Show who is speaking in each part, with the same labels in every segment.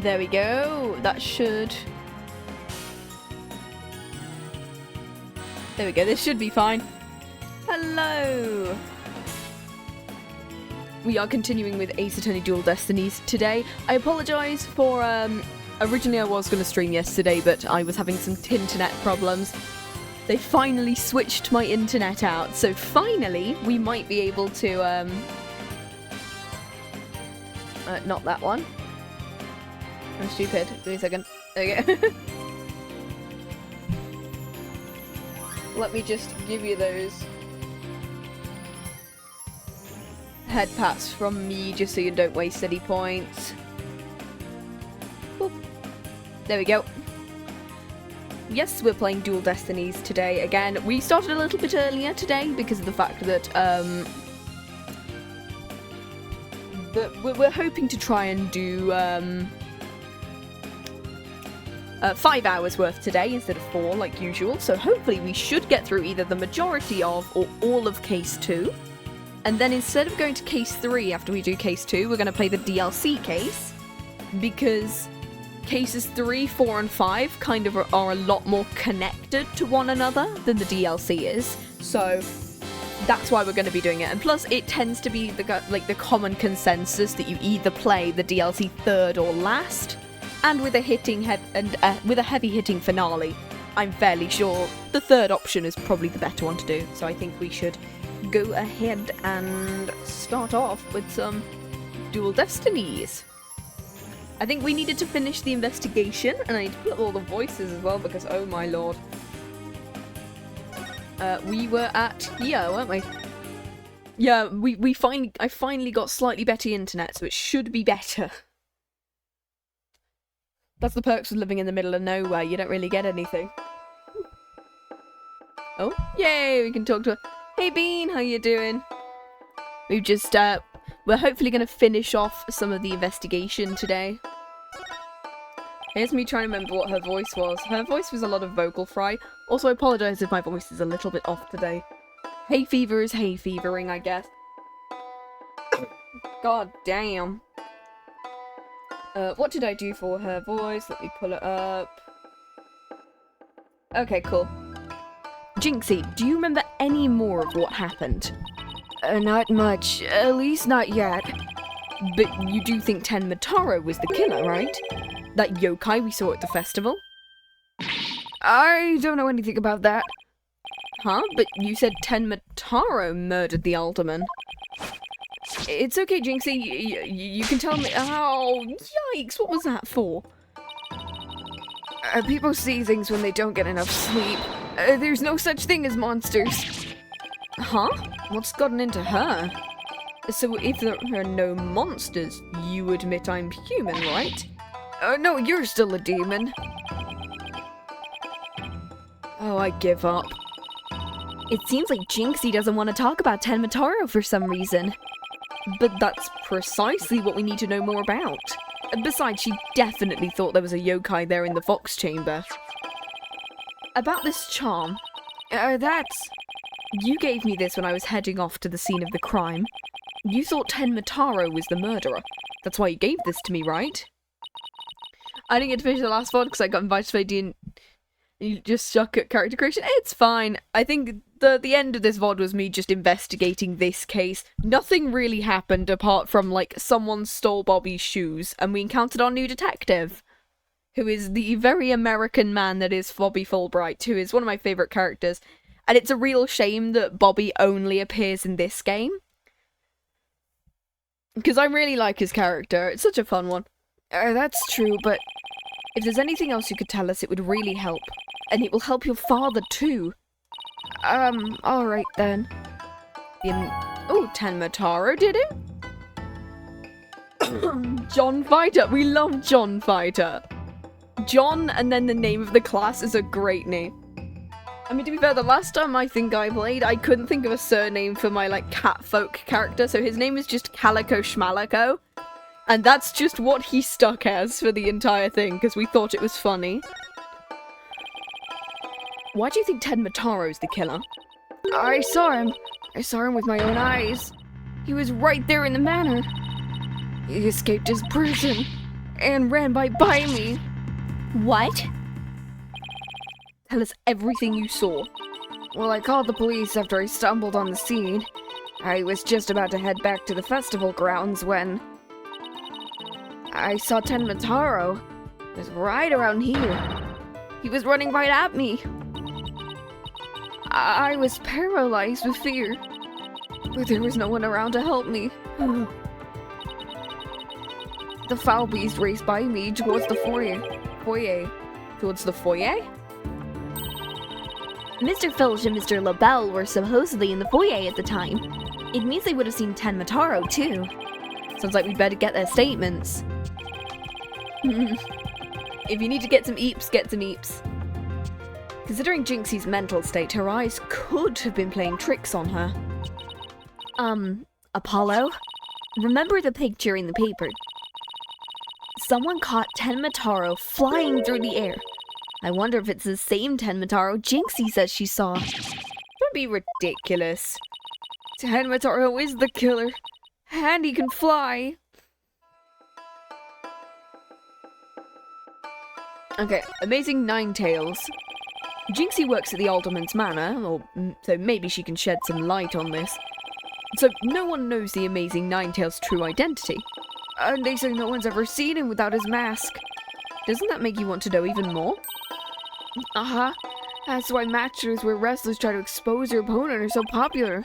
Speaker 1: There we go. That should... There we go. This should be fine. Hello! We are continuing with Ace Attorney Dual Destinies today. I apologise for, originally I was going to stream yesterday, but I was having some internet problems. They finally switched my internet out, so finally we might be able to, not that one. I'm stupid. Give me a second. There we go. Let me just give you those head pats from me, just so you don't waste any points. Boop. There we go. Yes, we're playing Dual Destinies today again. We started a little bit earlier today because of the fact that, we're hoping to try and do, 5 hours worth today instead of 4 like usual, so hopefully we should get through either the majority of or all of Case 2. And then instead of going to Case 3 after we do Case 2, we're going to play the DLC case, because Cases 3, 4, and 5 kind of are a lot more connected to one another than the DLC is, so that's why we're going to be doing it. And plus, it tends to be the common consensus that you either play the DLC third or last, and with a heavy hitting finale. I'm fairly sure the third option is probably the better one to do, so I think we should go ahead and start off with some Dual Destinies. I think we needed to finish the investigation, and I need to put all the voices as well, because oh my lord. We were at here, weren't we? Yeah, I finally got slightly better internet, so it should be better. That's the perks of living in the middle of nowhere, you don't really get anything. Oh, yay, we can talk to her. Hey Bean, how you doing? We've just, we're hopefully going to finish off some of the investigation today. Here's me trying to remember what her voice was. Her voice was a lot of vocal fry. Also, I apologise if my voice is a little bit off today. Hay fever is hay fevering, I guess. God damn. What did I do for her voice? Let me pull it up. Okay, cool. Jinxie, do you remember any more of what happened? Not much. At least not yet. But you do think Tenmataro was the killer, right? That yokai we saw at the festival? I don't know anything about that. Huh? But you said Tenmataro murdered the alderman. It's okay, Jinxie. You can tell me. Oh, yikes! What was that for? People see things when they don't get enough sleep. There's no such thing as monsters. Huh? What's gotten into her? So if there are no monsters, you admit I'm human, right? No, you're still a demon. Oh, I give up. It seems like Jinxie doesn't want to talk about Tenmataro for some reason. But that's precisely what we need to know more about. Besides, she definitely thought there was a yokai there in the Fox Chamber. About this charm. That's... You gave me this when I was heading off to the scene of the crime. You thought Tenmataro was the murderer. That's why you gave this to me, right? I didn't get to finish the last VOD because I got invited to play and you just suck at character creation. It's fine. I think the end of this VOD was me just investigating this case. Nothing really happened apart from, like, someone stole Bobby's shoes and we encountered our new detective, who is the very American man that is Bobby Fulbright, who is one of my favourite characters. And it's a real shame that Bobby only appears in this game, because I really like his character. It's such a fun one. That's true, but if there's anything else you could tell us, it would really help. And it will help your father, too. Alright then. Oh, Tenmataro did it? John Fighter! We love John Fighter! John and then the name of the class is a great name. I mean, to be fair, the last time I think I played, I couldn't think of a surname for my, like, catfolk character, so his name is just Calico Schmalico. And that's just what he stuck as for the entire thing, because we thought it was funny. Why do you think Tenmataro's the killer? I saw him. I saw him with my own eyes. He was right there in the manor. He escaped his prison. and ran by me.
Speaker 2: What?
Speaker 1: Tell us everything you saw. Well, I called the police after I stumbled on the scene. I was just about to head back to the festival grounds when I saw Tenmataro. It was right around here. He was running right at me. I was paralyzed with fear, but there was no one around to help me. The foul beast raced by me towards the foyer. Towards the foyer?
Speaker 2: Mr. Filch and Mr. LaBelle were supposedly in the foyer at the time. It means they would have seen Tenmataro too.
Speaker 1: Sounds like we better get their statements. If you need to get some eeps, get some eeps. Considering Jinxie's mental state, her eyes could have been playing tricks on her.
Speaker 2: Apollo? Remember the picture in the paper? Someone caught Tenmataro flying through the air. I wonder if it's the same Tenmataro Jinxie says she saw.
Speaker 1: Don't be ridiculous. Tenmataro is the killer, and he can fly. Okay, amazing Nine-Tails. Jinxie works at the Alderman's Manor, so maybe she can shed some light on this. So no one knows the amazing Nine-Tails' true identity. And they say no one's ever seen him without his mask. Doesn't that make you want to know even more? Uh-huh. That's why matches where wrestlers try to expose their opponent are so popular.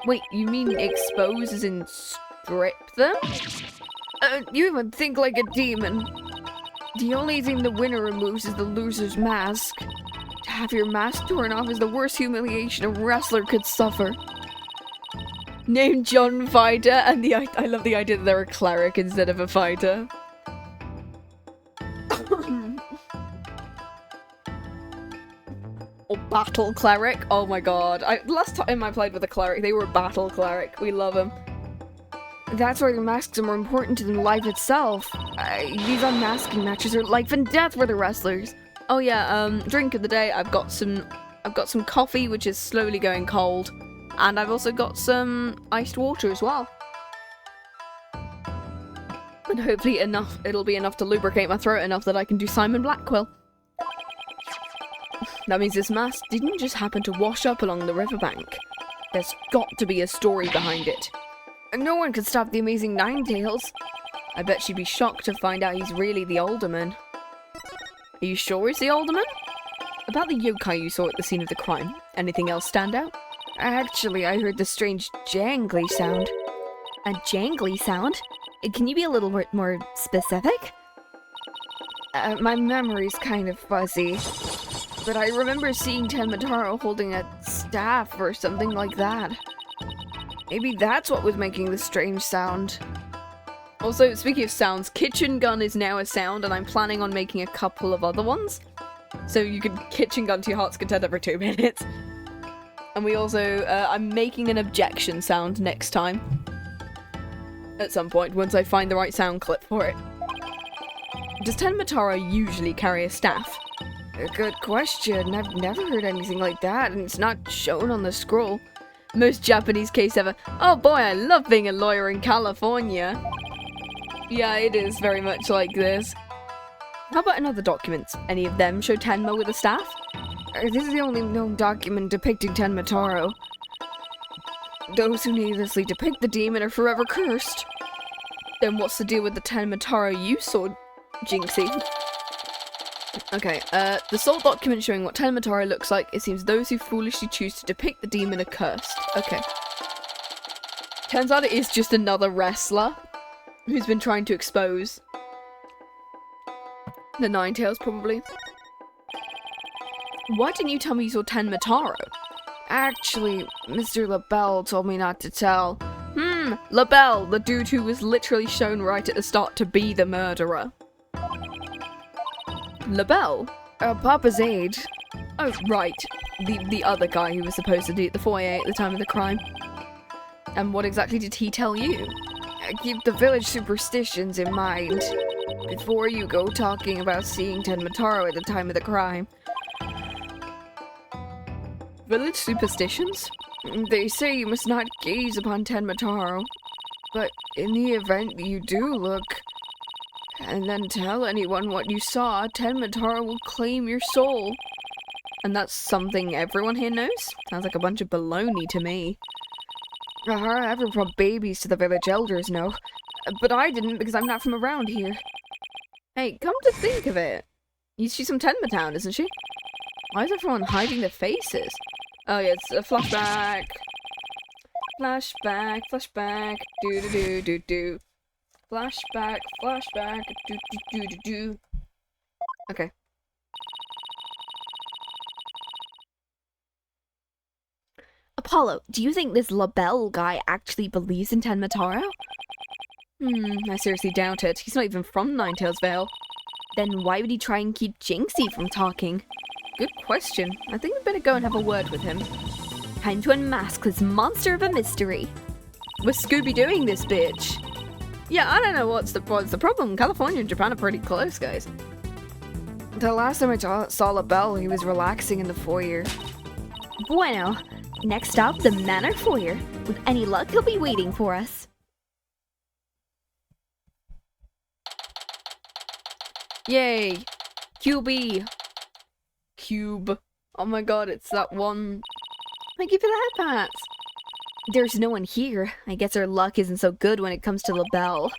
Speaker 1: Wait, you mean expose as in strip them? You even think like a demon. The only thing the winner removes is the loser's mask. To have your mask torn off is the worst humiliation a wrestler could suffer. Named John Fighter, and I love the idea that they're a cleric instead of a fighter. Or battle cleric. Oh my god. Last time I played with a cleric, they were a battle cleric. We love them. That's why the masks are more important to than life itself. These unmasking matches are life and death for the wrestlers. Oh yeah, drink of the day. I've got some coffee, which is slowly going cold. And I've also got some iced water as well. And hopefully it'll be enough to lubricate my throat enough that I can do Simon Blackwell. That means this mask didn't just happen to wash up along the riverbank. There's got to be a story behind it. And no one could stop the amazing Nine-Tails. I bet she'd be shocked to find out he's really the Alderman. Are you sure he's the Alderman? About the yokai you saw at the scene of the crime, anything else stand out? Actually, I heard the strange jangly sound.
Speaker 2: A jangly sound? Can you be a little bit more specific?
Speaker 1: My memory's kind of fuzzy. But I remember seeing Tenmataro holding a staff or something like that. Maybe that's what was making the strange sound. Also, speaking of sounds, kitchen gun is now a sound, and I'm planning on making a couple of other ones. So you can kitchen gun to your heart's content every 2 minutes. And we also, I'm making an objection sound next time. At some point, once I find the right sound clip for it. Does Tenmataro usually carry a staff? A good question. I've never heard anything like that, and it's not shown on the scroll. Most Japanese case ever. Oh boy, I love being a lawyer in California. Yeah, it is very much like this. How about in other documents? Any of them show Tenma with a staff? This is the only known document depicting Tenmataro. Those who needlessly depict the demon are forever cursed. Then what's the deal with the Tenmataro you saw, Jinxie? Okay, the sole document showing what Tenmataro looks like, it seems those who foolishly choose to depict the demon are cursed. Okay. Turns out it is just another wrestler who's been trying to expose the Nine-Tails, probably. Why didn't you tell me you saw Tenmataro? Actually, Mr. LaBelle told me not to tell. LaBelle, the dude who was literally shown right at the start to be the murderer. LaBelle? Papa's aide. Oh, right. The other guy who was supposedly at the foyer at the time of the crime. And what exactly did he tell you? Keep the village superstitions in mind before you go talking about seeing Tenmataro at the time of the crime. Village superstitions? They say you must not gaze upon Tenmataro, but in the event you do look, and then tell anyone what you saw, Tenmataro will claim your soul. And that's something everyone here knows? Sounds like a bunch of baloney to me. Everyone brought babies to the village elders know. But I didn't because I'm not from around here. Hey, come to think of it. She's from Tenmatown, isn't she? Why is everyone hiding their faces? Oh yeah, it's a flashback. Flashback, flashback, do-do-do-do-do. Flashback, flashback, do-do-do-do-do. Okay.
Speaker 2: Apollo, do you think this LaBelle guy actually believes in Tenmataro?
Speaker 1: I seriously doubt it. He's not even from Nine-Tails-Vale.
Speaker 2: Then why would he try and keep Jinxie from talking?
Speaker 1: Good question. I think we better go and have a word with him.
Speaker 2: Time to unmask this monster of a mystery.
Speaker 1: We're Scooby-Dooing this bitch. Yeah, I don't know what's the problem. California and Japan are pretty close, guys. The last time I saw LaBelle, he was relaxing in the foyer.
Speaker 2: Bueno. Next up, the Manor Foyer. With any luck, he'll be waiting for us.
Speaker 1: Yay! QB! Cube. Oh my god, it's that one. Thank you for the headpats!
Speaker 2: There's no one here. I guess our luck isn't so good when it comes to LaBelle.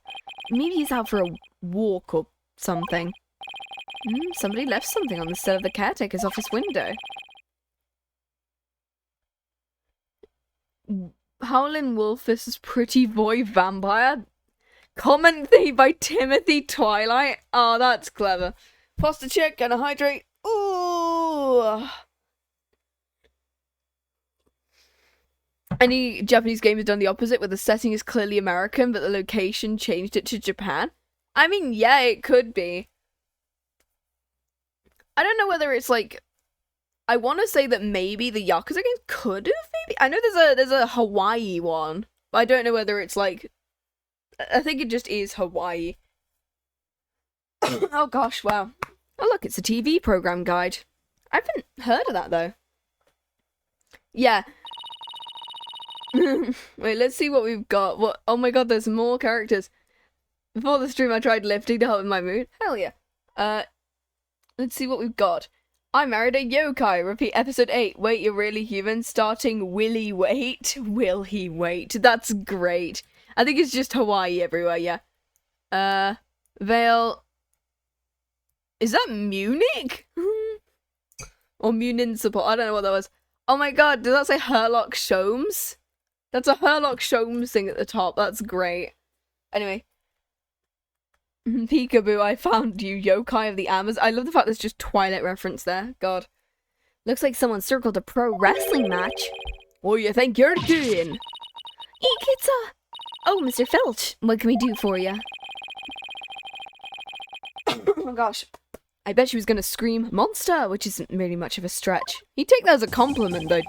Speaker 1: Maybe he's out for a walk or something. Somebody left something on the sill of the caretaker's office window. Howlin' Wolf's Pretty Boy Vampire. Commentary by Timothy Twilight. Oh, that's clever. Posture check, gonna hydrate. Ooh. Any Japanese game has done the opposite, where the setting is clearly American, but the location changed it to Japan? I mean, yeah, it could be. I don't know whether it's like... I want to say that maybe the Yakuza games could have, maybe? I know there's a Hawaii one, but I don't know whether it's like... I think it just is Hawaii. Oh gosh, wow. Oh look, it's a TV program guide. I haven't heard of that though. Yeah. Wait, let's see what we've got. What? Oh my god, there's more characters. Before the stream I tried lifting to help with my mood. Hell yeah. Let's see what we've got. I married a yokai. Repeat episode 8. Wait, you're really human? Starting Willy Wait. Will he wait? That's great. I think it's just Hawaii everywhere, yeah. Vale. Is that Munich? Or Municipal? I don't know what that was. Oh my god, did that say Herlock Sholmes? That's a Herlock Sholmes thing at the top. That's great. Anyway. Peekaboo, I found you, yokai of the Amazon. I love the fact there's just Twilight reference there. God.
Speaker 2: Looks like someone circled a pro wrestling match.
Speaker 1: What do you think you're doing?
Speaker 2: Ikitsa! Oh, Mr. Filch, what can we do for you?
Speaker 1: Oh my gosh. I bet she was gonna scream, monster, which isn't really much of a stretch. You take that as a compliment, though.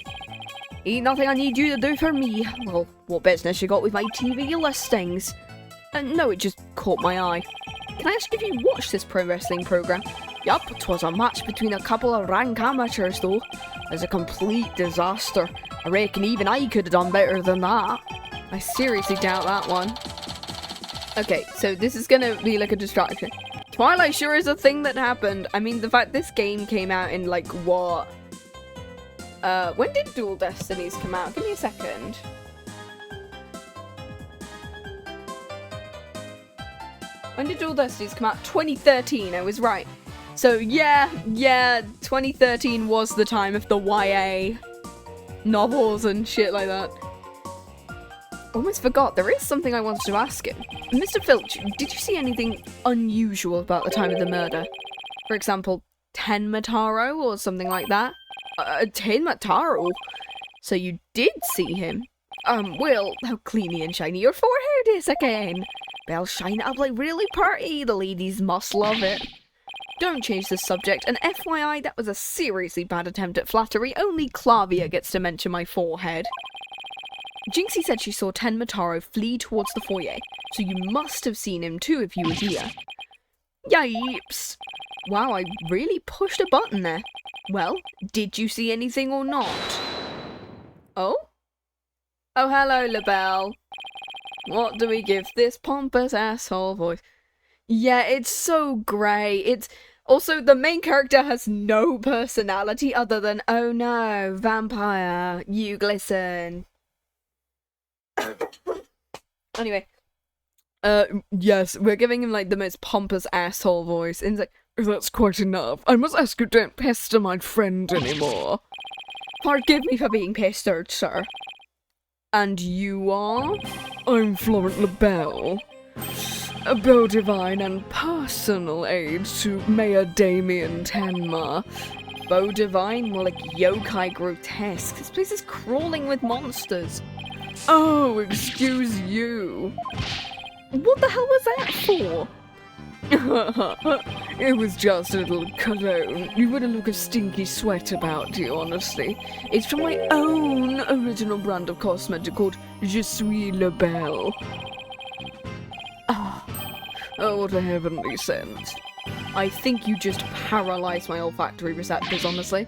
Speaker 1: Ain't nothing I need you to do for me. Well, what business you got with my TV listings? No, it just caught my eye. Can I ask if you watched this pro wrestling program? Yup, 'twas a match between a couple of rank amateurs, though. It was a complete disaster. I reckon even I could have done better than that. I seriously doubt that one. Okay, so this is gonna be like a distraction. Twilight sure is a thing that happened. I mean, the fact this game came out in, like, what? When did Dual Destinies come out? Give me a second. When did Dual Destinies come out? 2013, I was right. So, yeah, 2013 was the time of the YA novels and shit like that. Almost forgot, there is something I wanted to ask him. Mr. Filch, did you see anything unusual about the time of the murder? For example, Tenmataro or something like that? Tenmataro? So you did see him? Well, how cleany and shiny your forehead is again. Well, shine it up like really pretty, the ladies must love it. Don't change the subject, and FYI, that was a seriously bad attempt at flattery. Only Clavia gets to mention my forehead. Jinxie said she saw Tenmataro flee towards the foyer, so you must have seen him too if you were here. Yipes! Wow, I really pushed a button there. Well, did you see anything or not? Oh? Oh, hello, LaBelle. What do we give this pompous asshole voice? Yeah, it's so grey. It's also the main character has no personality other than, oh no, vampire, you glisten. Anyway, yes, we're giving him like the most pompous asshole voice, and he's like, that's quite enough. I must ask you don't pester my friend anymore. Forgive me for being pestered, sir. And you are? I'm Florent LaBelle. A beau divine and personal aide to Mayor Damien Tenma. Beau divine? More like yokai grotesque. This place is crawling with monsters. Oh, excuse you. What the hell was that for? It was just a little cologne. You wouldn't look a stinky sweat about you, honestly. It's from my own original brand of cosmetic called Je suis la belle. Oh, what a heavenly scent. I think you just paralyzed my olfactory receptors, honestly.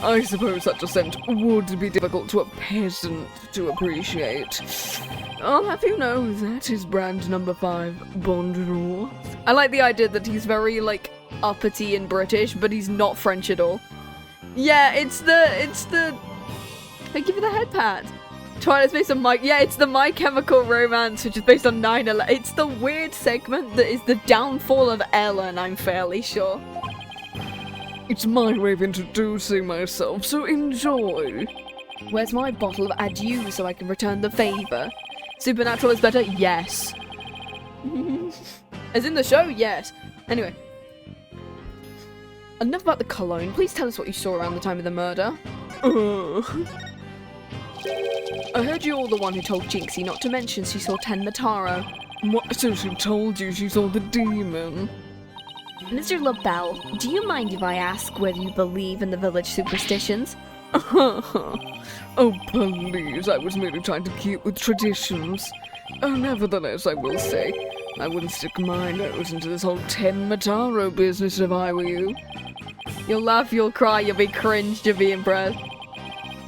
Speaker 1: I suppose such a scent would be difficult to a peasant to appreciate. I'll have you know that is brand number 5, Bonjour. I like the idea that he's very, like, uppity and British, but he's not French at all. Yeah, it's the... I give you the head pat. Twilight's based on it's the My Chemical Romance, which is based on 9/11. It's the weird segment that is the downfall of Ellen, I'm fairly sure. It's my way of introducing myself, so enjoy. Where's my bottle of adieu so I can return the favour? Supernatural is better? Yes. As in the show? Yes. Anyway. Enough about the cologne. Please tell us what you saw around the time of the murder. I heard you're the one who told Jinxie not to mention she saw Tenmataro. What? So she told you she saw the demon?
Speaker 2: Mr. LaBelle, do you mind if I ask whether you believe in the village superstitions?
Speaker 1: Oh, please, I was merely trying to keep with traditions. Nevertheless, I will say, I wouldn't stick my nose into this whole Tenmataro business if I were you. You'll laugh, you'll cry, you'll be cringed, you'll be impressed.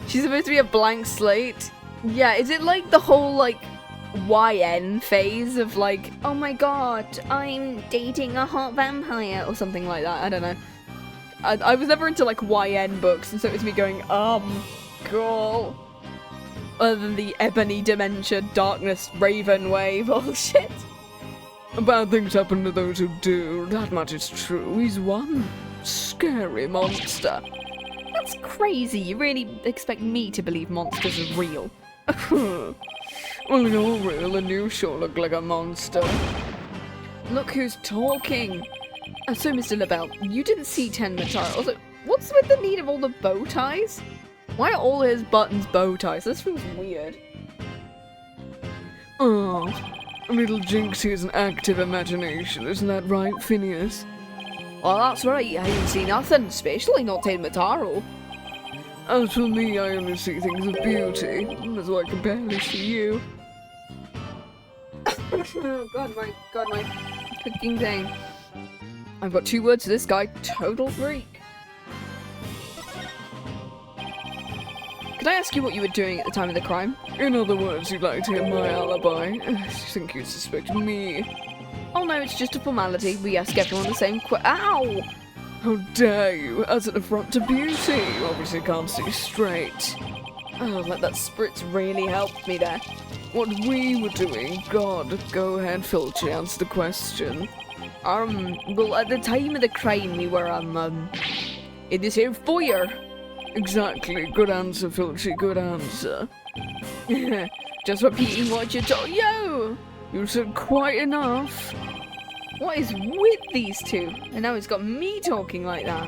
Speaker 1: She's supposed to be a blank slate. Yeah, is it like the whole, like, YN phase of like, oh my god, I'm dating a hot vampire or something like that? I don't know. I was never into like YN books, and so it was me going, girl. Other than the ebony dementia, darkness, raven way bullshit. Bad things happen to those who do, that much is true. He's one scary monster.
Speaker 2: That's crazy. You really expect me to believe monsters are real?
Speaker 1: Well, you're real and you sure look like a monster. Look who's talking. So, Mr. LaBelle, you didn't see Tenmataro. Also, what's with the need of all the bow ties? Why are all his buttons bow ties? This feels weird. Oh, little Jinxie has an active imagination, isn't that right, Phineas? Well, that's right. I didn't see nothing, especially not Tenmataro. As for me, I only see things of beauty. That's why I can barely see you. Oh, God, my cooking thing. I've got 2 words to this guy. Total freak. Could I ask you what you were doing at the time of the crime? In other words, you'd like to hear my alibi. You think you'd suspect me? Oh no, it's just a formality. We ask everyone the same Ow! How dare you, as an affront to beauty. You obviously can't see straight. Oh, like that spritz really helped me there. What we were doing, God, go ahead, Filchy, answer the question. Well, at the time of the crime, we were, in this here foyer. Exactly, good answer, Filchy, good answer. Just repeating what you told. Yo! You said quite enough. What is with these two? And now it's got me talking like that.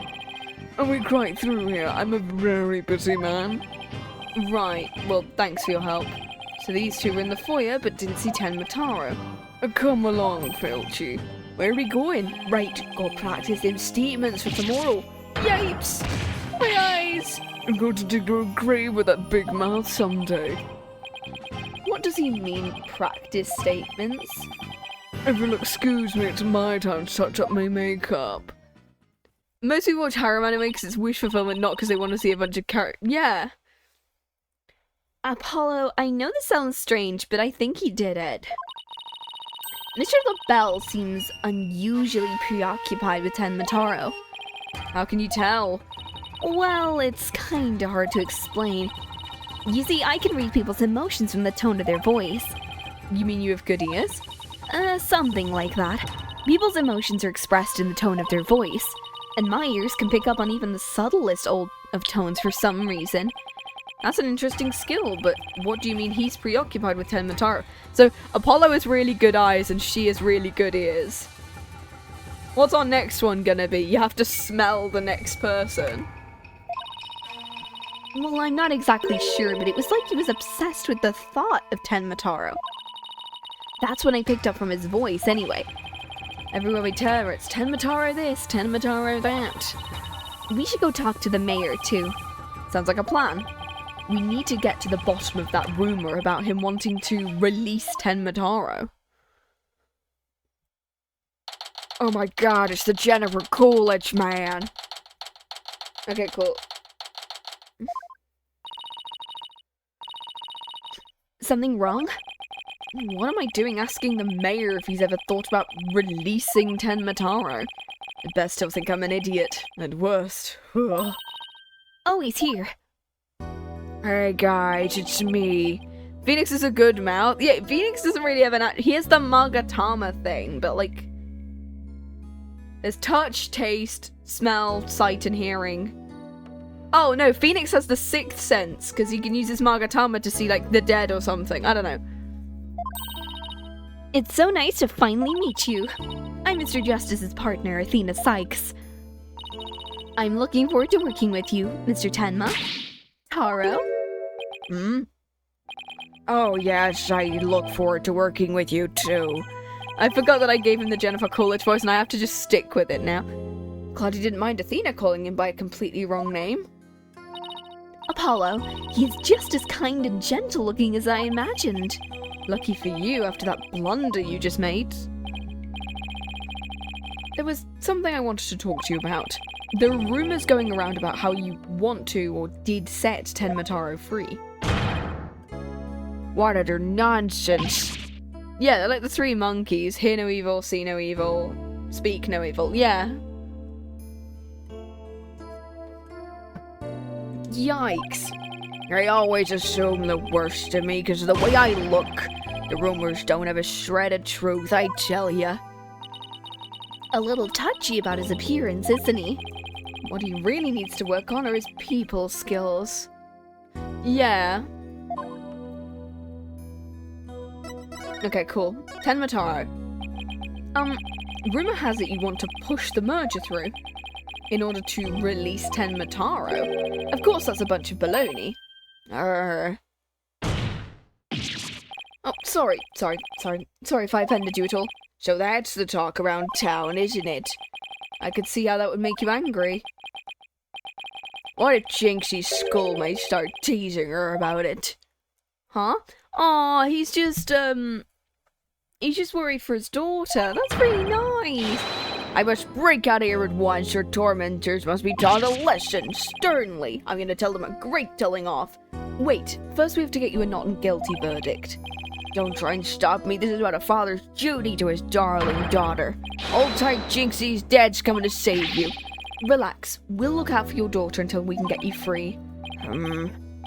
Speaker 1: Are we quite through here? I'm a very busy man. Right, well, thanks for your help. So these two were in the foyer, but didn't see Tenmataro. Come along, Filchy. Where are we going? Right, go practice them statements for tomorrow. Yipes! My eyes! I'm going to dig your grave with that big mouth someday. What does he mean, practice statements? If you'll excuse me, it's my time to touch up my makeup. Most people watch harem anime because it's wish fulfillment, not because they want to see a bunch of characters. Yeah.
Speaker 2: Apollo, I know this sounds strange, but I think he did it. Mr. LaBelle seems unusually preoccupied with Tenmataro.
Speaker 1: How can you tell?
Speaker 2: Well, it's kinda hard to explain. You see, I can read people's emotions from the tone of their voice.
Speaker 1: You mean you have good ears?
Speaker 2: Something like that. People's emotions are expressed in the tone of their voice, and my ears can pick up on even the subtlest of tones for some reason.
Speaker 1: That's an interesting skill, but what do you mean he's preoccupied with Tenmataro? So, Apollo has really good eyes and she has really good ears. What's our next one gonna be? You have to smell the next person.
Speaker 2: Well, I'm not exactly sure, but it was like he was obsessed with the thought of Tenmataro. That's what I picked up from his voice, anyway.
Speaker 1: Everywhere we turn, it's Tenmataro this, Tenmataro that.
Speaker 2: We should go talk to the mayor, too.
Speaker 1: Sounds like a plan. We need to get to the bottom of that rumor about him wanting to release Tenmataro. Oh my god, it's the Jennifer Coolidge man. Okay, cool.
Speaker 2: Something wrong?
Speaker 1: What am I doing asking the mayor if he's ever thought about releasing Tenmataro? I'd best still think I'm an idiot. At worst. Ugh.
Speaker 2: Oh, he's here.
Speaker 1: Hey guys, it's me. Phoenix is a good mouth. Yeah, Phoenix doesn't really have an... He has the Magatama thing, but like... There's touch, taste, smell, sight, and hearing. Oh no, Phoenix has the sixth sense, because he can use his Magatama to see like the dead or something. I don't know.
Speaker 2: It's so nice to finally meet you. I'm Mr. Justice's partner, Athena Sykes. I'm looking forward to working with you, Mr. Tenma. Taro?
Speaker 1: Hmm? Oh yes, I look forward to working with you too. I forgot that I gave him the Jennifer Coolidge voice and I have to just stick with it now. Glad he didn't mind Athena calling him by a completely wrong name.
Speaker 2: Apollo, he's just as kind and gentle looking as I imagined.
Speaker 1: Lucky for you after that blunder you just made. There was something I wanted to talk to you about. There are rumors going around about how you want to or did set Tenmataro free. What utter nonsense. Yeah, they're like the three monkeys. Hear no evil, see no evil, speak no evil. Yeah. Yikes. I always assume the worst of me because of the way I look. The rumors don't have a shred of truth, I tell ya.
Speaker 2: A little touchy about his appearance, isn't he?
Speaker 1: What he really needs to work on are his people skills. Yeah. Okay, cool. Tenmataro. Rumor has it you want to push the merger through in order to release Tenmataro. Of course that's a bunch of baloney. Oh, sorry if I offended you at all. So that's the talk around town, isn't it? I could see how that would make you angry. What if Jinxie's schoolmates start teasing her about it? Huh? Aw, he's just worried for his daughter. That's really nice. I must break out of here at once. Your tormentors must be taught a lesson sternly. I'm gonna tell them a great telling off. Wait, first we have to get you a not guilty verdict. Don't try and stop me. This is about a father's duty to his darling daughter. Hold tight, Jinxie's dad's coming to save you. Relax. We'll look out for your daughter until we can get you free.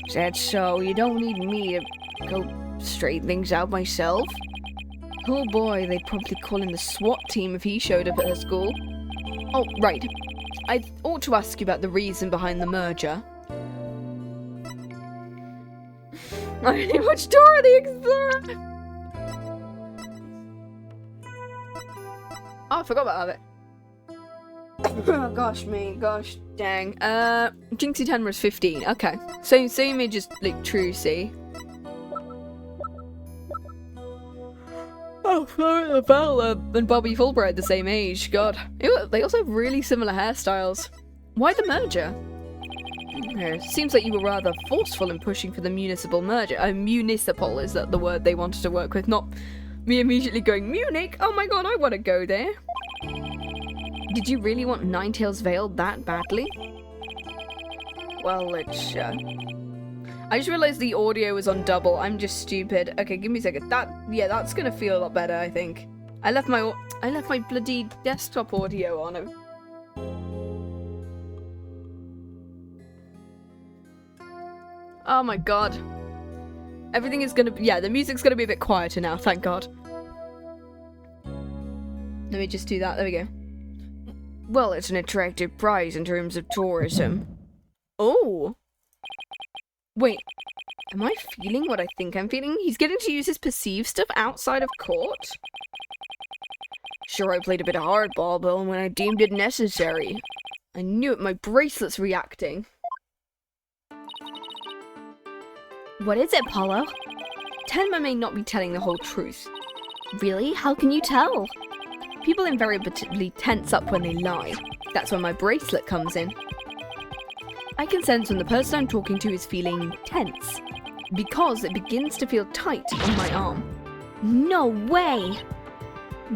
Speaker 1: Is that so? You don't need me to go straighten things out myself? Oh boy, they'd probably call in the SWAT team if he showed up at her school. Oh, right. I ought to ask you about the reason behind the merger. I really watched Dora the Explorer! Oh, I forgot about it. Oh, gosh me, gosh dang. Jinxie 10 was 15, okay. Same age as, like, Trucy. Oh, Florida and Bobby Fulbright the same age, god. Ew, they also have really similar hairstyles. Why the merger? Seems like you were rather forceful in pushing for the municipal merger. Municipal is that the word they wanted to work with, not me immediately going, Munich? Oh my god, I want to go there. Did you really want Nine-Tails-Vale that badly? Well, it's, I just realized the audio was on double. I'm just stupid. Okay, give me a second. Yeah, that's gonna feel a lot better, I think. I left my bloody desktop audio on. Oh my god. Everything is gonna be, yeah, the music's gonna be a bit quieter now, thank god. Let me just do that, there we go. Well, it's an attractive prize in terms of tourism. Oh! Wait, am I feeling what I think I'm feeling? He's getting to use his perceived stuff outside of court? Sure, I played a bit of hardball, but when I deemed it necessary. I knew it, my bracelet's reacting.
Speaker 2: What is it, Paulo?
Speaker 1: Tenma may not be telling the whole truth.
Speaker 2: Really? How can you tell?
Speaker 1: People invariably tense up when they lie. That's when my bracelet comes in. I can sense when the person I'm talking to is feeling tense, because it begins to feel tight on my arm.
Speaker 2: No way!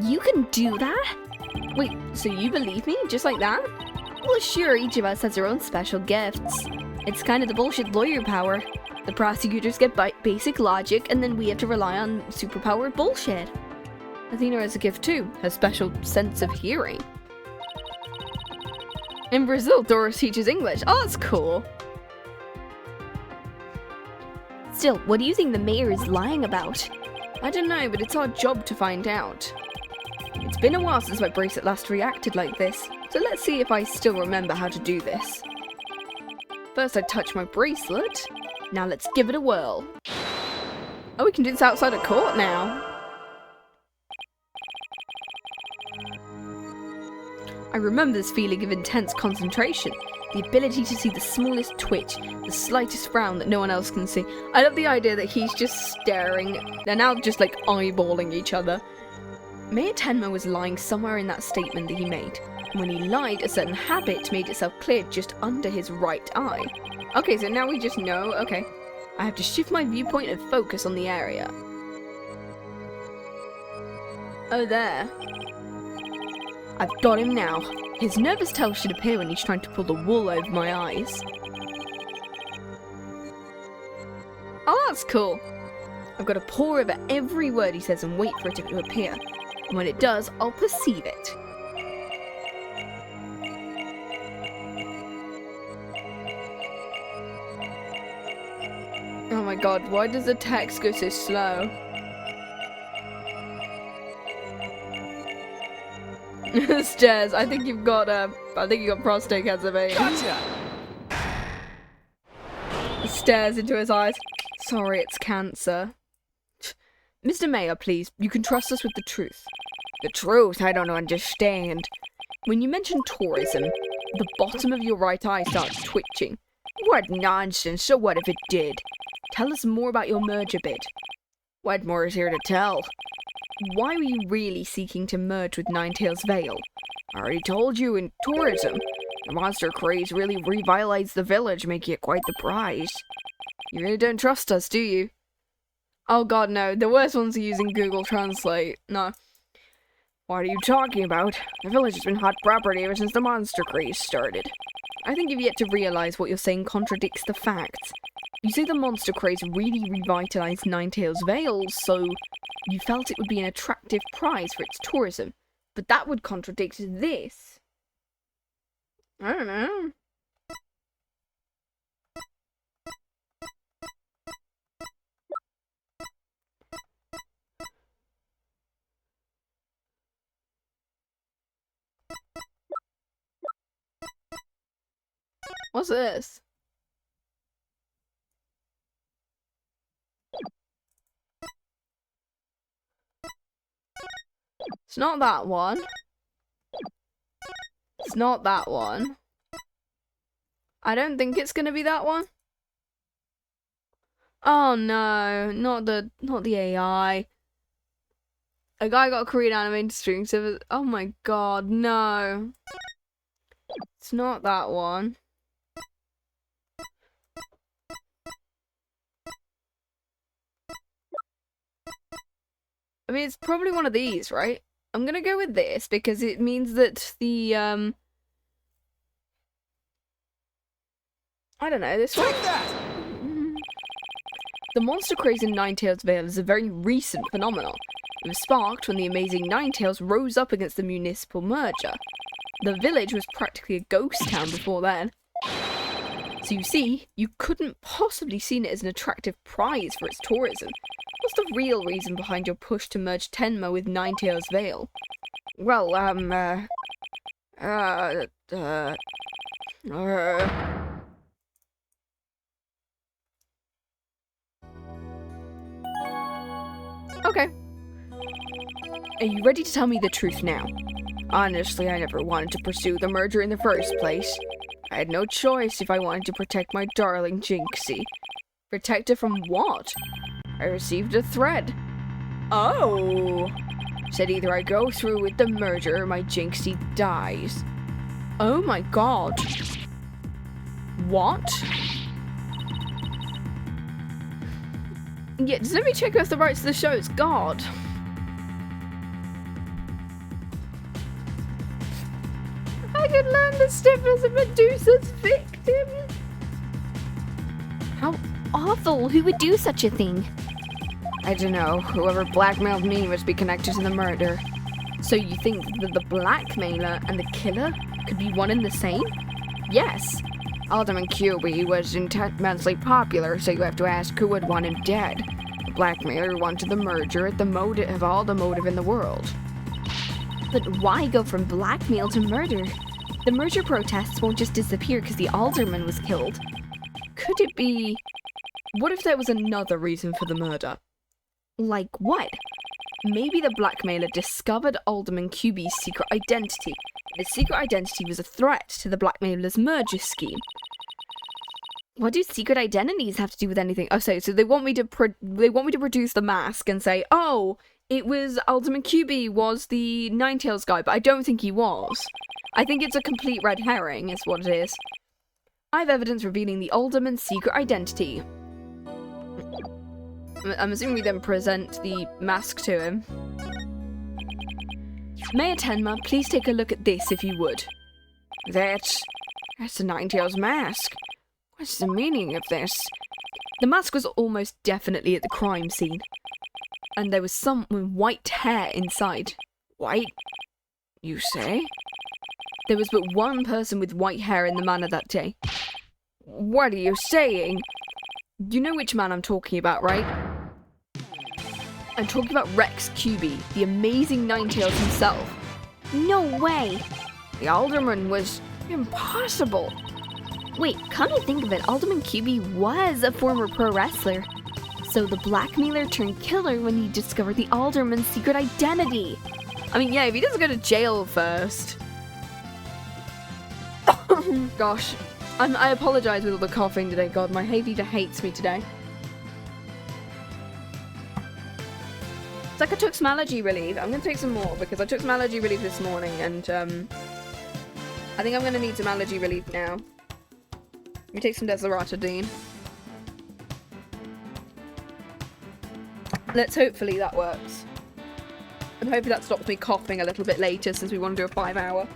Speaker 2: You can do that?
Speaker 1: Wait, so you believe me? Just like that?
Speaker 2: Well, sure, each of us has our own special gifts.
Speaker 1: It's kind of the bullshit lawyer power. The prosecutors get basic logic, and then we have to rely on superpowered bullshit. Athena has a gift too, her special sense of hearing. In Brazil, Doris teaches English. Oh, that's cool.
Speaker 2: Still, what do you think the mayor is lying about?
Speaker 1: I don't know, but it's our job to find out. It's been a while since my bracelet last reacted like this, so let's see if I still remember how to do this. First I touch my bracelet. Now let's give it a whirl. Oh, we can do this outside of court now. I remember this feeling of intense concentration, the ability to see the smallest twitch, the slightest frown that no one else can see. I love the idea that he's just staring. They're now just like eyeballing each other. Mayor Tenma was lying somewhere in that statement that he made. When he lied, a certain habit made itself clear just under his right eye. Okay, so now we just know, okay. I have to shift my viewpoint and focus on the area. Oh, there. I've got him now. His nervous tail should appear when he's trying to pull the wool over my eyes. Oh, that's cool. I've got to pore over every word he says and wait for it to appear. And when it does, I'll perceive it. Oh my god, why does the text go so slow? Stairs, I think you've got prostate cancer, mate.
Speaker 3: Gotcha!
Speaker 1: Stares into his eyes. Sorry, it's cancer. Mr. Mayor, please, you can trust us with the truth. The truth? I don't understand. When you mention tourism, the bottom of your right eye starts twitching. What nonsense, so what if it did? Tell us more about your merger bid. What more is here to tell? Why were you really seeking to merge with Nine-Tails-Vale? I already told you, in tourism. The monster craze really revitalized the village, making it quite the prize. You really don't trust us, do you? Oh god, no. The worst ones are using Google Translate. No. What are you talking about? The village has been hot property ever since the monster craze started. I think you've yet to realize what you're saying contradicts the facts. You say the monster craze really revitalized Nine-Tails-Vale, so you felt it would be an attractive prize for its tourism. But that would contradict this. I don't know. What's this? It's not that one. It's not that one. I don't think it's gonna be that one. Oh no, not the AI. A guy got Korean animated stream servers. Oh my god, no. It's not that one. I mean, it's probably one of these, right? I'm gonna go with this because it means that the, I don't know, this one?
Speaker 3: Take that!
Speaker 1: The monster craze in Nine-Tails-Vale is a very recent phenomenon. It was sparked when the amazing Nine-Tails rose up against the municipal merger. The village was practically a ghost town before then. So you see, you couldn't possibly seen it as an attractive prize for its tourism. What's the real reason behind your push to merge Tenma with Nine-Tails-Vale? Well, Okay. Are you ready to tell me the truth now? Honestly, I never wanted to pursue the merger in the first place. I had no choice if I wanted to protect my darling Jinxie. Protect her from what? I received a threat. Oh! Said either I go through with the merger or my Jinxie dies. Oh my god. What? Yeah, does anybody check if the rights to the show? It's God. I could learn the stiffness of Medusa's victim.
Speaker 2: How awful! Who would do such a thing?
Speaker 1: I don't know. Whoever blackmailed me must be connected to the murder. So you think that the blackmailer and the killer could be one and the same? Yes. Alderman QB was immensely popular, so you have to ask who would want him dead. The blackmailer wanted the merger at the motive of all the motive in the world.
Speaker 2: But why go from blackmail to murder? The merger protests won't just disappear because the alderman was killed.
Speaker 1: Could it be... What if there was another reason for the murder?
Speaker 2: Like what?
Speaker 1: Maybe the blackmailer discovered Alderman QB's secret identity. The secret identity was a threat to the blackmailer's merger scheme.
Speaker 2: What do secret identities have to do with anything?
Speaker 1: Oh, so they want me to produce the mask and say, oh, it was Alderman QB was the Nine-Tails guy, but I don't think he was. I think it's a complete red herring, is what it is. I have evidence revealing the Alderman's secret identity. I'm assuming we then present the mask to him. Mayor Tenma, please take a look at this if you would. That's a Nine-Tails mask. What's the meaning of this? The mask was almost definitely at the crime scene. And there was some with white hair inside. White? You say? There was but one person with white hair in the manor that day. What are you saying? You know which man I'm talking about, right? I'm talking about Rex QB, the amazing Nine-Tails himself.
Speaker 2: No way!
Speaker 1: The alderman was impossible.
Speaker 2: Wait, come to think of it, Alderman QB was a former pro wrestler. So the blackmailer turned killer when he discovered the alderman's secret identity.
Speaker 1: I mean, yeah, if he doesn't go to jail first. Gosh. I apologize with all the coughing today, God. My hay fever hates me today. It's like I took some allergy relief. I'm going to take some more because I took some allergy relief this morning and I think I'm going to need some allergy relief now. Let me take some Desiratadine. Let's hopefully that works. And hopefully that stops me coughing a little bit later since we want to do a 5-hour.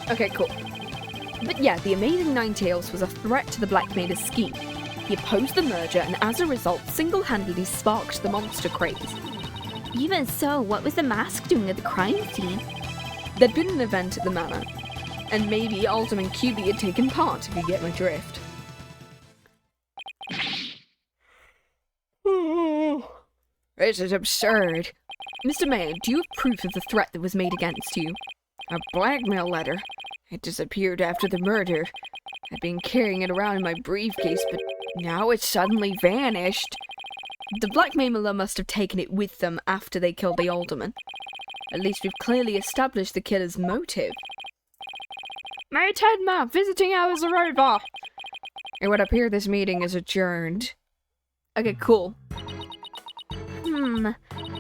Speaker 1: Okay, cool. But yeah, the amazing Nine-Tails was a threat to the blackmailer's scheme. He opposed the merger and as a result single-handedly sparked the monster craze.
Speaker 2: Even so, what was the mask doing at the crime scene?
Speaker 1: There'd been an event at the manor, and maybe Alderman QB had taken part, if you get my drift. This is absurd. Mr. Mayor, do you have proof of the threat that was made against you? A blackmail letter. It disappeared after the murder. I've been carrying it around in my briefcase, but now it's suddenly vanished. The blackmailer must have taken it with them after they killed the alderman. At least we've clearly established the killer's motive. Mayor Tenma, visiting hours are over. It would appear this meeting is adjourned. Okay, cool.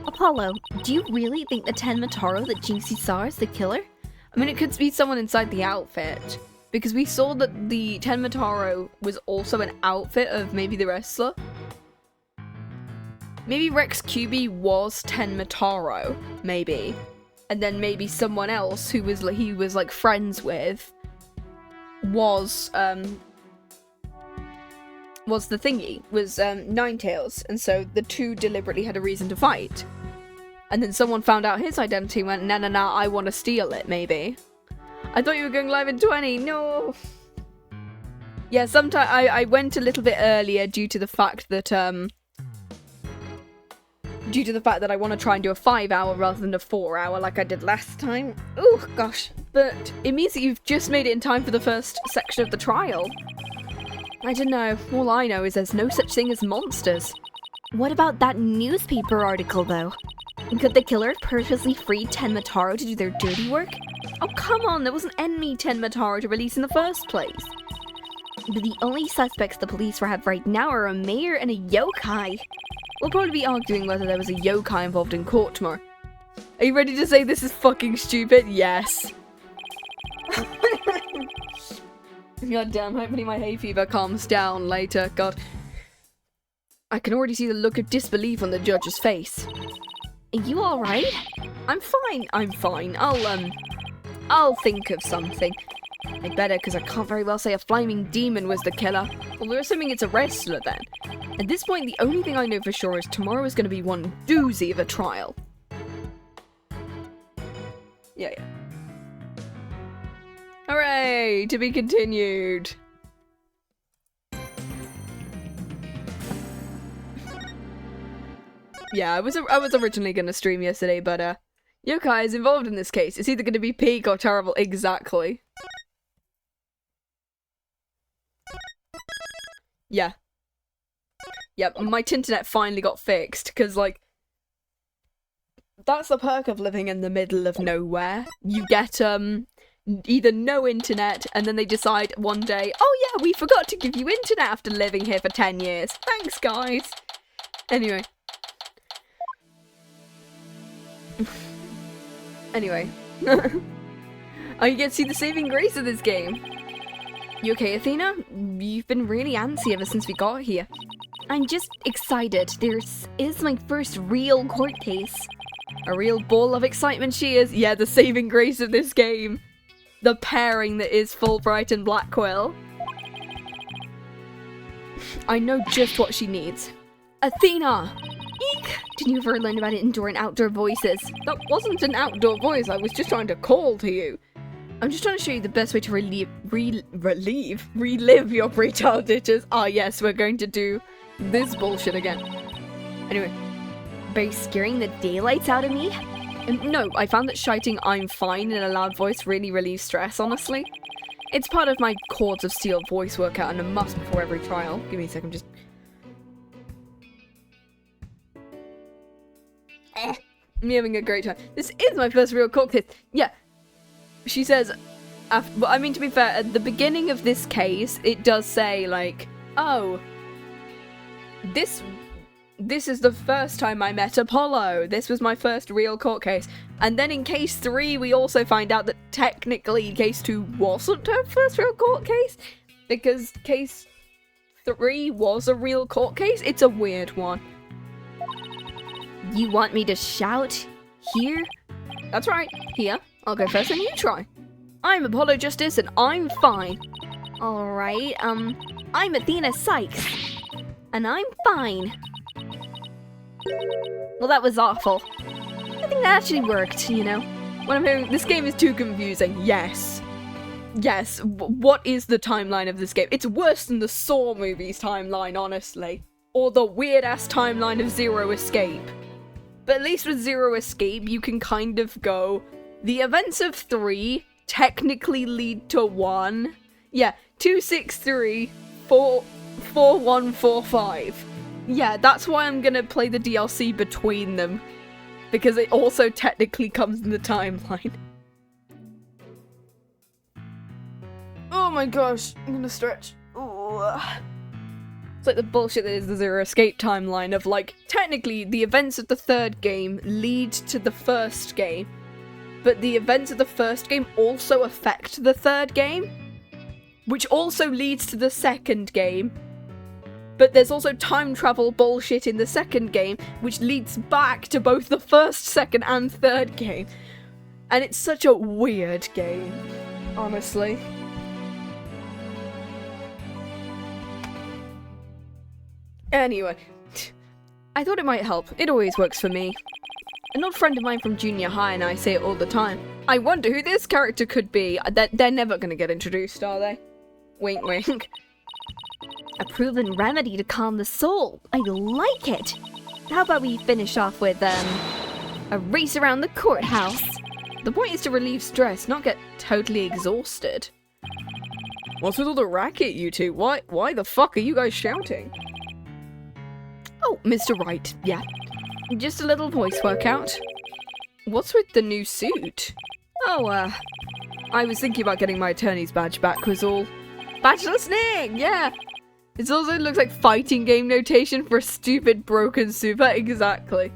Speaker 2: Apollo, do you really think the Tenma Taro that Jinxie saw is the killer?
Speaker 1: I mean, it could be someone inside the outfit. Because we saw that the Tenma Taro was also an outfit of maybe the wrestler. Maybe Rex QB was Tenma Taro, maybe. And then maybe someone else who was he was like friends with was was the thingy, was Nine-Tails, and so the two deliberately had a reason to fight. And then someone found out his identity and went, nah, I want to steal it, maybe. I thought you were going live in 20, no! Yeah, sometime I went a little bit earlier due to the fact that, I want to try and do a 5-hour rather than a 4-hour like I did last time. Oh, gosh. But it means that you've just made it in time for the first section of the trial. I don't know. All I know is there's no such thing as monsters.
Speaker 2: What about that newspaper article, though? Could the killer have purposely freed Tenmataro to do their dirty work?
Speaker 1: Oh, come on, there wasn't any Tenmataro to release in the first place.
Speaker 2: But the only suspects the police have right now are a mayor and a yokai.
Speaker 1: We'll probably be arguing whether there was a yokai involved in court tomorrow. Are you ready to say this is fucking stupid? Yes. God damn, hopefully my hay fever calms down later. God. I can already see the look of disbelief on the judge's face.
Speaker 2: Are you alright?
Speaker 1: I'm fine. I'll think of something. I'd better, because I can't very well say a flaming demon was the killer. Well, we're assuming it's a wrestler then. At this point, the only thing I know for sure is tomorrow is going to be one doozy of a trial. Yeah. Hooray! To be continued. Yeah, I was originally going to stream yesterday, but yokai is involved in this case. It's either going to be peak or terrible. Exactly. Yeah. Yep, my Tinternet finally got fixed, because, like, that's the perk of living in the middle of nowhere. You get, either no internet, and then they decide one day, oh yeah, we forgot to give you internet after living here for 10 years. Thanks, guys. Anyway. I get to see the saving grace of this game. You okay, Athena? You've been really antsy ever since we got here.
Speaker 2: I'm just excited. This is my first real court case.
Speaker 1: A real ball of excitement she is. Yeah, the saving grace of this game. The pairing that is Fulbright and Blackwell. I know just what she needs. Athena!
Speaker 2: Eek! Did you ever learn about indoor and outdoor voices?
Speaker 1: That wasn't an outdoor voice, I was just trying to call to you. I'm just trying to show you the best way to relive your pre-child ditches. Ah yes, we're going to do this bullshit again. Anyway.
Speaker 2: By scaring the daylights out of me?
Speaker 1: No, I found that shouting I'm fine in a loud voice really relieves stress, honestly. It's part of my Chords of Steel voice workout and a must before every trial. Give me a second, just... I'm having a great time. This is my first real court case. Yeah. She says, but I mean, to be fair, at the beginning of this case, it does say, like, oh, this is the first time I met Apollo. This was my first real court case. And then in case 3, we also find out that technically case 2 wasn't her first real court case, because case 3 was a real court case. It's a weird one.
Speaker 2: You want me to shout? Here?
Speaker 1: That's right. Here. I'll go first and you try. I'm Apollo Justice and I'm fine.
Speaker 2: Alright, I'm Athena Sykes. And I'm fine.
Speaker 1: Well, that was awful.
Speaker 2: I think that actually worked, you know.
Speaker 1: What I'm hearing, this game is too confusing. Yes. Yes, what is the timeline of this game? It's worse than the Saw movies timeline, honestly. Or the weird-ass timeline of Zero Escape. But at least with Zero Escape, you can kind of go... The events of 3 technically lead to 1. Yeah, 2, 6, 3, 4, 4, 1, 4, 5. Yeah, that's why I'm gonna play the DLC between them. Because it also technically comes in the timeline. Oh my gosh, I'm gonna stretch. Ooh. It's like the bullshit that is the Zero Escape timeline of, like, technically the events of the 3rd game lead to the 1st game. But the events of the 1st game also affect the 3rd game, which also leads to the 2nd game. But there's also time travel bullshit in the 2nd game, which leads back to both the 1st, 2nd, and 3rd game. And it's such a weird game, honestly. Anyway, I thought it might help. It always works for me. An old friend of mine from junior high and I say it all the time. I wonder who this character could be. They're never gonna get introduced, are they? Wink, wink.
Speaker 2: A proven remedy to calm the soul. I like it. How about we finish off with, a race around the courthouse?
Speaker 1: The point is to relieve stress, not get totally exhausted. What's with all the racket, you two? Why the fuck are you guys shouting? Oh, Mr. Wright, yeah. Just a little voice workout. What's with the new suit? Oh, I was thinking about getting my attorney's badge back was all. Badge listening, yeah! It also looks like fighting game notation for a stupid broken super, exactly.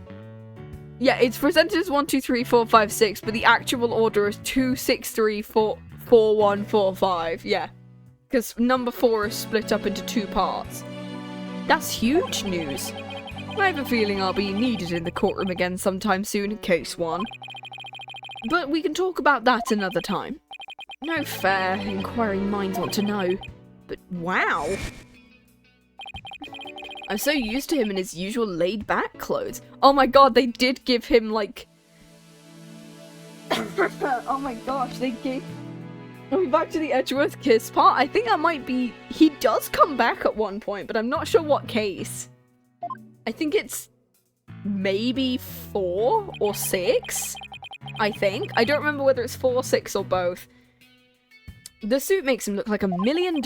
Speaker 1: Yeah, it's presented as 1, 2, 3, 4, 5, 6, but the actual order is 2, 6, 3, 4, 4, 1, 4, 5, yeah. Because number 4 is split up into 2 parts. That's huge news. I have a feeling I'll be needed in the courtroom again sometime soon, case 1. But we can talk about that another time. No fair, inquiring minds want to know. But wow! I'm so used to him in his usual laid-back clothes. Oh my god, they did give him, like... oh my gosh, they gave... Are we back to the Edgeworth kiss part? I think that might be... He does come back at one point, but I'm not sure what case. I think it's... maybe 4 or 6? I think. I don't remember whether it's 4 or 6 or both. The suit makes him look like $1 million.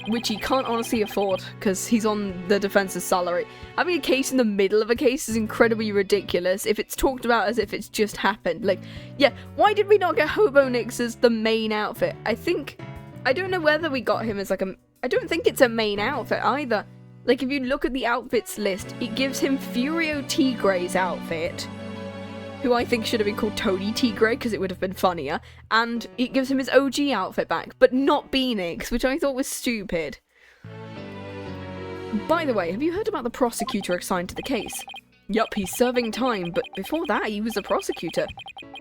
Speaker 1: Which he can't honestly afford, because he's on the defense's salary. Having a case in the middle of a case is incredibly ridiculous if it's talked about as if it's just happened. Like, yeah, why did we not get Hobo Nix as the main outfit? I don't know whether we got him as like I don't think it's a main outfit either. Like, if you look at the outfits list, it gives him Furio Tigre's outfit, who I think should have been called Tony Tigre because it would have been funnier, and it gives him his OG outfit back, but not Beanix, which I thought was stupid. By the way, have you heard about the prosecutor assigned to the case? Yup, he's serving time, but before that he was a prosecutor.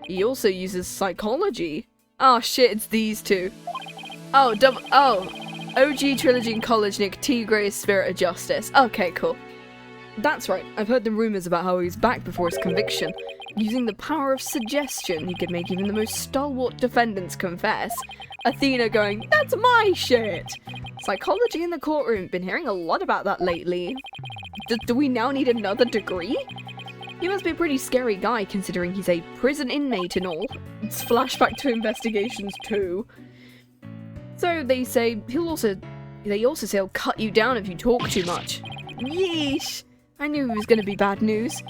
Speaker 1: He also uses psychology. Oh shit, it's these two. Oh, OG Trilogy and College Nick, Tigre's Spirit of Justice. Okay, cool. That's right, I've heard the rumours about how he was back before his conviction. Using the power of suggestion, he could make even the most stalwart defendants confess. Athena going, that's my shit! Psychology in the courtroom, been hearing a lot about that lately. Do we now need another degree? He must be a pretty scary guy considering he's a prison inmate and all. It's flashback to investigations too. So they say they also say he'll cut you down if you talk too much. Yeesh! I knew it was gonna be bad news.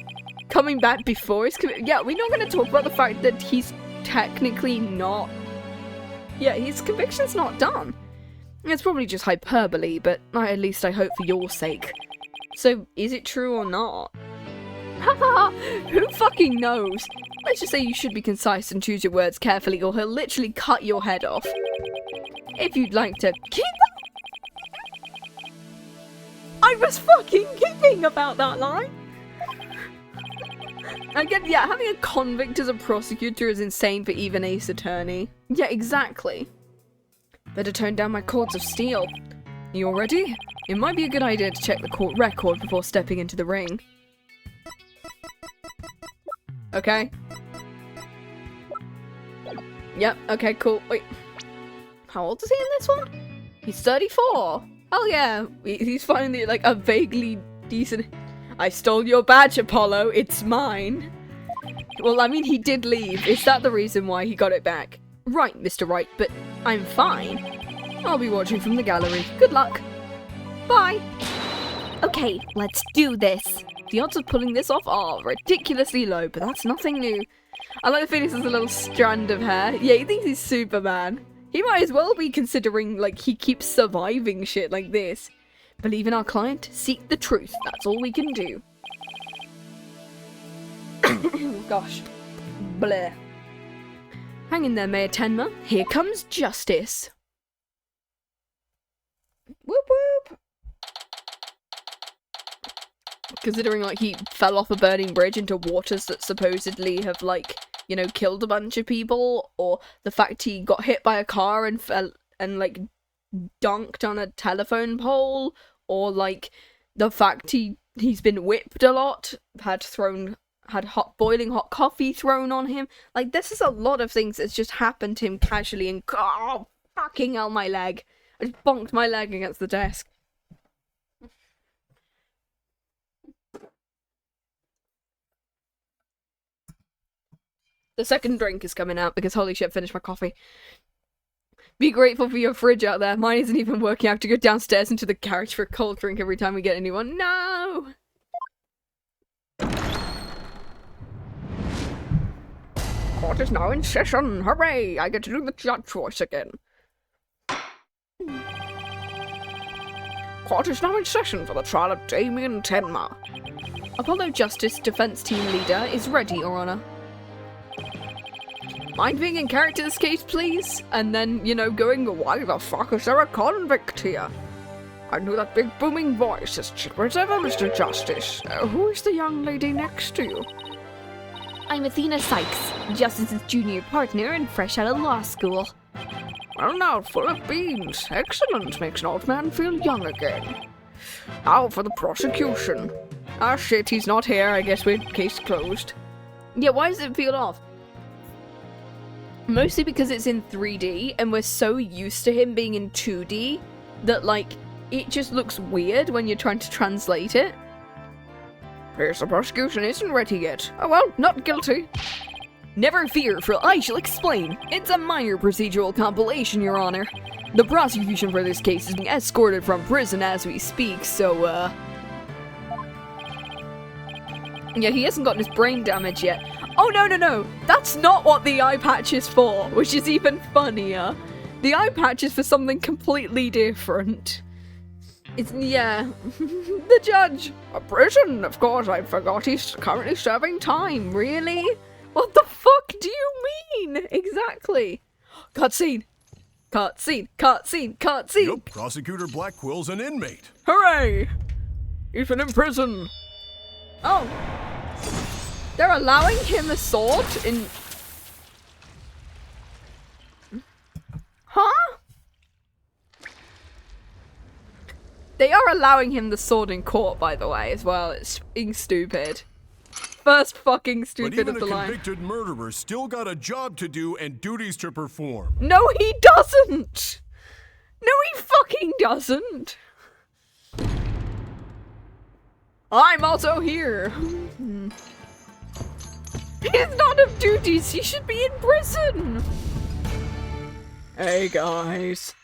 Speaker 1: Coming back before his yeah, we're not gonna talk about the fact that he's technically not... Yeah, his conviction's not done. It's probably just hyperbole, but at least I hope for your sake. So, is it true or not? Haha, who fucking knows? Let's just say you should be concise and choose your words carefully or he'll literally cut your head off. If you'd like to keep that... I was fucking kidding about that line! Again, yeah, having a convict as a prosecutor is insane for even Ace Attorney. Yeah, exactly. Better tone down my cords of steel. You all ready? It might be a good idea to check the court record before stepping into the ring. Okay. Yep, okay, cool. Wait. How old is he in this one? He's 34. Oh yeah, he's finally like a vaguely decent... I stole your badge, Apollo. It's mine. Well, I mean, he did leave. Is that the reason why he got it back? Right, Mr. Wright, but I'm fine. I'll be watching from the gallery. Good luck. Bye.
Speaker 2: Okay, let's do this.
Speaker 1: The odds of pulling this off are ridiculously low, but that's nothing new. I like the Phoenix has a little strand of hair. Yeah, he thinks he's Superman. He might as well be considering, like, he keeps surviving shit like this. Believe in our client, seek the truth. That's all we can do. Gosh. Bleh. Hang in there, Mayor Tenma. Here comes justice. Whoop whoop. Considering, like, he fell off a burning bridge into waters that supposedly have, like, you know, killed a bunch of people, or the fact he got hit by a car and fell and, like, dunked on a telephone pole, or, like, The fact he's been whipped a lot, had boiling hot coffee thrown on him. Like, this is a lot of things that's just happened to him casually, and oh, fucking hell, my leg. I just bonked my leg against the desk. The second drink is coming out because holy shit, finished my coffee. Be grateful for your fridge out there. Mine isn't even working. I have to go downstairs into the garage for a cold drink every time we get a new one. No! Court is now in session. Hooray! I get to do the judge voice again. Court is now in session for the trial of Damien Tenma. Apollo Justice Defense Team Leader is ready, Your Honor. Mind being in character this case, please? And then, you know, going, why the fuck is there a convict here? I knew that big booming voice as chipper as ever, Mr. Justice. Who is the young lady next to you?
Speaker 2: I'm Athena Sykes, Justice's junior partner and fresh out of law school.
Speaker 1: Well now, full of beans. Excellent. Makes an old man feel young again. Now for the prosecution. Ah shit, he's not here. I guess we're case closed. Yeah, why does it feel off? Mostly because it's in 3D, and we're so used to him being in 2D that, like, it just looks weird when you're trying to translate it. Here's the prosecution isn't ready yet. Oh well, not guilty. Never fear, for I shall explain. It's a minor procedural compilation, Your Honor. The prosecution for this case is being escorted from prison as we speak, so, yeah, he hasn't gotten his brain damage yet. Oh, no, that's not what the eye patch is for, which is even funnier. The eye patch is for something completely different. It's, yeah, the judge. A prison, of course, I forgot he's currently serving time, really? What the fuck do you mean? Exactly. Cutscene.
Speaker 3: Yup, Prosecutor Blackwill's an inmate.
Speaker 1: Hooray! He's been in prison. Oh. They're allowing him a sword in... Huh? They are allowing him the sword in court, by the way, as well. It's being stupid. First fucking stupid of the line.
Speaker 3: But even a convicted murderer still got a job to do and duties to perform.
Speaker 1: No, he doesn't! No, he fucking doesn't! I'm also here! He's not of duties, he should be in prison! Hey guys.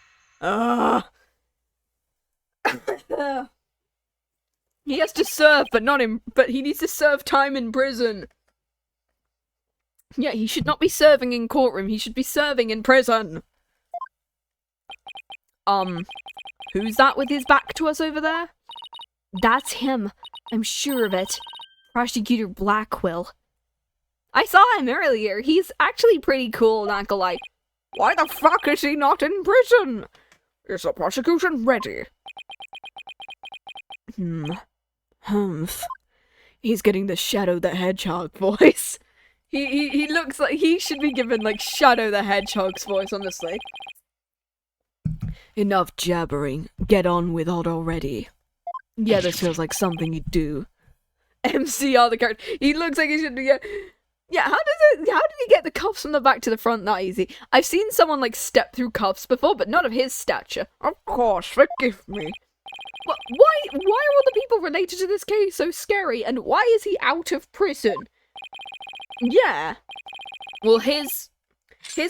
Speaker 1: He has to serve, but he needs to serve time in prison. Yeah, he should not be serving in courtroom, he should be serving in prison. Who's that with his back to us over there?
Speaker 2: That's him. I'm sure of it. Prosecutor Blackwell.
Speaker 1: I saw him earlier. He's actually pretty cool, not gonna lie. Why the fuck is he not in prison? Is the prosecution ready? Humph. He's getting the Shadow the Hedgehog voice. He looks like he should be given, like, Shadow the Hedgehog's voice, honestly. Enough jabbering. Get on with it already. Yeah, this feels like something you'd do. MCR the character. He looks like he should be... Yeah, how did he get the cuffs from the back to the front that easy? I've seen someone, like, step through cuffs before, but not of his stature. Of course, forgive me. Well, why are all the people related to this case so scary, and why is he out of prison? Yeah. Well, his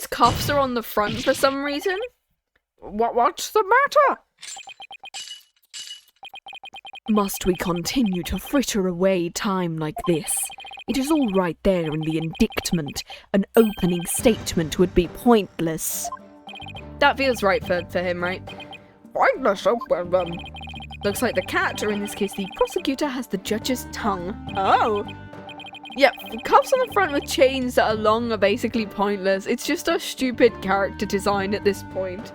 Speaker 1: cuffs are on the front for some reason. What's the matter? Must we continue to fritter away time like this? It is all right there in the indictment. An opening statement would be pointless. That feels right for him, right? Pointless? Oh, well, looks like the cat, or in this case the prosecutor, has the judge's tongue. Oh. Yeah, cuffs on the front with chains that are long are basically pointless. It's just a stupid character design at this point.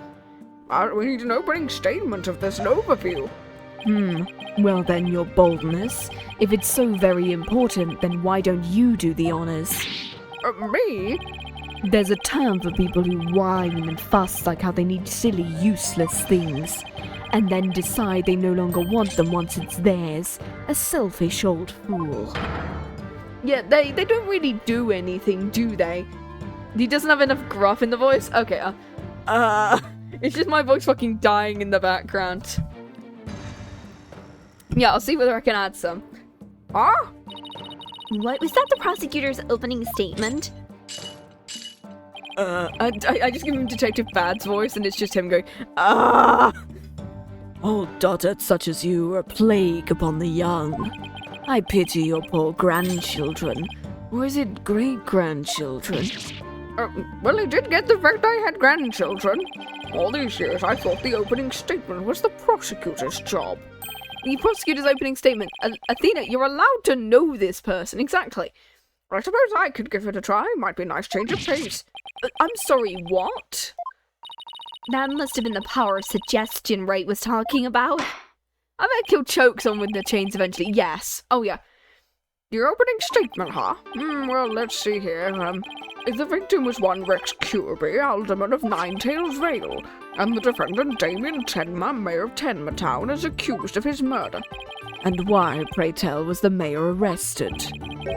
Speaker 1: We need an opening statement of this, an overview. Well then, your boldness. If it's so very important, then why don't you do the honors? Me? There's a term for people who whine and fuss like how they need silly, useless things. and then decide they no longer want them once it's theirs. A selfish old fool. Yeah, they don't really do anything, do they? He doesn't have enough gruff in the voice? Okay, it's just my voice fucking dying in the background. Yeah, I'll see whether I can add some. Ah?
Speaker 2: What was that, the prosecutor's opening statement?
Speaker 1: I just give him Detective Bad's voice, and it's just him going, ah! All dotard such as you are a plague upon the young. I pity your poor grandchildren. Or is it great-grandchildren? Well, I did get the fact I had grandchildren. All these years I thought the opening statement was the prosecutor's job. The prosecutor's opening statement. Athena, you're allowed to know this person. Exactly. I suppose I could give it a try. Might be a nice change of pace. I'm sorry, what?
Speaker 2: That must have been the power of suggestion Wright was talking about.
Speaker 1: I bet he'll choke someone with the chains eventually. Yes. Oh, yeah. Your opening statement, huh? Well, let's see here. The victim was one Rex Kirby, Alderman of Nine-Tails-Vale, and the defendant, Damien Tenma, Mayor of Tenma is accused of his murder. And why, pray tell, was the mayor arrested?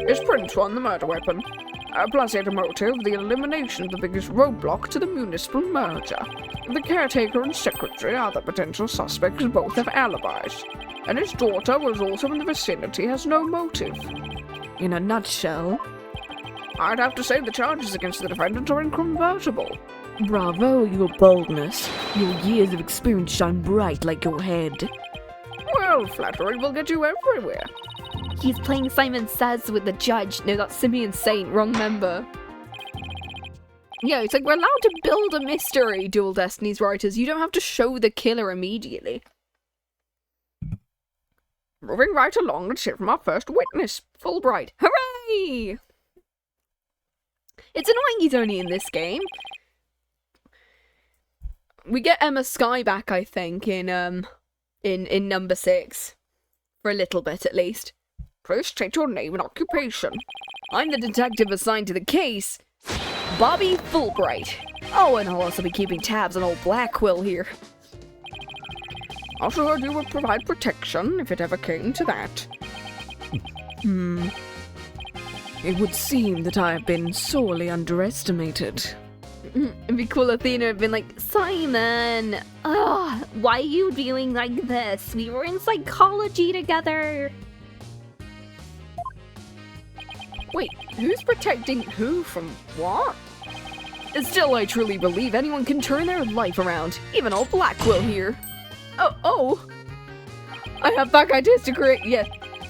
Speaker 1: His prints were on the murder weapon. Plus, he had a motive, the elimination of the biggest roadblock to the municipal merger. The caretaker and secretary, other potential suspects, both have alibis. And his daughter was also in the vicinity, has no motive. In a nutshell, I'd have to say the charges against the defendant are incontrovertible. Bravo, your boldness. Your years of experience shine bright like your head. Well, flattery will get you everywhere.
Speaker 2: He's playing Simon Says with the judge.
Speaker 1: No, that's Simeon Saint, wrong member. Yeah, it's like we're allowed to build a mystery, Dual Destinies writers. You don't have to show the killer immediately. Moving right along, let's hear from our first witness, Fulbright. Hooray! It's annoying he's only in this game. We get Emma Skye back, I think, in number 6. For a little bit, at least. Please state your name and occupation. I'm the detective assigned to the case, Bobby Fulbright. Oh, and I'll also be keeping tabs on old Blackwell here. Also heard you would provide protection if it ever came to that. It would seem that I have been sorely underestimated.
Speaker 2: It'd be cool if Athena had been like, Simon, why are you doing like this? We were in psychology together.
Speaker 1: Wait, who's protecting who from what? Still, I truly believe anyone can turn their life around, even old Blackwell here. Oh! I have back ideas to create, yeah.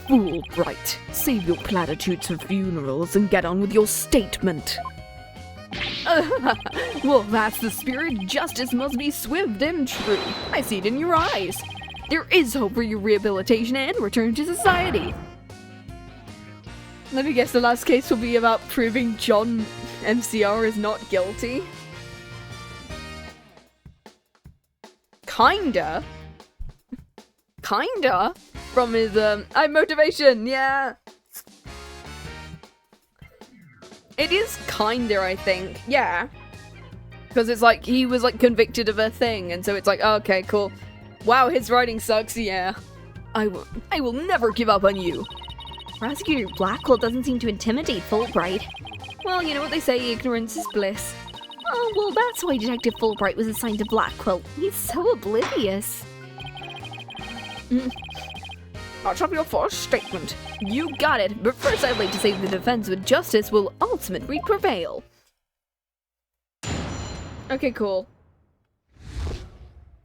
Speaker 1: Fulbright, save your platitudes for funerals and get on with your statement. Well, that's the spirit. Justice must be swift and true. I see it in your eyes. There is hope for your rehabilitation and return to society. Let me guess, the last case will be about proving John MCR is not guilty. Kinda? From his, motivation, yeah. It is kinda, I think, yeah. Because it's like, he was like convicted of a thing, and so it's like, okay, cool. Wow, his writing sucks, yeah. I will never give up on you.
Speaker 2: Prosecutor Blackwell doesn't seem to intimidate Fulbright.
Speaker 1: Well, you know what they say, ignorance is bliss.
Speaker 2: Oh, well, that's why Detective Fulbright was assigned to Blackwell. He's so oblivious.
Speaker 1: I'll drop your first statement. You got it, but first I'd like to say the defense with justice will ultimately prevail. Okay, cool.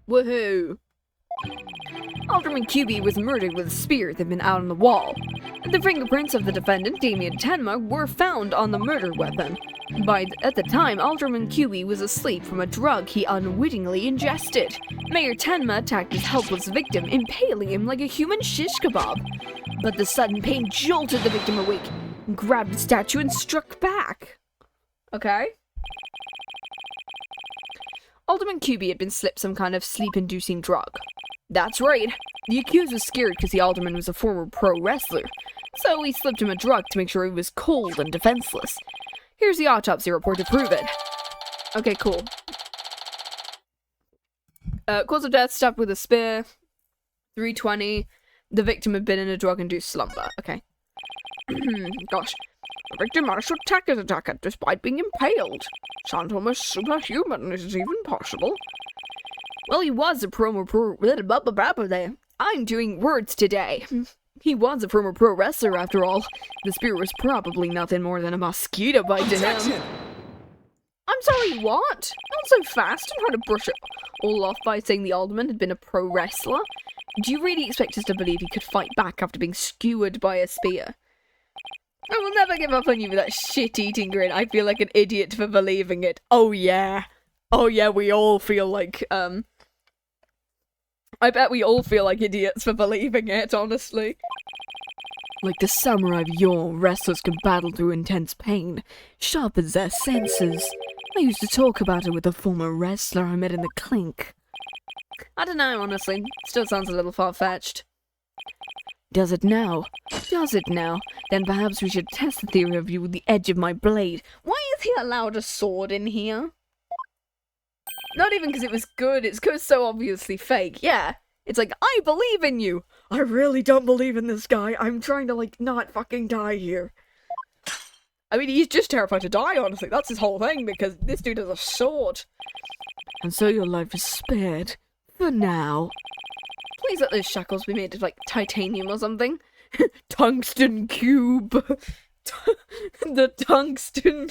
Speaker 1: Woohoo! Alderman QB was murdered with a spear that had been out on the wall. The fingerprints of the defendant, Damien Tenma, were found on the murder weapon. At the time, Alderman QB was asleep from a drug he unwittingly ingested. Mayor Tenma attacked his helpless victim, impaling him like a human shish kebab. But the sudden pain jolted the victim awake, grabbed the statue and struck back. Okay. Alderman QB had been slipped some kind of sleep-inducing drug. That's right. The accused was scared because the alderman was a former pro wrestler, so he slipped him a drug to make sure he was cold and defenseless. Here's the autopsy report to prove it. Okay, cool. Cause of death, stabbed with a spear. 320. The victim had been in a drug-induced slumber. Okay. Gosh. The victim managed to attack his attacker despite being impaled. Sounds almost superhuman. Is it even possible? Well, he was a former pro... I'm doing words today. He was a former pro wrestler after all. The spear was probably nothing more than a mosquito bite to him. I'm sorry, what? Not so fast and try to brush it all off by saying the alderman had been a pro wrestler. Do you really expect us to believe he could fight back after being skewered by a spear? I will never give up on you with that shit-eating grin. I feel like an idiot for believing it. Oh yeah. Oh yeah, we all feel like, I bet we all feel like idiots for believing it, honestly. Like the samurai of yore, wrestlers can battle through intense pain, sharpen their senses. I used to talk about it with a former wrestler I met in the clink. I don't know, honestly. Still sounds a little far-fetched. Does it now? Does it now? Then perhaps we should test the theory of you with the edge of my blade. Why is he allowed a sword in here? Not even because it was good, it's because it's so obviously fake. Yeah. It's like, I believe in you! I really don't believe in this guy. I'm trying to, like, not fucking die here. I mean, he's just terrified to die, honestly. That's his whole thing, because this dude has a sword. And so your life is spared. For now. Please let those shackles be made of, like, titanium or something. Tungsten cube. The tungsten.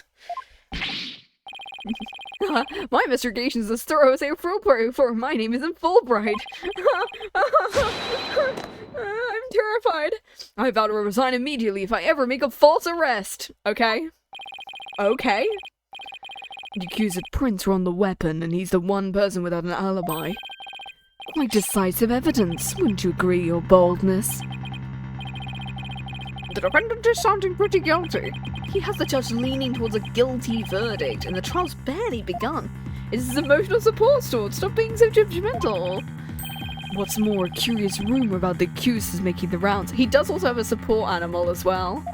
Speaker 1: My investigation is as thorough as appropriate, for my name isn't Fulbright. I'm terrified. I vow to resign immediately if I ever make a false arrest. Okay? Okay? The accused prints were on the weapon, and he's the one person without an alibi. Quite decisive evidence, wouldn't you agree, Your Boldness? The defendant is sounding pretty guilty. He has the judge leaning towards a guilty verdict, and the trial's barely begun. It is his emotional support sword. Stop being so judgmental. What's more, a curious rumor about the accused is making the rounds. He does also have a support animal as well.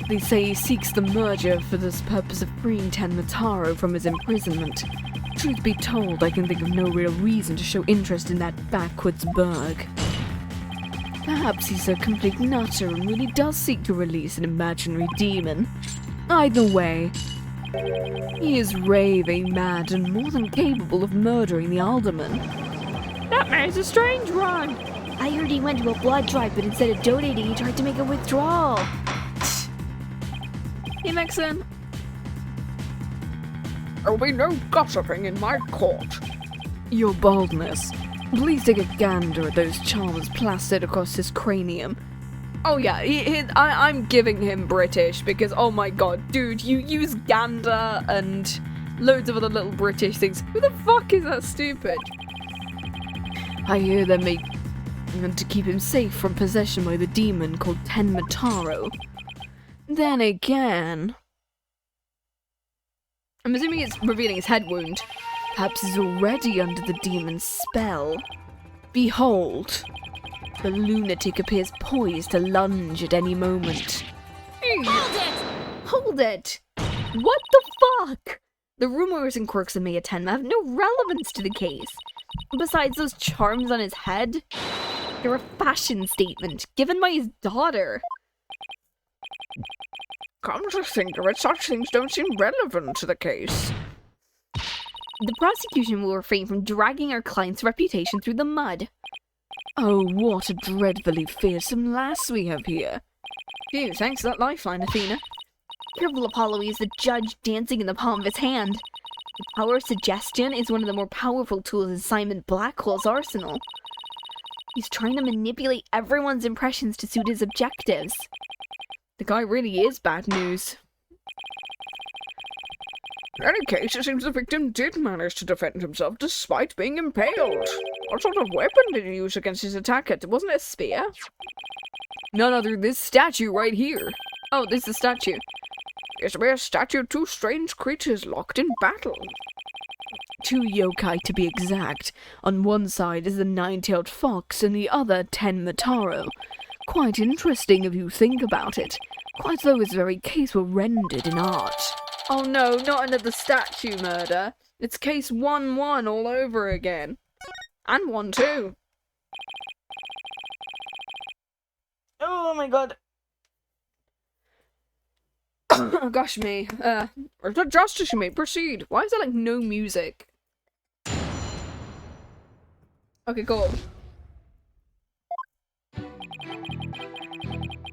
Speaker 1: They say he seeks the merger for this purpose of freeing Tenmataro from his imprisonment. Truth be told, I can think of no real reason to show interest in that backwoods burg. Perhaps he's a complete nutter and really does seek to release an imaginary demon. Either way, he is raving mad and more than capable of murdering the alderman. That man's a strange one.
Speaker 2: I heard he went to a blood drive, but instead of donating, he tried to make a withdrawal.
Speaker 1: Hey, Mixon. There'll be no gossiping in my court. Your Boldness. Please take a gander at those charms plastered across his cranium. Oh yeah, I'm giving him British because, oh my god, dude, you use gander and loads of other little British things. Who the fuck is that stupid? I hear they're made to keep him safe from possession by the demon called Tenmataro. Then again... I'm assuming it's revealing his head wound. Perhaps he's already under the demon's spell. Behold, the lunatic appears poised to lunge at any moment.
Speaker 2: Hold it!
Speaker 1: Hold it! What the fuck? The rumors and quirks of Maya Tenma have no relevance to the case. Besides those charms on his head, they're a fashion statement given by his daughter. Come to think of it, such things don't seem relevant to the case. The prosecution will refrain from dragging our client's reputation through the mud. Oh, what a dreadfully fearsome lass we have here. Phew, thanks for that lifeline, Athena.
Speaker 2: Careful, Apollo, he is the judge dancing in the palm of his hand. The power of suggestion is one of the more powerful tools in Simon Blackhole's arsenal. He's trying to manipulate everyone's impressions to suit his objectives.
Speaker 1: The guy really is bad news. In any case, it seems the victim did manage to defend himself despite being impaled. What sort of weapon did he use against his attacker? Wasn't it a spear? None other than this statue right here. Oh, this is a statue. It's a statue of two strange creatures locked in battle. Two yokai to be exact. On one side is the nine-tailed fox and the other Tenmataro. Quite interesting if you think about it. Quite though his very case were rendered in art. Oh no, not another statue murder. It's case 1-1 all over again. And 1-2. Oh my god. Oh gosh me. Justice, you may proceed. Why is there like no music? Okay, cool.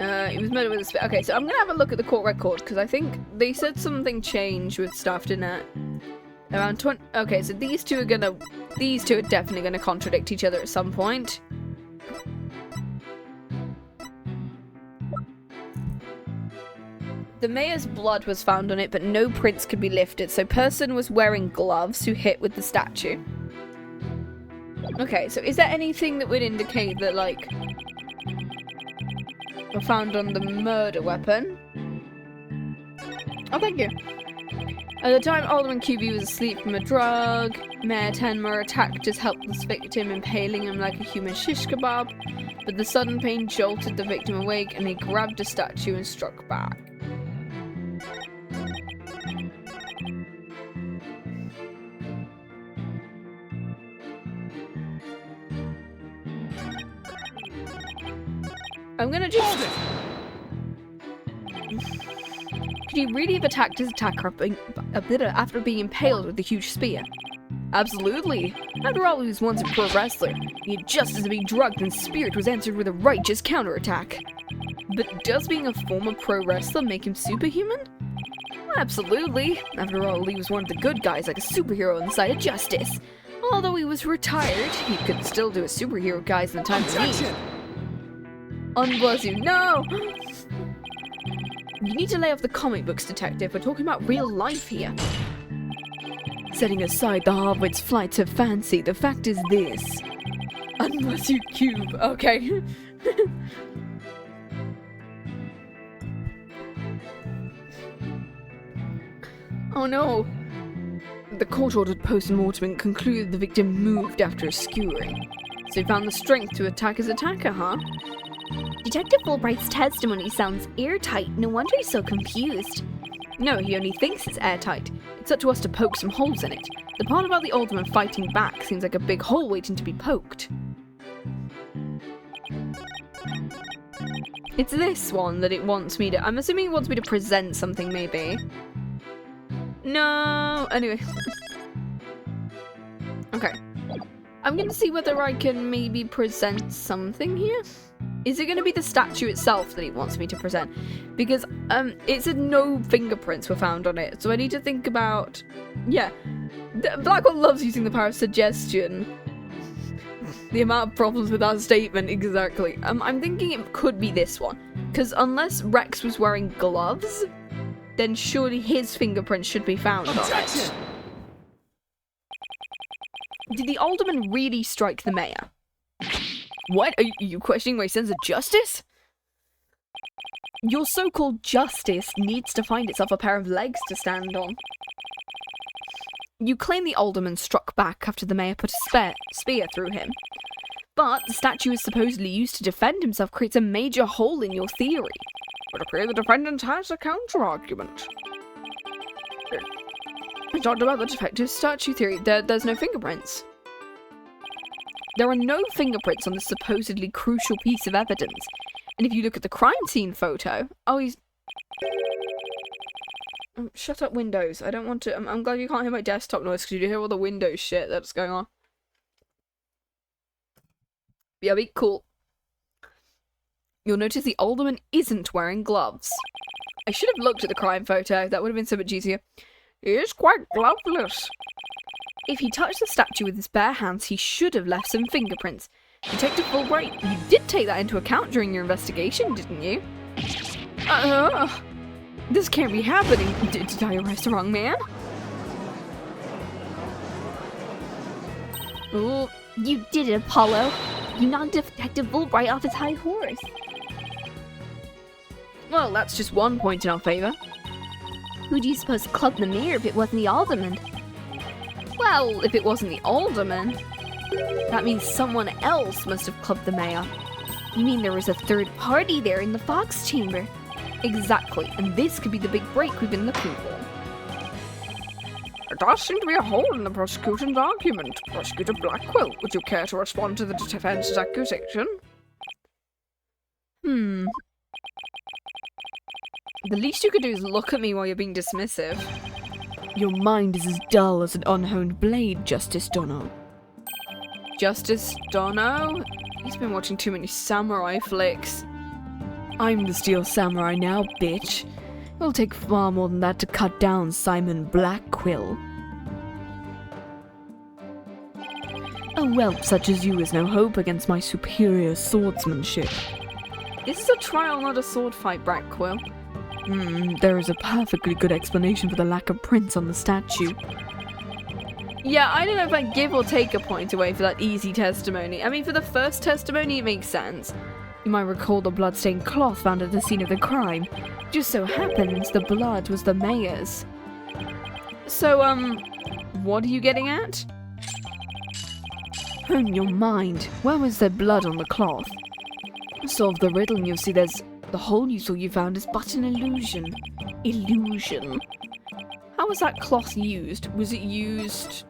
Speaker 1: He was murdered with a spit. Okay, so I'm gonna have a look at the court record because I think they said something changed with stuff, didn't it? Around 20. Okay, so these two are definitely gonna contradict each other at some point. The mayor's blood was found on it, but no prints could be lifted, so person was wearing gloves who hit with the statue. Okay, so is there anything that would indicate that, like, were found on the murder weapon? Oh, thank you. At the time, Alderman QB was asleep from a drug. Mayor Tenmer attacked his helpless victim, impaling him like a human shish kebab. But the sudden pain jolted the victim awake, and he grabbed a statue and struck back. I'm gonna just... Could he really have attacked his attacker after being impaled with a huge spear? Absolutely. After all, he was once a pro wrestler. He had just as been drugged and spirit was answered with a righteous counterattack. But does being a former pro wrestler make him superhuman? Absolutely. After all, he was one of the good guys, like a superhero on the side of justice. Although he was retired, he could still do a superhero guys in the time of need. Unbless you. No! You need to lay off the comic books, detective. We're talking about real life here. Setting aside the Harvard's flights of fancy, the fact is this. Unbless you, Cube. Okay. Oh no. The court-ordered post-mortem and concluded the victim moved after a skewering. So he found the strength to attack his attacker, huh?
Speaker 2: Detective Fulbright's testimony sounds airtight. No wonder he's so confused.
Speaker 1: No, he only thinks it's airtight. It's up to us to poke some holes in it. The part about the alderman fighting back seems like a big hole waiting to be poked. It's this one that it wants me to... I'm assuming it wants me to present something, maybe. No! Anyway. Okay. I'm gonna see whether I can maybe present something here. Is it going to be the statue itself that he wants me to present? Because it said no fingerprints were found on it, so I need to think about... Yeah, Blackwell loves using the power of suggestion. The amount of problems with that statement, exactly. I'm thinking it could be this one, because unless Rex was wearing gloves, then surely his fingerprints should be found on it. Did the alderman really strike the mayor? What? Are you questioning my sense of justice? Your so-called justice needs to find itself a pair of legs to stand on. You claim the alderman struck back after the mayor put a spear through him. But the statue is supposedly used to defend himself creates a major hole in your theory. But appear the defendant has a counter-argument. I talked about the defective statue theory. There's no fingerprints. There are no fingerprints on this supposedly crucial piece of evidence. And if you look at the crime scene photo... Oh, he's... shut up, Windows. I don't want to... I'm glad you can't hear my desktop noise because you hear all the Windows shit that's going on. Yeah, be cool. You'll notice the alderman isn't wearing gloves. I should have looked at the crime photo. That would have been so much easier. He is quite gloveless. If he touched the statue with his bare hands, he should have left some fingerprints. Detective Fulbright, you did take that into account during your investigation, didn't you? This can't be happening. Did I arrest the wrong man?
Speaker 2: Oh, you did it, Apollo. You knocked Detective Fulbright off his high horse.
Speaker 1: Well, that's just one point in our favor.
Speaker 2: Who do you suppose clubbed the mayor if it wasn't the alderman?
Speaker 1: Well, if it wasn't the alderman, that means someone else must have clubbed the mayor.
Speaker 2: You mean there was a third party there in the Fox chamber?
Speaker 1: Exactly, and this could be the big break we've been looking for.
Speaker 4: There does seem to be a hole in the prosecution's argument. Prosecutor Blackwell, would you care to respond to the defense's accusation?
Speaker 1: The least you could do is look at me while you're being dismissive. Your mind is as dull as an unhoned blade, Justice Dono. Justice Dono? He's been watching too many samurai flicks. I'm the Steel Samurai now, bitch. It'll take far more than that to cut down Simon Blackquill. A whelp such as you is no hope against my superior swordsmanship. This is a trial, not a sword fight, Blackquill. There is a perfectly good explanation for the lack of prints on the statue. Yeah, I don't know if I give or take a point away for that easy testimony. I mean, for the first testimony, it makes sense. You might recall the bloodstained cloth found at the scene of the crime. Just so happens the blood was the mayor's. So, what are you getting at? Hone your mind. Where was there blood on the cloth? Solve the riddle and you'll see there's... The hole you saw you found is but an illusion. Illusion. How was that cloth used? Was it used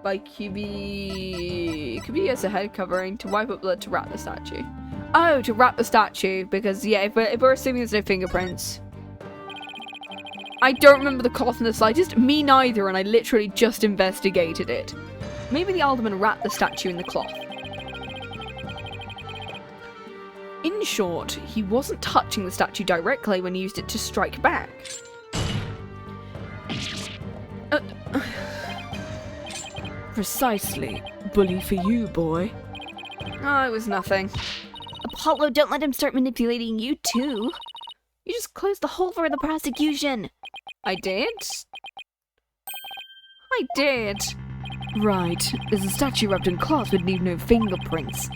Speaker 1: by QB as a head covering to wipe up blood to wrap the statue? Oh, to wrap the statue, because yeah, if we're assuming there's no fingerprints. I don't remember the cloth in the slightest. Me neither, and I literally just investigated it. Maybe the alderman wrapped the statue in the cloth. In short, he wasn't touching the statue directly when he used it to strike back. Precisely. Bully for you, boy. Oh, it was nothing.
Speaker 2: Apollo, don't let him start manipulating you too.
Speaker 1: You just closed the hole for the prosecution. I did? I did. Right. As a statue wrapped in cloth would leave no fingerprints.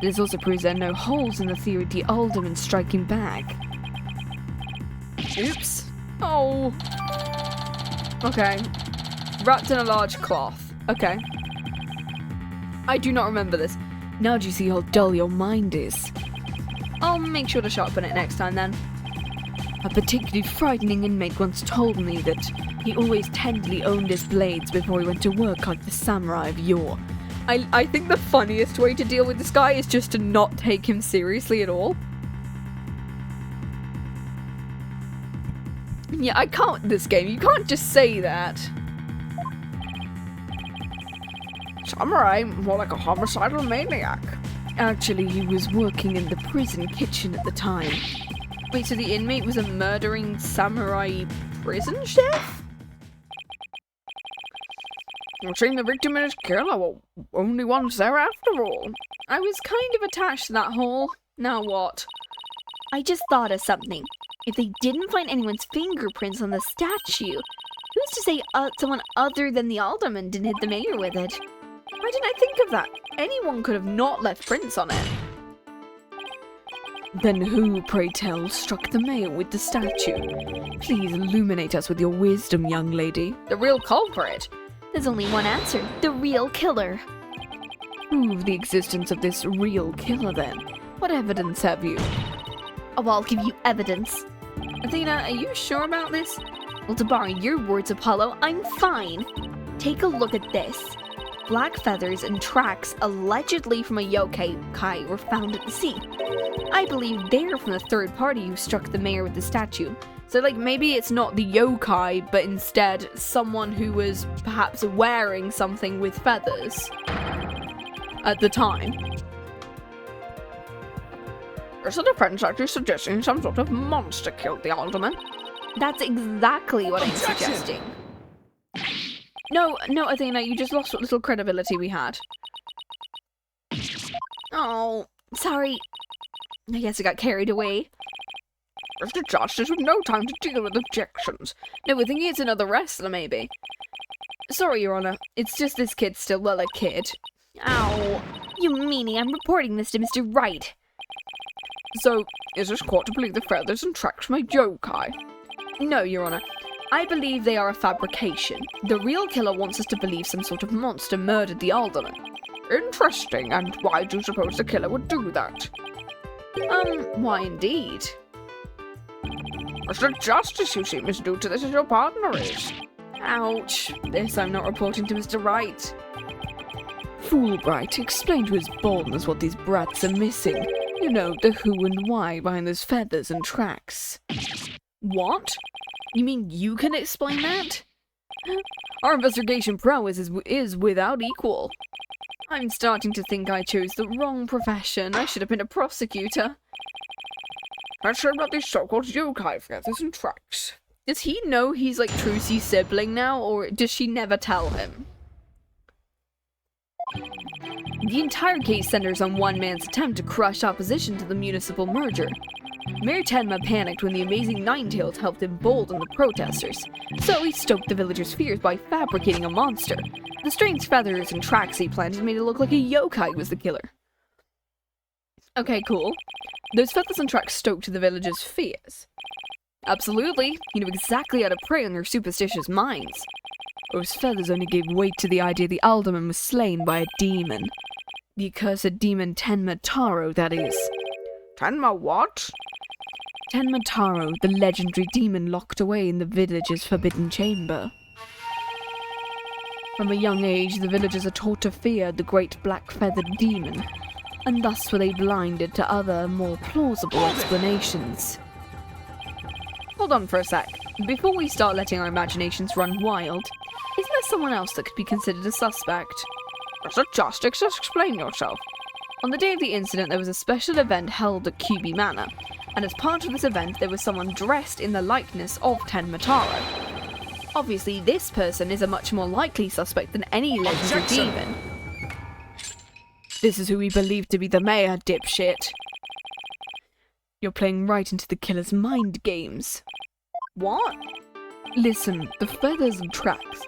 Speaker 1: This also proves there are no holes in the theory of the alderman striking back. Oops. Oh. Okay. Wrapped in a large cloth. Okay. I do not remember this. Now do you see how dull your mind is? I'll make sure to sharpen it next time then. A particularly frightening inmate once told me that he always tenderly owned his blades before he went to work like the samurai of yore. I think the funniest way to deal with this guy is just to not take him seriously at all. Yeah, I can't with this game. You can't just say that.
Speaker 4: Samurai, more like a homicidal maniac.
Speaker 1: Actually, he was working in the prison kitchen at the time. Wait, so the inmate was a murdering samurai prison chef?
Speaker 4: We've seen the victim and his killer. Well, only one's there after all.
Speaker 1: I was kind of attached to that hole. Now what?
Speaker 2: I just thought of something. If they didn't find anyone's fingerprints on the statue, who's to say someone other than the alderman didn't hit the mayor with it?
Speaker 1: Why didn't I think of that? Anyone could have not left prints on it. Then who, pray tell, struck the mayor with the statue? Please illuminate us with your wisdom, young lady.
Speaker 2: The real culprit. There's only one answer. The real killer.
Speaker 1: Prove the existence of this real killer then. What evidence have you?
Speaker 2: Oh, I'll give you evidence.
Speaker 1: Athena, are you sure about this?
Speaker 2: Well, to borrow your words, Apollo, I'm fine. Take a look at this. Black feathers and tracks allegedly from a yokai were found at the scene. I believe they're from the third party who struck the mayor with the statue.
Speaker 1: So, like, maybe it's not the yokai, but instead someone who was perhaps wearing something with feathers at the time.
Speaker 4: Is the defense actually suggesting some sort of monster killed the alderman?
Speaker 2: That's exactly what I'm suggesting.
Speaker 1: No, Athena, you just lost what little credibility we had.
Speaker 2: Oh, sorry. I guess I got carried away.
Speaker 4: Mr. Justice with no time to deal with objections.
Speaker 1: No, we're thinking it's another wrestler, maybe. Sorry, Your Honor. It's just this kid's still, well, a kid.
Speaker 2: Ow. You meanie, I'm reporting this to Mr. Wright.
Speaker 4: So, is this court to believe the feathers and tracks from a yokai?
Speaker 1: No, Your Honor. I believe they are a fabrication. The real killer wants us to believe some sort of monster murdered the alderman.
Speaker 4: Interesting, and why do you suppose the killer would do that?
Speaker 1: Why indeed?
Speaker 4: Mr. Justice, you seem as new to this as your partner is.
Speaker 1: Ouch. This I'm not reporting to Mr. Wright. Fulbright, explain to his baldness what these brats are missing. You know, the who and why behind those feathers and tracks. What? You mean you can explain that? Our investigation prowess is without equal. I'm starting to think I chose the wrong profession. I should have been a prosecutor.
Speaker 4: Let's hear about these so-called yokai feathers and tracks.
Speaker 1: Does he know he's like Trucy's sibling now, or does she never tell him? The entire case centers on one man's attempt to crush opposition to the municipal merger. Mayor Tenma panicked when the amazing Nine-Tails helped embolden the protesters, so he stoked the villagers' fears by fabricating a monster. The strange feathers and tracks he planted made it look like a yokai was the killer. Okay, cool. Those feathers and tracks stoked the villagers' fears. Absolutely, he knew exactly how to prey on their superstitious minds. Those feathers only gave weight to the idea the alderman was slain by a demon. The accursed demon Tenma Taro, that is.
Speaker 4: Tenma what?
Speaker 1: Tenma Taro, the legendary demon locked away in the village's forbidden chamber. From a young age, the villagers are taught to fear the great black-feathered demon, and thus were they blinded to other, more plausible explanations. Hold on for a sec. Before we start letting our imaginations run wild, isn't there someone else that could be considered a suspect?
Speaker 4: Mr. Justice, explain yourself.
Speaker 1: On the day of the incident, there was a special event held at QB Manor, and as part of this event, there was someone dressed in the likeness of Tenma Taro. Obviously, this person is a much more likely suspect than any legendary demon. This is who we believe to be the mayor, dipshit. You're playing right into the killer's mind games. What? Listen, the feathers and tracks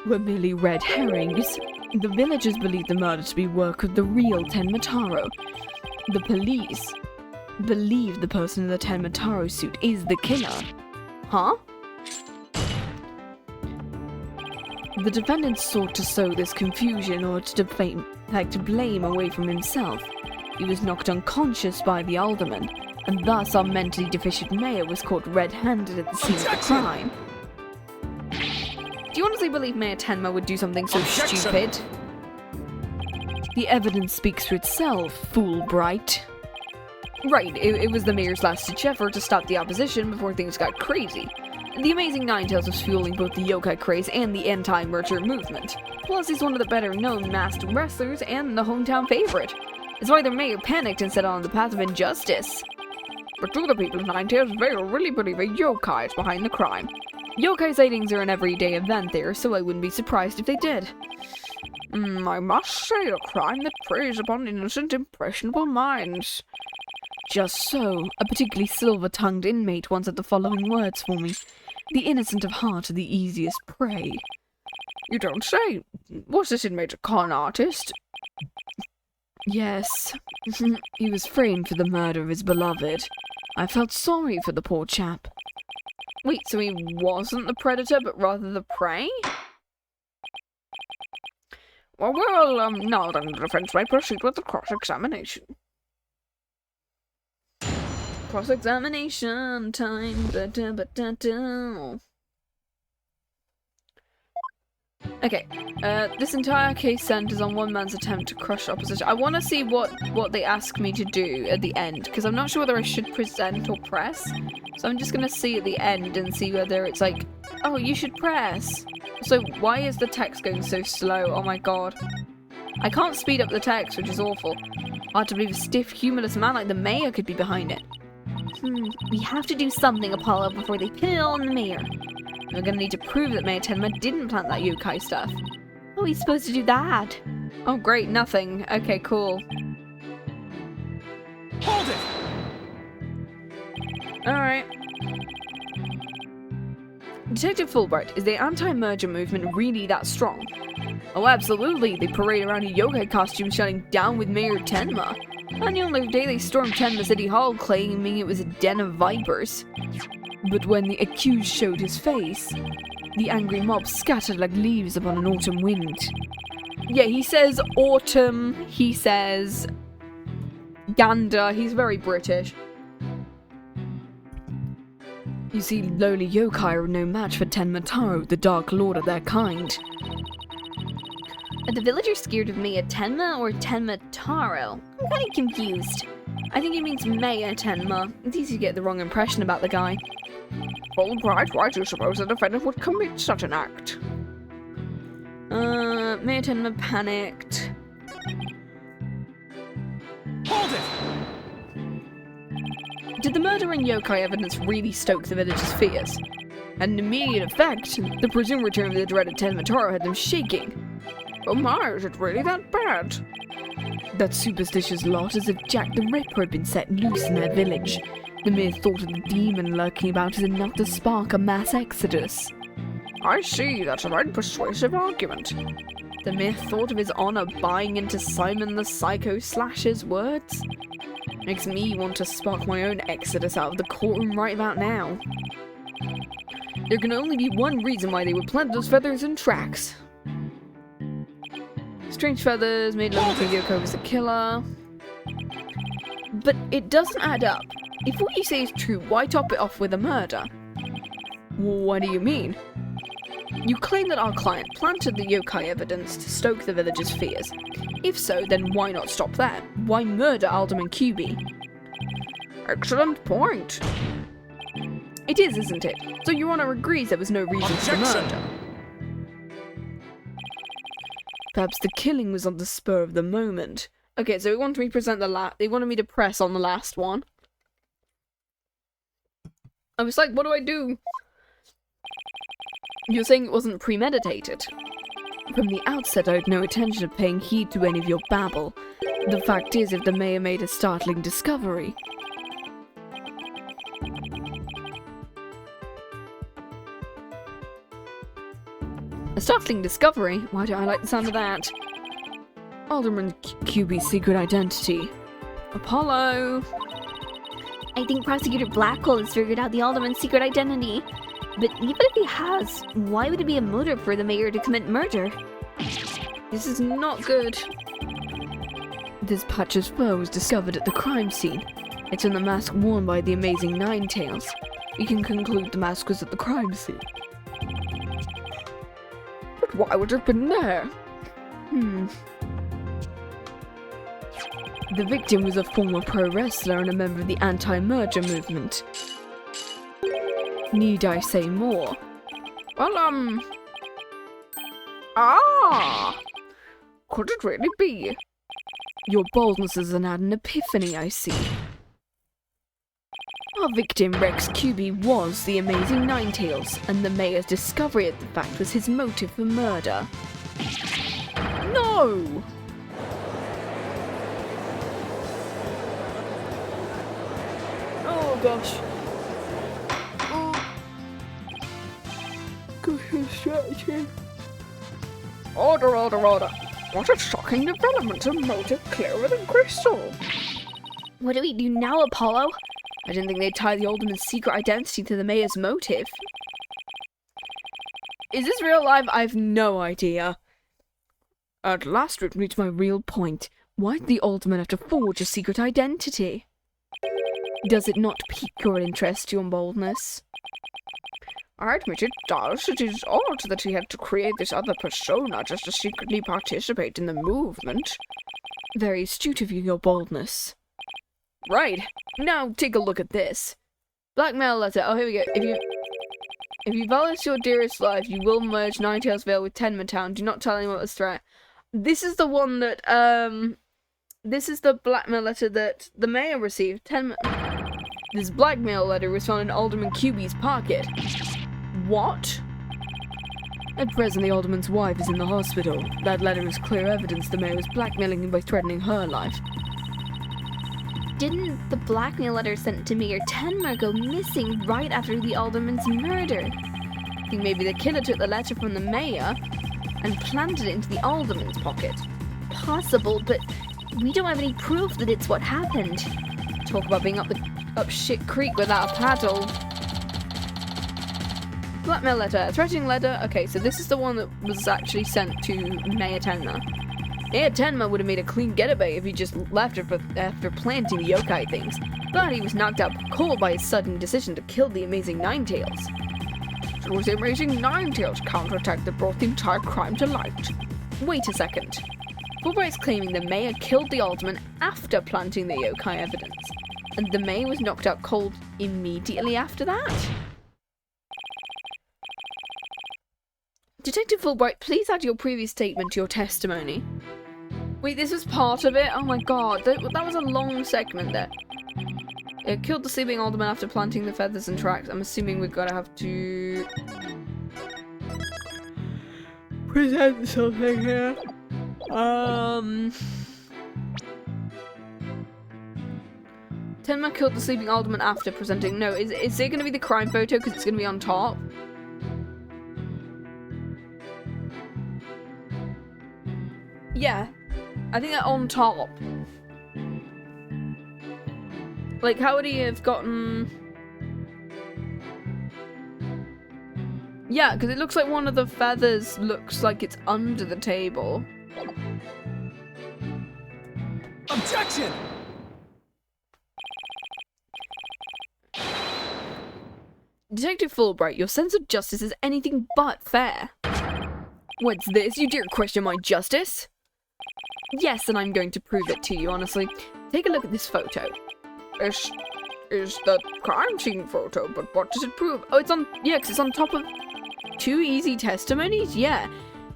Speaker 1: were merely red herrings. The villagers believe the murder to be work of the real Tenma Taro. The police believe the person in the Tenma Taro suit is the killer. Huh? The defendant sought to sow this confusion or to blame away from himself. He was knocked unconscious by the alderman, and thus our mentally deficient mayor was caught red-handed at the scene of the crime. Do you honestly believe Mayor Tenma would do something so stupid? The evidence speaks for itself, Fulbright. Right, it was the mayor's last-ditch effort to stop the opposition before things got crazy. The amazing Nine-Tails was fueling both the yokai craze and the anti-merger movement. Plus, he's one of the better-known masked wrestlers and the hometown favorite. It's why the mayor panicked and set on the path of injustice.
Speaker 4: But do the people of Nine-Tails-Vale really believe a yokai is behind the crime?
Speaker 1: Yokai sightings are an everyday event there, so I wouldn't be surprised if they did.
Speaker 4: I must say, a crime that preys upon innocent, impressionable minds.
Speaker 1: Just so. A particularly silver-tongued inmate once had the following words for me. The innocent of heart are the easiest prey.
Speaker 4: You don't say. Was this inmate a con artist?
Speaker 1: Yes. He was framed for the murder of his beloved. I felt sorry for the poor chap.
Speaker 4: Wait, so he wasn't the predator, but rather the prey? Well, now then the defense may proceed with the cross-examination.
Speaker 1: Cross-examination time. Okay, this entire case centers on one man's attempt to crush opposition. I want to see what they ask me to do at the end, because I'm not sure whether I should present or press. So I'm just going to see at the end and see whether it's like, oh, you should press. So why is the text going so slow? Oh my god. I can't speed up the text, which is awful. Hard to believe a stiff, humorless man like the mayor could be behind it. We have to do something, Apollo, before they pin it on the mayor. We're gonna need to prove that Mayor Tenma didn't plant that yokai stuff. How are we supposed to do that? Oh great, nothing. Okay, cool.
Speaker 3: Hold it!
Speaker 1: Alright. Detective Fulbright, is the anti-merger movement really that strong? Oh absolutely, they parade around in yokai costumes shouting down with Mayor Tenma. And the other day they stormed Tenma City Hall claiming it was a den of vipers. But when the accused showed his face, the angry mob scattered like leaves upon an autumn wind. Yeah, he says autumn, he says gander, he's very British. You see, lowly yokai are no match for Tenma, the Dark Lord of their kind.
Speaker 2: Are the villagers scared of Maya Tenma or Tenma Taro? I'm kind of confused.
Speaker 1: I think he means Maya Tenma. It's easy to get the wrong impression about the guy.
Speaker 4: Well, right, why do you suppose the defendant would commit such an act?
Speaker 1: Maya Tenma panicked.
Speaker 3: Hold it!
Speaker 1: Did the murder and yokai evidence really stoke the villagers' fears? Had an immediate effect. The presumed return of the dreaded Tenma had them shaking.
Speaker 4: Oh my, is it really that bad?
Speaker 1: That superstitious lot as if Jack the Ripper had been set loose in their village. The mere thought of the demon lurking about is enough to spark a mass exodus.
Speaker 4: I see, that's a very persuasive argument.
Speaker 1: The mere thought of his honor buying into Simon the Psycho Slasher's words makes me want to spark my own exodus out of the courtroom right about now. There can only be one reason why they would plant those feathers in tracks. Strange feathers made Lemon think Yoko was the killer. But it doesn't add up. If what you say is true, why top it off with a murder? What do you mean? You claim that our client planted the yokai evidence to stoke the villagers' fears. If so, then why not stop there? Why murder Alderman QB?
Speaker 4: Excellent point.
Speaker 1: It is, isn't it? So Your Honor agrees there was no reason for the murder. Perhaps the killing was on the spur of the moment. Okay, so they wanted me to present they wanted me to press on the last one. I was like, what do I do? You're saying it wasn't premeditated. From the outset, I had no intention of paying heed to any of your babble. The fact is, if the mayor made a startling discovery... A startling discovery? Why do I like the sound of that? Alderman QB's secret identity. Apollo!
Speaker 2: I think Prosecutor Blackwell has figured out the Alderman's secret identity. But even if he has, why would it be a motive for the mayor to commit murder?
Speaker 1: This is not good. This patch of fur was discovered at the crime scene. It's on the mask worn by the amazing Nine-Tails. We can conclude the mask was at the crime scene.
Speaker 4: But why would it have been there?
Speaker 1: The victim was a former pro wrestler and a member of the anti-merger movement. Need I say more?
Speaker 4: Well, could it really be?
Speaker 1: Your boldness has had an epiphany, I see. Our victim, Rex QB, was the amazing Nine-Tails, and the mayor's discovery of the fact was his motive for murder. No! Oh gosh.
Speaker 4: Order, order, order. What a shocking development, a motive clearer than crystal.
Speaker 2: What do we do now, Apollo?
Speaker 1: I didn't think they'd tie the Alderman's secret identity to the mayor's motive. Is this real life? I've no idea. At last we've reached my real point. Why did the Alderman have to forge a secret identity? Does it not pique your interest, your boldness?
Speaker 4: I admit it does. It is odd that he had to create this other persona just to secretly participate in the movement.
Speaker 1: Very astute of you, your boldness. Right. Now take a look at this. Blackmail letter. Oh, here we go. If you value your dearest life, you will merge Nine-Tails-Vale with Tenma Town. Do not tell anyone this threat. This is the one that, this is the blackmail letter that the mayor received. This blackmail letter was found in Alderman QB's pocket. What? At present, the Alderman's wife is in the hospital. That letter is clear evidence the mayor was blackmailing him by threatening her life.
Speaker 2: Didn't the blackmail letter sent to Mayor Tenma go missing right after the Alderman's murder?
Speaker 1: I think maybe the killer took the letter from the mayor and planted it into the Alderman's pocket.
Speaker 2: Possible, but we don't have any proof that it's what happened.
Speaker 1: Talk about being up shit creek without a paddle. Blackmail letter, threatening letter. Okay, so this is the one that was actually sent to Mayor Tenma. Yeah, Tenma would have made a clean getaway if he just left after planting the yokai things, but he was knocked out cold by his sudden decision to kill the amazing Nine-Tails.
Speaker 4: It was the amazing Nine-Tails counterattack that brought the entire crime to light.
Speaker 1: Wait a second. Fulbright's claiming the mayor killed the alderman after planting the yokai evidence, and the mayor was knocked out cold immediately after that? Detective Fulbright, please add your previous statement to your testimony. Wait, this was part of it? Oh my god, that was a long segment there. It killed the sleeping alderman after planting the feathers and tracks. I'm assuming we're gonna have to present something here. Tenma killed the sleeping alderman after presenting. No, is it gonna be the crime photo because it's gonna be on top? Yeah, I think they're on top. Like, how would he have gotten... Yeah, because it looks like one of the feathers looks like it's under the table.
Speaker 3: Objection!
Speaker 1: Detective Fulbright, your sense of justice is anything but fair. What's this? You dare question my justice? Yes, and I'm going to prove it to you, honestly. Take a look at this photo.
Speaker 4: This is the crime scene photo, but what does it prove?
Speaker 1: Oh, it's on... Yeah, because it's on top of 2 easy testimonies? Yeah.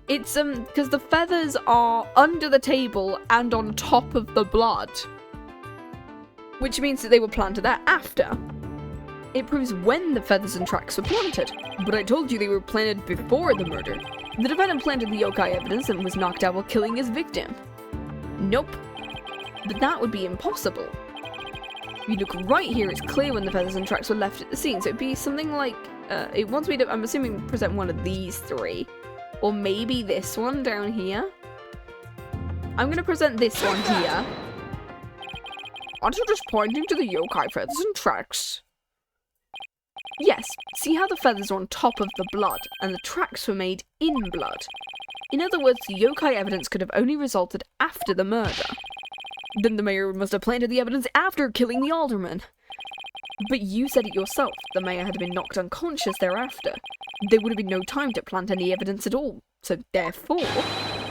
Speaker 1: It's, because the feathers are under the table and on top of the blood. Which means that they were planted there after. It proves when the feathers and tracks were planted. But I told you they were planted before the murder. The defendant planted the yokai evidence and was knocked out while killing his victim. Nope. But that would be impossible. If you look right here, it's clear when the feathers and tracks were left at the scene, so it'd be something like, it wants me to, I'm assuming, present one of these 3. Or maybe this one down here. I'm gonna present this one here.
Speaker 4: Aren't you just pointing to the yokai feathers and tracks?
Speaker 1: Yes, see how the feathers are on top of the blood, and the tracks were made in blood. In other words, the yokai evidence could have only resulted after the murder. Then the mayor must have planted the evidence after killing the alderman. But you said it yourself, the mayor had been knocked unconscious thereafter. There would have been no time to plant any evidence at all, so therefore,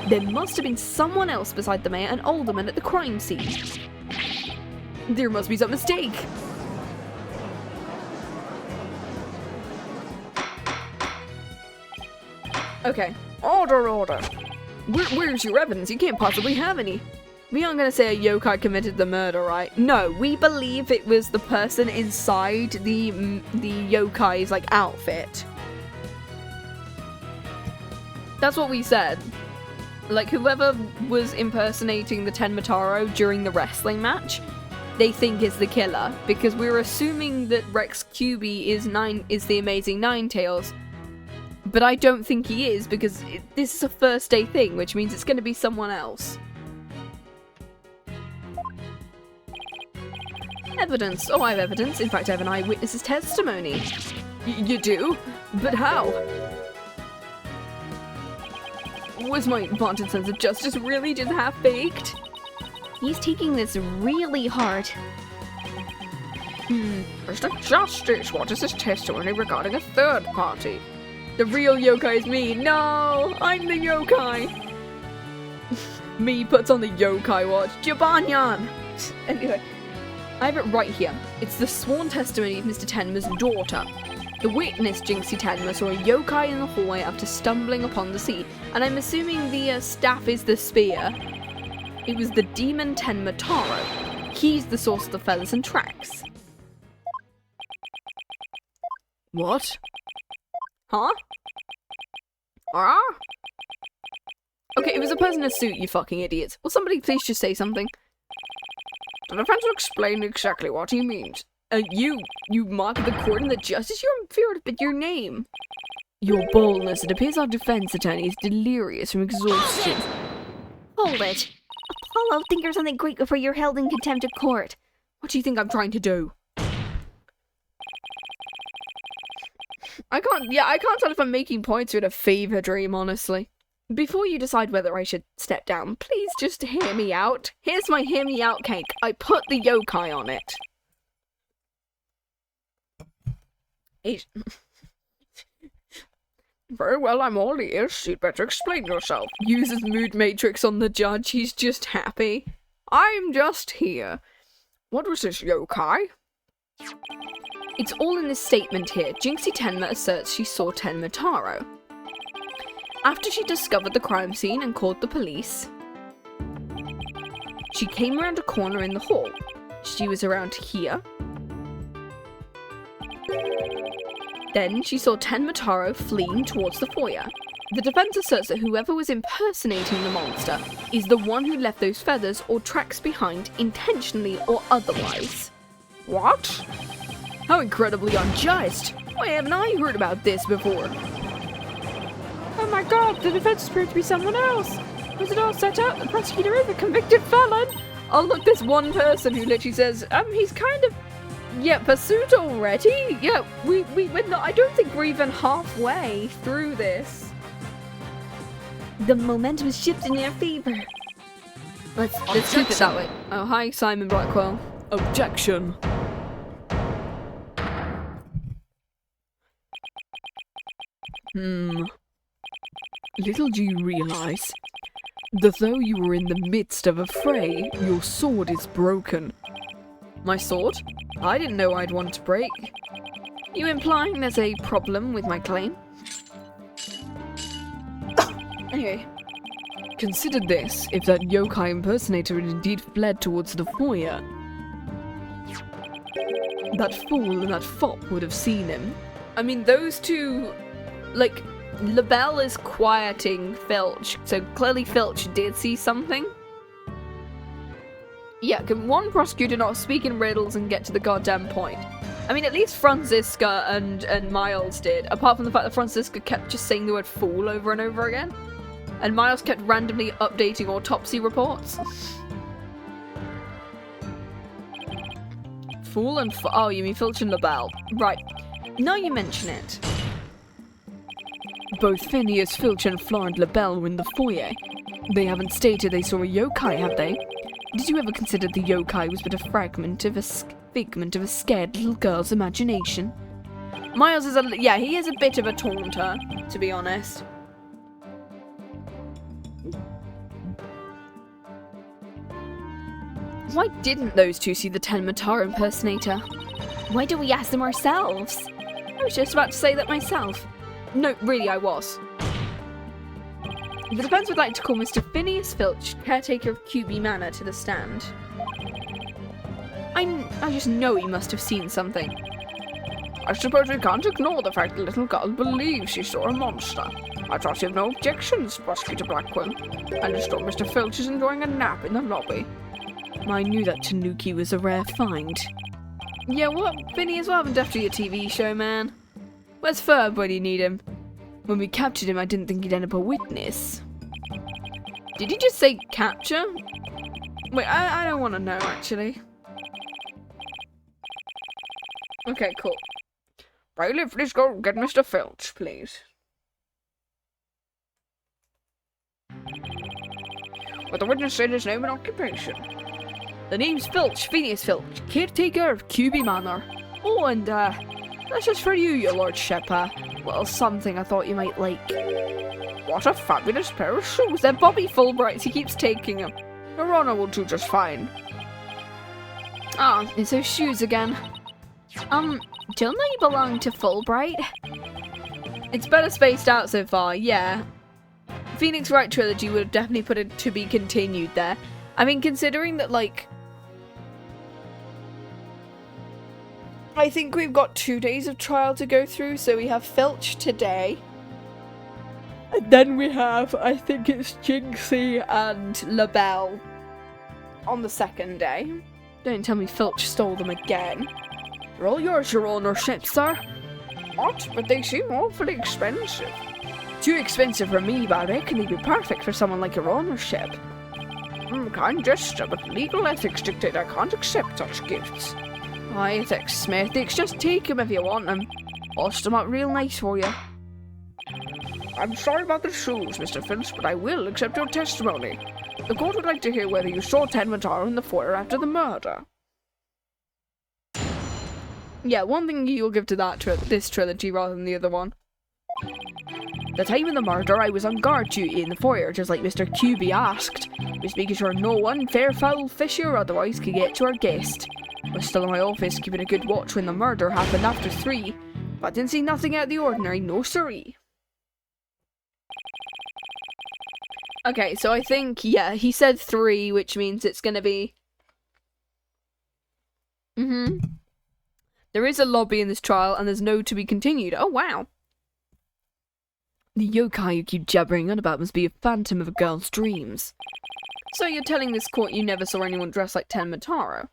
Speaker 1: there must have been someone else beside the mayor and alderman at the crime scene. There must be some mistake. Okay.
Speaker 4: Order.
Speaker 1: Where's your evidence? You can't possibly have any. We aren't gonna say a yokai committed the murder, right? No, we believe it was the person inside the yokai's, like, outfit. That's what we said. Like, whoever was impersonating the Tenmataro during the wrestling match, they think is the killer, because we're assuming that Rex QB is the amazing Nine-Tails. But I don't think he is, because this is a first day thing, which means it's going to be someone else. Evidence. Oh, I have evidence. In fact, I have an eyewitness's testimony. You do? But how? Was my vaunted sense of justice really just half-baked? He's taking this really hard.
Speaker 4: Mr. Justice, what is this testimony regarding a third party?
Speaker 1: The real yokai is me. No, I'm the yokai. Me puts on the yokai watch. Jibanyan. Anyway, I have it right here. It's the sworn testimony of Mr. Tenma's daughter. The witness, Jinxie Tenma, saw a yokai in the hallway after stumbling upon the scene, and I'm assuming the staff is the spear. It was the demon Tenmataro. He's the source of the feathers and tracks. What? Huh? Okay, it was a person in a suit, you fucking idiots. Will somebody please just say something?
Speaker 4: The defense will explain exactly what he means.
Speaker 1: You mock the court and the justice? You're inferior to your name. Your boldness, it appears our defense attorney is delirious from exhaustion.
Speaker 2: Hold it. Apollo, think you're something great before you're held in contempt of court.
Speaker 1: What do you think I'm trying to do? I can't tell if I'm making points or in a fever dream, honestly. Before you decide whether I should step down, please just hear me out. Here's my hear me out cake. I put the yokai on it.
Speaker 4: Very well, I'm all ears. You'd better explain yourself.
Speaker 1: Uses mood matrix on the judge. He's just happy.
Speaker 4: I'm just here. What was this yokai?
Speaker 1: It's all in this statement here. Jinxie Tenma asserts she saw Tenma Taro. After she discovered the crime scene and called the police, she came around a corner in the hall. She was around here. Then she saw Tenma Taro fleeing towards the foyer. The defense asserts that whoever was impersonating the monster is the one who left those feathers or tracks behind intentionally or otherwise.
Speaker 4: What?
Speaker 1: How incredibly unjust! Why haven't I heard about this before?
Speaker 4: Oh my god, the defense appeared to be someone else! Was it all set up? The prosecutor is a convicted felon!
Speaker 1: Oh look, this one person who literally says, he's kind of... Yeah, pursuit already? Yeah, we're not... I don't think we're even halfway through this.
Speaker 2: The momentum is shifting in our favor.
Speaker 1: Let's keep it that way. Oh, hi, Simon Blackwell.
Speaker 5: Objection. Little do you realize that though you were in the midst of a fray, your sword is broken.
Speaker 1: My sword? I didn't know I'd want to break. You implying there's a problem with my claim? Anyway.
Speaker 5: Consider this, if that yokai impersonator had indeed fled towards the foyer. That fool and that fop would have seen him.
Speaker 1: I mean, those two... Like, LaBelle is quieting Filch, so clearly Filch did see something. Yeah, can one prosecutor not speak in riddles and get to the goddamn point? I mean, at least Franziska and Miles did, apart from the fact that Franziska kept just saying the word fool over and over again. And Miles kept randomly updating autopsy reports. Fool and oh, you mean Filch and LaBelle. Right. Now you mention it.
Speaker 5: Both Phineas Filch and Florent LaBelle were in the foyer. They haven't stated they saw a yokai, have they? Did you ever consider the yokai was but a figment of a scared little girl's imagination?
Speaker 1: Miles is he is a bit of a taunter, to be honest. Why didn't those two see the Tenma Taro impersonator?
Speaker 2: Why don't we ask them ourselves?
Speaker 1: I was just about to say that myself. No, really, I was. The defense would like to call Mr. Phineas Filch, caretaker of QB Manor, to the stand. I just know he must have seen something.
Speaker 4: I suppose we can't ignore the fact the little girl believes she saw a monster. I trust you have no objections, Prosecutor Blackwell. I just thought Mr. Filch is enjoying a nap in the lobby.
Speaker 5: I knew that Tanuki was a rare find.
Speaker 1: Yeah, what? Phineas, what happened after your TV show, man? Where's Ferb when you need him?
Speaker 5: When we captured him, I didn't think he'd end up a witness.
Speaker 1: Did you just say capture? Wait, I don't want to know, actually. Okay, cool.
Speaker 4: Riley, please go get Mr. Filch, please. Will the witness say his name and occupation?
Speaker 1: The name's Filch, Phineas Filch, caretaker of QB Manor. Oh, and, this is for you, your lordship, well, something I thought you might like.
Speaker 4: What a fabulous pair of shoes!
Speaker 1: They're Bobby Fulbrights, he keeps taking them.
Speaker 4: Your Honor will do just fine.
Speaker 1: Ah, it's those shoes again.
Speaker 2: Don't know you belong to Fulbright.
Speaker 1: It's better spaced out so far, yeah. Phoenix Wright Trilogy would have definitely put it to be continued there. I mean, considering that, like... I think we've got 2 days of trial to go through, so we have Filch today. And then we have, I think it's Jinxie and LaBelle on the second day. Don't tell me Filch stole them again. They're all yours, your ownership, sir.
Speaker 4: What? But they seem awfully expensive.
Speaker 1: Too expensive for me, but I reckon they'd be perfect for someone like your ownership.
Speaker 4: Kind gesture, but legal ethics dictate I can't accept such gifts.
Speaker 1: Aye, ethics, Smithix, just take them if you want them. Post them up real nice for you.
Speaker 4: I'm sorry about the shoes, Mr. Filch, but I will accept your testimony. The court would like to hear whether you saw Tenmataro in the foyer after the murder.
Speaker 5: Yeah, one thing you'll give to this trilogy rather than the other one. The time of the murder, I was on guard duty in the foyer, just like Mr. QB asked. I was making sure no one, fair, foul, fishy or otherwise, could get to our guest. I was still in my office keeping a good watch when the murder happened after 3, but I didn't see nothing out of the ordinary, no siree. Okay, so I think, yeah, he said 3, which means it's gonna be... There is a lobby in this trial, and there's no to be continued. Oh, wow. The yokai you keep jabbering on about must be a phantom of a girl's dreams. So you're telling this court you never saw anyone dressed like Tenmataro?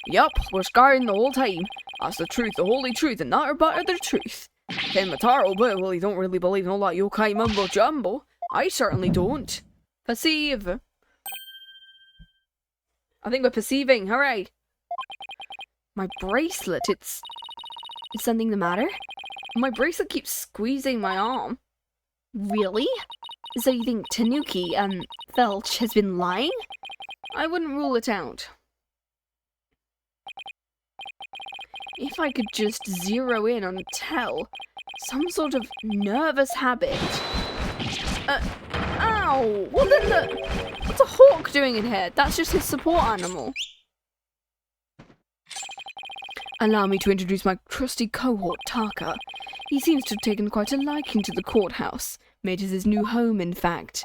Speaker 5: Yup, we're scarring the whole time. That's the truth, the holy truth, and not a butter the truth. Tenmataro, well, he don't really believe in all that yokai mumbo-jumbo. I certainly don't. Perceive. I think we're perceiving, hooray. My bracelet, is something the matter? My bracelet keeps squeezing my arm.
Speaker 2: Really? So you think Tanuki, Felch has been lying?
Speaker 5: I wouldn't rule it out. If I could just zero in on Tell, some sort of nervous habit. Ow! What's a hawk doing in here? That's just his support animal. Allow me to introduce my trusty cohort, Taka. He seems to have taken quite a liking to the courthouse. Made it his new home, in fact.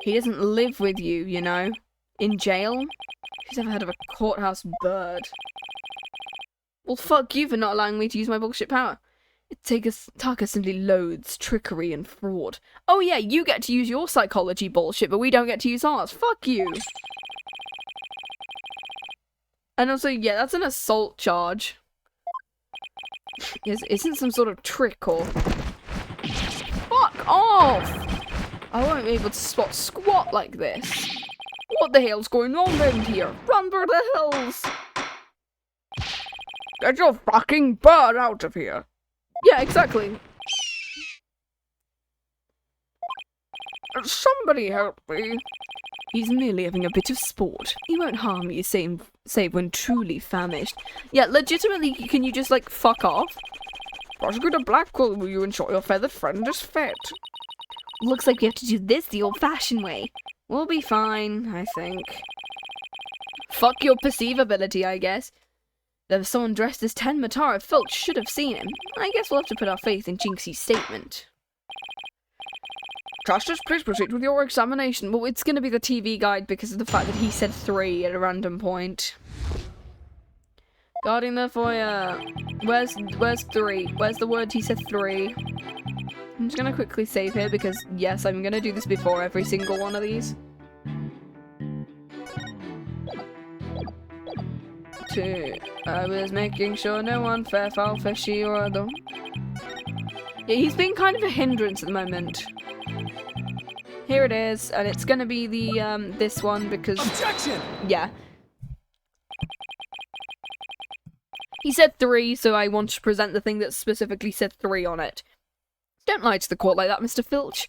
Speaker 5: He doesn't live with you, you know. In jail? Who's ever heard of a courthouse bird? Well, fuck you for not allowing me to use my bullshit power. Taka simply loathes trickery and fraud. Oh yeah, you get to use your psychology bullshit, but we don't get to use ours. Fuck you. And also, yeah, that's an assault charge. Isn't some sort of trick or... Fuck off! I won't be able to spot squat like this. What the hell's going on around here? Run for the hills!
Speaker 4: Get your fucking bird out of here!
Speaker 5: Yeah, exactly.
Speaker 4: Somebody help me.
Speaker 5: He's merely having a bit of sport. He won't harm you, save when truly famished. Yeah, legitimately, can you just, like, fuck off?
Speaker 4: Prosecutor Blackwell, will you ensure your feathered friend is fed?
Speaker 2: Looks like we have to do this the old-fashioned way.
Speaker 5: We'll be fine, I think. Fuck your perceive ability, I guess. There was someone dressed as Tenmataro. Filch should have seen him. I guess we'll have to put our faith in Jinxie's statement.
Speaker 4: Justice, please proceed with your examination.
Speaker 5: Well, it's going to be the TV guide because of the fact that he said 3 at a random point. Guarding the foyer. Where's 3? Where's the word he said 3? I'm just going to quickly save here because, yes, I'm going to do this before every single one of these. 2. I was making sure no one fair, foul, fishy, or other. Yeah, he's been kind of a hindrance at the moment. Here it is, and it's gonna be the, this one because...
Speaker 3: Objection!
Speaker 5: Yeah. He said 3, so I want to present the thing that specifically said 3 on it. Don't lie to the court like that, Mr. Filch.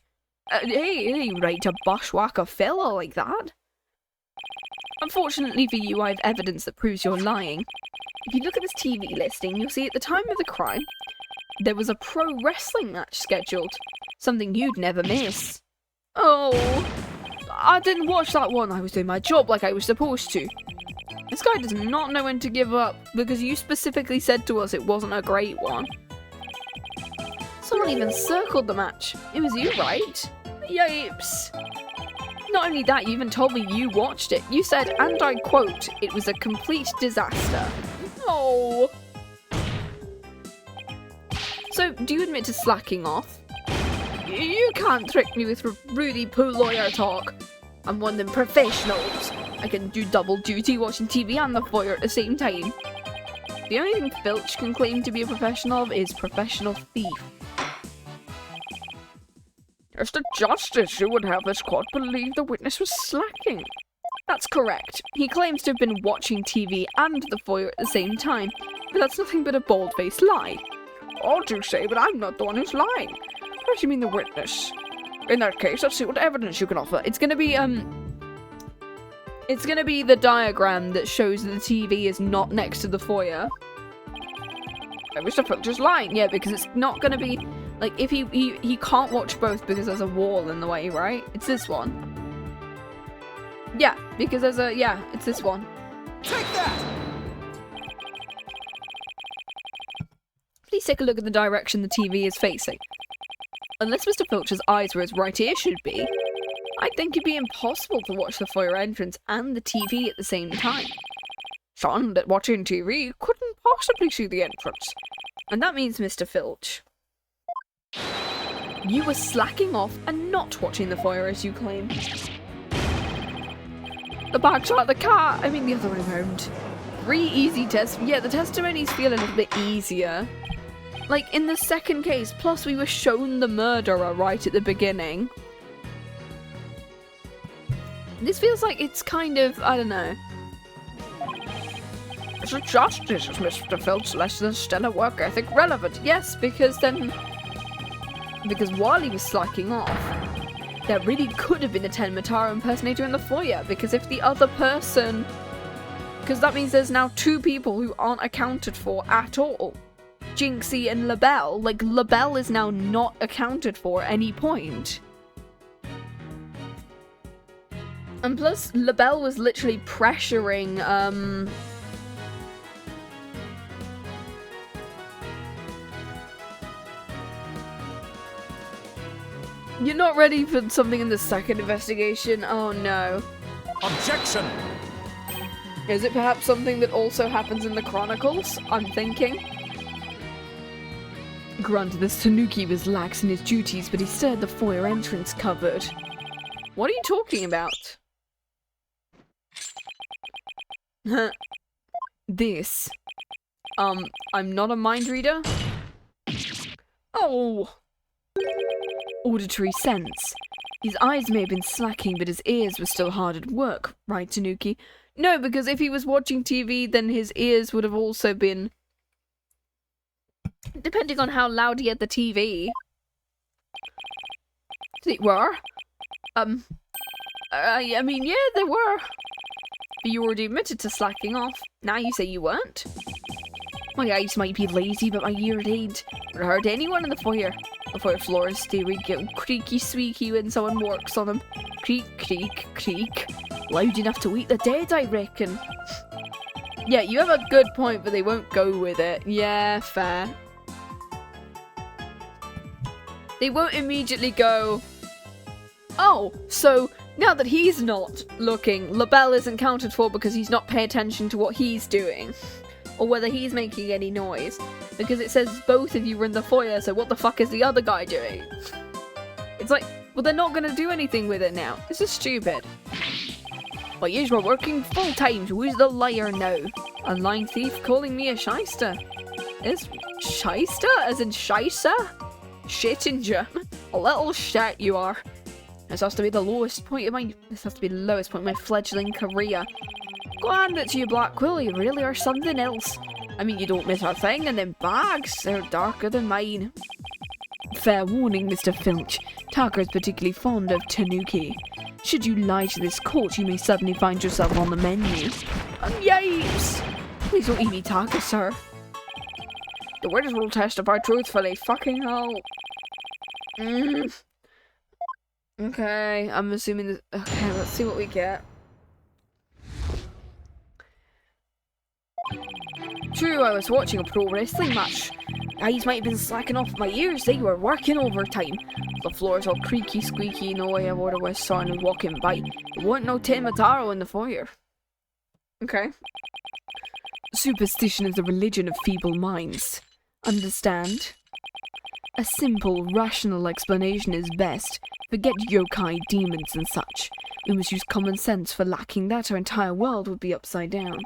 Speaker 5: Hey, right to bushwhack a fella like that? Unfortunately for you, I have evidence that proves you're lying. If you look at this TV listing, you'll see at the time of the crime, there was a pro wrestling match scheduled. Something you'd never miss. Oh, I didn't watch that one. I was doing my job like I was supposed to. This guy does not know when to give up, because you specifically said to us it wasn't a great one. Someone even circled the match. It was you, right? Yipes. Not only that, you even told me you watched it. You said, and I quote, it was a complete disaster. Oh. So, do you admit to slacking off? You can't trick me with Rudy Poo lawyer talk. I'm one of them professionals. I can do double duty watching TV and the foyer at the same time. The only thing Filch can claim to be a professional of is professional thief.
Speaker 4: Mr. Justice, you would have this court believe the witness was slacking.
Speaker 5: That's correct. He claims to have been watching TV and the foyer at the same time, but that's nothing but a bald-faced lie.
Speaker 4: All you say, but I'm not the one who's lying. What do you mean the witness? In that case, let's see what evidence you can offer.
Speaker 5: It's gonna be the diagram that shows that the TV is not next to the foyer.
Speaker 4: Mr. Filch's lying.
Speaker 5: Yeah, because it's not gonna be, like, if he can't watch both because there's a wall in the way, right? It's this one. Yeah, because it's this one.
Speaker 3: Take that!
Speaker 5: Please take a look at the direction the TV is facing. Unless Mr. Filch's eyes were as right ear should be, I think it'd be impossible to watch the foyer entrance and the TV at the same time.
Speaker 4: Son, that watching TV couldn't possibly see the entrance.
Speaker 5: And that means, Mr. Filch, you were slacking off and not watching the foyer as you claim.
Speaker 4: The backside of the car. I mean, the other way around.
Speaker 5: 3 easy tests. Yeah, the testimonies feel a little bit easier. Like, in the second case, plus we were shown the murderer right at the beginning. This feels like it's kind of, I don't know.
Speaker 4: Is it justice, is Mr. Filch less than stellar work ethic relevant?
Speaker 5: Yes, because while he was slacking off, there really could have been a Ten Mataro impersonator in the foyer, because if the other person... Because that means there's now 2 people who aren't accounted for at all. Jinxie and LaBelle. Like, LaBelle is now not accounted for at any point. And plus, LaBelle was literally pressuring, You're not ready for something in the second investigation? Oh no.
Speaker 3: Objection!
Speaker 5: Is it perhaps something that also happens in the Chronicles? I'm thinking. Granted, this Tanuki was lax in his duties, but he stirred the foyer entrance cupboard. What are you talking about? This. I'm not a mind reader. Oh! Auditory sense. His eyes may have been slacking, but his ears were still hard at work, right, Tanuki? No, because if he was watching TV, then his ears would have also been... Depending on how loud he had the TV. They were? I mean, yeah, they were. But you already admitted to slacking off. Now you say you weren't? My eyes might be lazy, but my ear ain't. Never heard anyone in the foyer. The foyer floors, they would get creaky squeaky when someone works on them. Creak, creak, creak. Loud enough to wake the dead, I reckon. Yeah, you have a good point, but they won't go with it. Yeah, fair. They won't immediately go, oh, so now that he's not looking, LaBelle isn't counted for because he's not paying attention to what he's doing. Or whether he's making any noise. Because it says both of you were in the foyer, so what the fuck is the other guy doing? It's like, well, they're not gonna do anything with it now. This is stupid. But yous were working full time, so who's the liar now? A lying thief calling me a shyster. Is shyster as in shyster? Shit in German. A little shit you are. This has to be the lowest point of my fledgling career. Go on it to you, Black Quill, you really are something else. I mean, you don't miss a thing, and them bags, they're darker than mine. Fair warning, Mr. Filch. Tucker's particularly fond of Tanuki. Should you lie to this court, you may suddenly find yourself on the menu. Yipes! Please don't eat me, Tucker, sir.
Speaker 4: The witness will testify truthfully. Fucking hell.
Speaker 5: Okay, I'm assuming this. Okay, let's see what we get. True, I was watching a pro wrestling match. Eyes might have been slacking off my ears, they were working overtime. The floor's all creaky squeaky, no way I would have was someone walking by. There wasn't no Ten Mataro in the foyer. Okay. Superstition is the religion of feeble minds. Understand? A simple, rational explanation is best. Forget yokai, demons and such. We must use common sense, for lacking that our entire world would be upside down.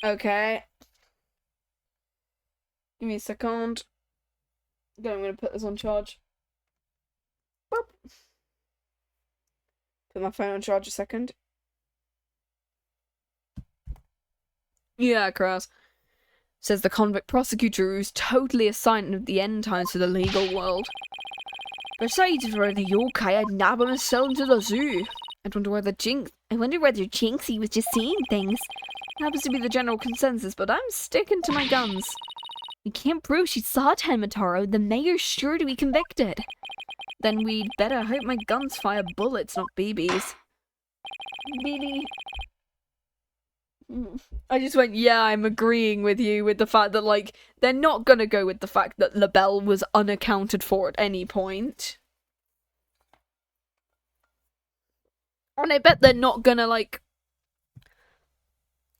Speaker 5: Okay. Give me a second. Okay, I'm going to put this on charge. Boop. Put my phone on charge a second. Yeah, Cross.
Speaker 1: Says the convict prosecutor who's totally a sign of the end times for the legal world. Besides, if it were the yokai, I'd nab him and sell him to the zoo. I wonder whether Jinxie was just seeing things. Happens to be the general consensus, but I'm sticking to my guns. We can't prove she saw Tenmataro. The mayor's sure to be convicted. Then we'd better hope my guns fire bullets, not BBs. BB. I just went, yeah, I'm agreeing with you with the fact that, like, they're not gonna go with the fact that LaBelle was unaccounted for at any point. And I bet they're not gonna, like...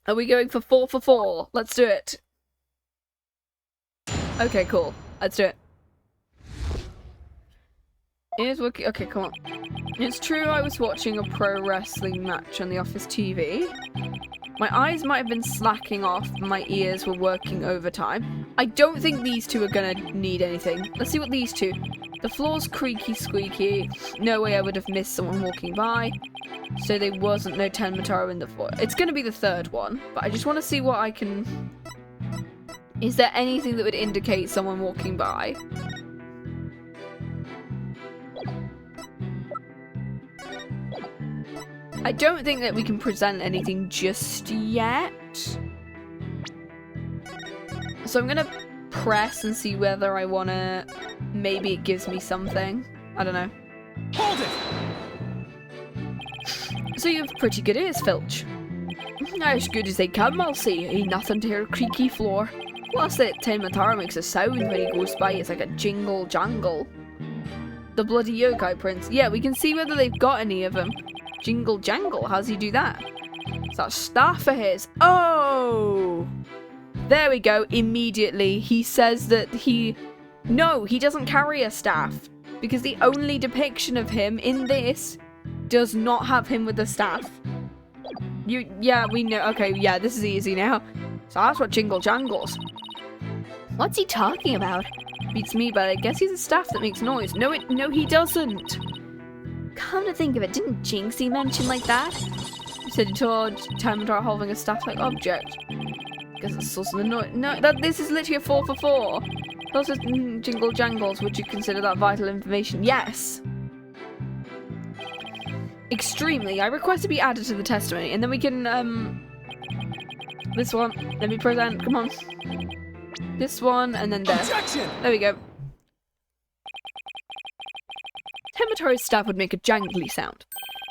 Speaker 1: Are we going for 4 for 4? Let's do it. Okay, cool. Let's do it. Okay, come on. It's true I was watching a pro wrestling match on the office TV. My eyes might have been slacking off, but my ears were working overtime. I don't think these two are gonna need anything. Let's see what these two... The floor's creaky squeaky. No way I would have missed someone walking by. So there wasn't no Tenmataro in the floor. It's gonna be the third one, but I just want to see what I can... Is there anything that would indicate someone walking by? I don't think that we can present anything just yet. So I'm gonna press and see whether I wanna... Maybe it gives me something. I don't know.
Speaker 3: Hold it!
Speaker 1: So you have pretty good ears, Filch. As good as they come, I'll say. Ain't nothing to hear a creaky floor. Plus that Tenmataro makes a sound when he goes by. It's like a jingle jangle. The bloody yokai prince. Yeah, we can see whether they've got any of them. Jingle jangle, how's he do that? It's that staff of his. Oh! There we go, immediately. He says that he... No, he doesn't carry a staff. Because the only depiction of him in this does not have him with a staff. Yeah, we know. Okay, yeah, this is easy now. So that's what jingle jangles. What's he talking about? Beats me, but I guess he's a staff that makes noise. No, he doesn't. Come to think of it, didn't Jinxie mention like that? You said you told Tenmataro holding a staff-like object. Guess it's also the noise. No, this is literally a 4 for 4. Also, jingle jangles, would you consider that vital information? Yes. Extremely. I request to be added to the testimony, and then we can, this one. Let me present. Come on. This one, and then there.
Speaker 3: Objection!
Speaker 1: There we go. Tenmataro's staff would make a jangly sound.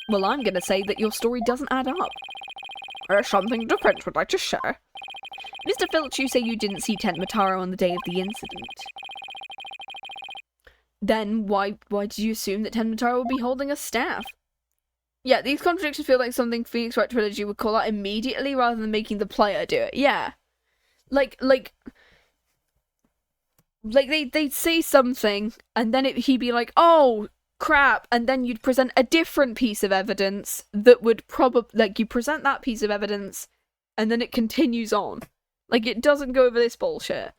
Speaker 1: Well, I'm gonna say that your story doesn't add up.
Speaker 4: There's something defense would like to share.
Speaker 1: Mr. Filch, you say you didn't see Tenmataro on the day of the incident. Then why did you assume that Tenmataro would be holding a staff? Yeah, these contradictions feel like something Phoenix Wright Trilogy would call out immediately rather than making the player do it. Yeah. Like they'd say something, and then he'd be like, oh, crap, and then you'd present a different piece of evidence that would probably, like, you present that piece of evidence, and then it continues on. Like, it doesn't go over this bullshit.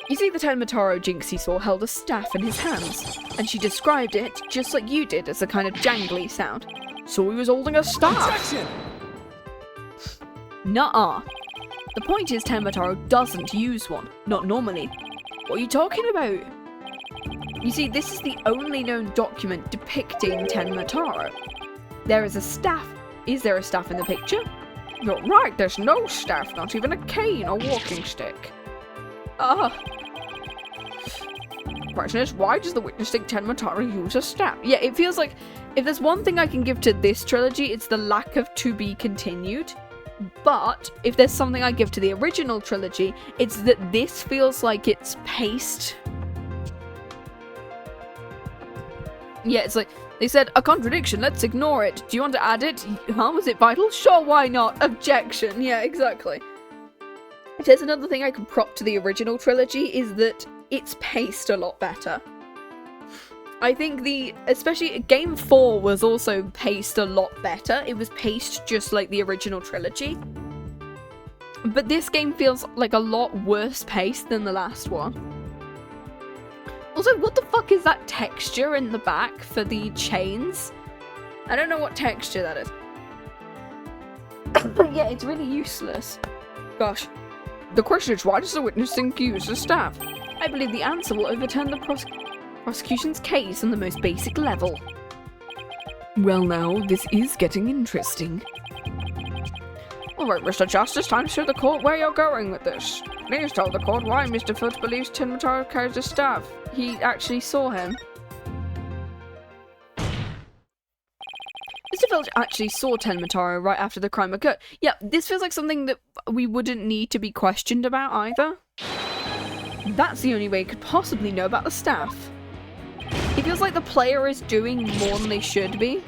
Speaker 1: You see, the Tenmataro Jinxie saw held a staff in his hands, and she described it, just like you did, as a kind of jangly sound.
Speaker 4: So he was holding a staff.
Speaker 3: Objection!
Speaker 1: Nuh-uh. The point is Tenmataro doesn't use one. Not normally. What are you talking about? You see, this is the only known document depicting Tenmataro. There is a staff. Is there a staff in the picture?
Speaker 4: You're right, there's no staff, not even a cane or walking stick. Question is, why does the witness think Tenmataro use a staff?
Speaker 1: Yeah, it feels like, if there's one thing I can give to this trilogy, it's the lack of to be continued. But, if there's something I give to the original trilogy, it's that this feels like it's paced. Yeah, it's like, they said, a contradiction, let's ignore it. Do you want to add it? Huh, was it vital? Sure, why not? Objection. Yeah, exactly. If there's another thing I can prop to the original trilogy, is that it's paced a lot better. I think especially Game 4 was also paced a lot better. It was paced just like the original trilogy. But this game feels like a lot worse paced than the last one. Also, what the fuck is that texture in the back for the chains? I don't know what texture that is. But yeah, it's really useless.
Speaker 4: Gosh. The question is, why does the witness think he used the staff?
Speaker 1: I believe the answer will overturn the prosecution's case on the most basic level.
Speaker 5: Well now, this is getting interesting.
Speaker 4: Alright, Mr. Justice, time to show the court where you're going with this. Please tell the court why Mr. Filch believes Tinmataro carries the staff.
Speaker 1: He actually saw him. Mr. Filch actually saw Tenmataro right after the crime occurred. Yeah, this feels like something that we wouldn't need to be questioned about either. That's the only way he could possibly know about the staff. It feels like the player is doing more than they should be.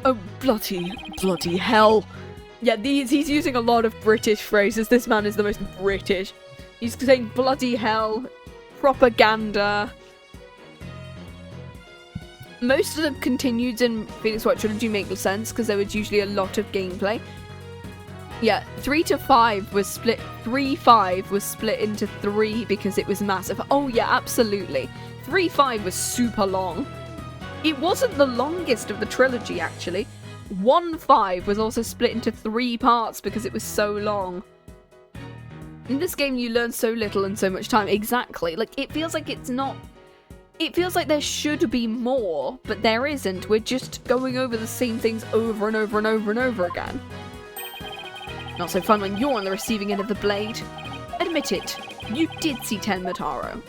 Speaker 5: Oh, bloody hell.
Speaker 1: Yeah, he's using a lot of British phrases. This man is the most British. He's saying bloody hell, propaganda. Most of the continueds in Phoenix White Trilogy make sense because there was usually a lot of gameplay. Yeah, 3 to 5 was split. 3-5 was split into 3 because it was massive. Oh yeah, absolutely. 3-5 was super long. It wasn't the longest of the trilogy actually. 1-5 was also split into 3 parts because it was so long. In this game you learn so little in so much time. Exactly. Like, it feels like it's not... It feels like there should be more, but there isn't. We're just going over the same things over and over and over and over again. Not so fun when you're on the receiving end of the blade. Admit it, you did see Tenmataro.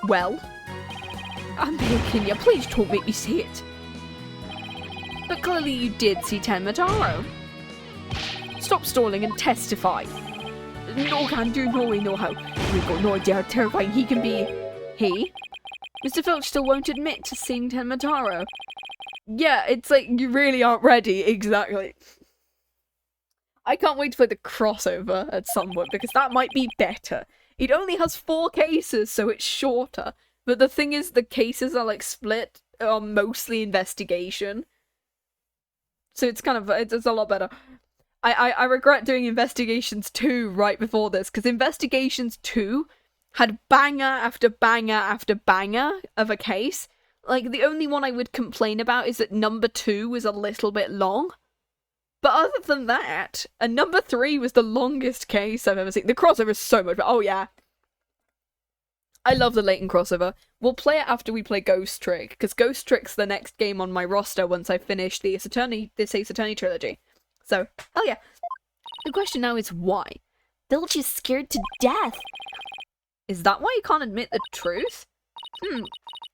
Speaker 1: Well? I'm begging you, please don't make me say it. But clearly you did see Tenmataro. Stop stalling and testify. No can do, no way, no how. We've got no idea how terrifying he can be. He? Mr. Filch still won't admit to seeing Tenmataro. Yeah, it's like, you really aren't ready, exactly. I can't wait to play the crossover at some point, because that might be better. It only has 4 cases, so it's shorter. But the thing is, the cases are like split, mostly investigation. So it's kind of, it's a lot better. I regret doing Investigations 2 right before this, because Investigations 2 had banger after banger after banger of a case. Like, the only one I would complain about is that number 2 was a little bit long. But other than that, and number 3 was the longest case I've ever seen. The crossover is so much, but oh yeah. I love the Leighton crossover. We'll play it after we play Ghost Trick, because Ghost Trick's the next game on my roster once I finish the Ace Attorney trilogy. So, hell yeah. The question now is why? Filch is scared to death. Is that why he can't admit the truth?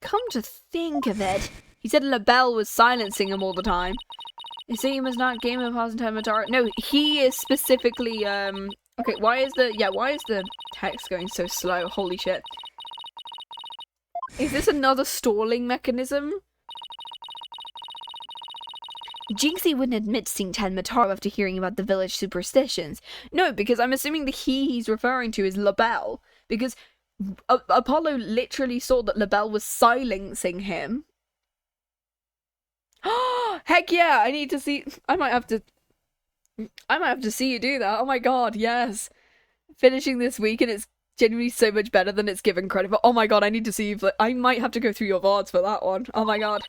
Speaker 1: Come to think of it. He said LaBelle was silencing him all the time. You say he must not game of Tenmataro. No, he is specifically, okay, why is the text going so slow? Holy shit. Is this another stalling mechanism? Jinxie wouldn't admit to seeing Tenmataro after hearing about the village superstitions. No, because I'm assuming the he's referring to is LaBelle. Because Apollo literally saw that LaBelle was silencing him. Heck yeah, I need to see... I might have to see you do that. Oh my god, yes. Finishing this week and it's genuinely so much better than it's given credit for. Oh my god, I need to see you. I might have to go through your VODs for that one. Oh my god.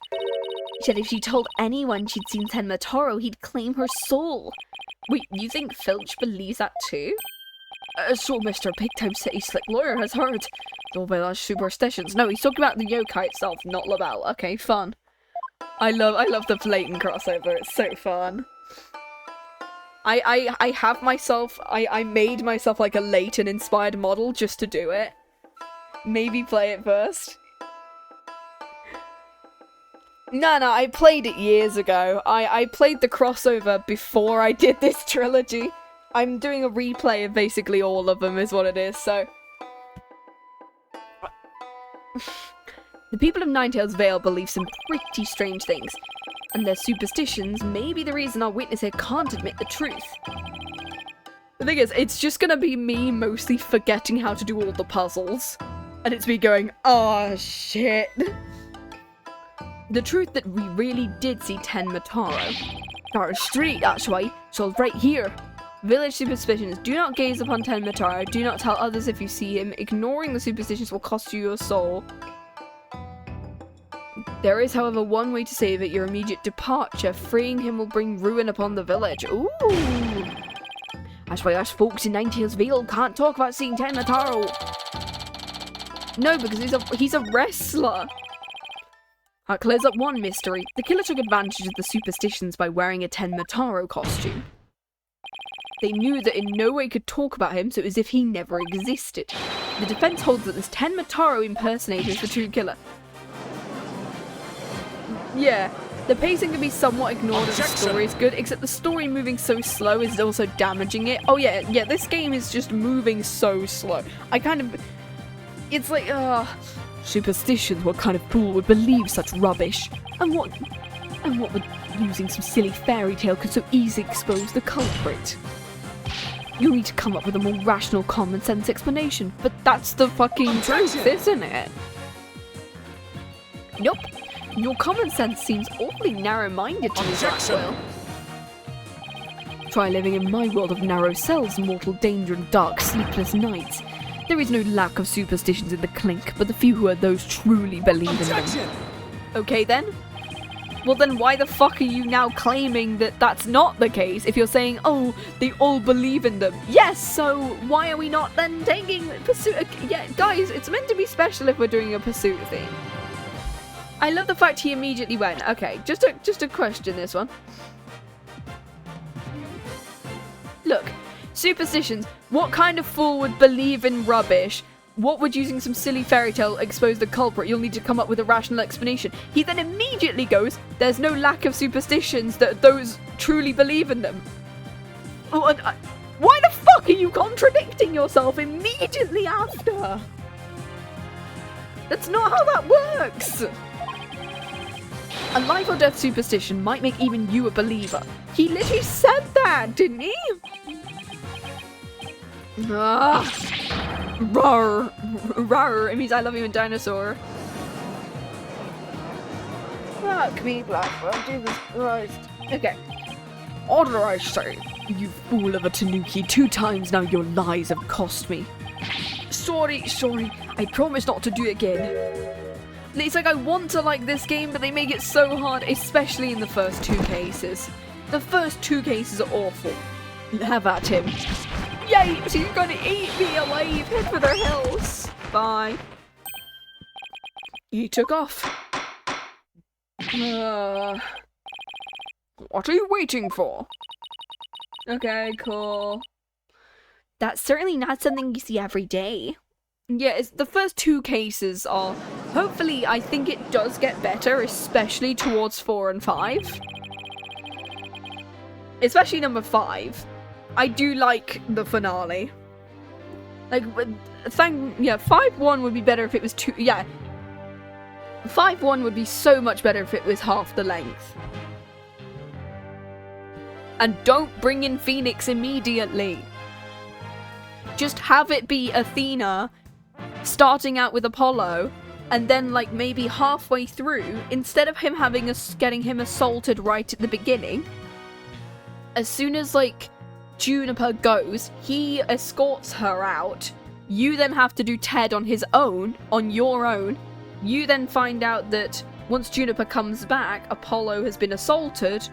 Speaker 1: She said if she told anyone she'd seen Tenmataro, he'd claim her soul. Wait, you think Filch believes that too? So Mr. Big-Time City Slick Lawyer has heard. The village superstitions. No, he's talking about the yokai itself, not LaBelle. Okay, fun. I love the blatant crossover. It's so fun. I have myself, I made myself like a Leighton inspired model just to do it. Maybe play it first. No, I played it years ago. I played the crossover before I did this trilogy. I'm doing a replay of basically all of them is what it is, so... The people of Nine-Tails-Vale believe some pretty strange things, and their superstitions may be the reason our witness here can't admit the truth. The thing is, it's just gonna be me mostly forgetting how to do all the puzzles, and it's me going, oh shit. The truth that we really did see Tenmataro. Our street, that's why, so right here. Village superstitions. Do not gaze upon Tenmataro. Do not tell others if you see him. Ignoring the superstitions will cost you your soul.
Speaker 5: There is, however, one way to save it: your immediate departure. Freeing him will bring ruin upon the village. Ooh! That's why us folks in Nine-Tails-Vale can't talk about seeing Tenmataro. No, because he's a wrestler. That clears up one mystery. The killer took advantage of the superstitions by wearing a Tenmataro costume. They knew that in no way could talk about him, so it was as if he never existed. The defense holds that this Tenmataro impersonator is the true killer. Yeah, the pacing can be somewhat ignored as the story is good, except the story moving so slow is also damaging it. Oh yeah, this game is just moving so slow. It's like, superstitions, what kind of fool would believe such rubbish? And what would using some silly fairy tale could so easily expose the culprit? You need to come up with a more rational, common sense explanation, but that's the fucking truth, isn't it? Nope. Your common sense seems awfully narrow-minded to me, Blackwell. Try living in my world of narrow cells, mortal danger and dark, sleepless nights. There is no lack of superstitions in the clink, but the few who are those truly believe in them. Okay then? Well then why the fuck are you now claiming that that's not the case if you're saying, oh, they all believe in them? Yes, so why are we not then taking pursuit? Yeah, guys, it's meant to be special if we're doing a pursuit theme. I love the fact he immediately went. Okay, just a question, this one. Look, superstitions. What kind of fool would believe in rubbish? What would using some silly fairy tale expose the culprit? You'll need to come up with a rational explanation. He then immediately goes, there's no lack of superstitions that those truly believe in them. Oh, and, why the fuck are you contradicting yourself immediately after? That's not how that works. A life or death superstition might make even you a believer. He literally said that, didn't he? Rawr. Rawr. It means I love you in dinosaur. Fuck me, Blackwell. Jesus Christ. Okay. Order, I say. You fool of a Tanuki. 2 times now your lies have cost me. Sorry. I promise not to do it again. It's like I want to like this game, but they make it so hard, especially in the first 2 cases. The first 2 cases are awful. Have at him. Yay! She's gonna eat me alive! Head for their hills! Bye. He took off.
Speaker 4: What are you waiting for?
Speaker 5: Okay, cool.
Speaker 2: That's certainly not something you see every day.
Speaker 5: Yeah, it's, the first 2 cases are... Hopefully, I think it does get better, especially towards 4 and 5. Especially number 5. I do like the finale. Like, 5-1 would be better if it was 2... Yeah. 5-1 would be so much better if it was half the length. And don't bring in Phoenix immediately. Just have it be Athena starting out with Apollo, and then like maybe halfway through, instead of him having getting him assaulted right at the beginning, as soon as like Juniper goes, he escorts her out. You then have to do Ted on his own, on your own. You then find out that once Juniper comes back, Apollo has been assaulted,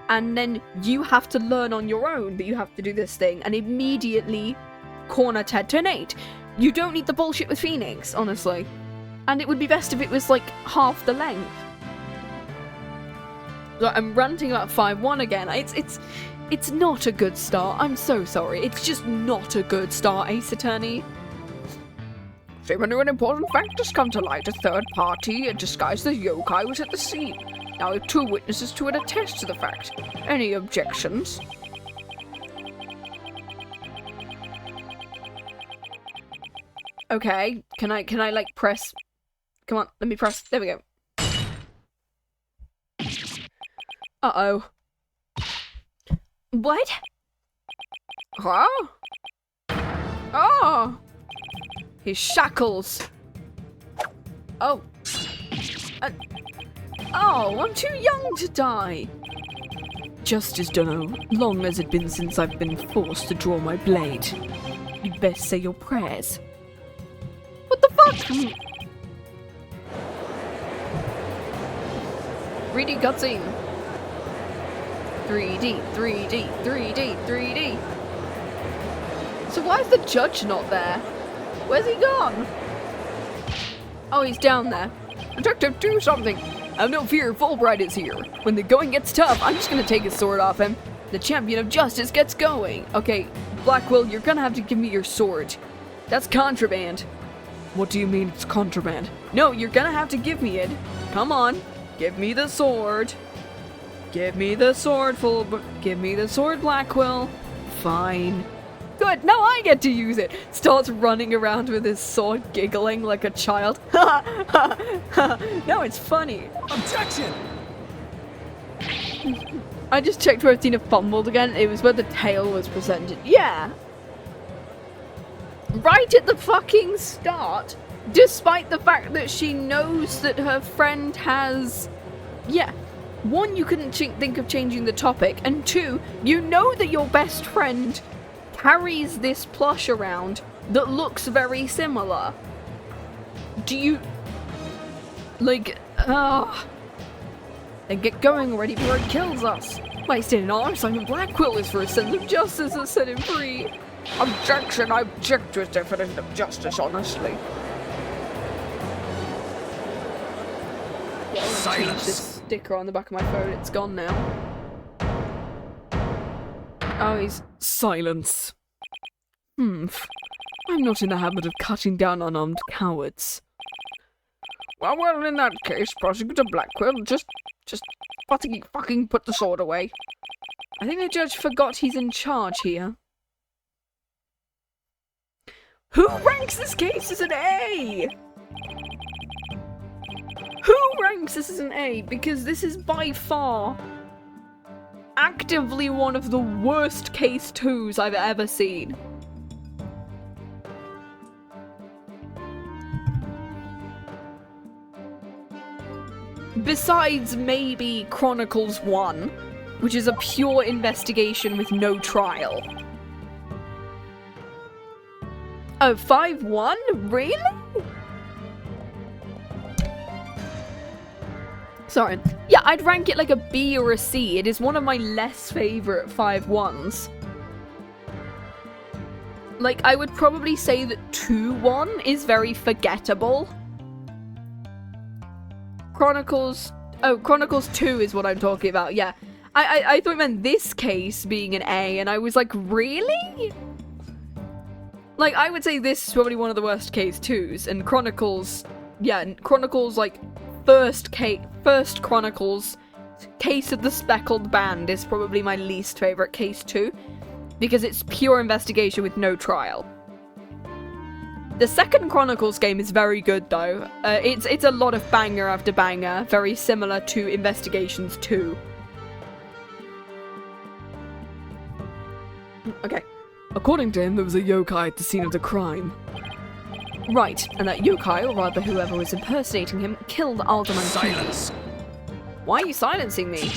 Speaker 5: and then you have to learn on your own that you have to do this thing, and immediately corner Ted to Nate. You don't need the bullshit with Phoenix, honestly. And it would be best if it was like half the length. So I'm ranting about 5-1 again. It's not a good start. I'm so sorry. It's just not a good start, Ace Attorney.
Speaker 4: Seemingly an important fact has come to light. A third party disguised as yokai was at the scene. Now we have 2 witnesses to attest to the fact. Any objections?
Speaker 5: Okay, can I like press? Come on, let me press. There we go. Uh-oh.
Speaker 2: What?
Speaker 4: Huh?
Speaker 5: Oh! His shackles. Oh. Oh, I'm too young to die. Justice dunno, long has it been since I've been forced to draw my blade. You'd best say your prayers. What the fuck?
Speaker 4: 3D cutscene. 3D, 3D, 3D, 3D. So why is the judge not there? Where's he gone? Oh, he's down there. Detective, do something! Have no fear, Fulbright is here. When the going gets tough, I'm just gonna take his sword off him. The champion of justice gets going. Okay, Blackwell, you're gonna have to give me your sword. That's contraband.
Speaker 5: What do you mean it's contraband?
Speaker 4: No, you're gonna have to give me it. Come on, give me the sword. Give me the sword, give me the sword, Blackwell. Fine. Good, now I get to use it. Starts running around with his sword, giggling like a child. Ha ha ha. Now it's funny.
Speaker 3: Objection!
Speaker 4: I just checked where Athena fumbled again. It was where the tail was presented. Yeah. Right at the fucking start. Despite the fact that she knows that her friend has... Yeah. One, you couldn't think of changing the topic. And two, you know that your best friend carries this plush around that looks very similar. Do you... Like, and get going already before it kills us. Wasting an honor, Simon Blackwell is for a sense of justice and set him free. Objection, I object to his definition of justice, honestly. Yeah, I'm gonna change this sticker on the back of my phone, it's gone now. Oh, he's...
Speaker 5: Silence. I'm not in the habit of cutting down unarmed cowards.
Speaker 4: Well, in that case, Prosecutor Blackwell, just fucking put the sword away. I think the judge forgot he's in charge here. Who ranks this case as an A? Who ranks this as an A? Because this is by far actively one of the worst case 2s I've ever seen. Besides maybe Chronicles 1, which is a pure investigation with no trial. Oh, 5-1? Really? Sorry. Yeah, I'd rank it like a B or a C. It is one of my less favourite 5-1s. Like, I would probably say that 2-1 is very forgettable. Chronicles 2 is what I'm talking about, yeah. I thought you meant this case being an A, and I was like, really? Like, I would say this is probably one of the worst case 2s, and Chronicles, yeah, Chronicles, like, first Chronicles, Case of the Speckled Band is probably my least favourite case 2, because it's pure investigation with no trial. The second Chronicles game is very good though. It's a lot of banger after banger, very similar to Investigations 2. Okay.
Speaker 5: According to him, there was a yokai at the scene of the crime.
Speaker 1: Right, and that yokai, or rather whoever was impersonating him, killed Alderman Trucy.
Speaker 3: Silence!
Speaker 4: Why are you silencing me?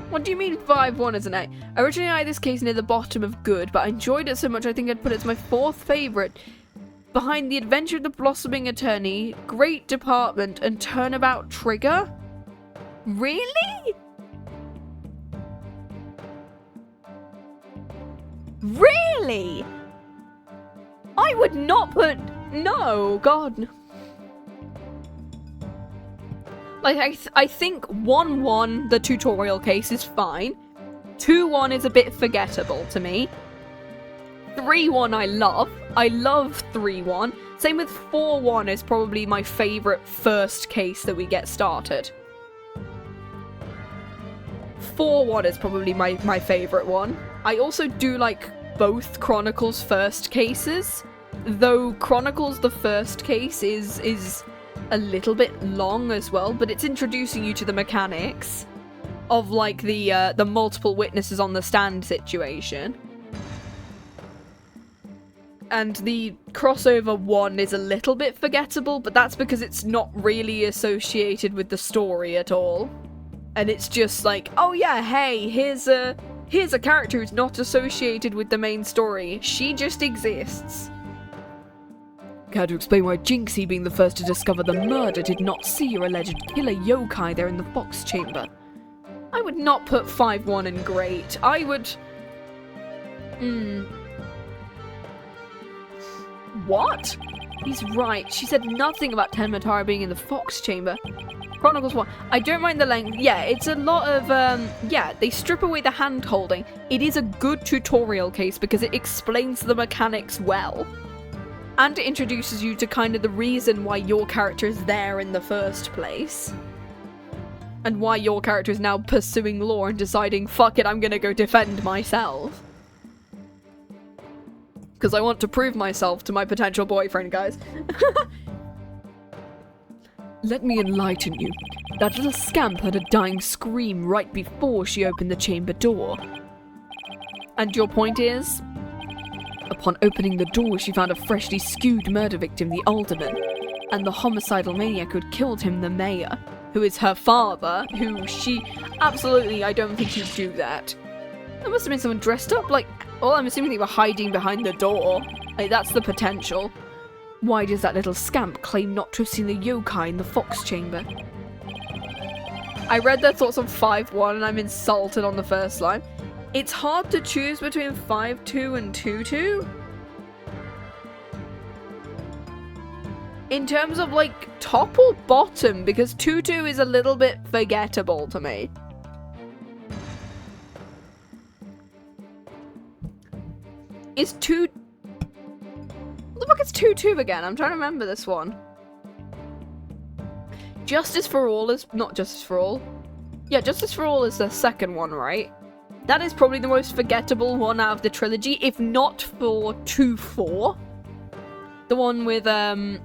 Speaker 4: What do you mean 5-1 is an A? Originally I had this case near the bottom of good, but I enjoyed it so much I think I'd put it as my 4th favourite. Behind The Adventure of the Blossoming Attorney, Great Department, and Turnabout Trigger? Really? Really? I would not put... No, God. Like, I think 1-1, the tutorial case, is fine. 2-1 is a bit forgettable to me. 3-1 I love. I love 3-1. Same with 4-1 is probably my favourite first case that we get started. 4-1 is probably my favourite one. I also do like both Chronicles first cases, though Chronicles the first case is a little bit long as well, but it's introducing you to the mechanics of like the multiple witnesses on the stand situation. And the crossover one is a little bit forgettable, but that's because it's not really associated with the story at all. And it's just like, oh yeah, hey, here's a character who's not associated with the main story. She just exists.
Speaker 5: Care to explain why Jinxie, being the first to discover the murder, did not see your alleged killer yokai there in the fox chamber?
Speaker 4: I would not put 5-1 in great. I would... What? He's right. She said nothing about Tenmatara being in the fox chamber. Chronicles 1. I don't mind the length. Yeah, it's a lot of, yeah, they strip away the hand-holding. It is a good tutorial case because it explains the mechanics well. And it introduces you to kind of the reason why your character is there in the first place. And why your character is now pursuing lore and deciding, fuck it, I'm gonna go defend myself. Because I want to prove myself to my potential boyfriend, guys.
Speaker 5: Let me enlighten you. That little scamp heard a dying scream right before she opened the chamber door.
Speaker 4: And your point is?
Speaker 5: Upon opening the door, she found a freshly skewed murder victim, the Alderman, and the homicidal maniac who had killed him, the mayor.
Speaker 4: Who is her father, who she... Absolutely, I don't think she'd do that. There must have been someone dressed up, like... Well, I'm assuming they were hiding behind the door. Like, that's the potential.
Speaker 5: Why does that little scamp claim not to have seen the yokai in the fox chamber?
Speaker 4: I read their thoughts on 5-1 and I'm insulted on the first line. It's hard to choose between 5-2 and 2-2. In terms of, like, top or bottom, because 2-2 is a little bit forgettable to me. Is 2... What the fuck is 2-2 again? I'm trying to remember this one. Justice for All is... Not Justice for All. Yeah, Justice for All is the second one, right? That is probably the most forgettable one out of the trilogy, if not for 2-4. The one with, yeah,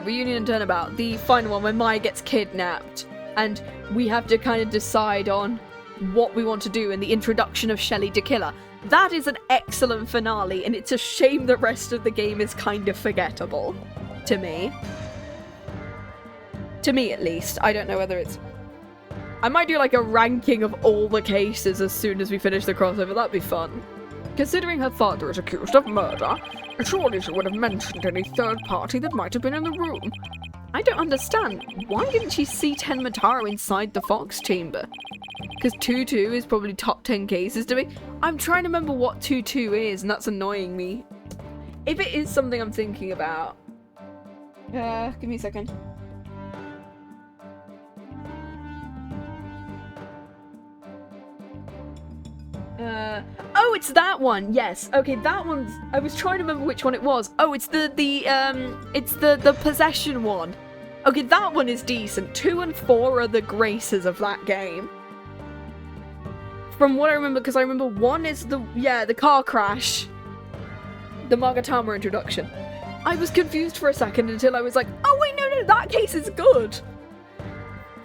Speaker 4: Reunion and Turnabout. The final one where Maya gets kidnapped. And we have to kind of decide on what we want to do in the introduction of Shelly to Killer. That is an excellent finale, and it's a shame the rest of the game is kind of forgettable. To me. To me, at least. I don't know whether it's... I might do, like, a ranking of all the cases as soon as we finish the crossover. That'd be fun.
Speaker 5: Considering her father is accused of murder, surely she would have mentioned any third party that might have been in the room.
Speaker 4: I don't understand. Why didn't she see Tenmatara inside the fox chamber? Because 2-2 is probably top 10 cases to me. I'm trying to remember what 2-2 is, and that's annoying me. If it is something I'm thinking about... give me a second. Oh, it's that one. Yes. Okay, that one's... I was trying to remember which one it was. Oh, it's the possession one. Okay, that one is decent. 2 and 4 are the graces of that game. From what I remember, because I remember 1 is the car crash. The Magatama introduction. I was confused for a second until I was like, oh wait, no, that case is good.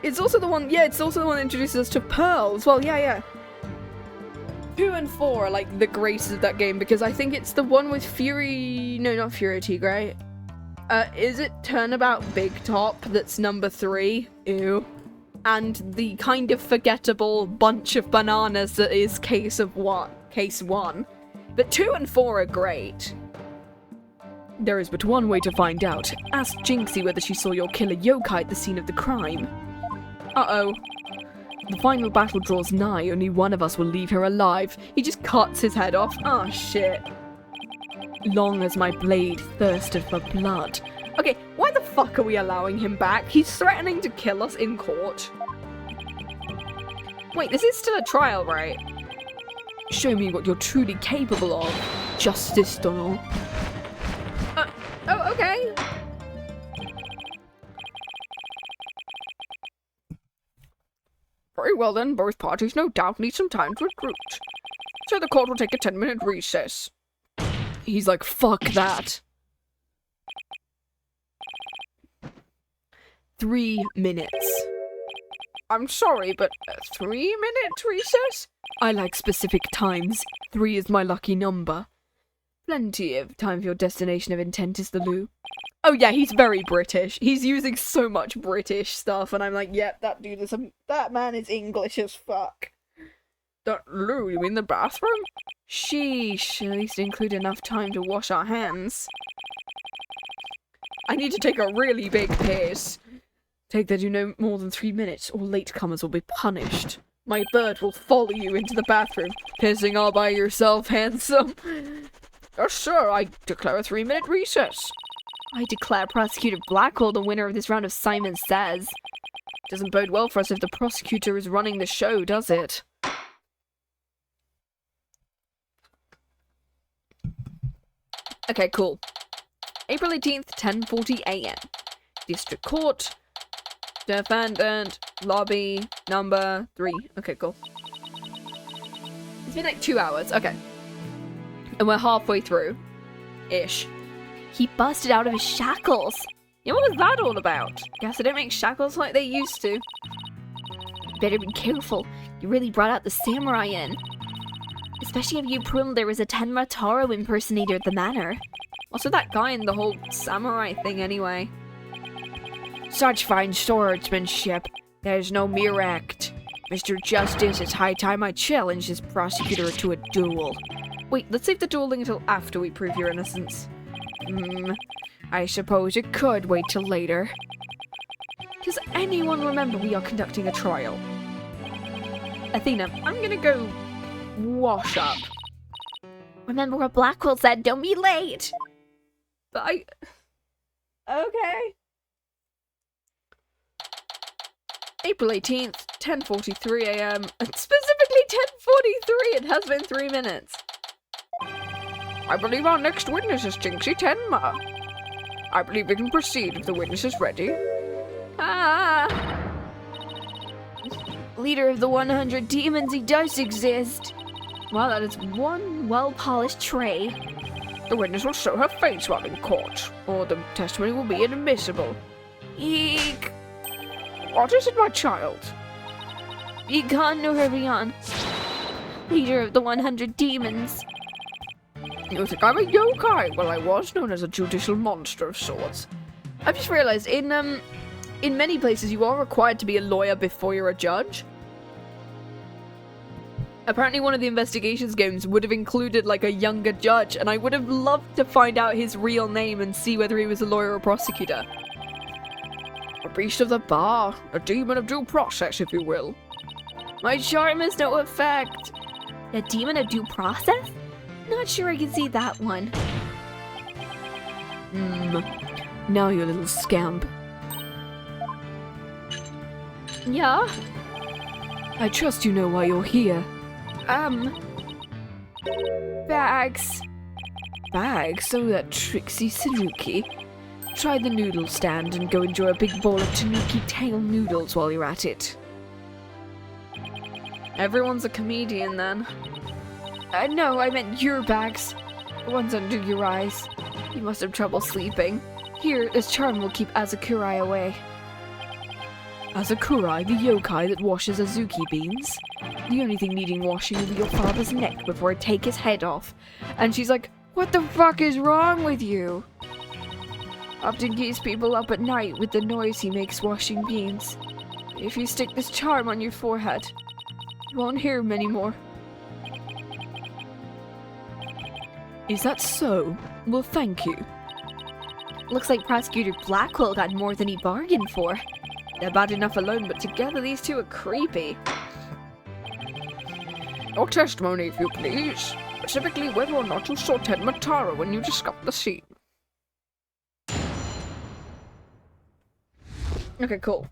Speaker 4: It's also the one, it's also the one that introduces us to Pearl as well, yeah. 2 and 4 are like the graces of that game because I think it's the one with Fury... No, not Fury Tigray. Is it Turnabout Big Top that's number 3? Ew. And the kind of forgettable bunch of bananas that is case 1. But 2 and 4 are great.
Speaker 5: There is but one way to find out. Ask Jinxie whether she saw your killer yokai at the scene of the crime.
Speaker 4: Uh-oh.
Speaker 5: The final battle draws nigh, only one of us will leave here alive.
Speaker 4: He just cuts his head off. Oh, shit.
Speaker 5: Long as my blade thirsted for blood.
Speaker 4: Okay, why the fuck are we allowing him back? He's threatening to kill us in court. Wait, this is still a trial, right?
Speaker 5: Show me what you're truly capable of, Justice Donald.
Speaker 4: Oh, okay.
Speaker 5: Very well then, both parties no doubt need some time to recruit. So the court will take a 10-minute recess.
Speaker 4: He's like, fuck that.
Speaker 5: 3 minutes.
Speaker 4: I'm sorry, but a 3-minute recess?
Speaker 5: I like specific times. 3 is my lucky number. Plenty of time for your destination of intent is the loo.
Speaker 4: Oh yeah, he's very British. He's using so much British stuff, and I'm like, yep, that man is English as fuck. Lou, you mean the bathroom?
Speaker 5: Sheesh, at least include enough time to wash our hands.
Speaker 4: I need to take a really big piss.
Speaker 5: Take that you no more than 3 minutes, or latecomers will be punished.
Speaker 4: My bird will follow you into the bathroom. Pissing all by yourself, handsome. Yes, sir, I declare a 3-minute recess.
Speaker 2: I declare Prosecutor Blackwell the winner of this round of Simon Says.
Speaker 5: Doesn't bode well for us if the prosecutor is running the show, does it?
Speaker 4: Okay, cool. April 18th, 10:40 a.m. District Court. Defendant, lobby, number 3. Okay, cool. It's been like 2 hours. Okay. And we're halfway through. Ish.
Speaker 2: He busted out of his shackles.
Speaker 4: Yeah, what was that all about? Guess they don't make shackles like they used to.
Speaker 2: Better be careful. You really brought out the samurai in. Especially if you proved there was a Tenma Taro impersonator at the manor.
Speaker 4: What's with that guy and the whole samurai thing anyway?
Speaker 5: Such fine swordsmanship. There's no mere act. Mr. Justice, it's high time I challenge this prosecutor to a duel.
Speaker 4: Wait, let's save the dueling until after we prove your innocence.
Speaker 5: I suppose it could wait till later.
Speaker 4: Does anyone remember we are conducting a trial? Athena, I'm gonna go wash up.
Speaker 2: Remember what Blackwell said, don't be late!
Speaker 4: But okay. April 18th, 10:43 a.m. Specifically 10:43, it has been 3 minutes. I believe our next witness is Jinxie Tenma. I believe we can proceed if the witness is ready.
Speaker 2: Leader of the 100 demons, he does exist.
Speaker 4: Well, that is
Speaker 2: One well-polished tray.
Speaker 4: The witness will show her face while in court, or the testimony will be inadmissible.
Speaker 2: Eek!
Speaker 4: What is it, my child?
Speaker 2: Egon Nurabian. Leader of the 100 demons.
Speaker 4: You think I'm a yokai? Well, I was known as a judicial monster of sorts. I've just realized, in many places you are required to be a lawyer before you're a judge. Apparently one of the investigations games would have included like a younger judge, and I would have loved to find out his real name and see whether he was a lawyer or prosecutor. A beast of the bar, a demon of due process, if you will.
Speaker 2: My charm has no effect. A demon of due process? Not sure I can see that one.
Speaker 5: Now you little scamp.
Speaker 2: Yeah?
Speaker 5: I trust you know why you're here.
Speaker 2: Bags.
Speaker 5: Bags? Oh, that tricksy Sanuki. Try the noodle stand and go enjoy a big bowl of tanuki tail noodles while you're at it.
Speaker 4: Everyone's a comedian then.
Speaker 2: No, I meant your bags. The ones under your eyes. You must have trouble sleeping. Here, this charm will keep Azakurai away.
Speaker 5: Azakurai, the yokai that washes Azuki beans? The only thing needing washing will be your father's neck before I take his head off.
Speaker 2: And she's like, what the fuck is wrong with you? Often keeps people up at night with the noise he makes washing beans. If you stick this charm on your forehead, you won't hear him anymore.
Speaker 5: Is that so? Well, thank you.
Speaker 2: Looks like Prosecutor Blackwell got more than he bargained for.
Speaker 4: They're bad enough alone, but together these two are creepy. Your testimony, if you please. Specifically, whether or not you saw Tenma Taro when you discovered the scene. Okay, cool.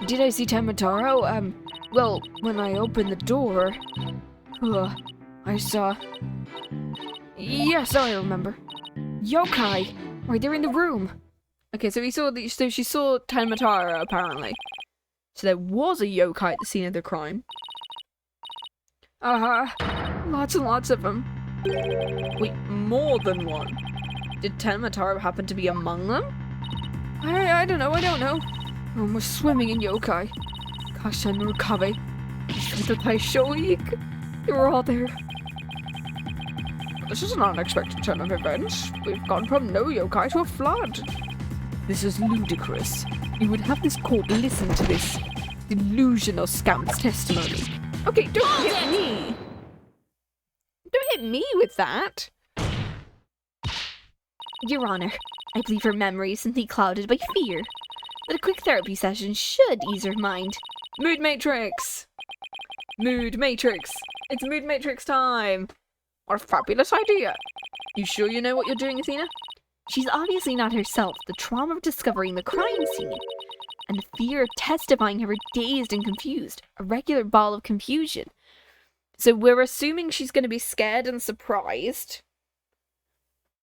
Speaker 5: Did I see Tenma Taro? Well, when I opened the door... I saw... Yes, I remember. Yokai! Right there in the room.
Speaker 4: Okay, so she saw Tenma Taro, apparently. So there was a yokai at the scene of the crime.
Speaker 2: Lots and lots of them.
Speaker 4: Wait, more than one? Did Tenma Taro happen to be among them?
Speaker 2: I don't know.
Speaker 5: Oh, we're swimming in yokai. Kasha no Kabe.
Speaker 2: They were all there.
Speaker 4: This is an unexpected turn of events. We've gone from no yokai to a flood.
Speaker 5: This is ludicrous. You would have this court listen to this delusional scout's testimony. Okay, don't hit me. Don't hit me with that.
Speaker 2: Your Honor, I believe her memory is simply clouded by fear. But a quick therapy session should ease her mind.
Speaker 5: Mood Matrix! Mood Matrix! It's Mood Matrix time! What a fabulous idea! You sure you know what you're doing, Athena?
Speaker 2: She's obviously not herself. The trauma of discovering the crime scene and the fear of testifying have her dazed and confused. A regular ball of confusion.
Speaker 5: So we're assuming she's going to be scared and surprised.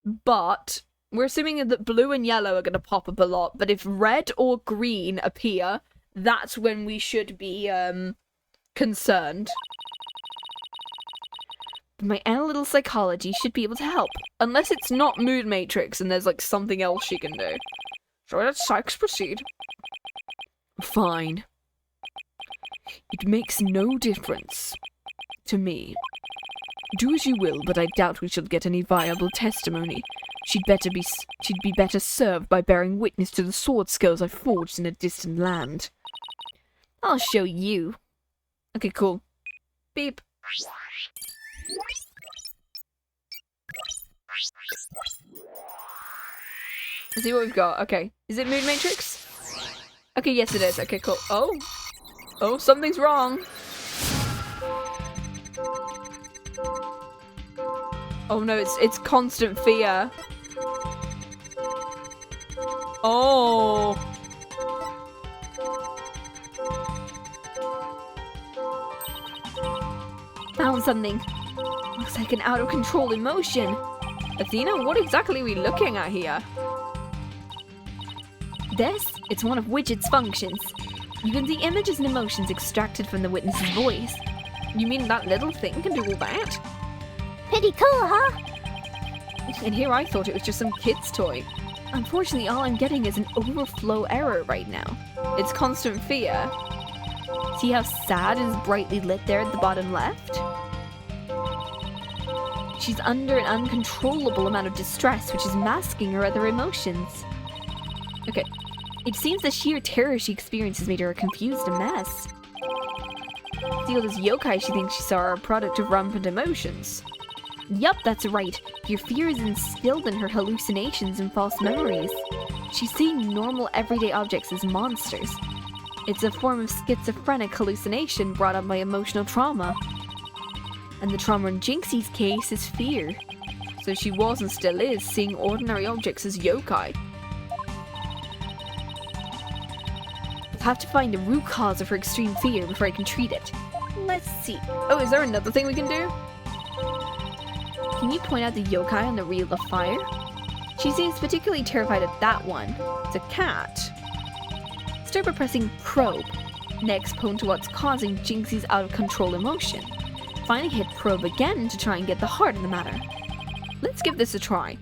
Speaker 5: But we're assuming that blue and yellow are going to pop up a lot. But if red or green appear, that's when we should be concerned.
Speaker 2: My analytical psychology should be able to help.
Speaker 5: Unless it's not Mood Matrix and there's like something else she can do. So let psychs proceed. Fine. It makes no difference to me. Do as you will, but I doubt we shall get any viable testimony. She'd be better served by bearing witness to the sword skills I forged in a distant land.
Speaker 2: I'll show you.
Speaker 5: Okay, cool. Beep. Let's see what we've got. Okay. Is it Mood Matrix? Okay, yes it is. Okay, cool. Oh. Oh, something's wrong. Oh no, it's constant fear. Oh.
Speaker 2: Found something. Looks like an out of control emotion.
Speaker 5: Athena, what exactly are we looking at here?
Speaker 2: It's one of Widget's functions. You can see images and emotions extracted from the witness's voice.
Speaker 5: You mean that little thing can do all that?
Speaker 2: Pretty cool, huh?
Speaker 5: And here I thought it was just some kid's toy.
Speaker 2: Unfortunately, all I'm getting is an overflow error right now.
Speaker 5: It's constant fear.
Speaker 2: See how sad is brightly lit there at the bottom left? She's under an uncontrollable amount of distress, which is masking her other emotions.
Speaker 5: Okay.
Speaker 2: It seems the sheer terror she experiences made her a confused mess.
Speaker 5: See, all those yokai she thinks she saw are a product of rampant emotions.
Speaker 2: Yup, that's right. Your fear is instilled in her hallucinations and false memories. She's seeing normal everyday objects as monsters. It's a form of schizophrenic hallucination brought on by emotional trauma. And the trauma in Jinxie's case is fear.
Speaker 5: So she was and still is seeing ordinary objects as yokai.
Speaker 2: I'll have to find the root cause of her extreme fear before I can treat it. Let's see.
Speaker 5: Oh, is there another thing we can do?
Speaker 2: Can you point out the yokai on the reel of fire? She seems particularly terrified of that one.
Speaker 5: It's a cat.
Speaker 2: Start by pressing probe. Next, point to what's causing Jinxie's out of control emotion. Finally hit probe again to try and get the heart of the matter.
Speaker 5: Let's give this a try.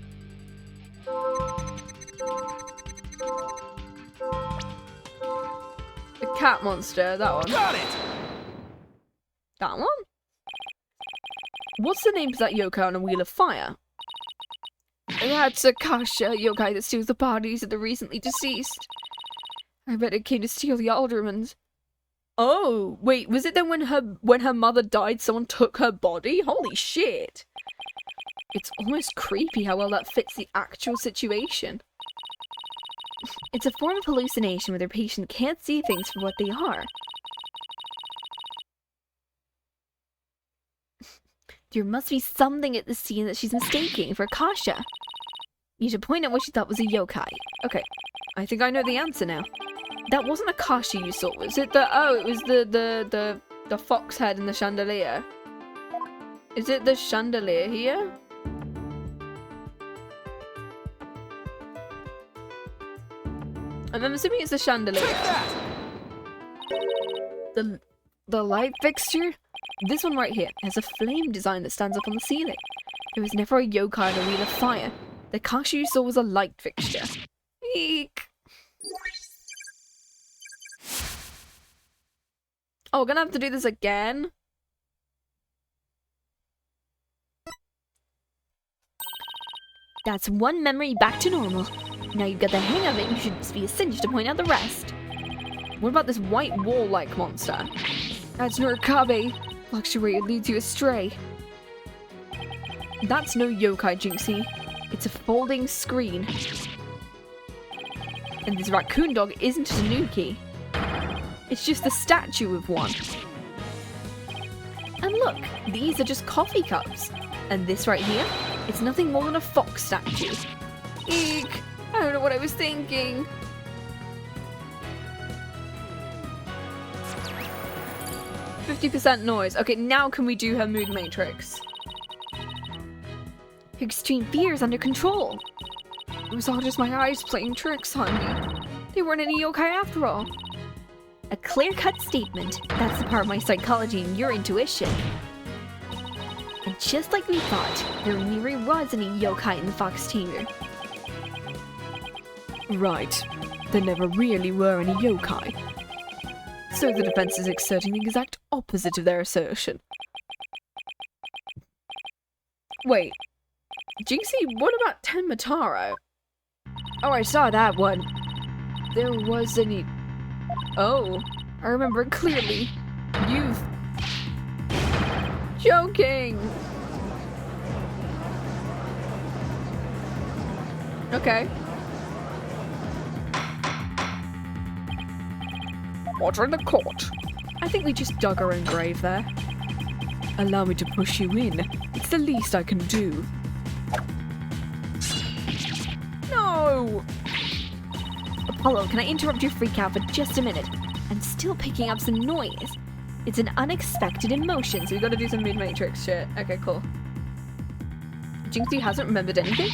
Speaker 5: The cat monster, that one.
Speaker 3: Got it!
Speaker 5: That one? What's the name of that yokai on a wheel of fire? That's a Kasha yokai that steals the bodies of the recently deceased. I bet it came to steal the alderman's. Oh, wait, was it then when her mother died, someone took her body? Holy shit! It's almost creepy how well that fits the actual situation.
Speaker 2: It's a form of hallucination where their patient can't see things for what they are. There must be something at the scene that she's mistaking for Kasha. You should point out what she thought was a yokai.
Speaker 5: Okay, I think I know the answer now. That wasn't a Kasha you saw, was it? It was the fox head in the chandelier. Is it the chandelier here? I'm assuming it's the chandelier. The light fixture? This one right here has a flame design that stands up on the ceiling. There was never a yokai on a wheel of fire. The Kasha you saw was a light fixture. Eek. Oh, we're gonna have to do this again?
Speaker 2: That's one memory back to normal. Now you've got the hang of it, you should just be a cinch to point out the rest.
Speaker 4: What about this white wall-like monster? That's Nurikabe. Luxury leads you astray. That's no yokai, Jinxie. It's a folding screen. And this raccoon dog isn't a tanuki. It's just the statue of one. And look, these are just coffee cups. And this right here, it's nothing more than a fox statue. Eek! I don't know what I was thinking. %% noise. Okay, now can we do her mood matrix?
Speaker 2: Her extreme fear is under control.
Speaker 5: It was all just my eyes playing tricks on me. They weren't any yokai after all.
Speaker 2: A clear-cut statement. That's the part of my psychology and your intuition. And just like we thought, there never was any yokai in the fox tamer.
Speaker 5: Right. There never really were any yokai. So the defense is exerting the exact opposite of their assertion.
Speaker 4: Wait. Jinxie, what about Tenmataro?
Speaker 5: Oh, I saw that one. There was any...
Speaker 4: Oh, I remember it clearly. You've... Joking! Okay. Order in the court. I think we just dug our own grave there.
Speaker 5: Allow me to push you in. It's the least I can do.
Speaker 4: No!
Speaker 2: Apollo, can I interrupt your freak out for just a minute? I'm still picking up some noise. It's an unexpected emotion.
Speaker 4: So we gotta do some mood matrix shit. Okay, cool. Jinxie hasn't remembered anything?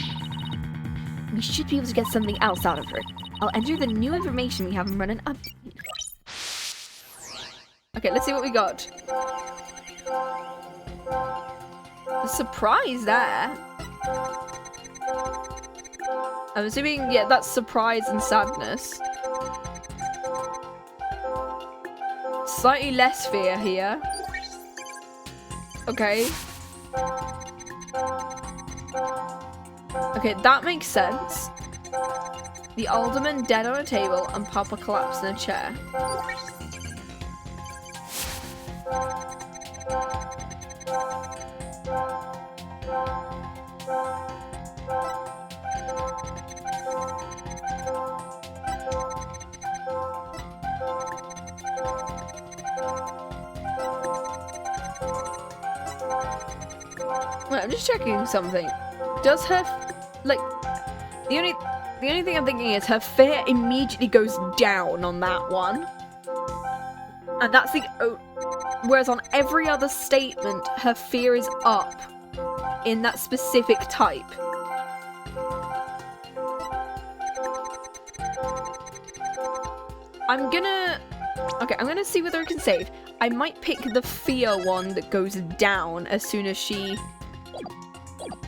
Speaker 2: We should be able to get something else out of her. I'll enter the new information we have and run an update.
Speaker 4: Okay, let's see what we got. A surprise there. I'm assuming, yeah, that's surprise and sadness. Slightly less fear here. Okay. Okay, that makes sense. The alderman dead on a table and Papa collapsed in a chair. Wait, I'm just checking something. Does her, like, the only thing I'm thinking is her fear immediately goes down on that one. And that's the, whereas on every other statement, her fear is up in that specific type. I'm gonna see whether I can save. I might pick the fear one that goes down as soon as she...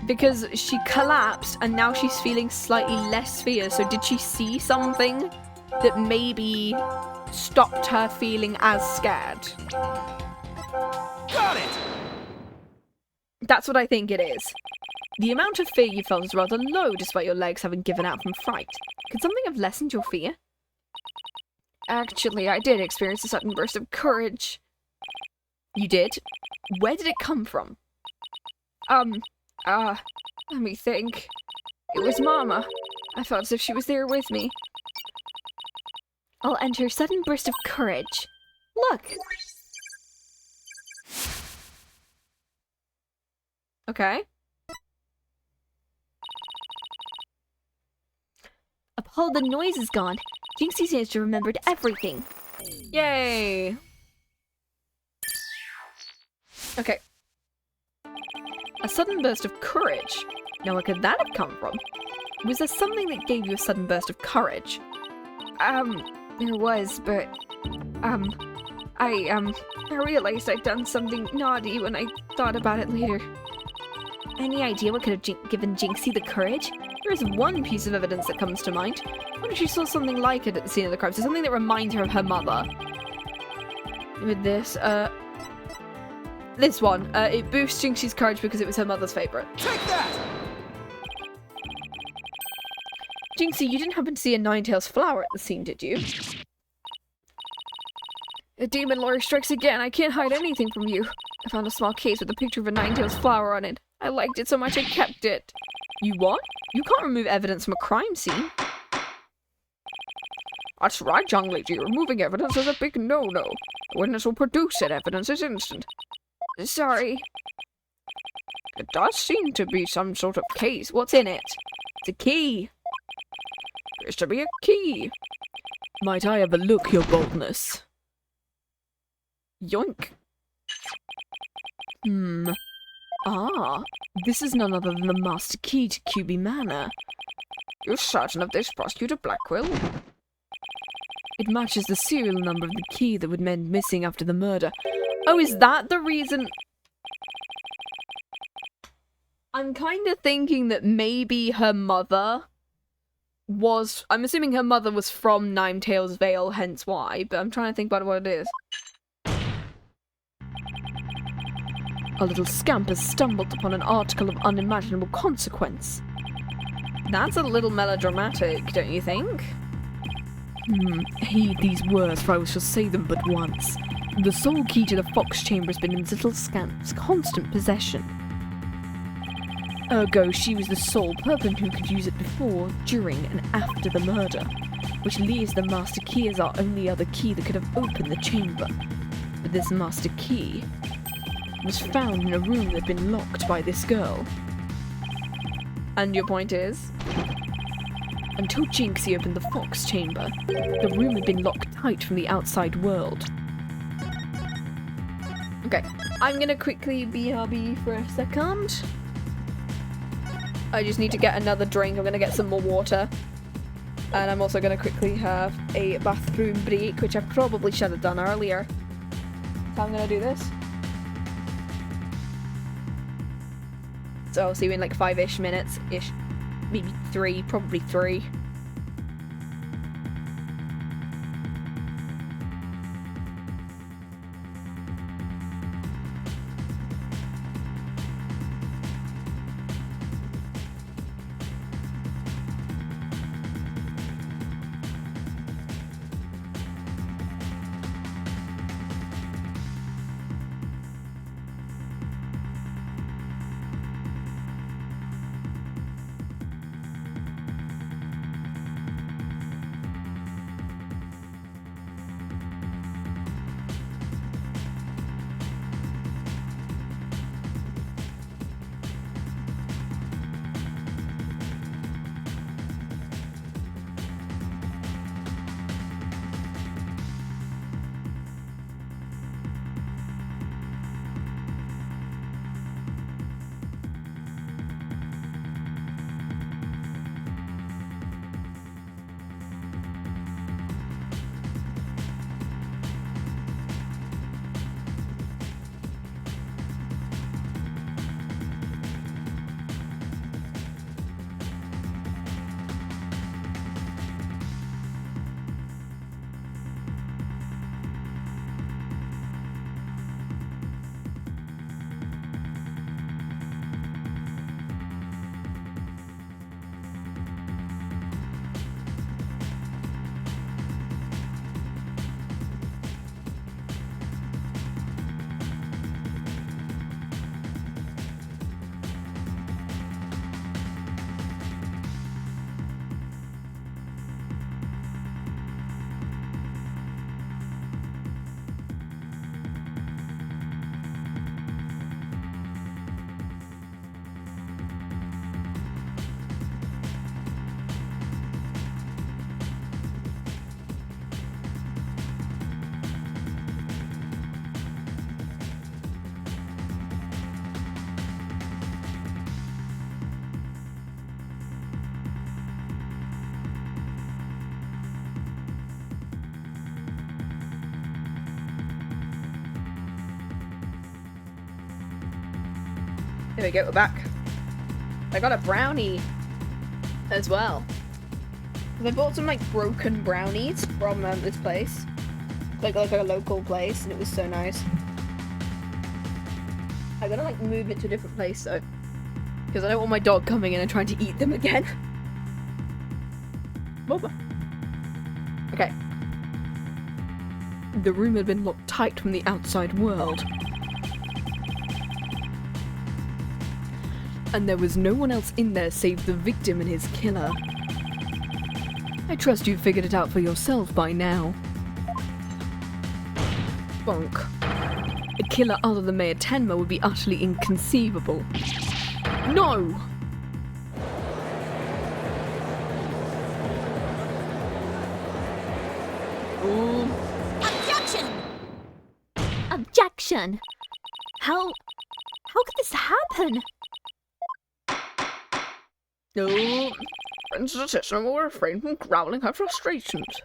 Speaker 4: Because she collapsed and now she's feeling slightly less fear. So did she see something that maybe stopped her feeling as scared?
Speaker 3: Got it!
Speaker 4: That's what I think it is. The amount of fear you felt is rather low despite your legs having given out from fright. Could something have lessened your fear?
Speaker 5: Actually, I did experience a sudden burst of courage.
Speaker 4: You did? Where did it come from?
Speaker 5: Let me think. It was Mama. I felt as if she was there with me.
Speaker 2: I'll enter sudden burst of courage. Look!
Speaker 4: Okay.
Speaker 2: Apollo, the noise is gone. Jinxie seems to have remembered everything.
Speaker 4: Yay! Okay. A sudden burst of courage. Now, where could that have come from? Was there something that gave you a sudden burst of courage?
Speaker 5: There was, but, I realized I'd done something naughty when I thought about it later.
Speaker 2: Any idea what could have given Jinxie the courage?
Speaker 4: There is one piece of evidence that comes to mind. What if she saw something like it at the scene of the crime? So something that reminds her of her mother. With this, this one. It boosts Jinxie's courage because it was her mother's favourite.
Speaker 3: Take that!
Speaker 4: Jinxie, you didn't happen to see a Nine-Tails flower at the scene, did you? A demon lawyer strikes again. I can't hide anything from you. I found a small case with a picture of a nine-tails flower on it. I liked it so much I kept it. You what? You can't remove evidence from a crime scene. That's right, young lady. Removing evidence is a big no-no. The witness will produce that evidence as instant. Sorry. It does seem to be some sort of case. What's in it? It's a key. There's to be a key.
Speaker 5: Might I have a look, your boldness?
Speaker 4: Yoink.
Speaker 5: Ah, this is none other than the master key to QB Manor.
Speaker 4: You're certain of this, Prosecutor Blackwell?
Speaker 5: It matches the serial number of the key that would went missing after the murder.
Speaker 4: Oh, is that the reason? I'm kind of thinking that maybe her mother was... I'm assuming her mother was from Nine-Tails-Vale, hence why, but I'm trying to think about what it is.
Speaker 5: A little scamp has stumbled upon an article of unimaginable consequence.
Speaker 4: That's a little melodramatic, don't you think?
Speaker 5: Heed these words, for I shall say them but once. The sole key to the fox chamber has been in this little scamp's constant possession. Ergo, she was the sole person who could use it before, during, and after the murder, which leaves the master key as our only other key that could have opened the chamber. But this master key was found in a room that had been locked by this girl.
Speaker 4: And your point is?
Speaker 5: Until Jinxie opened the fox chamber, the room had been locked tight from the outside world.
Speaker 4: Okay, I'm gonna quickly BRB for a second. I just need to get another drink. I'm gonna get some more water. And I'm also gonna quickly have a bathroom break, which I probably should have done earlier. So I'm gonna do this. So I'll see you in like 5-ish minutes-ish. Maybe 3, probably 3. There we go, we're back. I got a brownie as well. I bought some like broken brownies from this place. Like a local place, and it was so nice. I gotta like move it to a different place though. Because I don't want my dog coming in and trying to eat them again. Okay.
Speaker 5: The room had been locked tight from the outside world. And there was no one else in there save the victim and his killer. I trust you've figured it out for yourself by now. Bonk. A killer other than Mayor Tenma would be utterly inconceivable. No! Ooh.
Speaker 2: Objection! How could this happen?
Speaker 5: No. Friends of the system will refrain from growling her frustrations.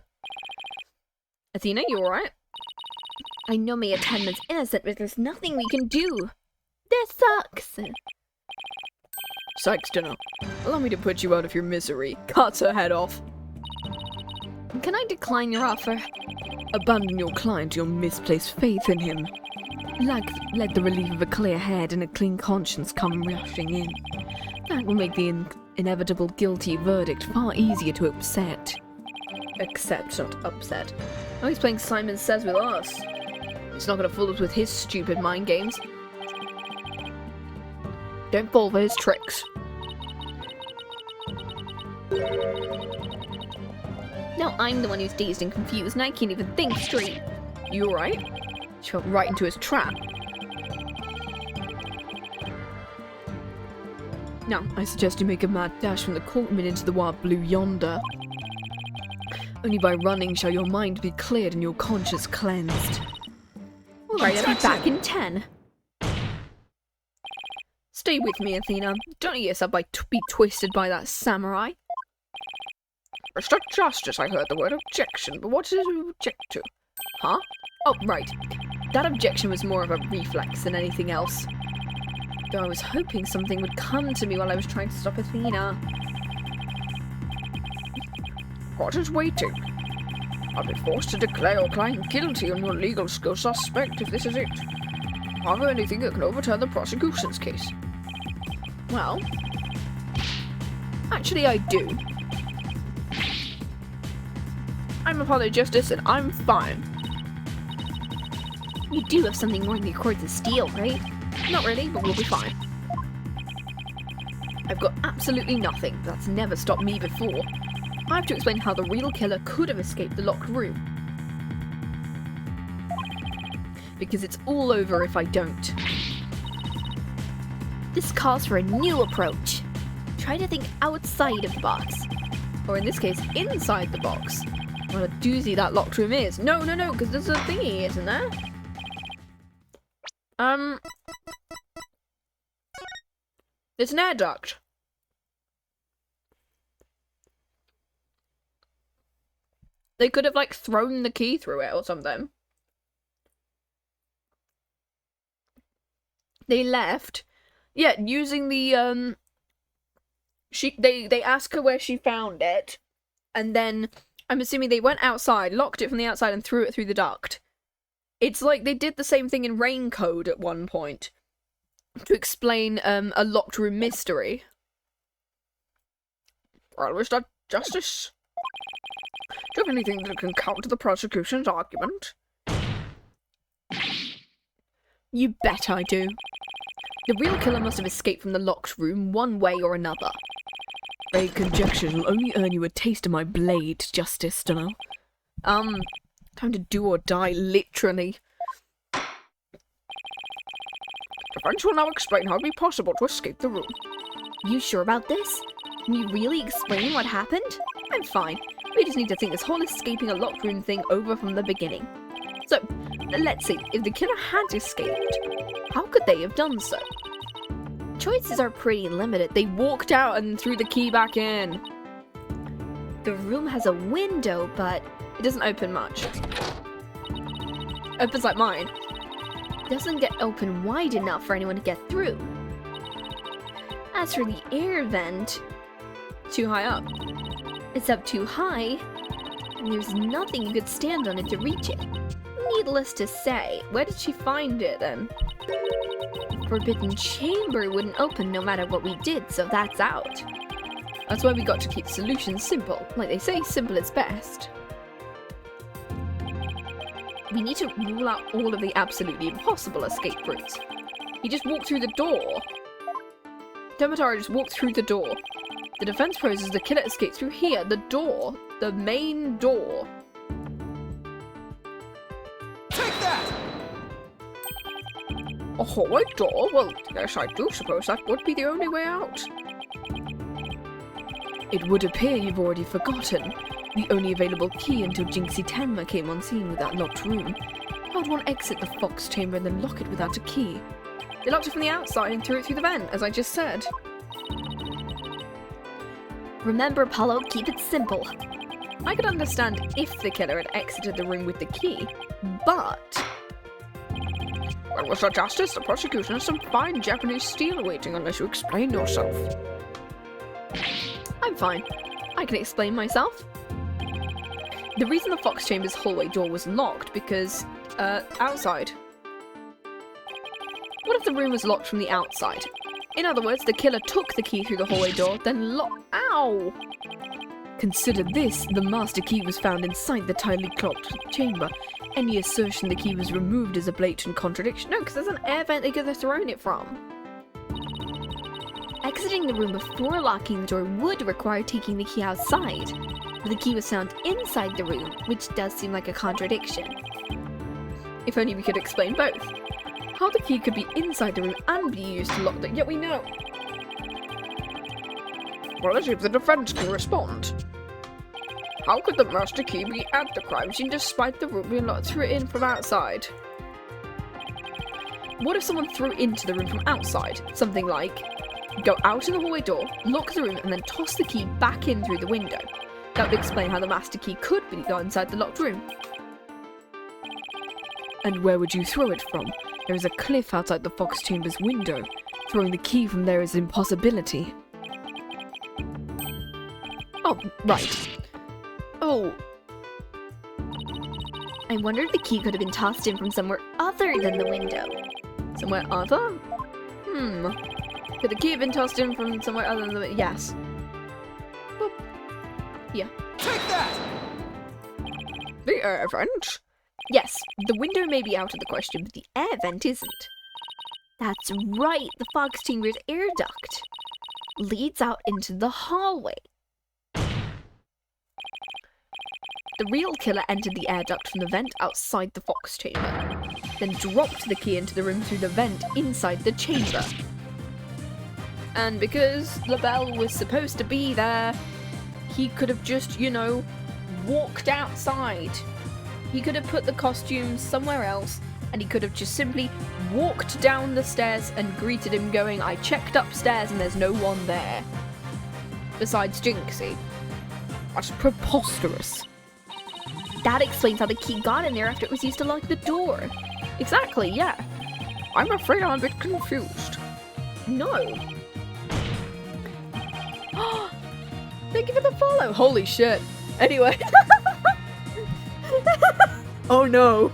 Speaker 5: Athena, you alright?
Speaker 2: I know Mayor Tenma's innocent, but there's nothing we can do. This sucks.
Speaker 5: Sykes dinner. Allow me to put you out of your misery. Cuts her head off.
Speaker 2: Can I decline your offer?
Speaker 5: Abandon your client to your misplaced faith in him. Let the relief of a clear head and a clean conscience come rushing in. That will make the inevitable guilty verdict far easier to accept. Accept, not upset. Oh, he's playing Simon Says with us. He's not going to fool us with his stupid mind games. Don't fall for his tricks.
Speaker 2: Now I'm the one who's dazed and confused, and I can't even think straight.
Speaker 5: You alright? She fell right into his trap. Now, I suggest you make a mad dash from the courtroom into the wild blue yonder. Only by running shall your mind be cleared and your conscience cleansed.
Speaker 2: Alright, I'll be back in 10.
Speaker 5: Stay with me, Athena. Don't let yourself be twisted by that samurai. Restrict justice, I heard the word objection, but what did you object to? Huh? Oh, right. That objection was more of a reflex than anything else. Though I was hoping something would come to me while I was trying to stop Athena. What is waiting? I'll be forced to declare your client guilty on your legal skill suspect if this is it. Hardly anything that can overturn the prosecution's case. Well, actually I do. I'm Apollo Justice and I'm fine.
Speaker 2: You do have something more in the court to steal, right?
Speaker 5: Not really, but we'll be fine. I've got absolutely nothing. That's never stopped me before. I have to explain how the real killer could have escaped the locked room. Because it's all over if I don't.
Speaker 2: This calls for a new approach. Try to think outside of the box.
Speaker 5: Or in this case, inside the box. What a doozy that locked room is. No, because there's a thingy, isn't there? It's an air duct. They could have, like, thrown the key through it or something. They left. Yeah, using the, They asked her where she found it. And then, I'm assuming they went outside, locked it from the outside, and threw it through the duct. It's like they did the same thing in Rain Code at one point. To explain, a locked room mystery. Well, Mr. Justice. Do you have anything that can counter the prosecution's argument? You bet I do. The real killer must have escaped from the locked room one way or another. Vague conjectures will only earn you a taste of my blade, Justice, dunno. Time to do or die, literally. Defense will now explain how it would be possible to escape the room.
Speaker 2: You sure about this? Can you really explain what happened?
Speaker 5: I'm fine. We just need to think this whole escaping a locked room thing over from the beginning. So, let's see. If the killer had escaped, how could they have done so?
Speaker 2: Choices are pretty limited.
Speaker 5: They walked out and threw the key back in.
Speaker 2: The room has a window, but
Speaker 5: it doesn't open much. Opens like mine.
Speaker 2: Doesn't get open wide enough for anyone to get through. As for the air vent,
Speaker 5: too high up.
Speaker 2: It's up too high, and there's nothing you could stand on it to reach it. Needless to say,
Speaker 5: where did she find it then?
Speaker 2: Forbidden Chamber wouldn't open no matter what we did, so that's out.
Speaker 5: That's why we got to keep solutions simple. Like they say, simple is best.
Speaker 1: We need to rule out all of the absolutely impossible escape routes. He just walked through the door. Temotaro just walked through the door. The defense poses the killer escapes through here, the door, the main door.
Speaker 3: Take that!
Speaker 1: A hallway door? Well, yes, I do suppose that would be the only way out.
Speaker 5: It would appear you've already forgotten. The only available key until Jinxie Tenma came on scene with that locked room. How would one exit the fox chamber and then lock it without a key?
Speaker 1: They locked it from the outside and threw it through the vent, as I just said.
Speaker 2: Remember, Apollo, keep it simple.
Speaker 1: I could understand if the killer had exited the room with the key, but... Well, Mr. Justice, the prosecution has some fine Japanese steel awaiting unless you explain yourself. I'm fine. I can explain myself. The reason the Fox Chamber's hallway door was locked because, outside. What if the room was locked from the outside? In other words, the killer took the key through the hallway door, then Ow!
Speaker 5: Consider this, the master key was found inside the tightly clocked chamber. Any assertion the key was removed is a blatant contradiction.
Speaker 1: No, because there's an air vent they could have thrown it from.
Speaker 2: Exiting the room before locking the door would require taking the key outside, but the key was found inside the room, which does seem like a contradiction.
Speaker 1: If only we could explain both. How the key could be inside the room and be used to lock it, yet we know. Well, let's see if the defense can respond. How could the master key be at the crime scene despite the room being locked through it in from outside? What if someone threw into the room from outside? Something like, go out in the hallway door, lock the room, and then toss the key back in through the window. That would explain how the master key could be got inside the locked room.
Speaker 5: And where would you throw it from? There is a cliff outside the fox chamber's window. Throwing the key from there is an impossibility.
Speaker 1: Oh, right. Oh.
Speaker 2: I wonder if the key could have been tossed in from somewhere other than the window.
Speaker 1: Somewhere other? Could the key have been tossed in from somewhere other than the window? Yes. Boop. Yeah.
Speaker 3: Take that!
Speaker 1: The air vent? Yes, the window may be out of the question, but the air vent isn't.
Speaker 2: That's right, the fox chamber's air duct leads out into the hallway.
Speaker 1: The real killer entered the air duct from the vent outside the fox chamber, then dropped the key into the room through the vent inside the chamber. And because LaBelle was supposed to be there, he could have just, you know, walked outside. He could have put the costumes somewhere else, and he could have just simply walked down the stairs and greeted him going, I checked upstairs and there's no one there. Besides Jinxie. That's preposterous.
Speaker 2: That explains how the key got in there after it was used to lock the door.
Speaker 1: Exactly, yeah. I'm afraid I'm a bit confused. No. Thank you for the follow. Holy shit. Anyway. Oh no.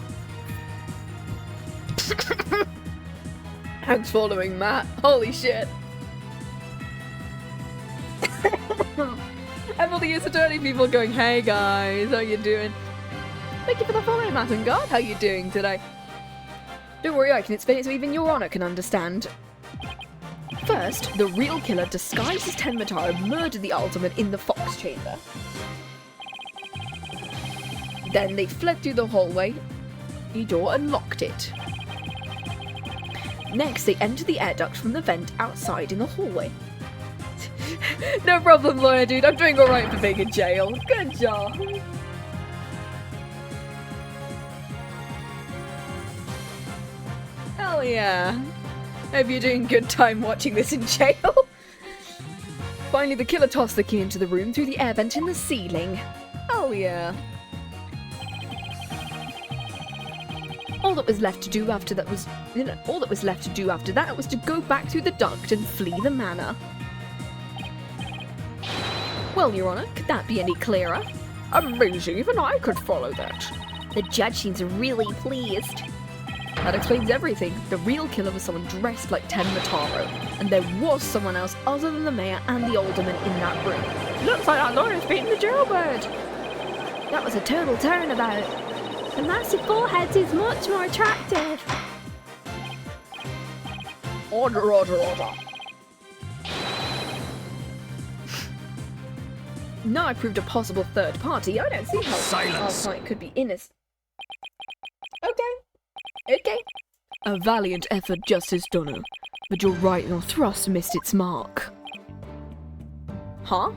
Speaker 1: Thanks for following, Matt. Holy shit. And all the attorney people going, hey guys, how you doing? Thank you for the follow, Matt and God. How you doing today? Don't worry, I can explain it so even Your Honor can understand. First, the real killer disguised as Tenmataro murdered the Alderman in the Fox Chamber. Then they fled through the hallway door and locked it. Next, they entered the air duct from the vent outside in the hallway. No problem, lawyer dude. I'm doing alright for being in jail. Good job. Hell yeah. Hope you're doing good time watching this in jail. Finally, the killer tossed the key into the room through the air vent in the ceiling. Hell yeah. All that was left to do after that was to go back through the duct and flee the manor. Well, Your Honor, could that be any clearer? Amazing, even I could follow that.
Speaker 2: The judge seems really pleased.
Speaker 1: That explains everything. The real killer was someone dressed like Tenmataro, and there was someone else other than the mayor and the alderman in that room. Looks like our lawyer's beating the jailbird.
Speaker 2: That was a total turnabout. The massive forehead is much more attractive.
Speaker 4: Order, order, order. Now I proved a possible third party. I don't see how
Speaker 3: Silence.
Speaker 4: our client could be innocent. Okay.
Speaker 5: A valiant effort, Justice Donner, but your right thrust missed its mark.
Speaker 4: Huh?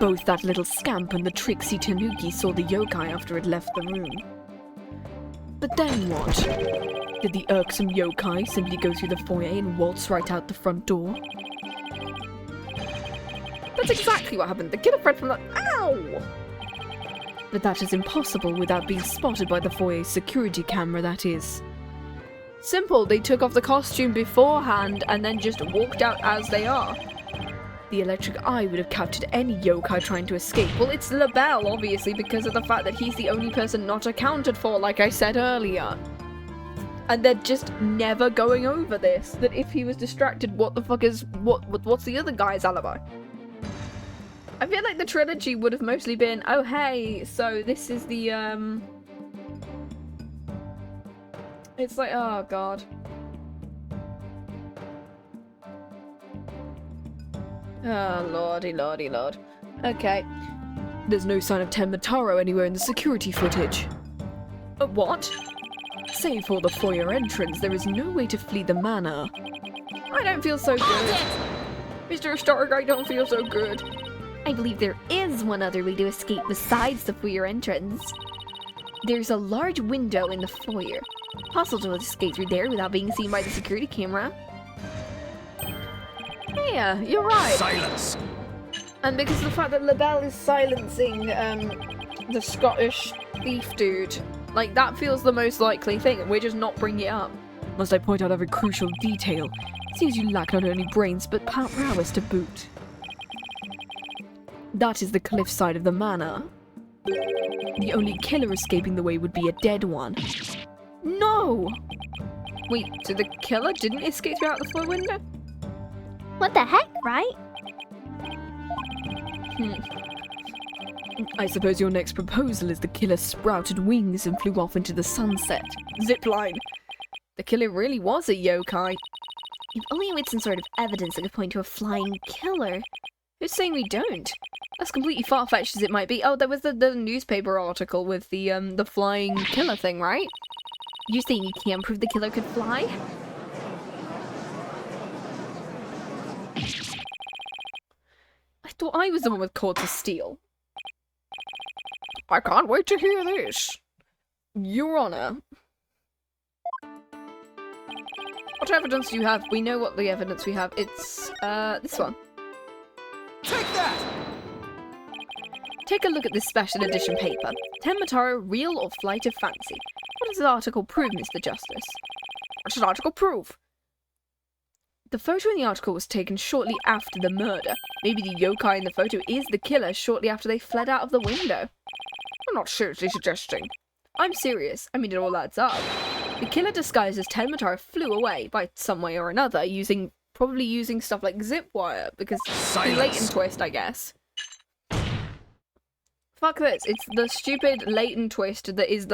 Speaker 5: Both that little scamp and the tricksy Tanuki saw the yokai after it left the room. But then what? Did the irksome yokai simply go through the foyer and waltz right out the front door?
Speaker 4: That's exactly what happened. The killer fled from the— Ow!
Speaker 5: But that is impossible without being spotted by the foyer's security camera, that is.
Speaker 4: Simple. They took off the costume beforehand and then just walked out as they are.
Speaker 5: The electric eye would have captured any yokai trying to escape.
Speaker 4: Well, it's LaBelle, obviously, because of the fact that he's the only person not accounted for, like I said earlier. And they're just never going over this. That if he was distracted, what the fuck is... What's the other guy's alibi? I feel like the trilogy would have mostly been, oh hey, so this is the, It's like, oh god. Oh lordy, lordy, lord. Okay.
Speaker 5: There's no sign of Tenmataro anywhere in the security footage.
Speaker 4: What?
Speaker 5: Save for the foyer entrance, there is no way to flee the manor.
Speaker 4: I don't feel so good. Mr. Stark, I don't feel so good.
Speaker 2: I believe there is one other way to escape besides the foyer entrance. There's a large window in the foyer. Possible to escape through there without being seen by the security camera.
Speaker 4: Yeah, you're right.
Speaker 3: Silence.
Speaker 4: And because of the fact that LaBelle is silencing the Scottish thief dude, like that feels the most likely thing, and we're just not bringing it up.
Speaker 5: Must I point out every crucial detail? Seems you lack not only brains, but prowess to boot. That is the cliff side of the manor. The only killer escaping the way would be a dead one.
Speaker 4: No! Wait, so the killer didn't escape through out the floor window?
Speaker 2: What the heck, right?
Speaker 5: I suppose your next proposal is the killer sprouted wings and flew off into the sunset.
Speaker 4: Zipline. The killer really was a yokai.
Speaker 2: If only we had some sort of evidence that could point to a flying killer.
Speaker 4: Who's saying we don't? As completely far-fetched as it might be. Oh, there was the newspaper article with the flying killer thing, right?
Speaker 2: You're saying you can't prove the killer could fly?
Speaker 4: I thought I was the one with cords of steel. I can't wait to hear this. Your Honor. What evidence do you have? We know what the evidence we have. It's, this one.
Speaker 3: Take that!
Speaker 4: Take a look at this special edition paper. Tenmataro, real or flight of fancy? What does the article prove, Mr. Justice? What does the article prove? The photo in the article was taken shortly after the murder. Maybe the yokai in the photo is the killer shortly after they fled out of the window. I'm not seriously suggesting. I'm serious. I mean, it all adds up. The killer disguised as Tenmataro flew away by some way or another, probably using stuff like zip wire, because
Speaker 3: Silence.
Speaker 4: latent twist, I guess. Fuck this. It's the stupid latent twist that is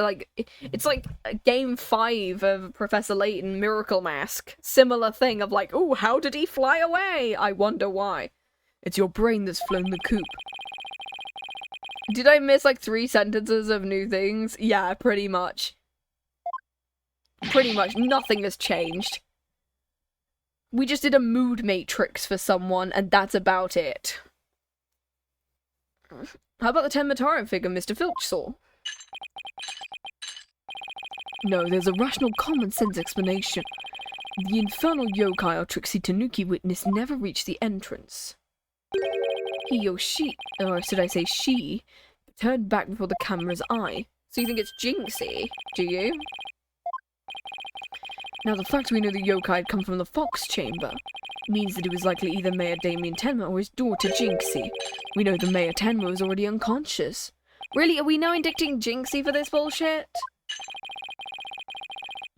Speaker 4: it's like game 5 of Professor Layton Miracle Mask. Similar thing of like, oh, how did he fly away? I wonder why.
Speaker 5: It's your brain that's flown the coop.
Speaker 4: Did I miss like 3 sentences of new things? Yeah, pretty much. Pretty much. Nothing has changed. We just did a mood matrix for someone, and that's about it. How about the Tenmataro figure Mr. Filch saw?
Speaker 5: No, there's a rational common sense explanation. The infernal yokai or tricksy Tanuki witness never reached the entrance. He or she, or should I say she, turned back before the camera's eye.
Speaker 4: So you think it's Jinxie, do you?
Speaker 5: Now the fact we know the yokai had come from the Fox Chamber means that it was likely either Mayor Damien Tenma or his daughter Jinxie. We know the Mayor Tenma was already unconscious.
Speaker 4: Really, are we now indicting Jinxie for this bullshit?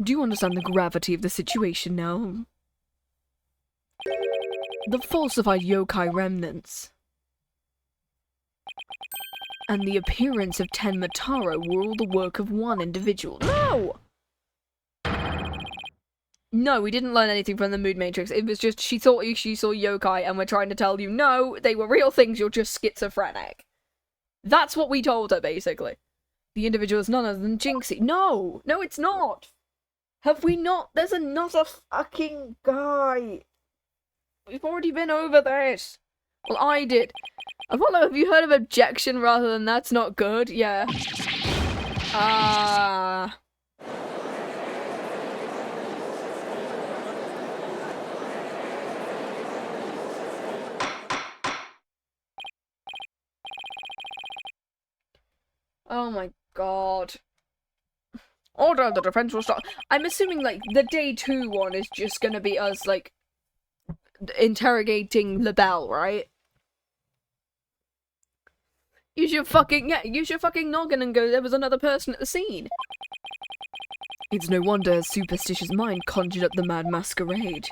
Speaker 5: Do you understand the gravity of the situation now? The falsified yokai remnants. and the appearance of Tenma Taro were all the work of one individual. No! No, we didn't learn anything from the Mood Matrix. It was just she thought she saw yokai and we're trying to tell you, no, they were real things, you're just schizophrenic. That's what we told her, basically. The individual is none other than Jinxie. No! No, it's not! Have we not? There's another fucking guy! We've already been over this! Well, I did. Apollo, have you heard of objection rather than that's not good? Yeah. Oh my god. Order, the defense will start. I'm assuming, like, the day 2 one is just gonna be us, like, interrogating LaBelle, right? Use your fucking noggin and go, there was another person at the scene. It's no wonder her superstitious mind conjured up the mad masquerade.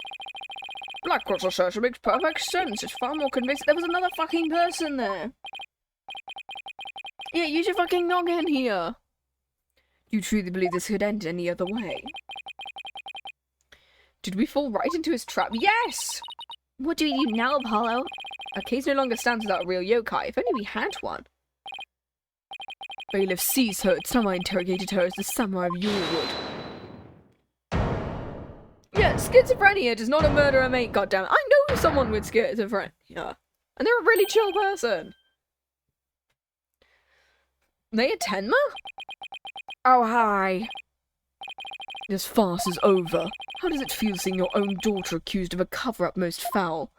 Speaker 5: Blackwell's assertion makes perfect sense. It's far more convincing. There was another fucking person there. Yeah, use your fucking noggin here. You truly believe this could end any other way? Did we fall right into his trap? Yes!
Speaker 2: What do we do now, Apollo?
Speaker 5: Our case no longer stands without a real yokai. If only we had one. Bailiff sees her. It's time I interrogated her as the samurai of Yule would. Yeah, schizophrenia does not a murderer make, goddammit. I know someone with schizophrenia. And they're a really chill person. They a Tenma? Oh, hi. This farce is over. How does it feel seeing your own daughter accused of a cover-up most foul?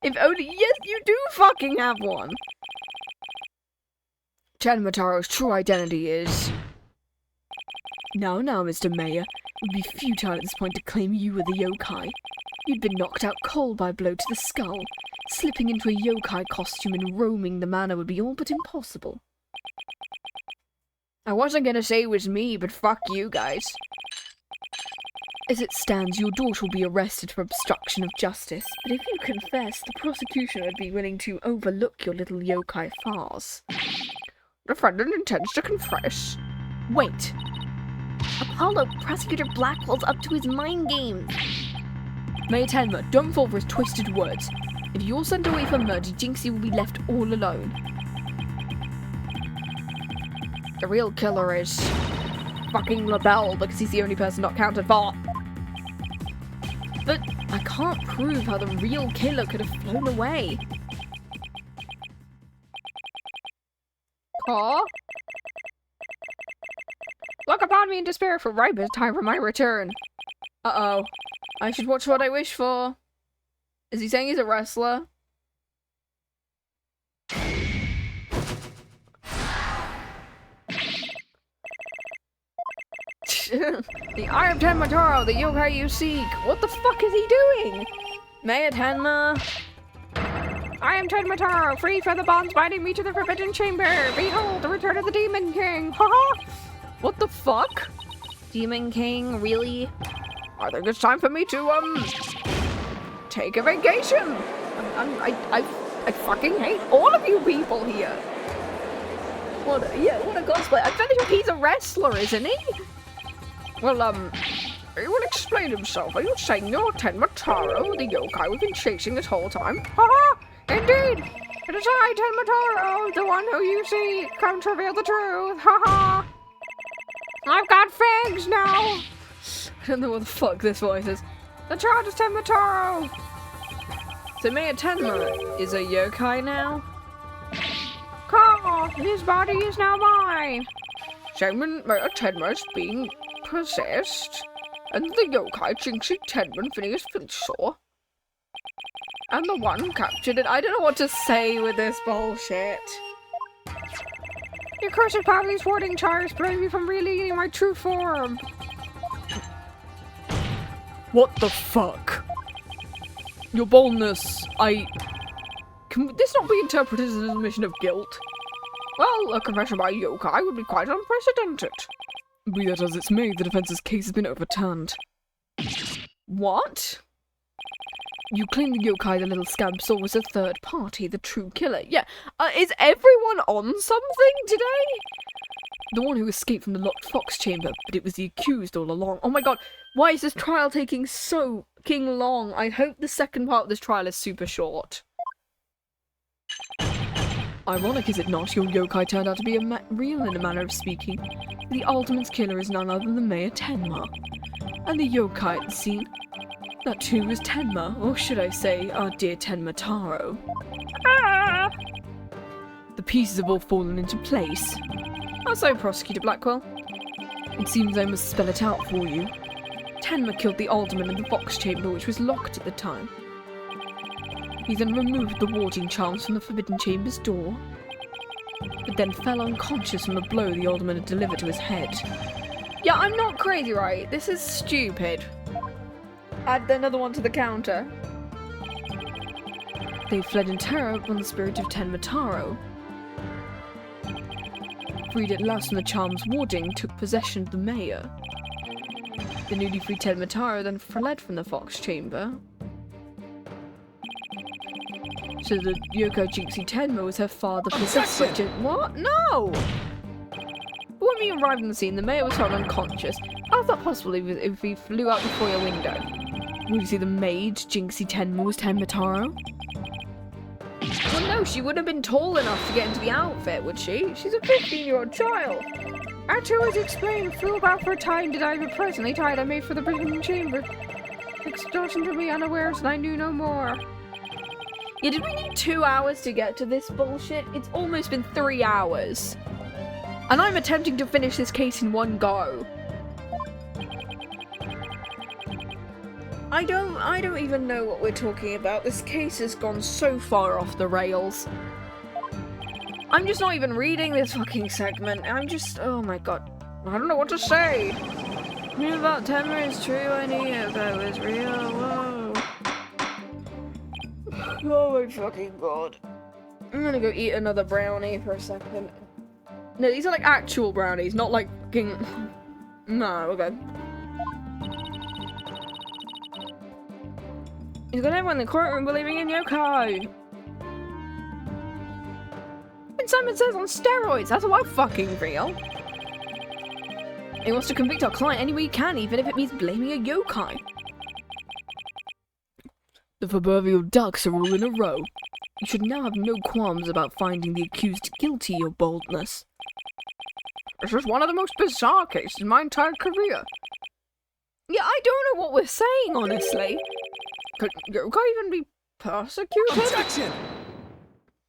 Speaker 5: If only— yes, you do fucking have one! Tenma Taro's true identity is— Now, Mr. Mayor. It would be futile at this point to claim you were the yokai. You'd been knocked out cold by a blow to the skull. Slipping into a yokai costume and roaming the manor would be all but impossible. I wasn't gonna say it was me, but fuck you guys. As it stands, your daughter will be arrested for obstruction of justice, but if you confess, the prosecution would be willing to overlook your little yokai farce. Defendant intends to confess. Wait.
Speaker 2: Apollo, Prosecutor Blackwell's up to his mind games.
Speaker 5: Mayor Tenma, don't fall for his twisted words. If you're sent away for murder, Jinxie will be left all alone. The real killer is fucking LaBelle, because he's the only person not counted for. But I can't prove how the real killer could have flown away. Aw. Look upon me in despair, for ripe is time for my return. Uh-oh. I should watch what I wish for. Is he saying he's a wrestler? The Eye of Tenma Taro, the yokai you seek. What the fuck is he doing? Mayor Tenma. I am Tenma Taro, free from the bonds binding me to the forbidden chamber. Behold, the return of the Demon King. Haha. What the fuck?
Speaker 2: Demon King, really?
Speaker 5: I think it's time for me to, take a vacation. I fucking hate all of you people here. What a cosplay. I'm fairly sure he's a wrestler, isn't he? Well, he will explain himself. Are you saying you're Tenma Taro, the yokai we've been chasing this whole time? Haha! Indeed! It is I, Tenma Taro, the one who you see. Come to reveal the truth. Haha! I've got fangs now! I don't know what the fuck this voice is. The child is Tenma Taro! So Mayor Tenma is a yokai now? Call! His body is now mine! Shaman Mayor Tenma is being possessed, and the yokai Jinxie Tenman Phineas Filsaw, and the one who captured it. I don't know what to say with this bullshit. Your cursed power, these warding charms prevent me from revealing my true form. What the fuck? Your boldness, can this not be interpreted as an admission of guilt? Well, a confession by a yokai would be quite unprecedented. Be that as it's may, the defense's case has been overturned. What? You claim the yokai the little scamp saw was a third party, the true killer. Yeah, is everyone on something today? The one who escaped from the locked fox chamber, but it was the accused all along. Oh my god, why is this trial taking so fucking long? I hope the second part of this trial is super short. Ironic, is it not? Your yokai turned out to be real in a manner of speaking. The Alderman's killer is none other than Mayor Tenma. And the yokai at the scene? That too was Tenma, or should I say, our dear Tenma Taro. Ah! The pieces have all fallen into place.
Speaker 4: How so, Prosecutor Blackwell?
Speaker 5: It seems I must spell it out for you. Tenma killed the Alderman in the Fox Chamber, which was locked at the time. He then removed the warding charms from the Forbidden Chamber's door, but then fell unconscious from the blow the Alderman had delivered to his head.
Speaker 4: Yeah, I'm not crazy, right? This is stupid. Add another one to the counter.
Speaker 5: They fled in terror when the spirit of Tenma Taro, freed at last from the charm's warding, took possession of the mayor. The newly freed Tenma Taro then fled from the Fox Chamber. So the yokai Jinxie Tenma was her father possessed by
Speaker 4: What? No! But when we arrived on the scene, the mayor was found unconscious. How's that possible if we flew out the foyer window?
Speaker 5: Will you see the maid, Jinxie Tenma, was Tenma Taro?
Speaker 4: Well, no, she wouldn't have been tall enough to get into the outfit, would she? She's a 15-year-old child. After was explained, flew about for a time, did I ever presently tied I made for the prison chamber. Extortion to me unawares, and I knew no more. Yeah, did we need 2 hours to get to this bullshit? It's almost been 3 hours. And I'm attempting to finish this case in one go. I don't even know what we're talking about. This case has gone so far off the rails. I'm just not even reading this fucking segment. I'm just, oh my god. I don't know what to say. Knew about Tenma is true, I knew that was real, whoa. Oh my fucking god. I'm gonna go eat another brownie for a second. No, these are like actual brownies, not like fucking... No, okay. He's got everyone in the courtroom believing in yokai. And Simon says on steroids, that's why fucking real. He wants to convict our client any way he can, even if it means blaming a yokai.
Speaker 5: The proverbial ducks are all in a row. You should now have no qualms about finding the accused guilty, your boldness.
Speaker 4: This is one of the most bizarre cases in my entire career. Yeah, I don't know what we're saying, honestly. Could yokai even be persecuted?
Speaker 3: Objection!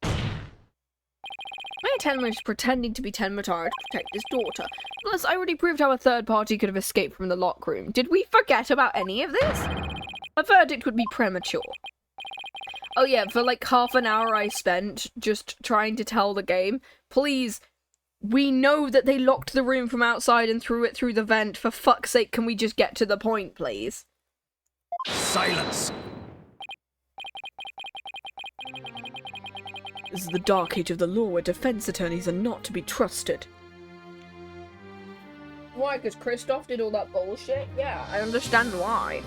Speaker 4: Mayor Tenma is pretending to be Tenma Taro to protect his daughter. Plus, I already proved how a third party could have escaped from the lock room. Did we forget about any of this? A verdict would be premature. Oh yeah, for like half an hour I spent just trying to tell the game. Please, we know that they locked the room from outside and threw it through the vent. For fuck's sake, can we just get to the point, please?
Speaker 3: Silence!
Speaker 5: This is the dark age of the law where defense attorneys are not to be trusted.
Speaker 4: Why? Because Kristoff did all that bullshit? Yeah, I understand why.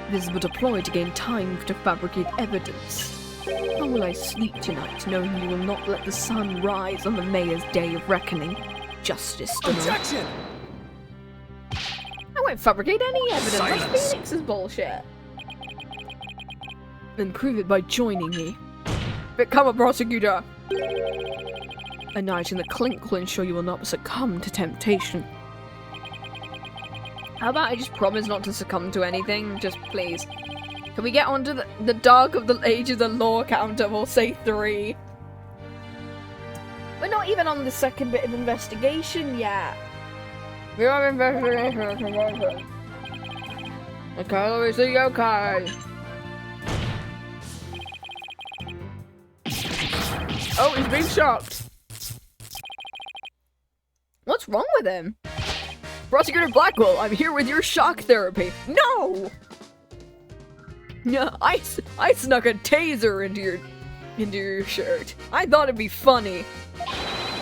Speaker 5: This is but a ploy to gain time to fabricate evidence. How will I sleep tonight, knowing you will not let the sun rise on the mayor's day of reckoning? Justice done.
Speaker 3: Objection!
Speaker 4: I won't fabricate any evidence.
Speaker 3: Silence.
Speaker 4: That's Phoenix's bullshit.
Speaker 5: Then prove it by joining me.
Speaker 4: Become a prosecutor.
Speaker 5: A night in the clink will ensure you will not succumb to temptation.
Speaker 4: How about I just promise not to succumb to anything? Just please. Can we get onto the dark of the age of the law counter? We'll say 3. We're not even on the second bit of investigation yet. We are investigation. The color is the yokai. Oh, he's being shocked. What's wrong with him? Prosecutor Blackwell, I'm here with your shock therapy. No! No, I snuck a taser into your shirt. I thought it'd be funny.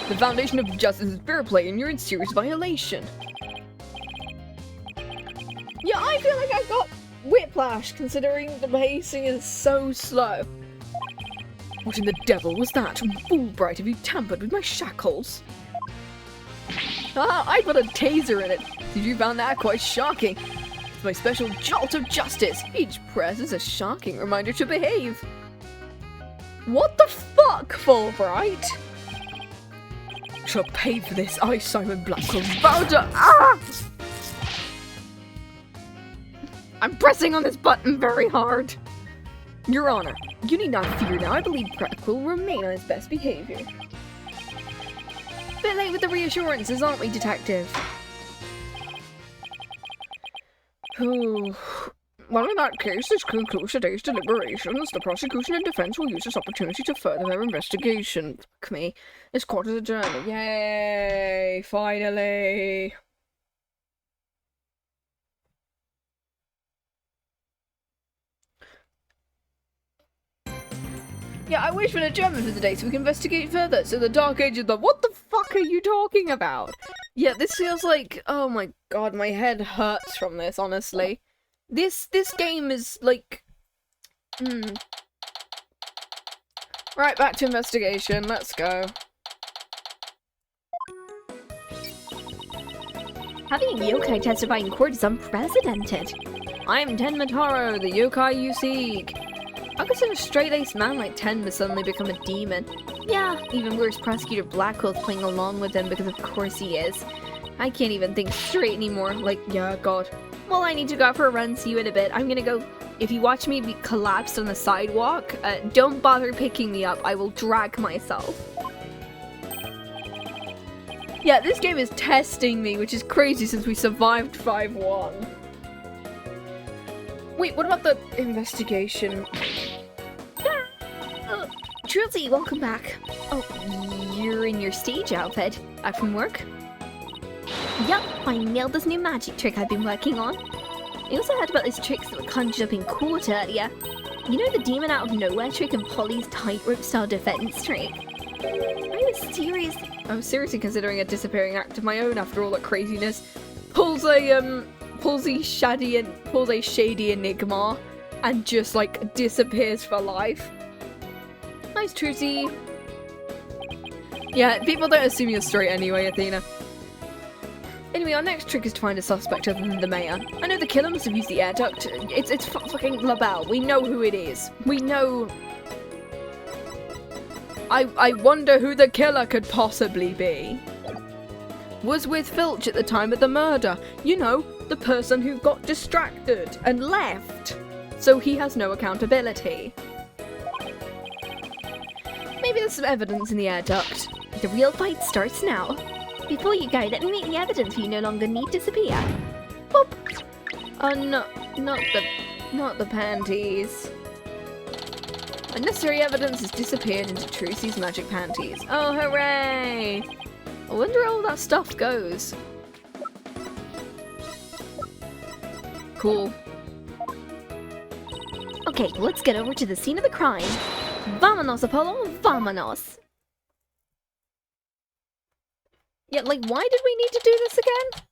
Speaker 4: The foundation of justice is fair play, and you're in serious violation. Yeah, I feel like I got whiplash, considering the pacing is so slow.
Speaker 5: What in the devil was that? Fulbright, have you tampered with my shackles?
Speaker 4: Ah, I put a taser in it. Did you find that quite shocking? It's my special jolt of justice. Each press is a shocking reminder to behave. What the fuck, Fulbright?
Speaker 5: Shall pay for this. I, Simon Blackwell, vow to— Ah!
Speaker 4: I'm pressing on this button very hard.
Speaker 5: Your Honor, you need not fear now. I believe Blackwell will remain on his best behavior.
Speaker 4: Bit late with the reassurances, aren't we, Detective?
Speaker 5: Oh. Well, in that case, this concludes today's deliberations. The prosecution and defense will use this opportunity to further their investigation. Fuck me. This court is adjourned.
Speaker 4: Yay! Finally! Yeah, I wish for an adjournment for the day so we can investigate further. So the Dark Age of the— What the fuck are you talking about? Yeah, this feels like— oh my god, my head hurts from this, honestly. This game is like— Right, back to investigation. Let's go.
Speaker 2: Having a yokai testify in court is unprecedented.
Speaker 4: I'm Tenmataro, the yokai you seek. How could such a straight-laced man like Tenma suddenly become a demon?
Speaker 2: Yeah, even worse, Prosecutor Blackwell's playing along with him because of course he is.
Speaker 4: I can't even think straight anymore. Like, yeah, god.
Speaker 2: Well, I need to go out for a run, see you in a bit. I'm gonna go.
Speaker 4: If you watch me be collapsed on the sidewalk, don't bother picking me up. I will drag myself. Yeah, this game is testing me, which is crazy since we survived 5-1. Wait, what about the investigation?
Speaker 2: Trucy, welcome back. Oh, you're in your stage outfit. Back from work? Yup, I nailed this new magic trick I've been working on. I also heard about those tricks that were conjured up in court earlier. You know the demon out of nowhere trick and Polly's tightrope style defense trick?
Speaker 4: I was seriously considering a disappearing act of my own after all that craziness. Pulls a shady enigma and just like disappears for life. Nice, Trucy. Yeah, people don't assume you're straight anyway, Athena. Anyway, our next trick is to find a suspect other than the mayor. I know the killer must have used the air duct. It's fucking LaBelle. We know who it is. We know. I wonder who the killer could possibly be. Was with Filch at the time of the murder. You know, the person who got distracted and left. So he has no accountability. Maybe there's some evidence in the air duct.
Speaker 2: The real fight starts now. Before you go, let me make the evidence you no longer need disappear.
Speaker 4: Boop. Not the panties. Unnecessary evidence has disappeared into Trucy's magic panties. Oh, hooray! I wonder where all that stuff goes. Cool.
Speaker 2: Okay, let's get over to the scene of the crime. Vamonos, Apollo, vamonos!
Speaker 4: Yeah, like, why did we need to do this again?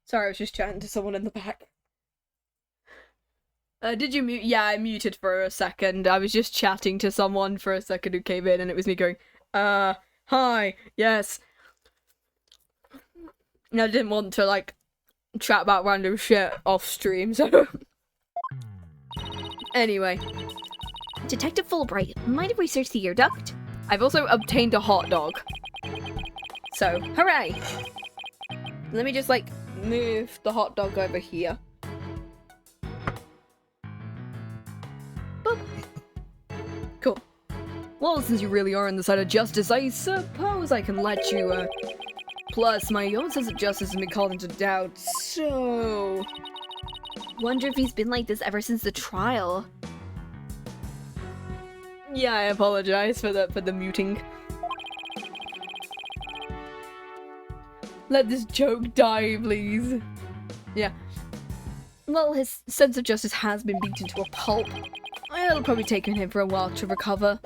Speaker 4: Sorry, I was just chatting to someone in the back. Did you mute? Yeah, I muted for a second. I was just chatting to someone for a second who came in and it was me going, hi, yes. And I didn't want to, like, chat about random shit off stream, so... Anyway.
Speaker 2: Detective Fulbright, mind if we search the ear duct?
Speaker 4: I've also obtained a hot dog. So, hooray! Let me just, like, move the hot dog over here. Boop. Cool. Well, since you really are on the side of justice, I suppose I can let you, Plus, my own sense of justice has been called into doubt, so...
Speaker 2: Wonder if he's been like this ever since the trial.
Speaker 4: Yeah, I apologize for the muting. Let this joke die, please. Yeah. Well, his sense of justice has been beaten to a pulp. It'll probably take him for a while to recover.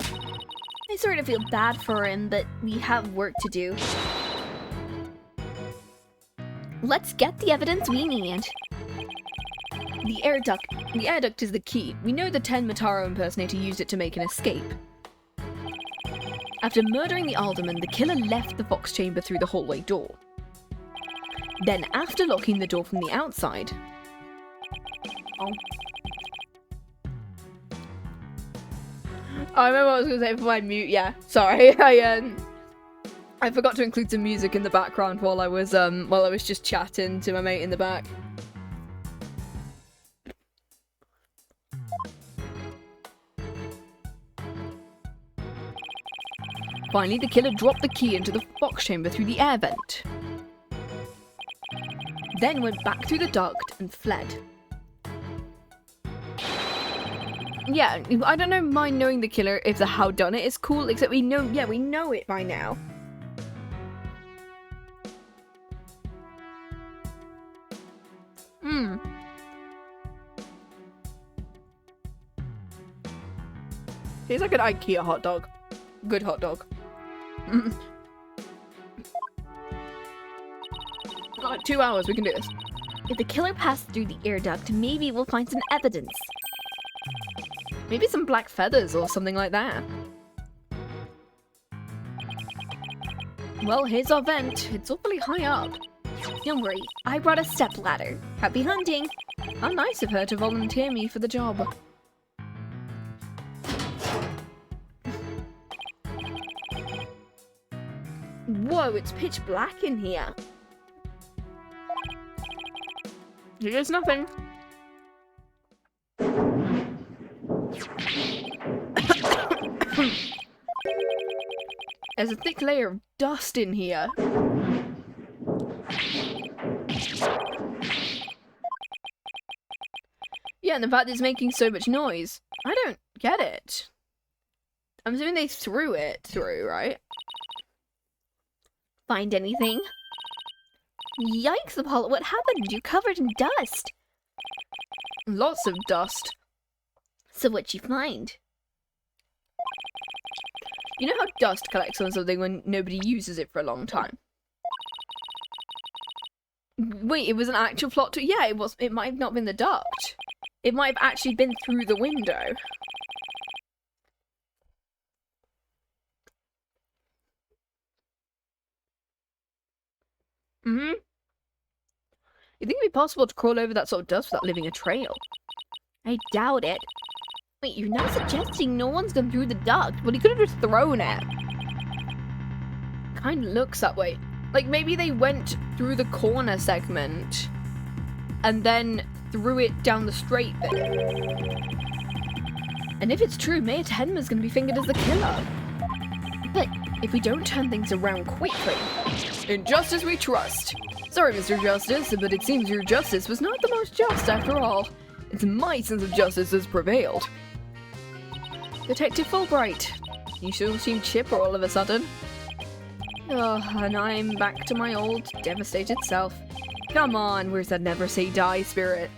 Speaker 2: I sort of feel bad for him, but we have work to do. Let's get the evidence we need.
Speaker 4: The air duct is the key. We know the 10 Mataro impersonator used it to make an escape. After murdering the alderman, the killer left the fox chamber through the hallway door. Then, after locking the door from the outside... Oh. I remember what I was going to say before I mute, yeah. Sorry, I forgot to include some music in the background while I was just chatting to my mate in the back. Finally, the killer dropped the key into the fox chamber through the air vent. Then went back through the duct and fled. Yeah, I don't mind knowing the killer if the how done it is cool, except we know it by now. Tastes like an IKEA hot dog. Good hot dog. Got 2 hours, we can do this.
Speaker 2: If the killer passed through the air duct, maybe we'll find some evidence.
Speaker 4: Maybe some black feathers or something like that. Well, here's our vent. It's awfully high up.
Speaker 2: Don't worry, I brought a stepladder. Happy hunting!
Speaker 4: How nice of her to volunteer me for the job. Whoa, it's pitch black in here. Here's nothing. There's a thick layer of dust in here. Yeah, and the fact it's making so much noise. I don't get it. I'm assuming they threw it through, right?
Speaker 2: Find anything? Yikes, Apollo, what happened? You're covered in dust.
Speaker 4: Lots of dust.
Speaker 2: So what'd you find?
Speaker 4: You know how dust collects on something when nobody uses it for a long time? Wait, it was an actual plot twist? Yeah, it was. It might have not been the duct. It might have actually been through the window. You think it'd be possible to crawl over that sort of dust without leaving a trail?
Speaker 2: I doubt it. Wait, you're not suggesting no one's gone through the duct?
Speaker 4: Well, he could have just thrown it. Kinda looks that way. Like, maybe they went through the corner segment and then threw it down the straight bit. And if it's true, Mayor Tenma's gonna be fingered as the killer. But if we don't turn things around quickly... In justice we trust. Sorry, Mr. Justice, but it seems your justice was not the most just after all. It's my sense of justice has prevailed. Detective Fulbright, you sure seem chipper all of a sudden. Oh, and I'm back to my old, devastated self. Come on, where's that never say die spirit?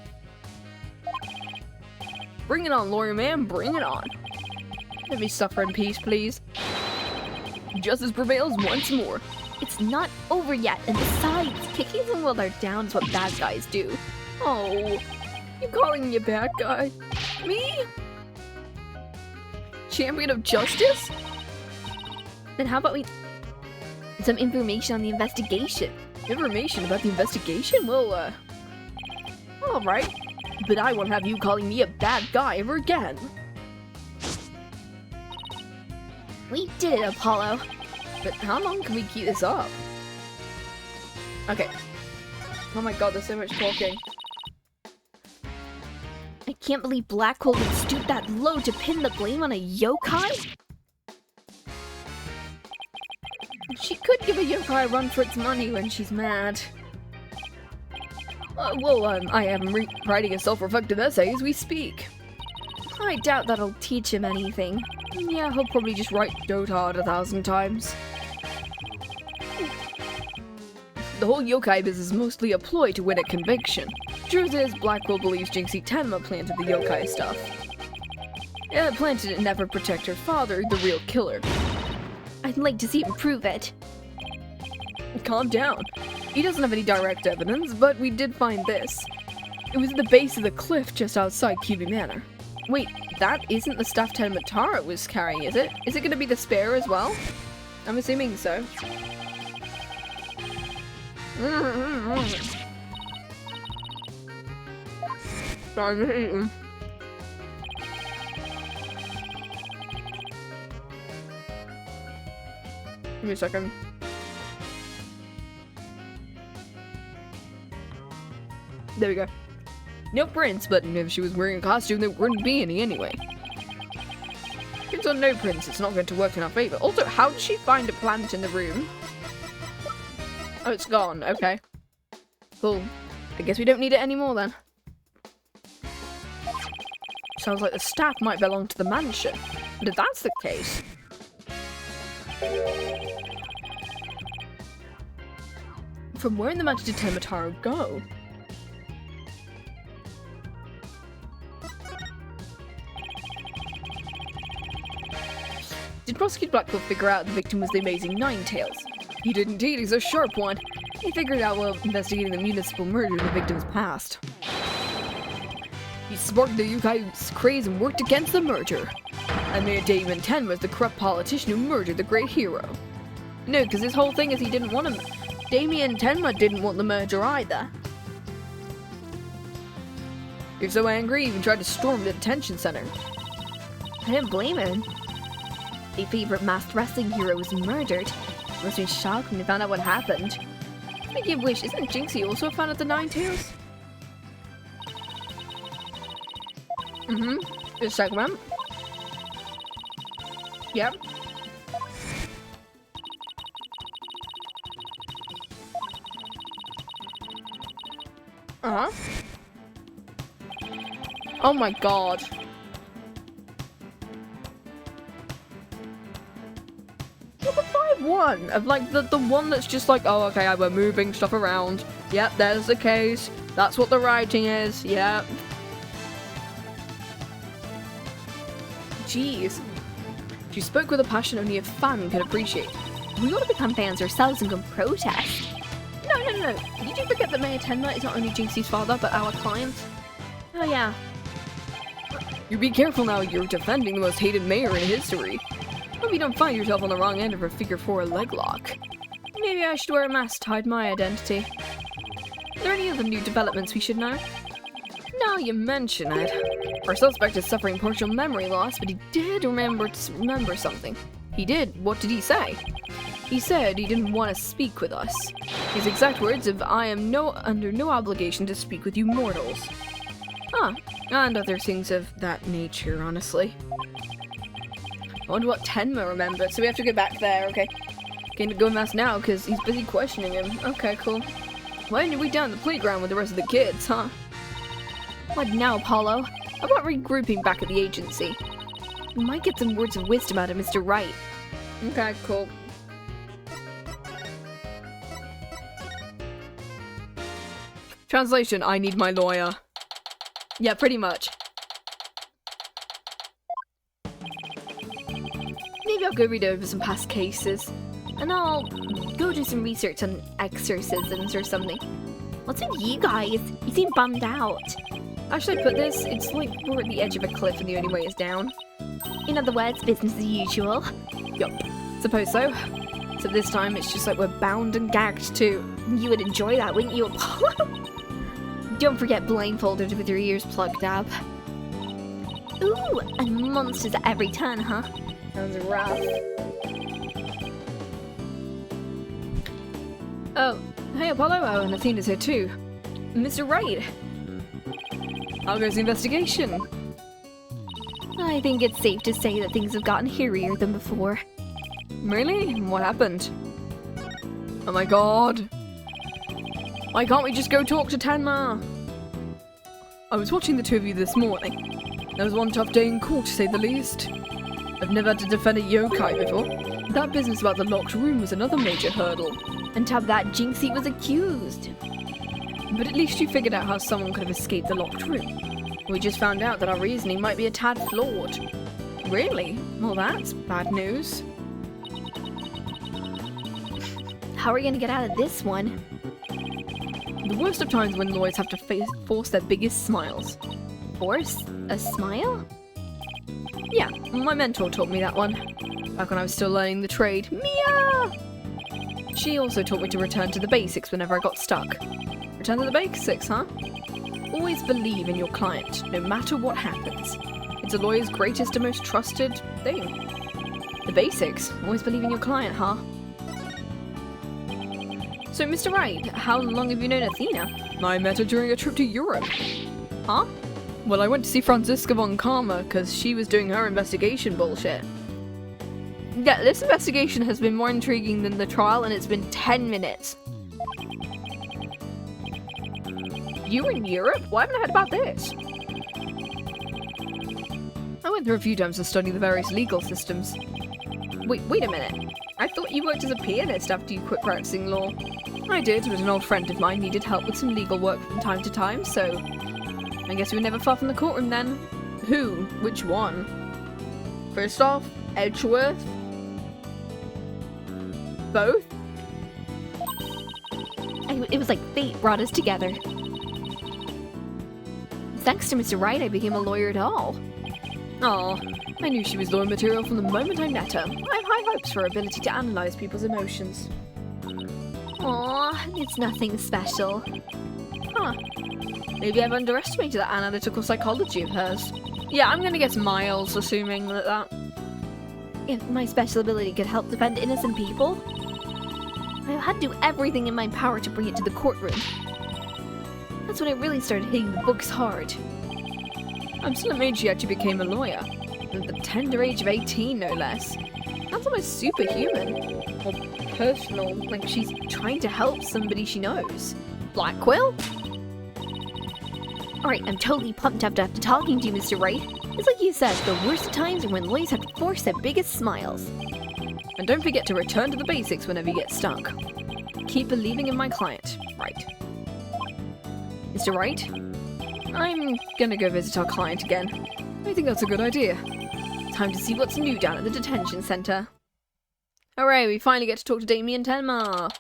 Speaker 4: Bring it on, lawyer man, bring it on. Let me suffer in peace, please. Justice prevails once more.
Speaker 2: It's not over yet, and besides, kicking them while they're down is what bad guys do.
Speaker 4: Oh, you calling me a bad guy? Me? Champion of justice?
Speaker 2: Then how about we... some information on the investigation?
Speaker 4: Information about the investigation? Well, alright. But I won't have you calling me a bad guy ever again.
Speaker 2: We did it, Apollo.
Speaker 4: But how long can we keep this up? Okay. Oh my god, there's so much talking.
Speaker 2: I can't believe Blackhole would stoop that low to pin the blame on a yokai?
Speaker 4: She could give a yokai a run for its money when she's mad. I am writing a self-reflective essay as we speak.
Speaker 1: I doubt that'll teach him anything.
Speaker 4: Yeah, he'll probably just write Dotard 1,000 times. The whole yokai business is mostly a ploy to win a conviction. Truth is, Blackwell believes Jinxie Tenma planted the yokai stuff. Planted it and never protect her father, the real killer.
Speaker 2: I'd like to see him prove it.
Speaker 4: Calm down. He doesn't have any direct evidence, but we did find this. It was at the base of the cliff just outside Kyubi Manor. Wait, that isn't the stuff Tenmatara was carrying, is it? Is it going to be the spare as well? I'm assuming so. Sorry, give me a second. There we go. No prints, but if she was wearing a costume, there wouldn't be any anyway. Prints on no prints, it's not going to work in our favor. Also, how did she find a plant in the room? Oh, it's gone. Okay. Cool. I guess we don't need it anymore then. Sounds like the staff might belong to the mansion. But if that's the case... From where in the mansion did Tenmataro go? Did Prosecutor Blackwell figure out the victim was the amazing Nine-Tails? He did indeed, he's a sharp one. He figured out while investigating the municipal murder in the victim's past. He sparked the yokai's craze and worked against the murder. And made Damien Tenma the corrupt politician who murdered the great hero. No, because his whole thing is he didn't want him. Damien Tenma didn't want the murder either. You're so angry, he even tried to storm the detention center.
Speaker 2: I didn't blame him. The favorite masked wrestling hero was murdered. I must be shocked when they found out what happened.
Speaker 4: Speaking of which, isn't Jinxie also a fan of the Nine-Tails? Just a second, ma'am. Yep. Oh my god. Look at 5-1 of like the one that's just like, oh okay, we're moving stuff around. Yep, there's the case. That's what the writing is. Yep. Jeez. She spoke with a passion only a fan could appreciate.
Speaker 2: We ought to become fans ourselves and go protest.
Speaker 4: No. Did you forget that Mayor Tenma is not only Jinxie's father, but our client?
Speaker 2: Oh yeah.
Speaker 4: You be careful now, you're defending the most hated mayor in history. Hope you don't find yourself on the wrong end of a figure 4 leg lock. Maybe I should wear a mask to hide my identity. Are there any other new developments we should know? Now you mention it. Our suspect is suffering partial memory loss, but he did remember something. He did? What did he say? He said he didn't want to speak with us. His exact words of, I am under no obligation to speak with you mortals. And other things of that nature, honestly. I wonder what Tenma remembered, so we have to go back there, okay. Can't go mask now, because he's busy questioning him. Okay, cool. Why didn't we down the playground with the rest of the kids, huh?
Speaker 2: What now, Apollo?
Speaker 4: How about regrouping back at the agency?
Speaker 2: We might get some words of wisdom out of Mr. Wright.
Speaker 4: Okay, cool. Translation, I need my lawyer. Yeah, pretty much.
Speaker 2: Maybe I'll go read over some past cases. And I'll go do some research on exorcisms or something. What's with you guys? You seem bummed out.
Speaker 4: How should I put this? It's like we're at the edge of a cliff and the only way is down.
Speaker 2: In other words, business as usual.
Speaker 4: Yup. Suppose so. So this time it's just like we're bound and gagged too.
Speaker 2: You would enjoy that, wouldn't you, Apollo? Don't forget blindfolded with your ears plugged up. Ooh, and monsters at every turn, huh?
Speaker 4: Sounds rough. Oh, hey Apollo. Oh, and Athena's here too. Mr. Wright, how goes the investigation?
Speaker 2: I think it's safe to say that things have gotten hairier than before.
Speaker 4: Really? What happened? Oh my god. Why can't we just go talk to Tenma? I was watching the two of you this morning. There was one tough day in court, to say the least. I've never had to defend a yokai before. That business about the locked room was another major hurdle.
Speaker 2: On top of that, Jinxie was accused.
Speaker 4: But at least you figured out how someone could have escaped the locked room. We just found out that our reasoning might be a tad flawed. Really? Well, that's bad news.
Speaker 2: How are we gonna get out of this one?
Speaker 4: The worst of times when lawyers have to force their biggest smiles.
Speaker 2: Force a smile?
Speaker 4: Yeah, my mentor taught me that one. Back when I was still learning the trade. Mia! She also taught me to return to the basics whenever I got stuck. Return to the basics, huh? Always believe in your client, no matter what happens. It's a lawyer's greatest and most trusted thing. The basics. Always believe in your client, huh? So, Mr. Wright, how long have you known Athena? I met her during a trip to Europe. Huh? Well, I went to see Franziska von Karma because she was doing her investigation bullshit. Yeah, this investigation has been more intriguing than the trial, and it's been 10 minutes. You were in Europe? Why haven't I heard about this? I went through a few times to study the various legal systems. Wait a minute. I thought you worked as a pianist after you quit practicing law. I did, but an old friend of mine needed help with some legal work from time to time, so I guess we were never far from the courtroom then. Who? Which one? First off, Edgeworth? Both?
Speaker 2: It was like fate brought us together. Thanks to Mr. Wright, I became a lawyer at all.
Speaker 4: Aw, I knew she was lawyer material from the moment I met her. I have high hopes for her ability to analyze people's emotions.
Speaker 2: Aw, it's nothing special.
Speaker 4: Huh. Maybe I've underestimated that analytical psychology of hers. Yeah, I'm gonna guess Miles, assuming that.
Speaker 2: If my special ability could help defend innocent people, I had to do everything in my power to bring it to the courtroom. That's when I really started hitting the books hard.
Speaker 4: I'm still amazed she actually became a lawyer. At the tender age of 18, no less. That's almost superhuman. Or personal, like she's trying to help somebody she knows. Blackwell?
Speaker 2: Alright, I'm totally pumped after talking to you, Mr. Wright. It's like you said, the worst of times are when lawyers have to force their biggest smiles.
Speaker 4: And don't forget to return to the basics whenever you get stuck. Keep believing in my client. Right. Mr. Wright? I'm gonna go visit our client again. I think that's a good idea. Time to see what's new down at the detention center. Hooray, we finally get to talk to Damien Tenma.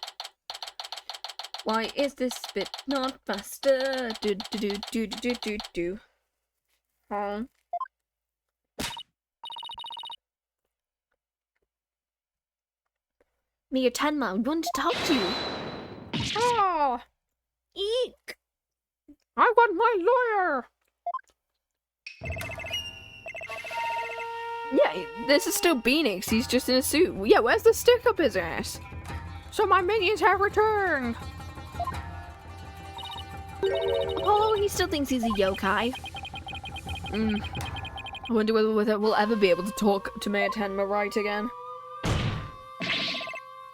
Speaker 4: Why is this bit not faster? Do do do do do do do. Huh?
Speaker 2: Mayor Tenma, I want to talk to you.
Speaker 4: Oh! Eek! I want my lawyer! Yeah, this is still Phoenix. He's just in a suit. Yeah, where's the stick up his ass? So my minions have returned!
Speaker 2: Oh, he still thinks he's a yokai.
Speaker 4: I wonder whether we'll ever be able to talk to Mayor Tenma right again.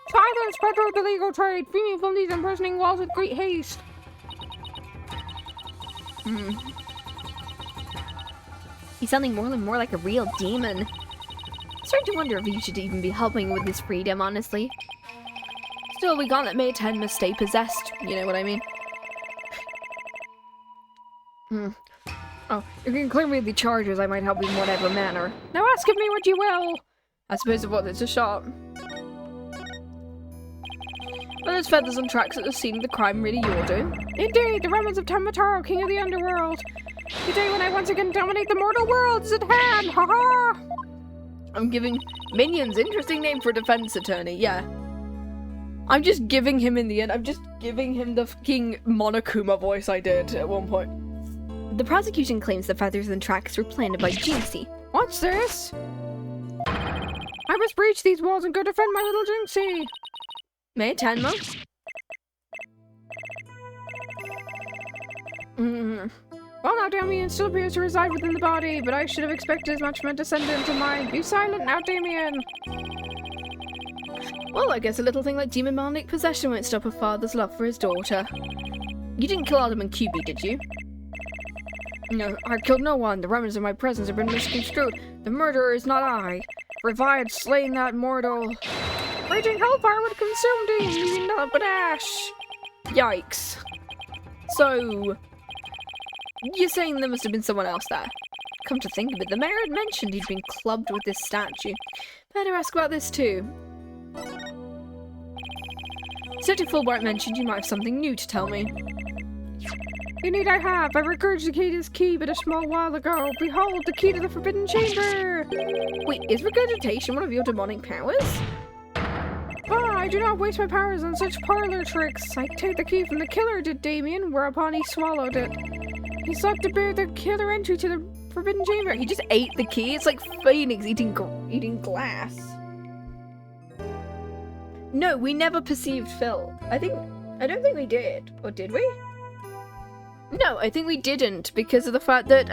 Speaker 4: Private Inspector of the Legal Trade! Free me from these imprisoning walls with great haste!
Speaker 2: He's sounding more and more like a real demon. I'm starting to wonder if he should even be helping with his freedom, honestly.
Speaker 4: Still, we can't let Mayor Tenma stay possessed, you know what I mean? Oh, you can clear me the charges, I might help you in whatever manner. Now ask of me what you will! I suppose of what it's a shot. Well, there's feathers and tracks at the scene of the crime really you're doing. Indeed, the remnants of Tenmataro, king of the underworld. The day when I once again dominate the mortal world is at hand, haha! I'm giving minions, interesting name for a defense attorney, yeah. I'm just giving him in the end, I'm just giving him the fucking Monokuma voice I did at one point.
Speaker 2: The prosecution claims the feathers and tracks were planted by Jinxie.
Speaker 4: What's this? I must breach these walls and go defend my little Jinxie. Mayor Tenma? Well, now Damien still appears to reside within the body, but I should have expected as much from a descendant of mine. Be silent now, Damien!
Speaker 1: Well, I guess a little thing like demonic possession won't stop a father's love for his daughter. You didn't kill Alderman QB, did you?
Speaker 4: No, I killed no one. The remnants of my presence have been misconstrued. The murderer is not I. For if I had slain that mortal, raging hellfire would have consumed him, leaving nothing but ash.
Speaker 1: Yikes. So, you're saying there must have been someone else there? Come to think of it, the mayor had mentioned he'd been clubbed with this statue. Better ask about this too. Detective Fulbright mentioned you might have something new to tell me.
Speaker 4: Indeed I have. I regurgitated his key but a small while ago. Behold, the key to the forbidden chamber!
Speaker 1: Wait, is regurgitation one of your demonic powers?
Speaker 4: I do not waste my powers on such parlor tricks. I take the key from the killer, did Damien, whereupon he swallowed it. He sought to bear the killer entry to the forbidden chamber.
Speaker 1: He just ate the key? It's like Phoenix eating glass. No, we never perceived Phil. I don't think we did. Or did we? No, I think we didn't, because of the fact that,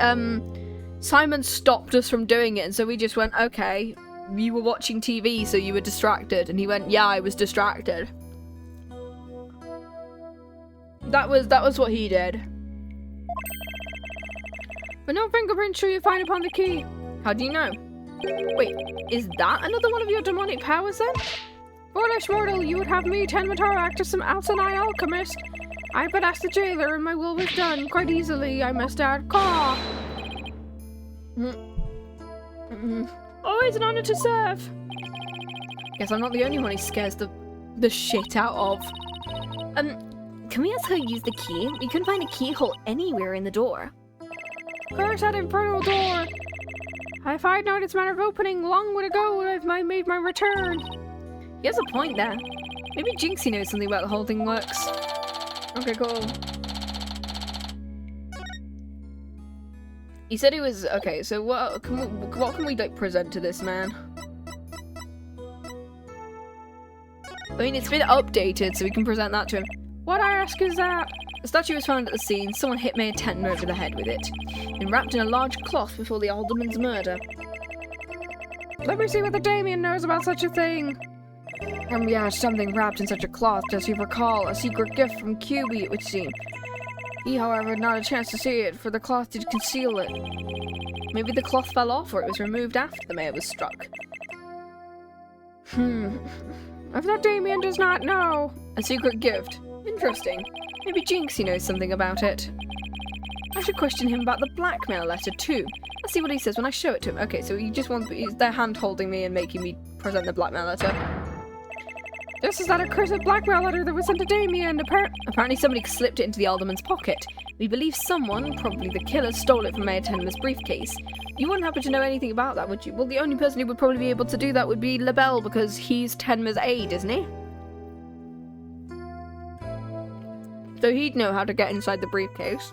Speaker 1: Simon stopped us from doing it, and so we just went, okay, you were watching TV, so you were distracted, and he went, yeah, I was distracted. That was what he did.
Speaker 4: But no fingerprints shall you find upon the key.
Speaker 1: How do you know? Wait, is that another one of your demonic powers then?
Speaker 4: Foolish mortal, you would have me, Tenmatara, act as some Altanai alchemist. I but asked the jailer, and my will was done quite easily, I must add. Caw! Always an honor to serve.
Speaker 1: Guess I'm not the only one he scares the shit out of. Can we ask her to use the key? We couldn't find a keyhole anywhere in the door.
Speaker 4: Curse that infernal door! If I had known its manner of opening, long would ago would I have made my return.
Speaker 1: He has a point there. Maybe Jinxie knows something about the whole thing works.
Speaker 4: Okay, cool.
Speaker 1: He said he was okay. So what can we like present to this man? I mean, it's been updated, so we can present that to him.
Speaker 4: What I ask is that
Speaker 1: the statue was found at the scene. Someone hit Mayor Tenton over the head with it, and wrapped in a large cloth before the alderman's murder.
Speaker 4: Let me see what the Damien knows about such a thing. Yeah, something wrapped in such a cloth, does he recall? A secret gift from QB, it would seem. He, however, had not a chance to see it, for the cloth did conceal it.
Speaker 1: Maybe the cloth fell off, or it was removed after the mayor was struck.
Speaker 4: If that Damien does not know.
Speaker 1: A secret gift. Interesting. Maybe Jinxie knows something about it. I should question him about the blackmail letter, too. Let's see what he says when I show it to him. Okay, so they're hand-holding me and making me present the blackmail letter.
Speaker 4: This is that accursed blackmail letter that was sent to Damien.
Speaker 1: Apparently somebody slipped it into the alderman's pocket. We believe someone, probably the killer, stole it from Mayor Tenma's briefcase. You wouldn't happen to know anything about that, would you? Well, the only person who would probably be able to do that would be LaBelle, because he's Tenma's aide, isn't he? So he'd know how to get inside the briefcase.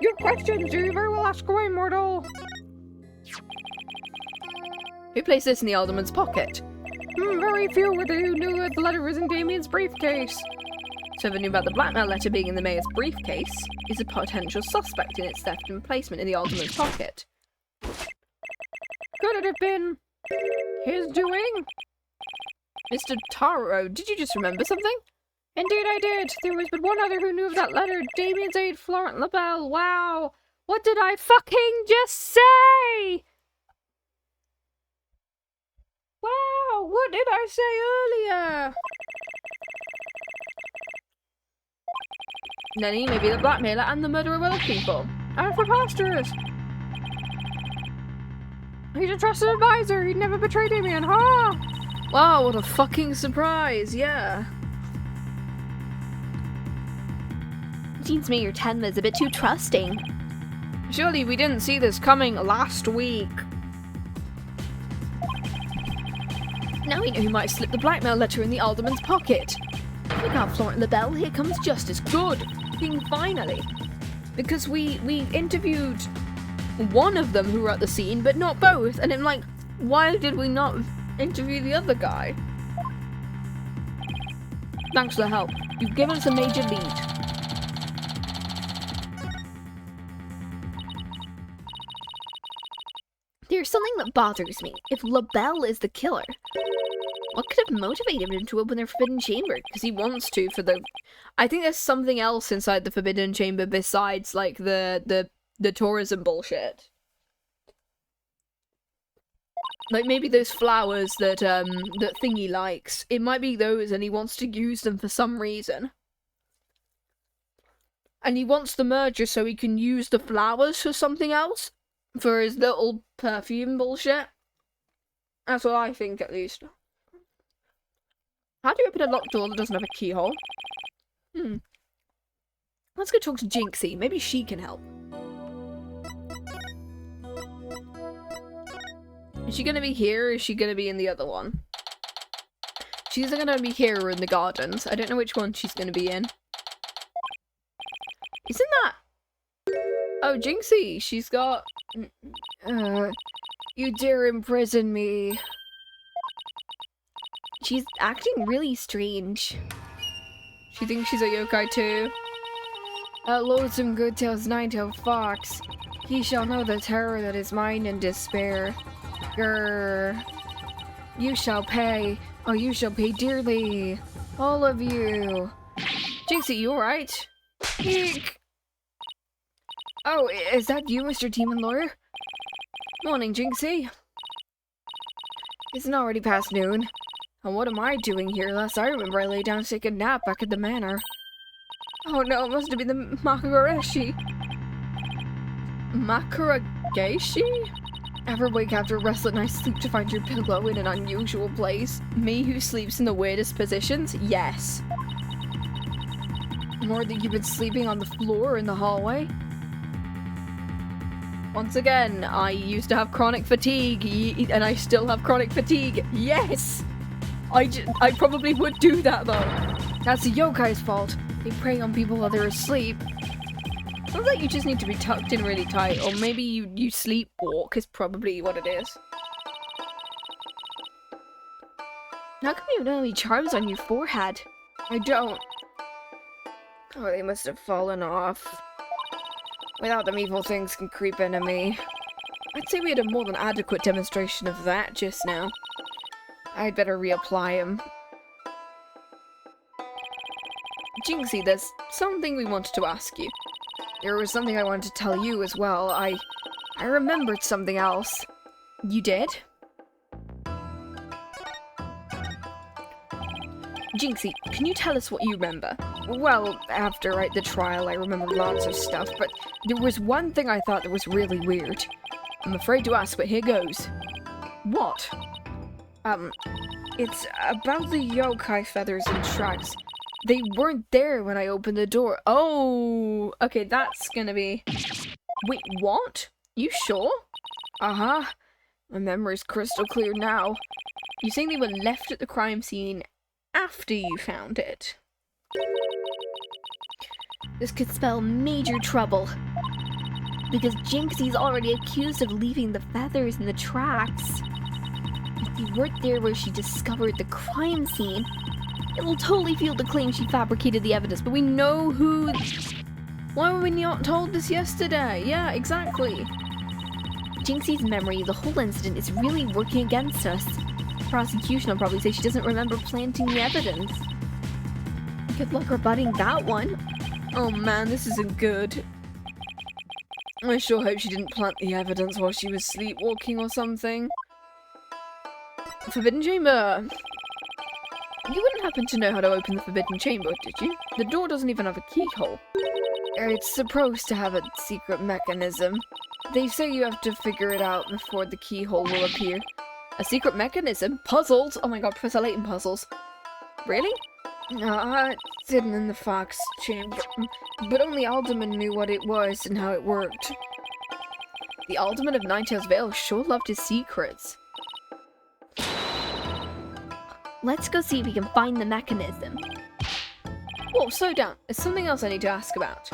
Speaker 4: Your questions, you very well ask away, mortal.
Speaker 1: Who placed this in the alderman's pocket?
Speaker 4: Very few were there who knew that the letter was in Damien's briefcase.
Speaker 1: So whoever knew about the blackmail letter being in the mayor's briefcase is a potential suspect in its theft and placement in the alderman's pocket.
Speaker 4: Could it have been his doing?
Speaker 1: Mr. Taro, did you just remember something?
Speaker 4: Indeed I did. There was but one other who knew of that letter, Damien's aide, Florent LaBelle. Wow. What did I fucking just say? Wow, what did I say earlier?
Speaker 1: Nenny may be the blackmailer and the murderer we're looking for.
Speaker 4: How preposterous. He's a trusted advisor. He'd never betray Damien, huh?
Speaker 1: Wow, what a fucking surprise, yeah.
Speaker 2: Seems to me your Tenma's a bit too trusting.
Speaker 1: Surely we didn't see this coming last week. Now we know who might have slipped the blackmail letter in the alderman's pocket. Look out, Florent LaBelle, here comes justice. Good thing, finally. Because we interviewed one of them who were at the scene, but not both. And I'm like, why did we not interview the other guy? Thanks for the help. You've given us a major lead.
Speaker 2: There's something that bothers me. If LaBelle is the killer, what could have motivated him to open their forbidden chamber?
Speaker 4: Because he wants to for the... I think there's something else inside the forbidden chamber besides, like, the tourism bullshit. Like, maybe those flowers that Thingy likes. It might be those, and he wants to use them for some reason. And he wants the merger so he can use the flowers for something else? For his little perfume bullshit? That's what I think, at least. How do you open a locked door that doesn't have a keyhole? Let's go talk to Jinxie. Maybe she can help. Is she gonna be here, or is she gonna be in the other one? She's either gonna be here or in the gardens. I don't know which one she's gonna be in. Isn't that... Oh, Jinxie! She's got... you dare imprison me.
Speaker 2: She's acting really strange.
Speaker 4: She thinks she's a yokai too.
Speaker 5: At loathsome good tales nine-tailed fox, he shall know the terror that is mine in despair. Grrr. You shall pay. Oh, you shall pay dearly. All of you.
Speaker 4: Jinxie, you alright?
Speaker 5: Eek. Oh, is that you, Mr. Demon Lawyer?
Speaker 4: Morning, Jinxie.
Speaker 5: Isn't it already past noon? And what am I doing here? Last I remember, I lay down to take a nap back at the manor.
Speaker 4: Oh no, it must have been the Makarageshi. Makarageshi?
Speaker 5: Ever wake after a restless night's sleep to find your pillow in an unusual place?
Speaker 4: Me who sleeps in the weirdest positions? Yes.
Speaker 5: More that you've been sleeping on the floor or in the hallway?
Speaker 4: Once again, I used to have chronic fatigue, and I still have chronic fatigue. Yes! I probably would do that, though.
Speaker 5: That's the yokai's fault. They prey on people while they're asleep.
Speaker 4: Sounds like you just need to be tucked in really tight, or maybe you sleepwalk is probably what it is.
Speaker 2: How come you have no charms on your forehead?
Speaker 5: I don't. Oh, they must have fallen off. Without them, evil things can creep into me.
Speaker 4: I'd say we had a more than adequate demonstration of that just now.
Speaker 5: I'd better reapply them.
Speaker 4: Jinxie, there's something we wanted to ask you.
Speaker 5: There was something I wanted to tell you as well. I remembered something else.
Speaker 4: You did? Jinxie, can you tell us what you remember?
Speaker 5: Well, after the trial, I remembered lots of stuff, but there was one thing I thought that was really weird.
Speaker 4: I'm afraid to ask, but here goes. What?
Speaker 5: It's about the yokai feathers and tracks. They weren't there when I opened the door.
Speaker 4: Oh, okay, that's gonna be... Wait, what? You sure?
Speaker 5: Uh-huh. My memory's crystal clear now.
Speaker 4: You saying they were left at the crime scene after you found it?
Speaker 2: This could spell major trouble. Because Jinxie's already accused of leaving the feathers in the tracks. If they weren't there where she discovered the crime scene, it will totally fuel the claim she fabricated the evidence.
Speaker 4: But we know who... Why were we not told this yesterday? Yeah, exactly.
Speaker 2: Jinxie's memory of the whole incident is really working against us. The prosecution will probably say she doesn't remember planting the evidence. Good luck rebutting that one.
Speaker 4: Oh man, this isn't good. I sure hope she didn't plant the evidence while she was sleepwalking or something. Forbidden Chamber! You wouldn't happen to know how to open the Forbidden Chamber, did you? The door doesn't even have a keyhole.
Speaker 5: It's supposed to have a secret mechanism. They say you have to figure it out before the keyhole will appear.
Speaker 4: A secret mechanism? Puzzles? Oh my god, Professor Layton puzzles. Really?
Speaker 5: It's hidden in the fox chamber. But only Alderman knew what it was and how it worked.
Speaker 4: The Alderman of Nine-Tails-Vale sure loved his secrets.
Speaker 2: Let's go see if we can find the mechanism.
Speaker 4: Whoa, slow down. There's something else I need to ask about.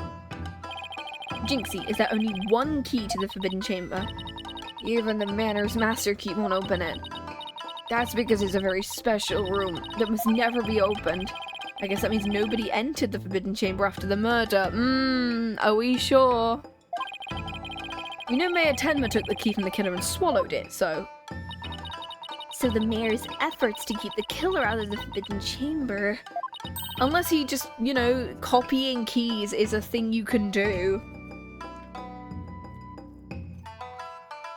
Speaker 4: Jinxie, is there only one key to the Forbidden Chamber?
Speaker 5: Even the Manor's Master Key won't open it. That's because it's a very special room that must never be opened.
Speaker 4: I guess that means nobody entered the Forbidden Chamber after the murder. Are we sure? You know Mayor Tenma took the key from the killer and swallowed it, so...
Speaker 2: So the mayor's efforts to keep the killer out of the forbidden chamber.
Speaker 4: Unless he just, you know, copying keys is a thing you can do.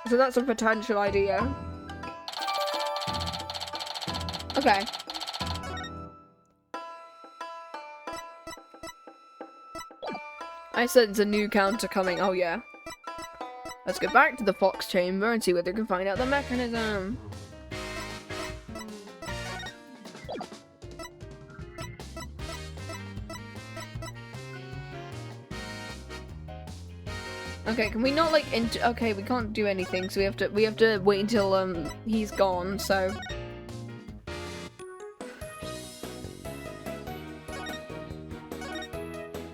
Speaker 4: So that's a potential idea. Okay. I said it's a new counter coming. Oh, yeah. Let's go back to the Fox Chamber and see whether we can find out the mechanism. Okay, can we not like okay, we can't do anything, so we have to wait until he's gone, so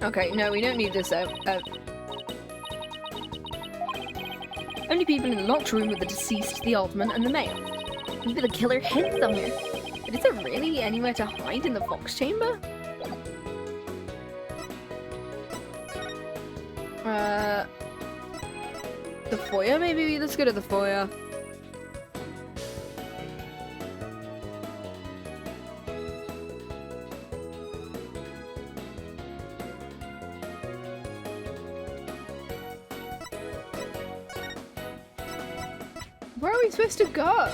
Speaker 4: okay, no, we don't need this out. Only people in the locked room were the deceased, the alderman, and the mayor.
Speaker 2: Maybe the killer hid somewhere.
Speaker 4: But is there really anywhere to hide in the Fox Chamber? The foyer, maybe? Let's go to the foyer. Where are we supposed to go? Are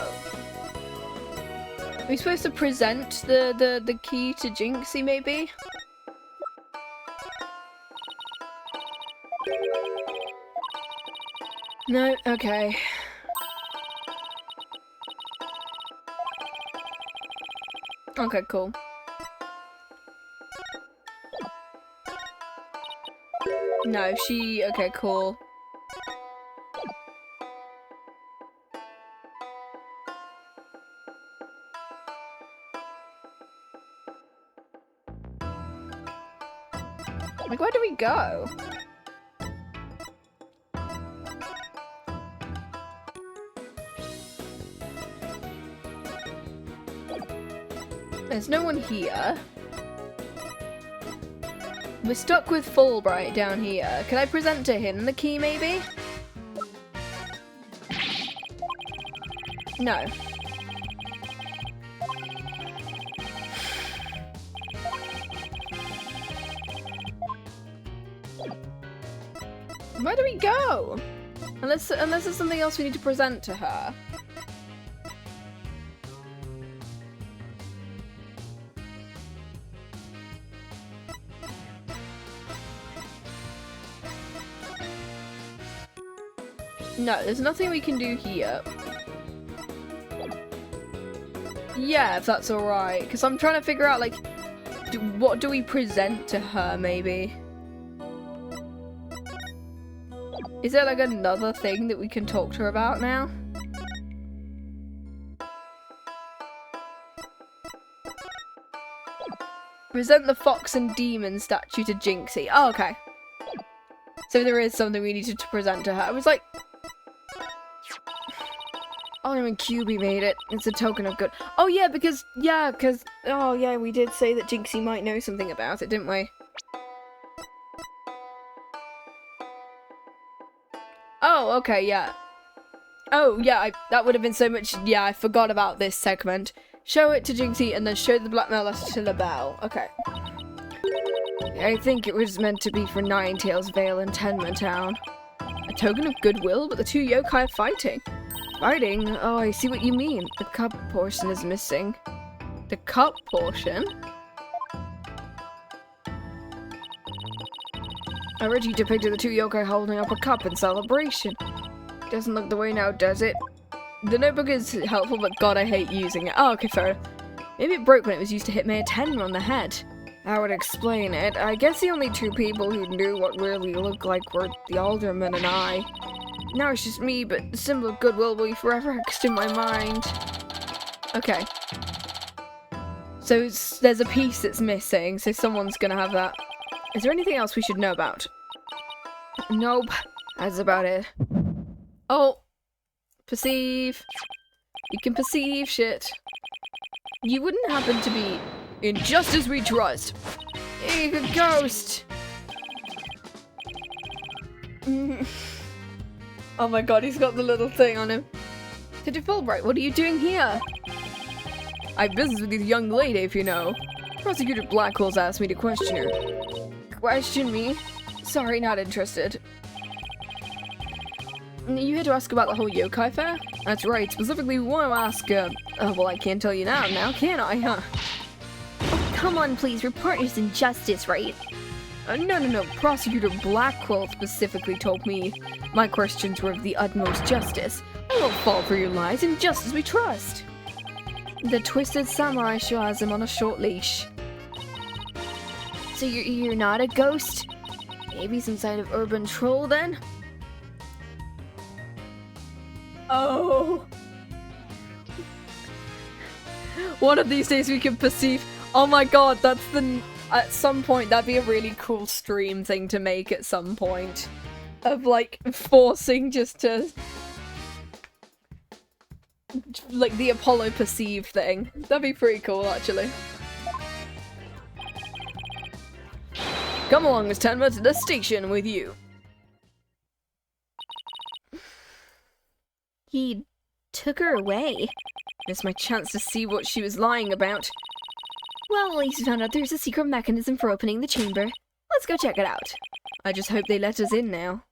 Speaker 4: we supposed to present the key to Jinxie, maybe? No, okay. Okay, cool. No, okay, cool. Like, where do we go? There's no one here. We're stuck with Fulbright down here. Can I present to him the key, maybe? No. Where do we go? Unless there's something else we need to present to her. No, there's nothing we can do here. Yeah, if that's alright. Because I'm trying to figure out, like, what do we present to her, maybe? Is there, like, another thing that we can talk to her about now? Present the fox and demon statue to Jinxie. Oh, okay. So there is something we needed to present to her. I was like... Alderman QB made it. It's a token of good. Oh yeah, because oh yeah, we did say that Jinxie might know something about it, didn't we? Oh, okay, yeah. Oh yeah, that would have been so much. Yeah, I forgot about this segment. Show it to Jinxie and then show the blackmail letter to LaBelle. Okay. I think it was meant to be for Nine-Tails-Vale and Tenma Town. A token of goodwill, but the two yokai are fighting. Fighting? Oh, I see what you mean. The cup portion is missing. The cup portion? I read you depicted the two yokai holding up a cup in celebration. Doesn't look the way now, does it? The notebook is helpful, but God, I hate using it. Oh, okay, fair enough. Maybe it broke when it was used to hit Mayor Tenma on the head. That would explain it. I guess the only two people who knew what really looked like were the alderman and I. Now it's just me, but the symbol of goodwill will be forever etched in my mind. Okay. So there's a piece that's missing, so someone's gonna have that. Is there anything else we should know about? Nope. That's about it. Oh. Perceive. You can perceive shit. You wouldn't happen to be in Just As We Trust. You're a ghost. Oh my god, he's got the little thing on him. Detective Fulbright, what are you doing here? I have business with this young lady, if you know. Prosecutor Blackwell's asked me to question her. Question me? Sorry, not interested. You here to ask about the whole yokai fair? That's right, specifically we want to ask, well, I can't tell you now can I, huh?
Speaker 2: Oh, come on, please. We're partners in justice, right?
Speaker 4: No. Prosecutor Blackwell specifically told me my questions were of the utmost justice. I won't fall for your lies, and just as we trust. The twisted samurai sure has him on a short leash.
Speaker 2: So you're not a ghost? Maybe some kind of urban troll, then?
Speaker 4: Oh. One of these days we can perceive. Oh my god, that's the. At some point, that'd be a really cool stream thing to make at some point. Of like forcing just to. Like the Apollo perceive thing. That'd be pretty cool, actually. Come along, Miss Tenma, to the station with you.
Speaker 2: He took her away.
Speaker 4: Missed my chance to see what she was lying about.
Speaker 2: Well, at least we found out there's a secret mechanism for opening the chamber. Let's go check it out.
Speaker 4: I just hope they let us in now.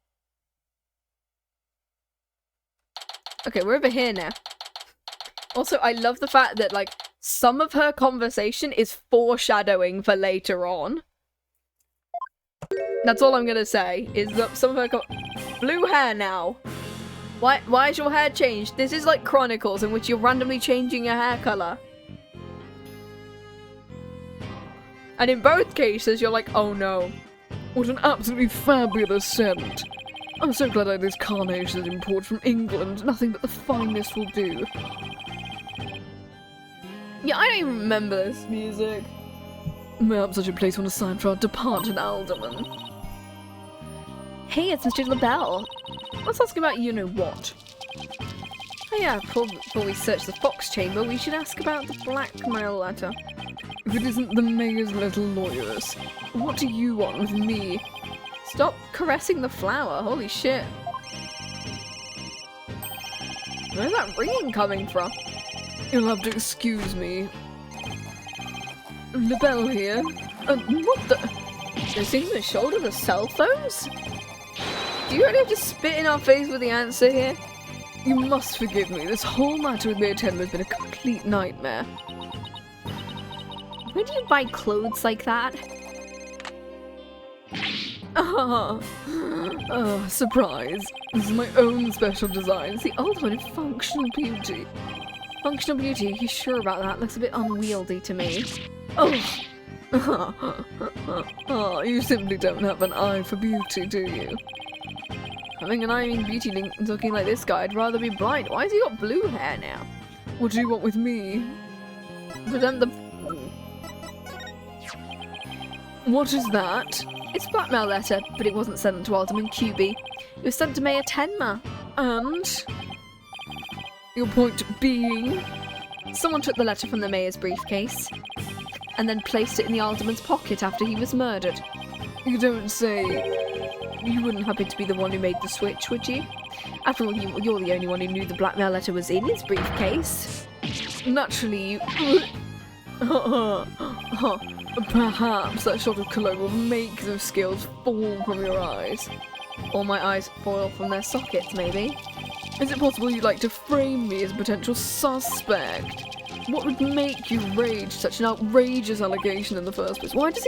Speaker 4: Okay, we're over here now. Also, I love the fact that, like, some of her conversation is foreshadowing for later on. That's all I'm gonna say, is that some of her blue hair now. Why is your hair changed? This is like Chronicles in which you're randomly changing your hair colour. And in both cases, you're like, oh no.
Speaker 5: What an absolutely fabulous scent. I'm so glad I had this carnation imported from England. Nothing but the finest will do.
Speaker 4: Yeah, I don't even remember this music.
Speaker 5: May I have such a place on a sign for our departed alderman?
Speaker 2: Hey, it's Mr. LaBelle.
Speaker 4: Let's ask about you-know-what. Oh yeah, before we search the Fox Chamber, we should ask about the blackmail letter.
Speaker 5: If it isn't the mayor's little lawyeress, what do you want with me?
Speaker 4: Stop caressing the flower, holy shit. Where's that ringing coming from?
Speaker 5: You'll have to excuse me. LaBelle here.
Speaker 4: What the? Those things on his shoulders are cell phones? Do you really have to spit in our face with the answer here?
Speaker 5: You must forgive me. This whole matter with Mayor Tenma has been a complete nightmare.
Speaker 2: Where do you buy clothes like that?
Speaker 5: Surprise. This is my own special design. It's the ultimate in functional beauty.
Speaker 4: Functional beauty? Are you sure about that? Looks a bit unwieldy to me.
Speaker 5: Oh, you simply don't have an eye for beauty, do you?
Speaker 4: Having an eye in beauty looking like this guy, I'd rather be blind. Why has he got blue hair now?
Speaker 5: What do you want with me?
Speaker 4: Present the...
Speaker 5: What is that?
Speaker 4: It's a blackmail letter, but it wasn't sent to Alderman QB. It was sent to Mayor Tenma.
Speaker 5: And? Your point being?
Speaker 4: Someone took the letter from the mayor's briefcase and then placed it in the alderman's pocket after he was murdered.
Speaker 5: You don't say...
Speaker 4: You wouldn't happen to be the one who made the switch, would you? After all, you're the only one who knew the blackmail letter was in his briefcase.
Speaker 5: Naturally, you... Perhaps that shot of cologne will make those scales fall from your eyes.
Speaker 4: Or my eyes fall from their sockets, maybe.
Speaker 5: Is it possible you'd like to frame me as a potential suspect? What would make you rage such an outrageous allegation in the first place?
Speaker 4: Why does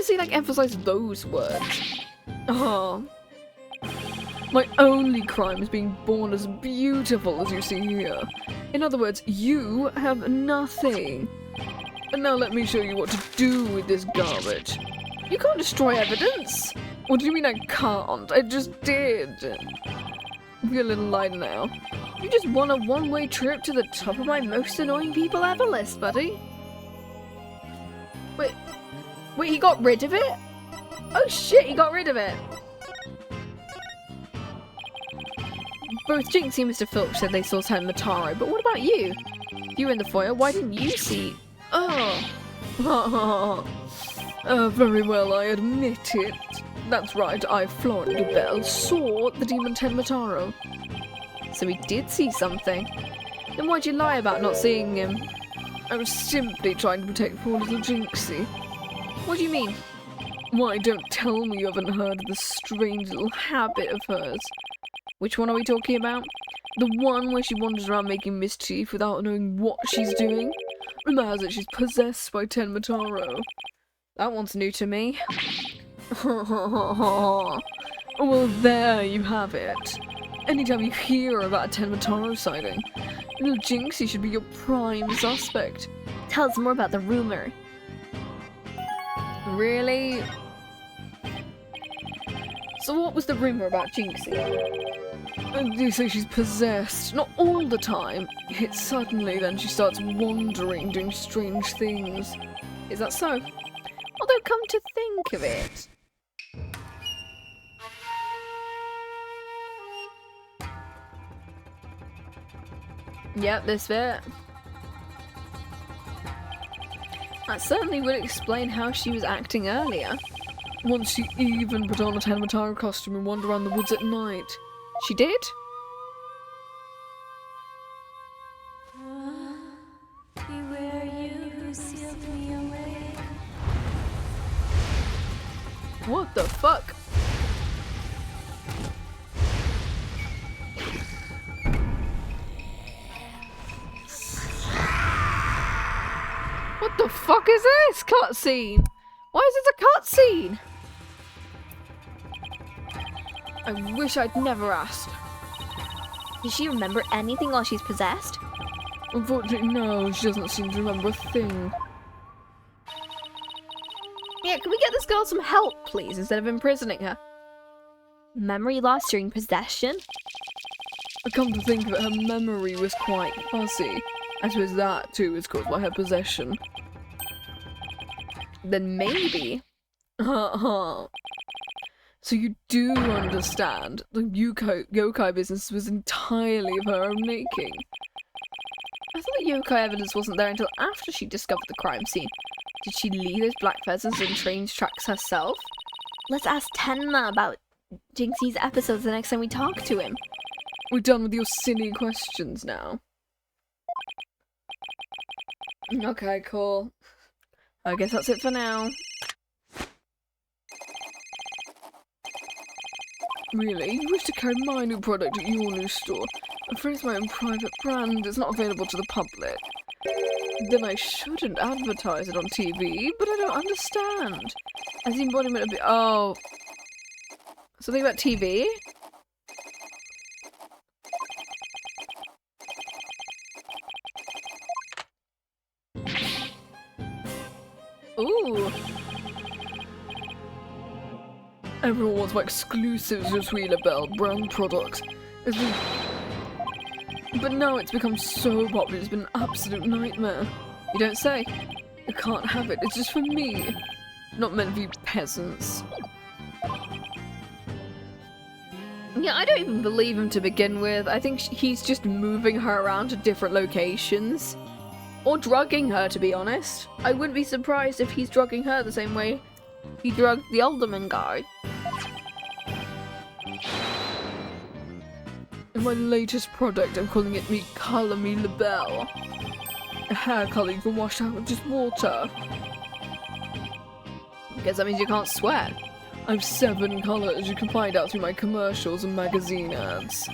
Speaker 4: he emphasize those words?
Speaker 5: Oh. My only crime is being born as beautiful as you see here. In other words, you have nothing. And now let me show you what to do with this garbage.
Speaker 4: You can't destroy evidence.
Speaker 5: What do you mean I can't? I just did. Feel a little lighter now.
Speaker 4: You just won a one-way trip to the top of my most annoying people ever list, buddy. Wait, he got rid of it? Oh shit, he got rid of it. Both Jinxie and Mr. Phillips said they saw Tenma Taro, but what about you? You were in the foyer, why didn't you see...
Speaker 5: Very well, I admit it. That's right, I, Florent LaBelle, saw the demon Tenmataro.
Speaker 4: So he did see something. Then why'd you lie about not seeing him?
Speaker 5: I was simply trying to protect poor little Jinxie.
Speaker 4: What do you mean?
Speaker 5: Why, don't tell me you haven't heard of the strange little habit of hers.
Speaker 4: Which one are we talking about?
Speaker 5: The one where she wanders around making mischief without knowing what she's doing. Rumor has it she's possessed by Tenmataro.
Speaker 4: That one's new to me.
Speaker 5: Well, there you have it. Anytime you hear about a Tenmataro sighting, little Jinxie should be your prime suspect.
Speaker 2: Tell us more about the rumor.
Speaker 4: Really? So what was the rumor about Jinxie?
Speaker 5: They say she's possessed. Not all the time. Hits suddenly, then she starts wandering, doing strange things.
Speaker 4: Is that so? Although, come to think of it... Yep, this bit. That certainly would explain how she was acting earlier.
Speaker 5: Once she even put on a Tenmataro costume and wandered around the woods at night.
Speaker 4: She did?
Speaker 6: Beware you who sealed me away.
Speaker 4: What the fuck? What the fuck is this cutscene? Why is this a cutscene? I wish I'd never asked.
Speaker 2: Does she remember anything while she's possessed?
Speaker 5: Unfortunately, no, she doesn't seem to remember a thing.
Speaker 4: Yeah, can we get this girl some help, please, instead of imprisoning her?
Speaker 2: Memory loss during possession?
Speaker 5: I come to think of it, her memory was quite fuzzy. I suppose that, too, is caused by her possession.
Speaker 4: Then maybe.
Speaker 5: So you do understand, the yokai business was entirely of her own making.
Speaker 4: I thought the yokai evidence wasn't there until after she discovered the crime scene. Did she leave those black feathers in train tracks herself?
Speaker 2: Let's ask Tenma about Jinxie's episodes the next time we talk to him.
Speaker 5: We're done with your silly questions now.
Speaker 4: Okay, cool. I guess that's it for now.
Speaker 5: Really? You wish to carry my new product at your new store? I'm afraid it's my own private brand. It's not available to the public. Then I shouldn't advertise it on TV, but I don't understand. As the embodiment of
Speaker 4: Oh. Something about TV? Ooh.
Speaker 5: Everyone wants my exclusive Trucy LaBelle brand products. But now it's become so popular, it's been an absolute nightmare.
Speaker 4: You don't say.
Speaker 5: I can't have it, it's just for me. Not meant for you peasants.
Speaker 4: Yeah, I don't even believe him to begin with. I think he's just moving her around to different locations. Or drugging her, to be honest. I wouldn't be surprised if he's drugging her the same way he drugged the alderman guy.
Speaker 5: In my latest product, I'm calling it Me Color Me LaBelle. A hair color you can wash out with just water.
Speaker 4: Guess that means you can't sweat.
Speaker 5: I have 7 colors you can find out through my commercials and magazine ads.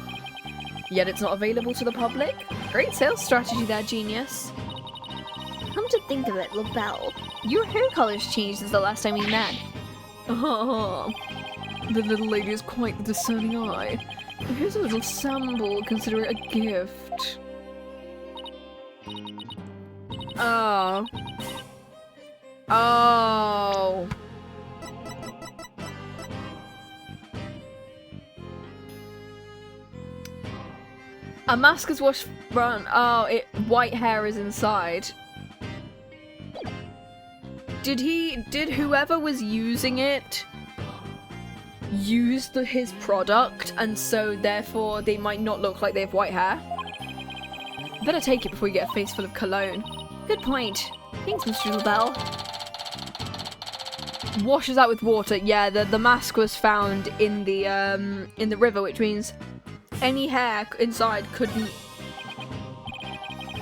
Speaker 4: Yet it's not available to the public? Great sales strategy there, genius.
Speaker 2: Come to think of it, LaBelle, your hair color's changed since the last time we met.
Speaker 5: The little lady has quite the discerning eye. Here's a little sample, consider it a gift.
Speaker 4: Oh. Oh. A mask is washed brown. Oh, white hair is inside. Did whoever was using it use his product, and so therefore they might not look like they have white hair? Better take it before you get a face full of cologne.
Speaker 2: Good point. Thanks, Mr. LaBelle.
Speaker 4: washes out with water. Yeah, the mask was found in the river, which means any hair inside couldn't.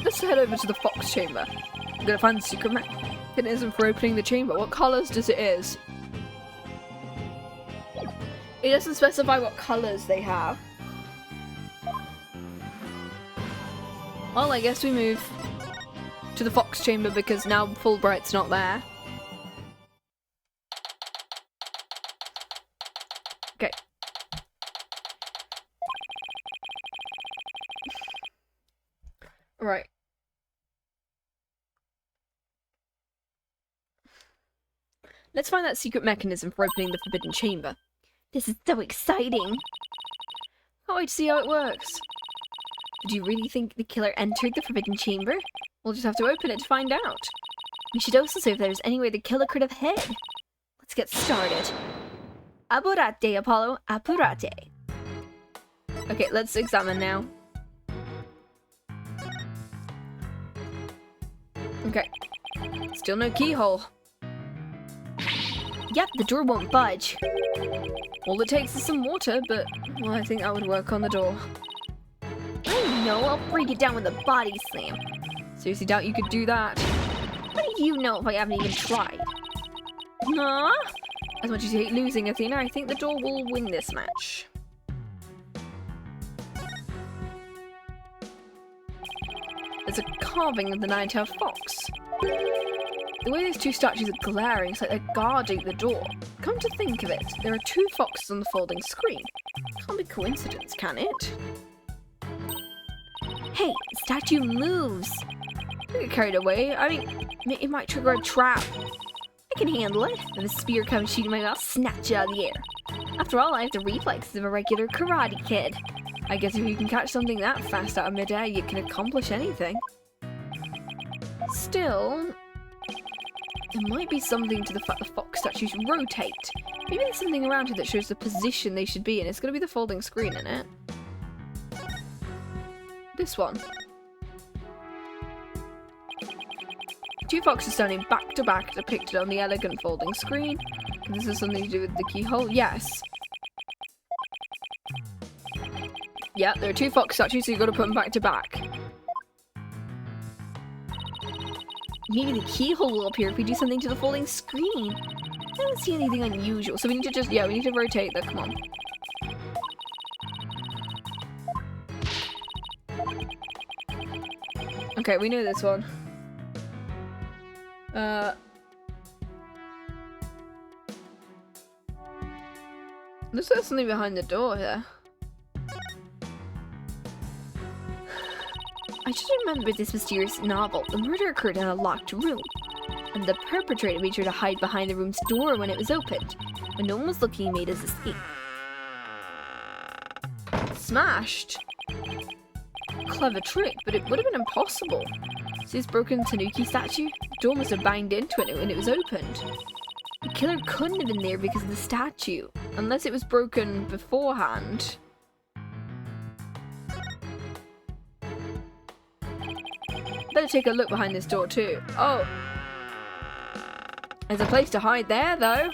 Speaker 4: Let's head over to the fox chamber. I'm gonna find the secret mechanism for opening the chamber. What colors does it is? It doesn't specify what colors they have. Well, I guess we move to the fox chamber because now Fulbright's not there. Okay. Right. Let's find that secret mechanism for opening the forbidden chamber.
Speaker 2: This is so exciting.
Speaker 4: Can't wait to see how it works.
Speaker 2: Do you really think the killer entered the forbidden chamber?
Speaker 4: We'll just have to open it to find out.
Speaker 2: We should also see if there's any way the killer could have hid. Let's get started. Apurate, Apollo, apurate.
Speaker 4: Okay, let's examine now. Okay. Still no keyhole.
Speaker 2: Yep, the door won't budge.
Speaker 4: All it takes is some water, but well, I think that would work on the door.
Speaker 2: I know, I'll break it down with a body slam.
Speaker 4: Seriously doubt you could do that.
Speaker 2: What do you know if I haven't even tried?
Speaker 4: Nah. As much as you hate losing, Athena, I think the door will win this match. There's a carving of the nine-tailed fox. The way those two statues are glaring, it's like they're guarding the door. Come to think of it, there are two foxes on the folding screen. Can't be coincidence, can it?
Speaker 2: Hey, the statue moves.
Speaker 4: Don't get carried away. I mean, it might trigger a trap.
Speaker 2: I can handle it. When the spear comes shooting my mouth, snatch it out of the air. After all, I have the reflexes of a regular karate kid.
Speaker 4: I guess if you can catch something that fast out of midair, you can accomplish anything. Still, there might be something to the fact the fox statues rotate. Maybe there's something around here that shows the position they should be in. It's going to be the folding screen, isn't it? This one. Two foxes standing back to back depicted on the elegant folding screen. Can this have something to do with the keyhole? Yes. Yeah, there are two fox statues, so you've got to put them back to back.
Speaker 2: Maybe the keyhole will appear if we do something to the folding screen. I don't see anything unusual.
Speaker 4: So we need to just, yeah, we need to rotate that. Come on. Okay, we know this one. Looks like there's something behind the door here.
Speaker 2: I just remembered this mysterious novel. The murder occurred in a locked room, and the perpetrator made sure to hide behind the room's door when it was opened. When no one was looking, he made his escape.
Speaker 4: Smashed? Clever trick, but it would have been impossible. See this broken tanuki statue? The door must have banged into it when it was opened.
Speaker 2: The killer couldn't have been there because of the statue.
Speaker 4: Unless it was broken beforehand. Better take a look behind this door too. Oh! There's a place to hide there though.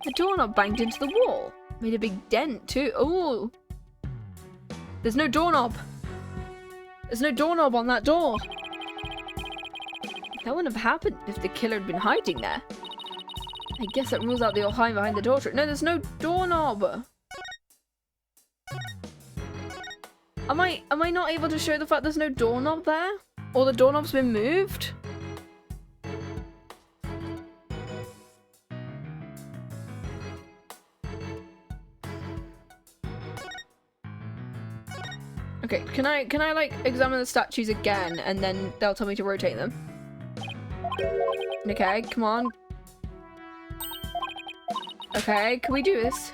Speaker 4: The doorknob banged into the wall. Made a big dent too. Oh! There's no doorknob. There's no doorknob on that door. That wouldn't have happened if the killer had been hiding there. I guess that rules out the old hide behind the door trick. No, there's no doorknob. Am I not able to show the fact there's no doorknob there? Or the doorknob's been moved? Okay, can I like examine the statues again and then they'll tell me to rotate them? Okay, come on. Okay, can we do this?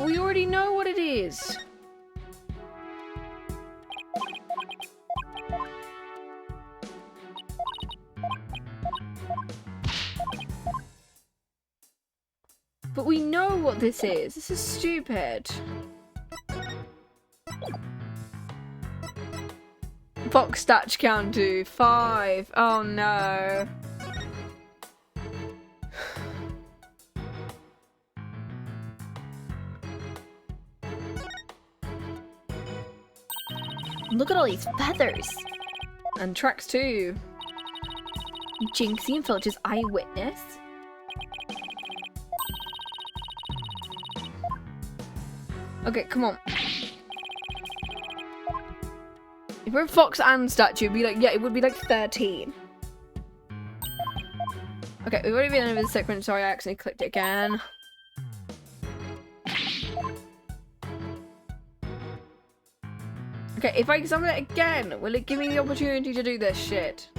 Speaker 4: We already know what it is. But we know what this is. This is stupid. fox stats count to? 5. Oh no.
Speaker 2: Look at all these feathers.
Speaker 4: And tracks too.
Speaker 2: Jinxie and Village's eyewitness.
Speaker 4: Okay, come on. If we're fox and statue, it'd be like, yeah, it would be like 13. Okay, we've already been over the segment. Sorry, I accidentally clicked it again. Okay, if I summon it again, will it give me the opportunity to do this shit?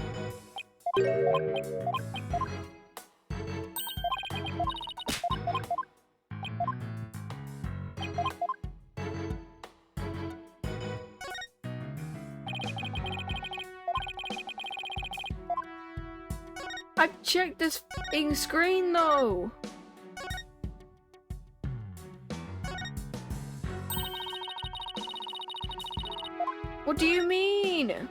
Speaker 4: I've checked this f***ing screen though! What do you mean?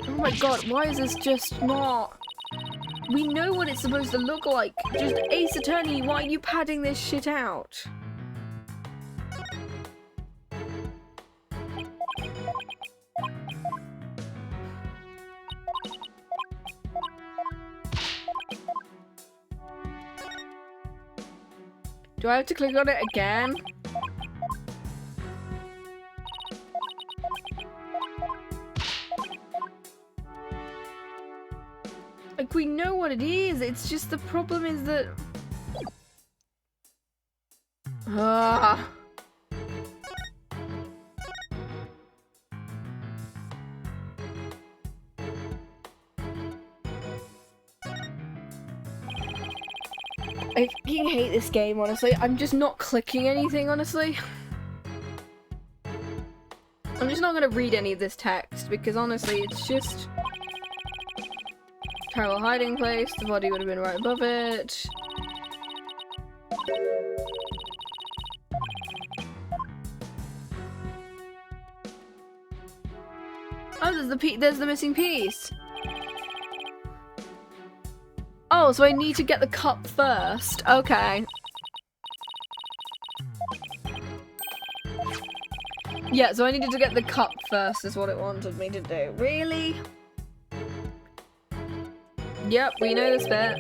Speaker 4: Oh my god, why is this just not... We know what it's supposed to look like. Just Ace Attorney, why are you padding this shit out? Do I have to click on it again? Like, we know what it is, it's just the problem is that... Ah. I fucking hate this game, honestly. I'm just not clicking anything, honestly. I'm just not gonna read any of this text, because honestly, it's just... Terrible hiding place, the body would have been right above it. Oh, there's the missing piece. Oh, so I need to get the cup first. Okay. Yeah, so I needed to get the cup first is what it wanted me to do. Really? Yep, we know this bit.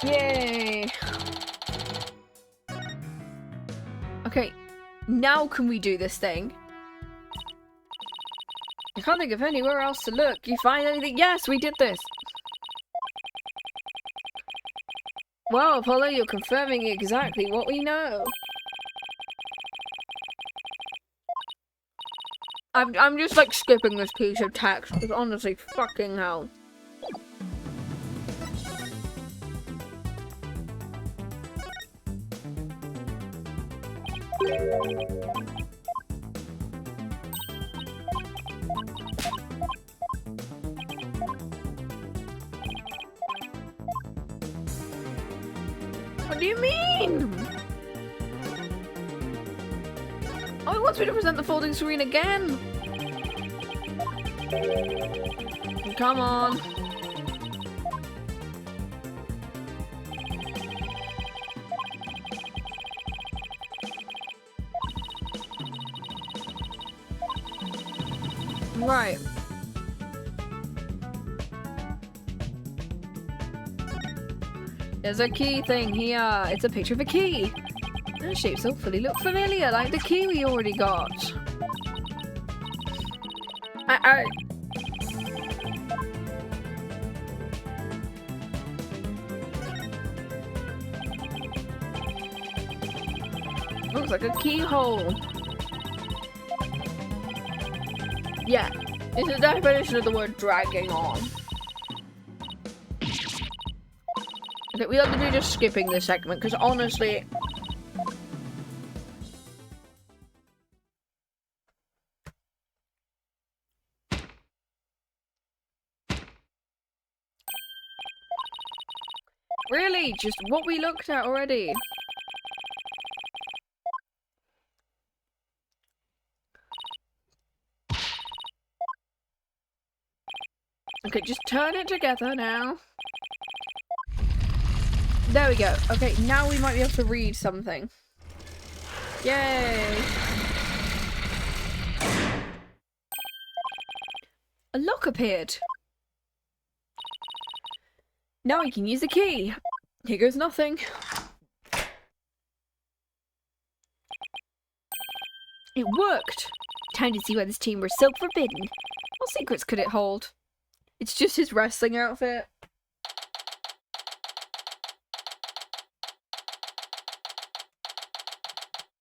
Speaker 4: Yay! Okay, now can we do this thing? I can't think of anywhere else to look. You find anything? Yes, we did this! Wow, Apollo, you're confirming exactly what we know. I'm just like skipping this piece of text because honestly, fucking hell. What do you mean? Oh, it wants me to present the folding screen again. Come on. Right. There's a key thing here. It's a picture of a key. The shapes hopefully look familiar, like the key we already got. Looks like a keyhole. Yeah, it's the definition of the word dragging on. Okay, we have to do just skipping this segment, because honestly, Okay, just what we looked at already. Okay, just turn it together now. There we go. Okay, now we might be able to read something. Yay! A lock appeared. Now we can use the key. Here goes nothing. It worked.
Speaker 2: Time to see why this chamber is so forbidden.
Speaker 4: What secrets could it hold? It's just his wrestling outfit.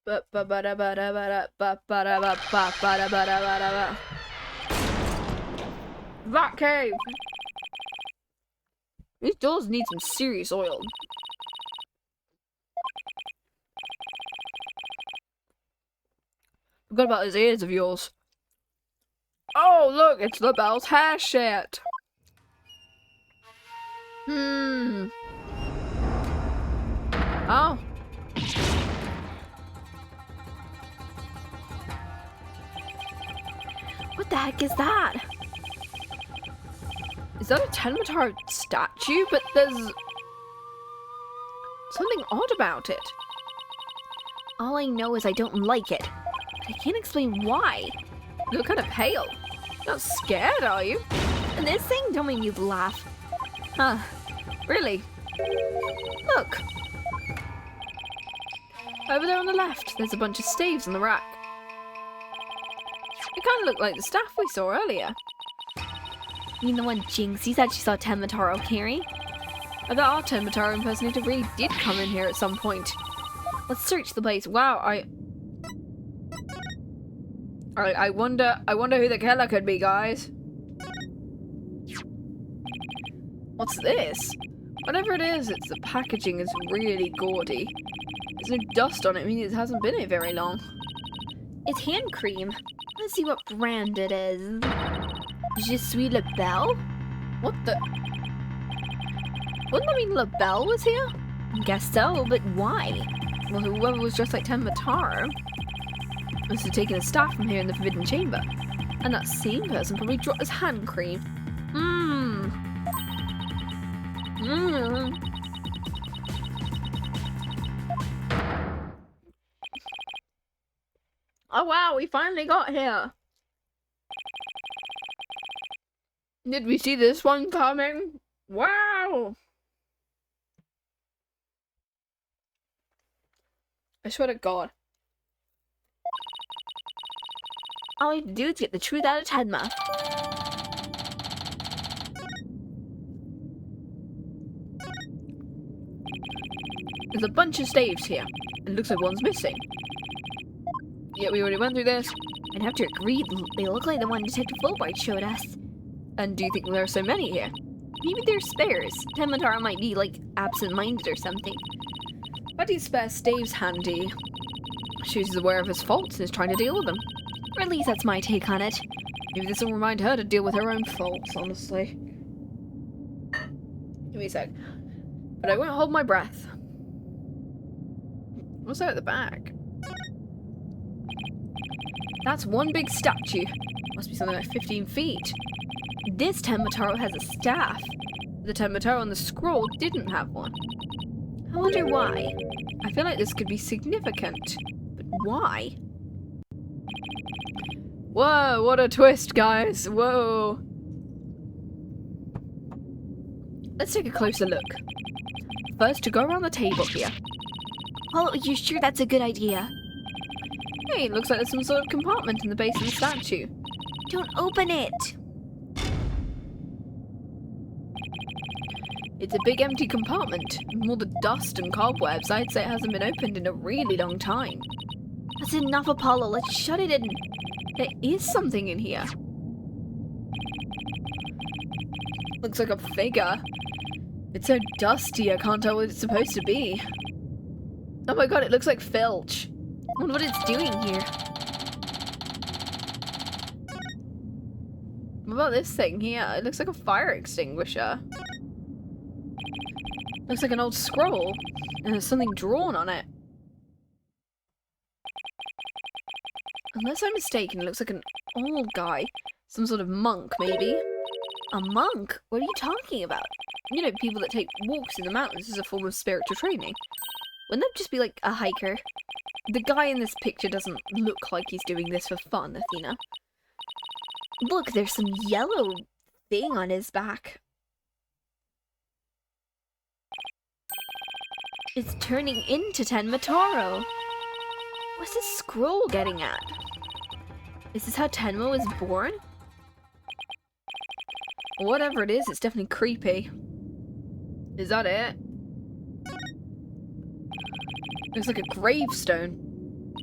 Speaker 4: That cave. These doors need some serious oil. Forgot about those ears of yours. Oh, look, it's LaBelle's hair shit. Oh.
Speaker 2: What the heck is that?
Speaker 4: Is that a Tenmataro statue? But there's something odd about it.
Speaker 2: All I know is I don't like it. But I can't explain why.
Speaker 4: You look kind of pale. You're not scared, are you?
Speaker 2: And this thing don't make me laugh.
Speaker 4: Huh. Really? Look. Over there on the left, there's a bunch of staves on the rack. They kind of look like the staff we saw earlier.
Speaker 2: You mean the one Jinxie said she saw Tenmataro carry?
Speaker 4: I bet our Tenmataro impersonator really did come in here at some point. Let's search the place. Wow, I wonder who the killer could be, guys. What's this? Whatever it is, the packaging is really gaudy. There's no dust on it, meaning it hasn't been here very long.
Speaker 2: It's hand cream. Let's see what brand it is. Je suis LaBelle?
Speaker 4: What the? Wouldn't that mean LaBelle was here?
Speaker 2: Guess so, but why?
Speaker 4: Well, whoever was dressed like Tenmataro must have taken a staff from here in the Forbidden Chamber. And that same person probably dropped his hand cream. Oh wow, we finally got here. Did we see this one coming? Wow! I swear to God.
Speaker 2: All we have to do is get the truth out of Tenma.
Speaker 4: There's a bunch of staves here. It looks like one's missing. Yeah, we already went through this.
Speaker 2: I'd have to agree, they look like the one Detective Fulbright showed us.
Speaker 4: And do you think there are so many here?
Speaker 2: Maybe they're spares. Tenmataro might be, like, absent-minded or something.
Speaker 4: But he's spare staves handy. Shows he's aware of his faults and is trying to deal with them.
Speaker 2: Or at least that's my take on it.
Speaker 4: Maybe this will remind her to deal with her own faults, honestly. Give me a sec. But I won't hold my breath. What's that at the back? That's one big statue. Must be something like 15 feet. This Tenmataro has a staff. The Tenmataro on the scroll didn't have one.
Speaker 2: I wonder why.
Speaker 4: I feel like this could be significant. But why? Whoa, what a twist, guys. Whoa. Let's take a closer look. First, to go around the table here.
Speaker 2: Oh, you sure that's a good idea?
Speaker 4: Hey, it looks like there's some sort of compartment in the base of the statue.
Speaker 2: Don't open it!
Speaker 4: It's a big empty compartment. With all the dust and cobwebs, I'd say it hasn't been opened in a really long time.
Speaker 2: That's enough, Apollo. Let's shut it in.
Speaker 4: There is something in here. Looks like a figure. It's so dusty, I can't tell what it's supposed to be. Oh my god, it looks like Filch.
Speaker 2: I wonder what it's doing here.
Speaker 4: What about this thing here? It looks like a fire extinguisher. Looks like an old scroll, and there's something drawn on it. Unless I'm mistaken, it looks like an old guy. Some sort of monk, maybe?
Speaker 2: A monk? What are you talking about?
Speaker 4: You know, people that take walks in the mountains as a form of spiritual training.
Speaker 2: Wouldn't that just be like a hiker?
Speaker 4: The guy in this picture doesn't look like he's doing this for fun, Athena.
Speaker 2: Look, there's some yellow thing on his back. It's turning into Tenmataro. What's this scroll getting at? Is this how Tenma was born?
Speaker 4: Whatever it is, it's definitely creepy. Is that it? Looks like a gravestone.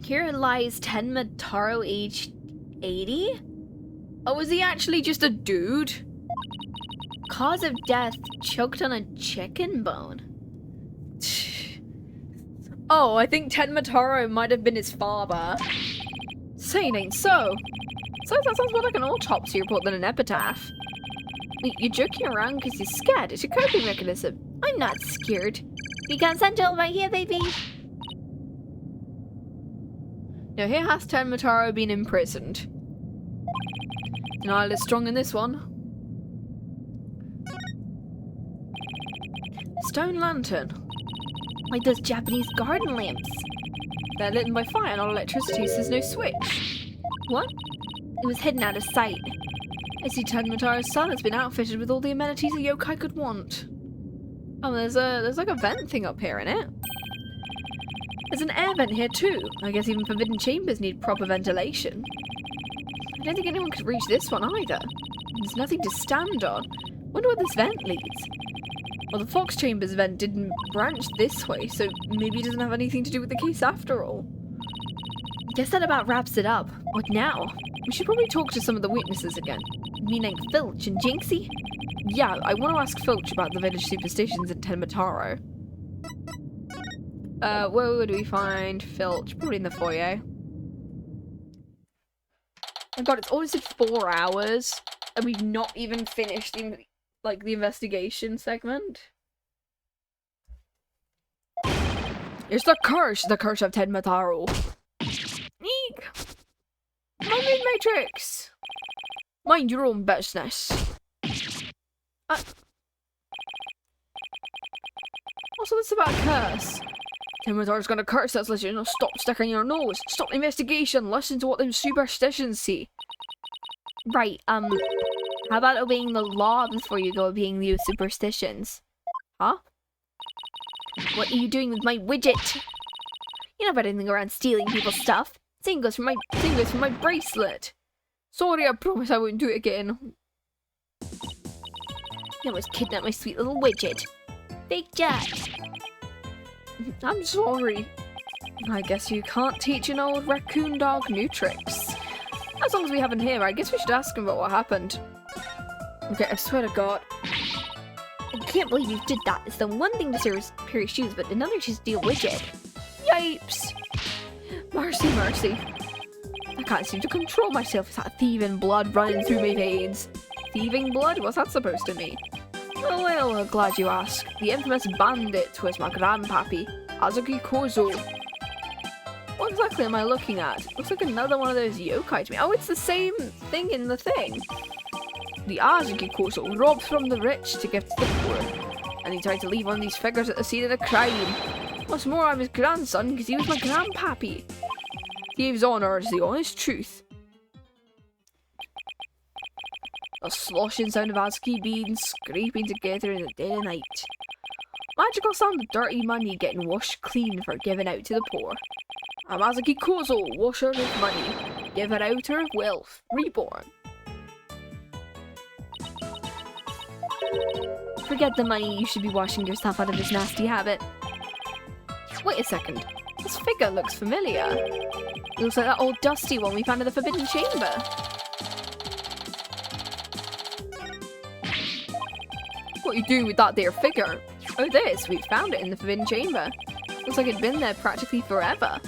Speaker 2: Here lies Tenmataro, aged 80?
Speaker 4: Oh, is he actually just a dude?
Speaker 2: Cause of death, choked on a chicken bone.
Speaker 4: Oh, I think Tenmataro might have been his father. Saying ain't so. So that sounds more like an autopsy report than an epitaph.
Speaker 2: You're joking around because you're scared. It's your coping mechanism. I'm not scared. You can send over here, baby.
Speaker 4: Now here has Tenmataro been imprisoned. Denial is strong in this one. Stone lantern.
Speaker 2: Like those Japanese garden lamps.
Speaker 4: They're lit by fire, not electricity, so there's no switch.
Speaker 2: What? It was hidden out of sight.
Speaker 4: I see Tenmataro's son has been outfitted with all the amenities a yokai could want. Oh, there's like a vent thing up here, innit? There's an air vent here too. I guess even forbidden chambers need proper ventilation. I don't think anyone could reach this one either. There's nothing to stand on. Wonder where this vent leads. Well, the Fox Chambers vent didn't branch this way, so maybe it doesn't have anything to do with the case after all.
Speaker 2: Guess that about wraps it up. What now?
Speaker 4: We should probably talk to some of the witnesses again.
Speaker 2: Meaning Filch and Jinxie?
Speaker 4: Yeah, I want to ask Filch about the village superstitions in Tenmataro. Where would we find Filch? Probably in the foyer. Oh god, it's always been 4 hours, and we've not even finished the investigation segment. It's the curse of Tenmataro. Eek! My main matrix! Mind your own business. Also, this is about a curse. Tenmataro's gonna curse us, let you know. Stop sticking your nose. Stop the investigation. Listen to what them superstitions say.
Speaker 2: Right, how about obeying the law before you go obeying the superstitions?
Speaker 4: Huh?
Speaker 2: What are you doing with my widget? You're not better than go around stealing people's stuff. Same goes for my
Speaker 4: bracelet. Sorry, I promise I won't do it again.
Speaker 2: You almost kidnapped my sweet little widget. Fake Jack.
Speaker 4: I'm sorry. I guess you can't teach an old raccoon dog new tricks. As long as we have him here, I guess we should ask him about what happened. Okay, I swear to God.
Speaker 2: I can't believe you did that. It's the one thing to steal a pair of shoes, but another to steal a widget.
Speaker 4: Yipes! Mercy, mercy. I can't seem to control myself. It's that thieving blood running through my veins. Thieving blood? What's that supposed to mean? Oh well, glad you asked. The infamous bandit was my grandpappy, Azuki Kozo. What exactly am I looking at? Looks like another one of those yokai to me. Oh, it's the same thing in the thing. The Azuki Kozo robbed from the rich to give to the poor. And he tried to leave one of these figures at the scene of the crime. What's more, I'm his grandson because he was my grandpappy. Thieves' honour is the honest truth. The sloshing sound of Azuki beans scraping together in the dead of night. Magical sound of dirty money getting washed clean for giving out to the poor. I'm Azuki Kozo, washer of money, giver outer of wealth, reborn.
Speaker 2: Forget the money, you should be washing yourself out of this nasty habit.
Speaker 4: Wait a second, this figure looks familiar. It looks like that old dusty one we found in the Forbidden Chamber. What are you doing with that there figure? Oh, this, we found it in the Forbidden Chamber. Looks like it'd been there practically forever.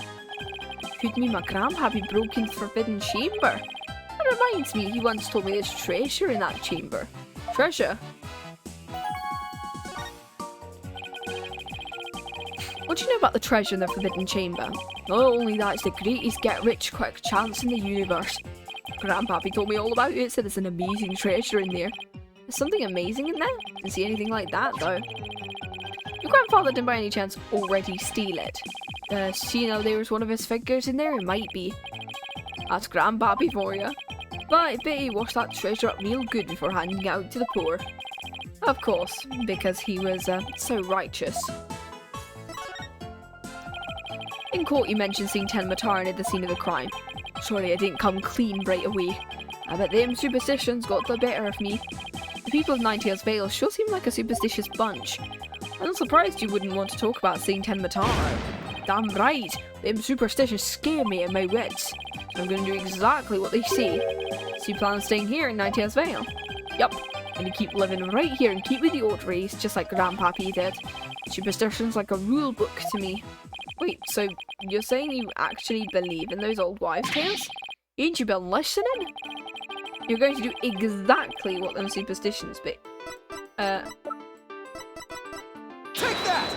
Speaker 4: Could mean my grandpappy broke into the Forbidden Chamber. That reminds me, he once told me there's treasure in that chamber. Treasure?
Speaker 5: What do you know about the treasure in the Forbidden Chamber? Oh, only that it's the greatest get-rich-quick chance in the universe. Grandpappy told me all about it, said there's an amazing treasure in there. There's something amazing in there? Didn't see anything like that, though. Your grandfather didn't by any chance already steal it? Seeing how there was one of his figures in there, it might be. That's Grandpappy for you. But I bet he washed that treasure up real good before handing it out to the poor. Of course, because he was so righteous. In court, you mentioned seeing Ten Matara near the scene of the crime. Sorry, I didn't come clean right away. I bet them superstitions got the better of me. The people of Nine-Tails-Vale sure seem like a superstitious bunch. I'm not surprised you wouldn't want to talk about seeing Ten Matara. Damn right, them superstitions scare me at my wits. So I'm going to do exactly what they say. So you plan on staying here in Nine-Tails-Vale? Yup, and you keep living right here and keep with the old ways, just like Grandpappy did. Superstition's like a rule book to me. Wait, so you're saying you actually believe in those old wives' tales? Ain't you been listening? You're going to do exactly what them superstitions be.
Speaker 3: Take that!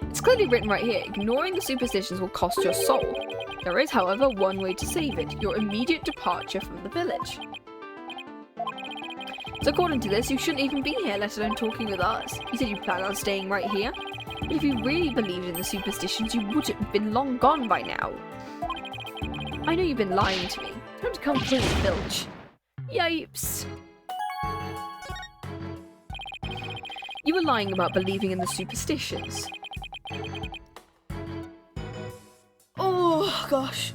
Speaker 5: It's clearly written right here, ignoring the superstitions will cost your soul. There is, however, one way to save it, your immediate departure from the village. So according to this, you shouldn't even be here, let alone talking with us. You said you plan on staying right here. But if you really believed in the superstitions, you would have been long gone by now. I know you've been lying to me. Time to come clean, Village. Yipes. You were lying about believing in the superstitions. Oh, gosh.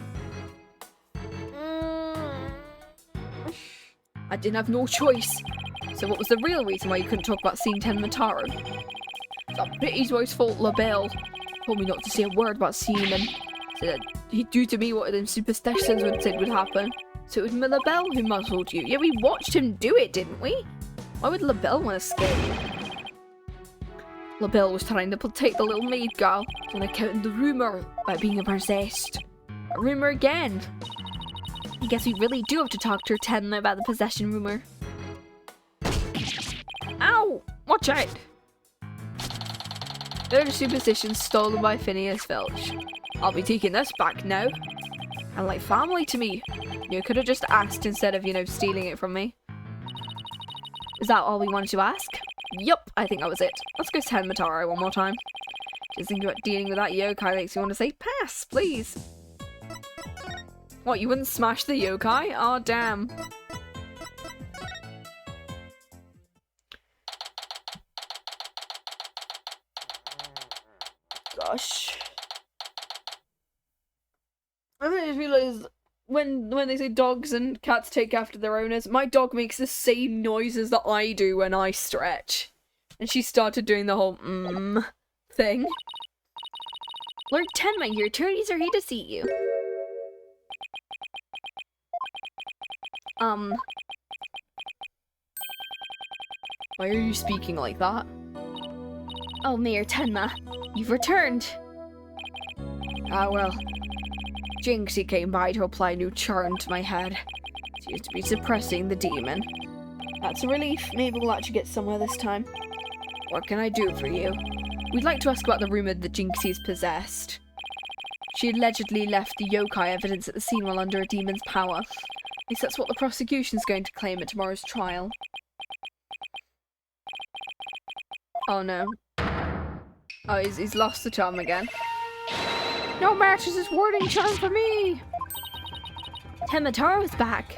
Speaker 5: I didn't have no choice. So what was the real reason why you couldn't talk about seeing Ten Matara? That pity's wife's fault, LaBelle. Told me not to say a word about seeing him. Said that he'd do to me what them superstitions would happen. So it was LaBelle who muzzled you. Yeah, we watched him do it, didn't we? Why would LaBelle want to scare you? LaBelle was trying to protect the little maid girl, on account of the rumour about being possessed. A rumour again. I guess we really do have to talk to her Ten about the possession rumour. Ow! Watch out! They're the superstitions stolen by Phineas Filch. I'll be taking this back now. And like family to me. You could have just asked instead of, stealing it from me. Is that all we wanted to ask? Yup, I think that was it. Let's go to Ten Matara one more time. Just thinking about dealing with that yokai makes you want to say pass, please. What, you wouldn't smash the yokai? Oh, damn. Gosh. I just realised when they say dogs and cats take after their owners, my dog makes the same noises that I do when I stretch. And she started doing the whole thing.
Speaker 2: Lord Tenma, your attorneys are here to see you.
Speaker 5: Why are you speaking like that?
Speaker 2: Oh, Mayor Tenma, you've returned.
Speaker 5: Ah, well. Jinxie came by to apply a new charm to my head. Seems to be suppressing the demon. That's a relief. Maybe we'll actually get somewhere this time. What can I do for you? We'd like to ask about the rumour that Jinxie is possessed. She allegedly left the yokai evidence at the scene while under a demon's power. At least that's what the prosecution's going to claim at tomorrow's trial. Oh no. Oh, he's lost the charm again. No matches this warding charm for me!
Speaker 2: Ten Matara's back.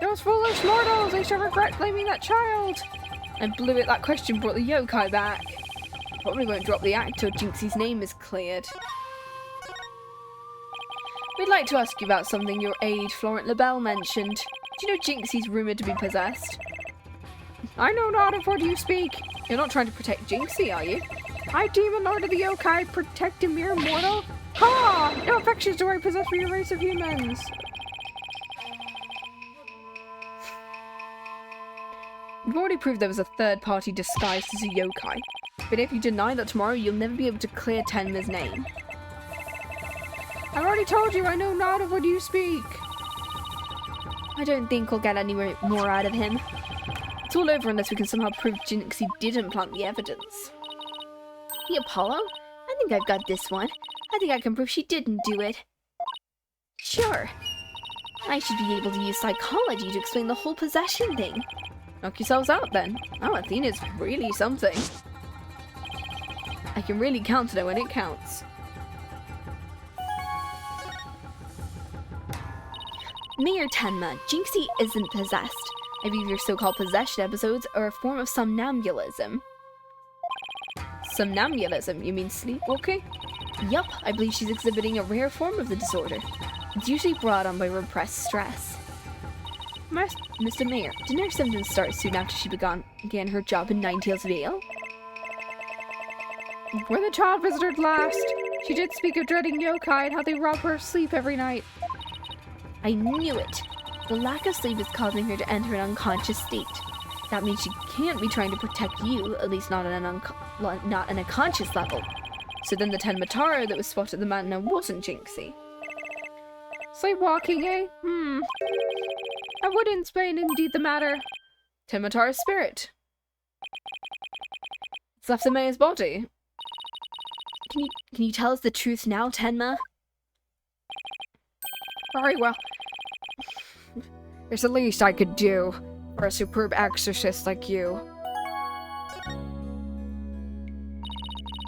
Speaker 5: Those foolish mortals, they shall regret claiming that child! And blew it, that question brought the yokai back. Probably won't drop the act till Jinxie's name is cleared. We'd like to ask you about something your aide, Florent LaBelle, mentioned. Do you know Jinxie's rumoured to be possessed? I know not of what you speak. You're not trying to protect Jinxie, are you? I, Demon Lord of the Yokai, protect a mere mortal? Ha! No affections do I possess for your race of humans! We've already proved there was a third party disguised as a yokai. But if you deny that tomorrow, you'll never be able to clear Tenma's name. I already told you I know not of what you speak!
Speaker 2: I don't think we'll get any more out of him.
Speaker 5: It's all over unless we can somehow prove Jinxie didn't plant the evidence.
Speaker 2: The Apollo? I think I've got this one. I think I can prove she didn't do it. Sure. I should be able to use psychology to explain the whole possession thing.
Speaker 4: Knock yourselves out then. Oh, Athena's really something. I can really counter her when it counts.
Speaker 2: Mayor Tenma, Jinxie isn't possessed. I believe your so-called possession episodes are a form of somnambulism.
Speaker 4: Somnambulism? You mean sleepwalking?
Speaker 2: Yup, I believe she's exhibiting a rare form of the disorder. It's usually brought on by repressed stress.
Speaker 4: Mr. Mayor, didn't her symptoms start soon after she began her job in Nine-Tails-Vale?
Speaker 5: When the child visited last, she did speak of dreading yokai and how they rob her of sleep every night.
Speaker 2: I knew it! The lack of sleep is causing her to enter an unconscious state. That means she can't be trying to protect you, at least not on a conscious level.
Speaker 4: So then the Tenmataro that was spotted at the mountain wasn't Jinxie.
Speaker 5: Sleepwalking, eh? I would explain indeed the matter.
Speaker 4: Tenmataro's spirit. It's left the mayor's body.
Speaker 2: Can you tell us the truth now, Tenma?
Speaker 5: Very well. It's the least I could do for a superb exorcist like you.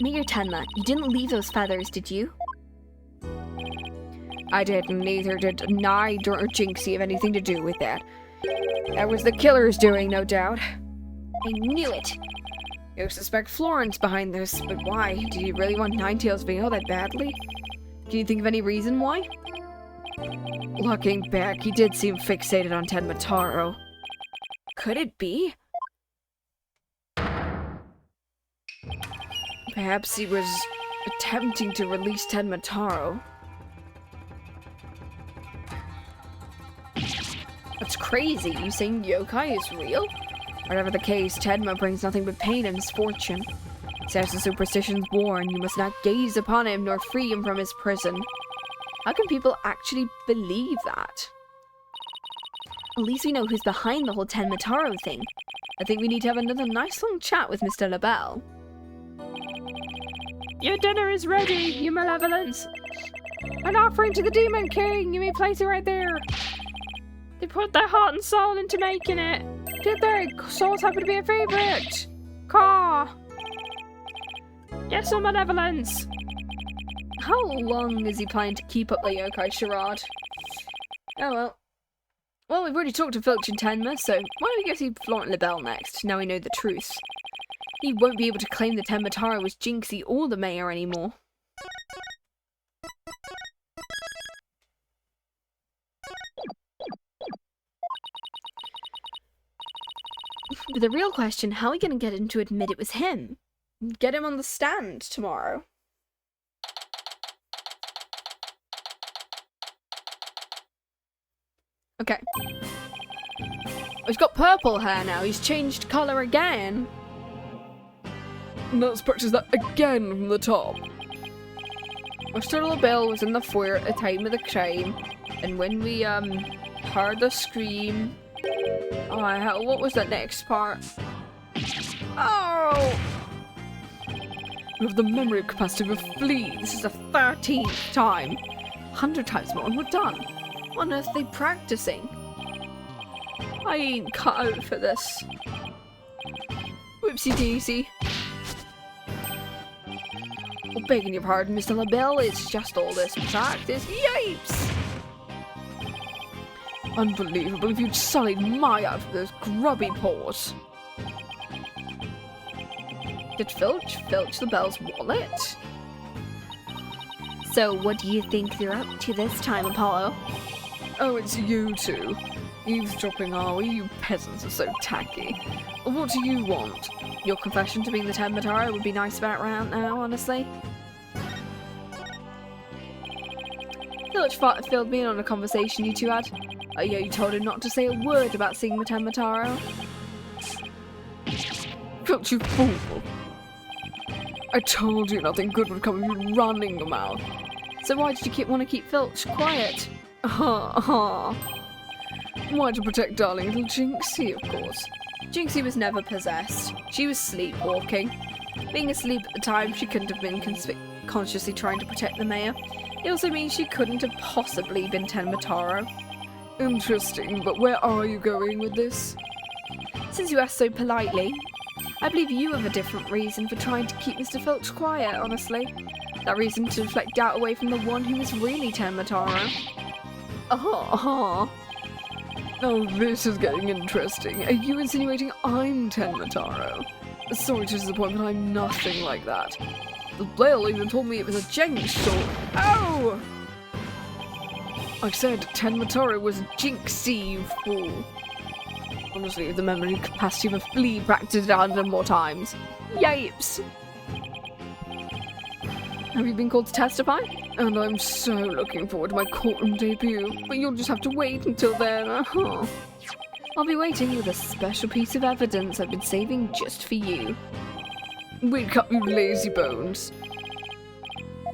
Speaker 2: Mayor Tenma, you didn't leave those feathers, did you?
Speaker 5: I didn't, neither did Nide or Jinxie have anything to do with that. That was the killer's doing, no doubt.
Speaker 2: I knew it!
Speaker 4: You suspect Florence behind this, but why? Did he really want Nine-Tails-Vale that badly? Can you think of any reason why?
Speaker 5: Looking back, he did seem fixated on Tenmataro.
Speaker 4: Could it be?
Speaker 5: Perhaps he was attempting to release Tenmataro.
Speaker 4: That's crazy. You saying yokai is real?
Speaker 5: Whatever the case, Tenma brings nothing but pain and misfortune. Says the superstitions warn, you must not gaze upon him nor free him from his prison.
Speaker 4: How can people actually believe that?
Speaker 2: At least we know who's behind the whole Tenmataro thing.
Speaker 4: I think we need to have another nice long chat with Mr. LaBelle.
Speaker 5: Your dinner is ready, your malevolence. An offering to the Demon King, you may place it right there. They put their heart and soul into making it. Did they? Souls happen to be a favorite. Caw. Yes, your malevolence.
Speaker 4: How long is he planning to keep up the yokai charade? Oh well. Well, we've already talked to Filch and Tenma, so why don't we go see Florent LaBelle next, now we know the truth. He won't be able to claim the Tenmataro was Jinxie or the mayor anymore.
Speaker 2: But the real question, how are we going to get him to admit it was him?
Speaker 4: Get him on the stand tomorrow. Okay. He's got purple hair now. He's changed colour again.
Speaker 5: Let's practice that again from the top.
Speaker 4: Mr. LaBelle was in the foyer at the time of the crime, and when we heard the scream. Oh, hell, what was that next part? Oh!
Speaker 5: We have the memory capacity of a flea.
Speaker 4: This is the 13th time. 100 times more and we're done. What on earth are they practicing? I ain't cut out for this. Whoopsie daisy. Oh, begging your pardon, Mr. LaBelle, it's just all this practice. Yipes!
Speaker 5: Unbelievable, if you'd sullied my out with those grubby paws.
Speaker 4: Did Filch LaBelle's wallet?
Speaker 2: So, what do you think they're up to this time, Apollo?
Speaker 5: Oh, it's you two. Eavesdropping, are we? You peasants are so tacky. What do you want?
Speaker 4: Your confession to being the Tenmataro would be nice about right now, honestly. Filch filled me in on a conversation you two had. Oh yeah, you told him not to say a word about seeing the Tenmataro.
Speaker 5: Filch, you fool! I told you nothing good would come of you running your mouth.
Speaker 4: So why did you want to keep Filch quiet?
Speaker 5: Why, to protect darling little Jinxie, of course.
Speaker 4: Jinxie was never possessed. She was sleepwalking. Being asleep at the time, she couldn't have been consciously trying to protect the mayor. It also means she couldn't have possibly been Tenmataro.
Speaker 5: Interesting, but where are you going with this?
Speaker 4: Since you asked so politely, I believe you have a different reason for trying to keep Mr. Filch quiet, honestly. That reason to deflect doubt away from the one who is really Tenmataro.
Speaker 5: Oh, this is getting interesting. Are you insinuating I'm Tenmataro? Sorry to disappoint, but I'm nothing like that. The Blail even told me it was a Jinx sword. Ow! I said Tenmataro was Jinxie, you fool. Honestly, if the memory capacity of a flea practiced 100 more times. Yipes!
Speaker 4: Have you been called to testify?
Speaker 5: And I'm so looking forward to my courtroom debut, but you'll just have to wait until then.
Speaker 4: I'll be waiting with a special piece of evidence I've been saving just for you.
Speaker 5: Wake up, you lazy bones.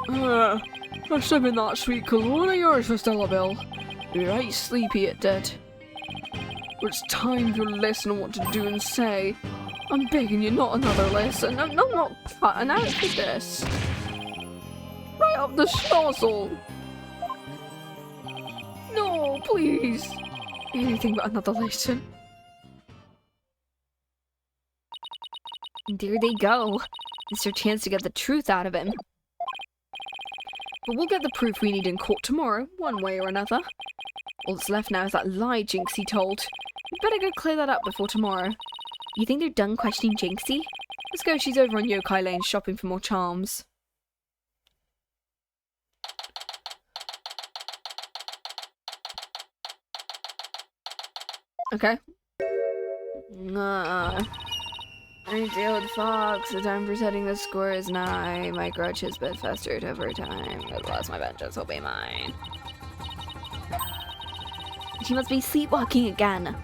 Speaker 5: Must have been that sweet cologne of yours, Mr. LaBelle. You're right sleepy at dead. But it's time for a lesson on what to do and say. I'm begging you, not another lesson. I'm not cutting out for this. Right up the schnozzle. No, please. Anything but another lesson.
Speaker 4: And there they go. It's your chance to get the truth out of him. But we'll get the proof we need in court tomorrow, one way or another. All that's left now is that lie Jinxie told. We better go clear that up before tomorrow. You think they're done questioning Jinxie? Let's go, she's over on Yokai Lane shopping for more charms. Okay. Nine-Tailed Fox, the time for setting the score is nigh. My grudge has been festered over time. At last my vengeance will be mine. She must be sleepwalking again.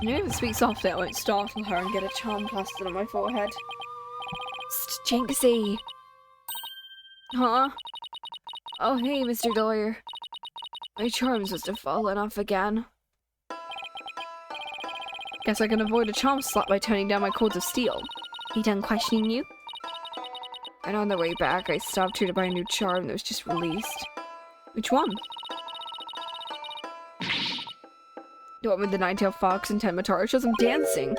Speaker 5: Maybe if I speak softly, I won't startle her and get a charm plastered on my forehead.
Speaker 4: Jinxie!
Speaker 5: Huh?
Speaker 4: Oh hey, Mr. Lawyer. My charms must have fallen off again.
Speaker 5: Guess I can avoid a charm slap by turning down my cords of steel.
Speaker 4: He done questioning you?
Speaker 5: And on the way back, I stopped her to buy a new charm that was just released.
Speaker 4: Which one?
Speaker 5: The one with the Nine-Tailed Fox and Tenmataro shows them dancing.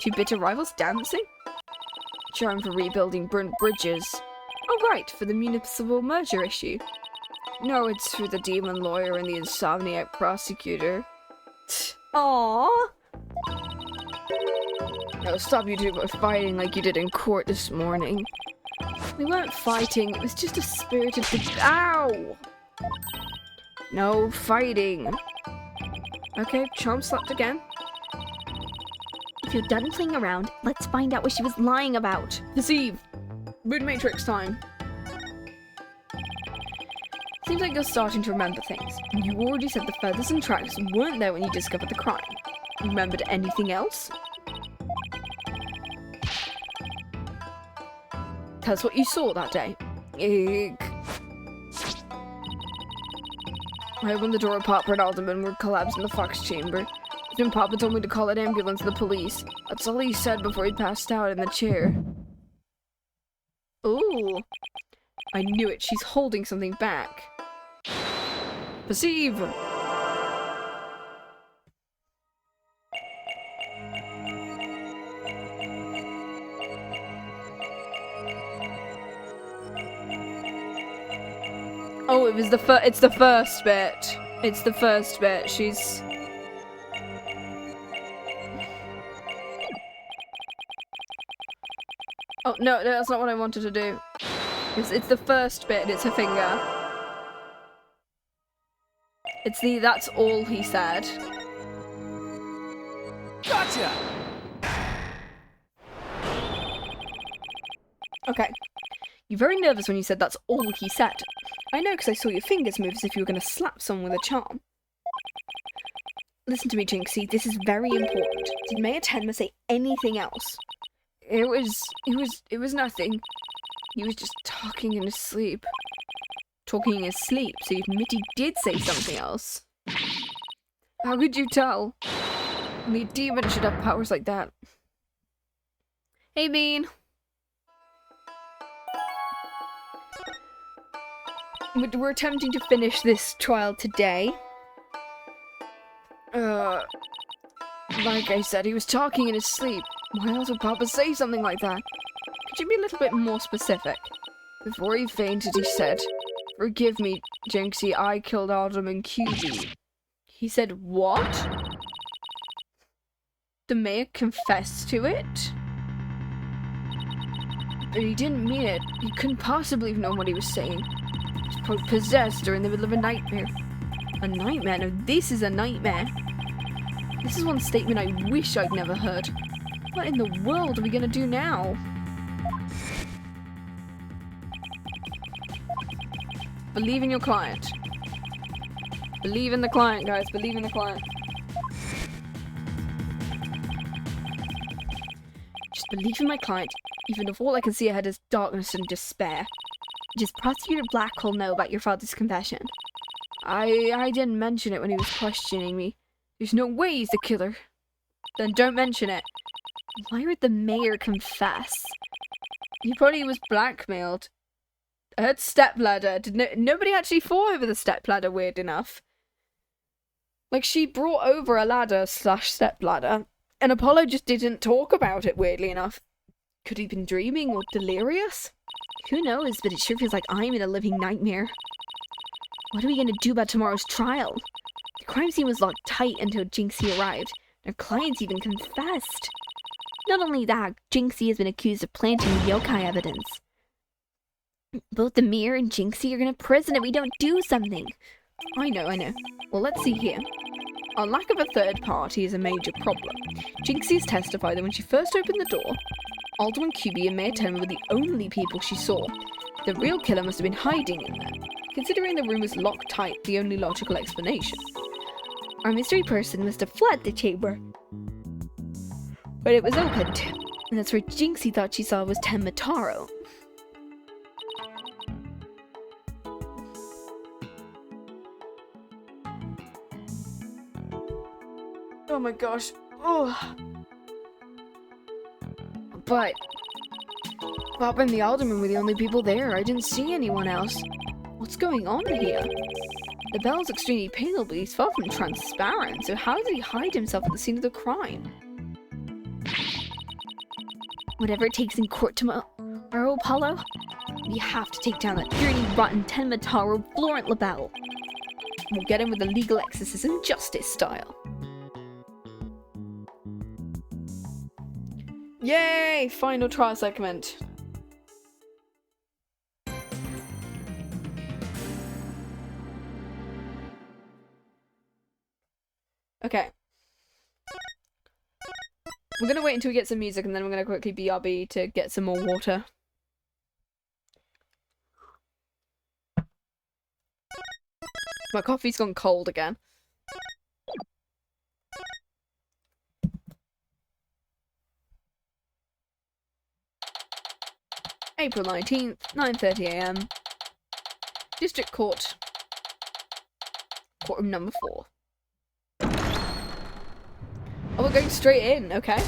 Speaker 4: Two bitter rivals dancing?
Speaker 5: Charm for rebuilding burnt bridges.
Speaker 4: Oh right, for the municipal merger issue.
Speaker 5: No, it's for the demon lawyer and the insomniac prosecutor.
Speaker 4: Aww.
Speaker 5: Now stop you two by fighting like you did in court this morning.
Speaker 4: We weren't fighting, it was just a spirited Ow!
Speaker 5: No fighting.
Speaker 4: Okay, charm slapped again.
Speaker 2: If you're done playing around, let's find out what she was lying about.
Speaker 4: Perceive! Mood Matrix time. Seems like you're starting to remember things. You already said the feathers and tracks weren't there when you discovered the crime. Remembered anything else? Tell us what you saw that day.
Speaker 5: Eek. I opened the door of Papa and Alderman were collapsed in the Fox chamber. Then Papa told me to call an ambulance and the police. That's all he said before he passed out in the chair.
Speaker 4: Ooh. I knew it. She's holding something back.
Speaker 5: Perceive!
Speaker 4: Oh, it's the first bit. It's the first bit. She's... Oh, no, that's not what I wanted to do. It's the first bit, it's her finger. It's the that's all he said.
Speaker 3: Gotcha!
Speaker 4: Okay. You're very nervous when you said that's all he said. I know because I saw your fingers move as if you were going to slap someone with a charm. Listen to me, Jinxie, this is very important. Did Mayor Tenma say anything else?
Speaker 5: It was nothing. He was just talking in his sleep.
Speaker 4: Talking in his sleep, so you admit he did say something else.
Speaker 5: How could you tell? Only a demon should have powers like that.
Speaker 4: Hey, Bean. We're attempting to finish this trial today.
Speaker 5: Like I said, he was talking in his sleep. Why else would Papa say something like that?
Speaker 4: Could you be a little bit more specific?
Speaker 5: Before he fainted, he said, "Forgive me, Jinxie, I killed Alderman QB."
Speaker 4: He said what? The mayor confessed to it?
Speaker 5: But he didn't mean it. He couldn't possibly have known what he was saying. He was probably possessed or in the middle of a nightmare.
Speaker 4: A nightmare? No, this is a nightmare. This is one statement I wish I'd never heard. What in the world are we gonna do now? Believe in your client. Believe in the client, guys. Believe in the client. Just believe in my client, even if all I can see ahead is darkness and despair.
Speaker 2: Does Prosecutor Blackhole know about your father's confession?
Speaker 5: I didn't mention it when he was questioning me. There's no way he's the killer.
Speaker 4: Then don't mention it.
Speaker 2: Why would the mayor confess?
Speaker 4: He probably was blackmailed. I heard stepladder. Nobody actually fought over the stepladder, weird enough. Like, she brought over a ladder / stepladder, and Apollo just didn't talk about it, weirdly enough. Could he have been dreaming or delirious?
Speaker 2: Who knows, but it sure feels like I'm in a living nightmare. What are we gonna do about tomorrow's trial? The crime scene was locked tight until Jinxie arrived. Our clients even confessed. Not only that, Jinxie has been accused of planting yokai evidence. Both the mayor and Jinxie are gonna prison if we don't do something.
Speaker 4: I know. Well, let's see here. Our lack of a third party is a major problem. Jinxie's testified that when she first opened the door, Alderman QB and Mayor Ten were the only people she saw. The real killer must have been hiding in there. Considering the room was locked tight, the only logical explanation.
Speaker 2: Our mystery person must have fled the chamber.
Speaker 4: But it was opened.
Speaker 2: And that's where Jinxie thought she saw was Tenmataro.
Speaker 5: Oh my gosh. Oh. But Papa and the Alderman were the only people there. I didn't see anyone else.
Speaker 4: What's going on here? The Belle's extremely pale, but he's far from transparent, so how did he hide himself at the scene of the crime?
Speaker 2: Whatever it takes in court tomorrow, Apollo, we have to take down that dirty, rotten Tenmataro Florent LaBelle.
Speaker 4: We'll get him with the legal exorcism justice style. Yay! Final trial segment. Okay. We're gonna wait until we get some music and then we're gonna quickly BRB to get some more water. My coffee's gone cold again. April 19th, 9:30 AM. District Court. Courtroom number 4. Oh, we're going straight in, okay.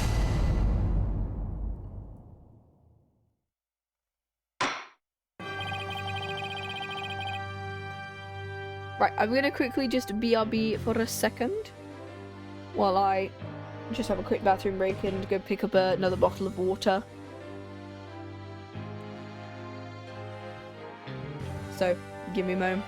Speaker 4: Right, I'm gonna quickly just BRB for a second. While I just have a quick bathroom break and go pick up another bottle of water. So, give me a moment.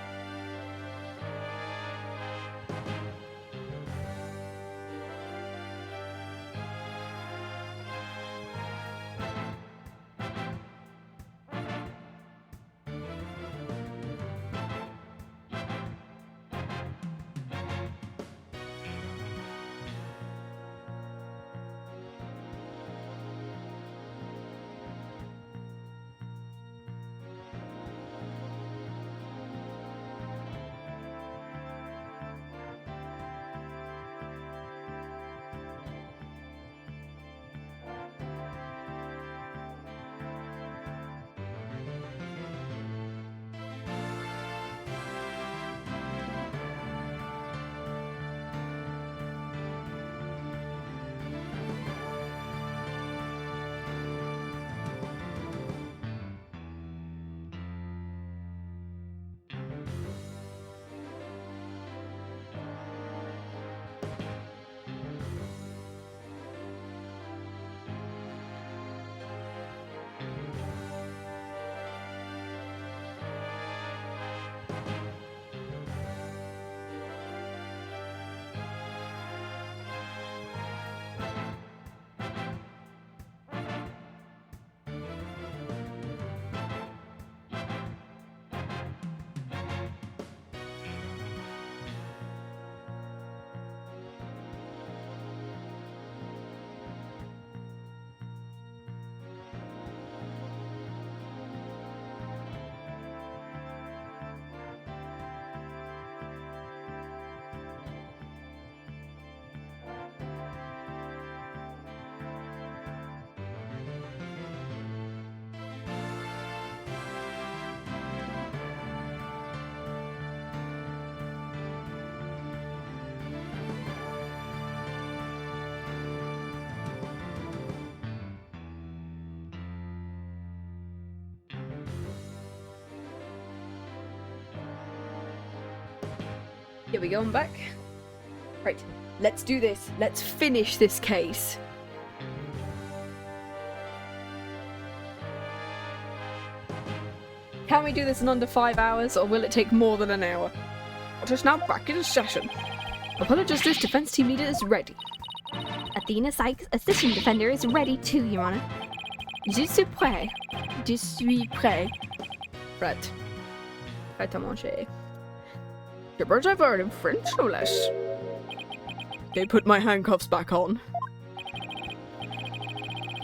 Speaker 4: Here we go, I'm back. Right, let's do this. Let's finish this case. Can we do this in under 5 hours, or will it take more than an hour? It is now back in session. Apollo Justice Defense Team Leader is ready.
Speaker 2: Athena Sykes, Assistant Defender, is ready too, Your Honor.
Speaker 4: Je suis prêt. Je suis prêt. Prête. Prête à manger. Your words I've heard in French, no less. They put my handcuffs back on.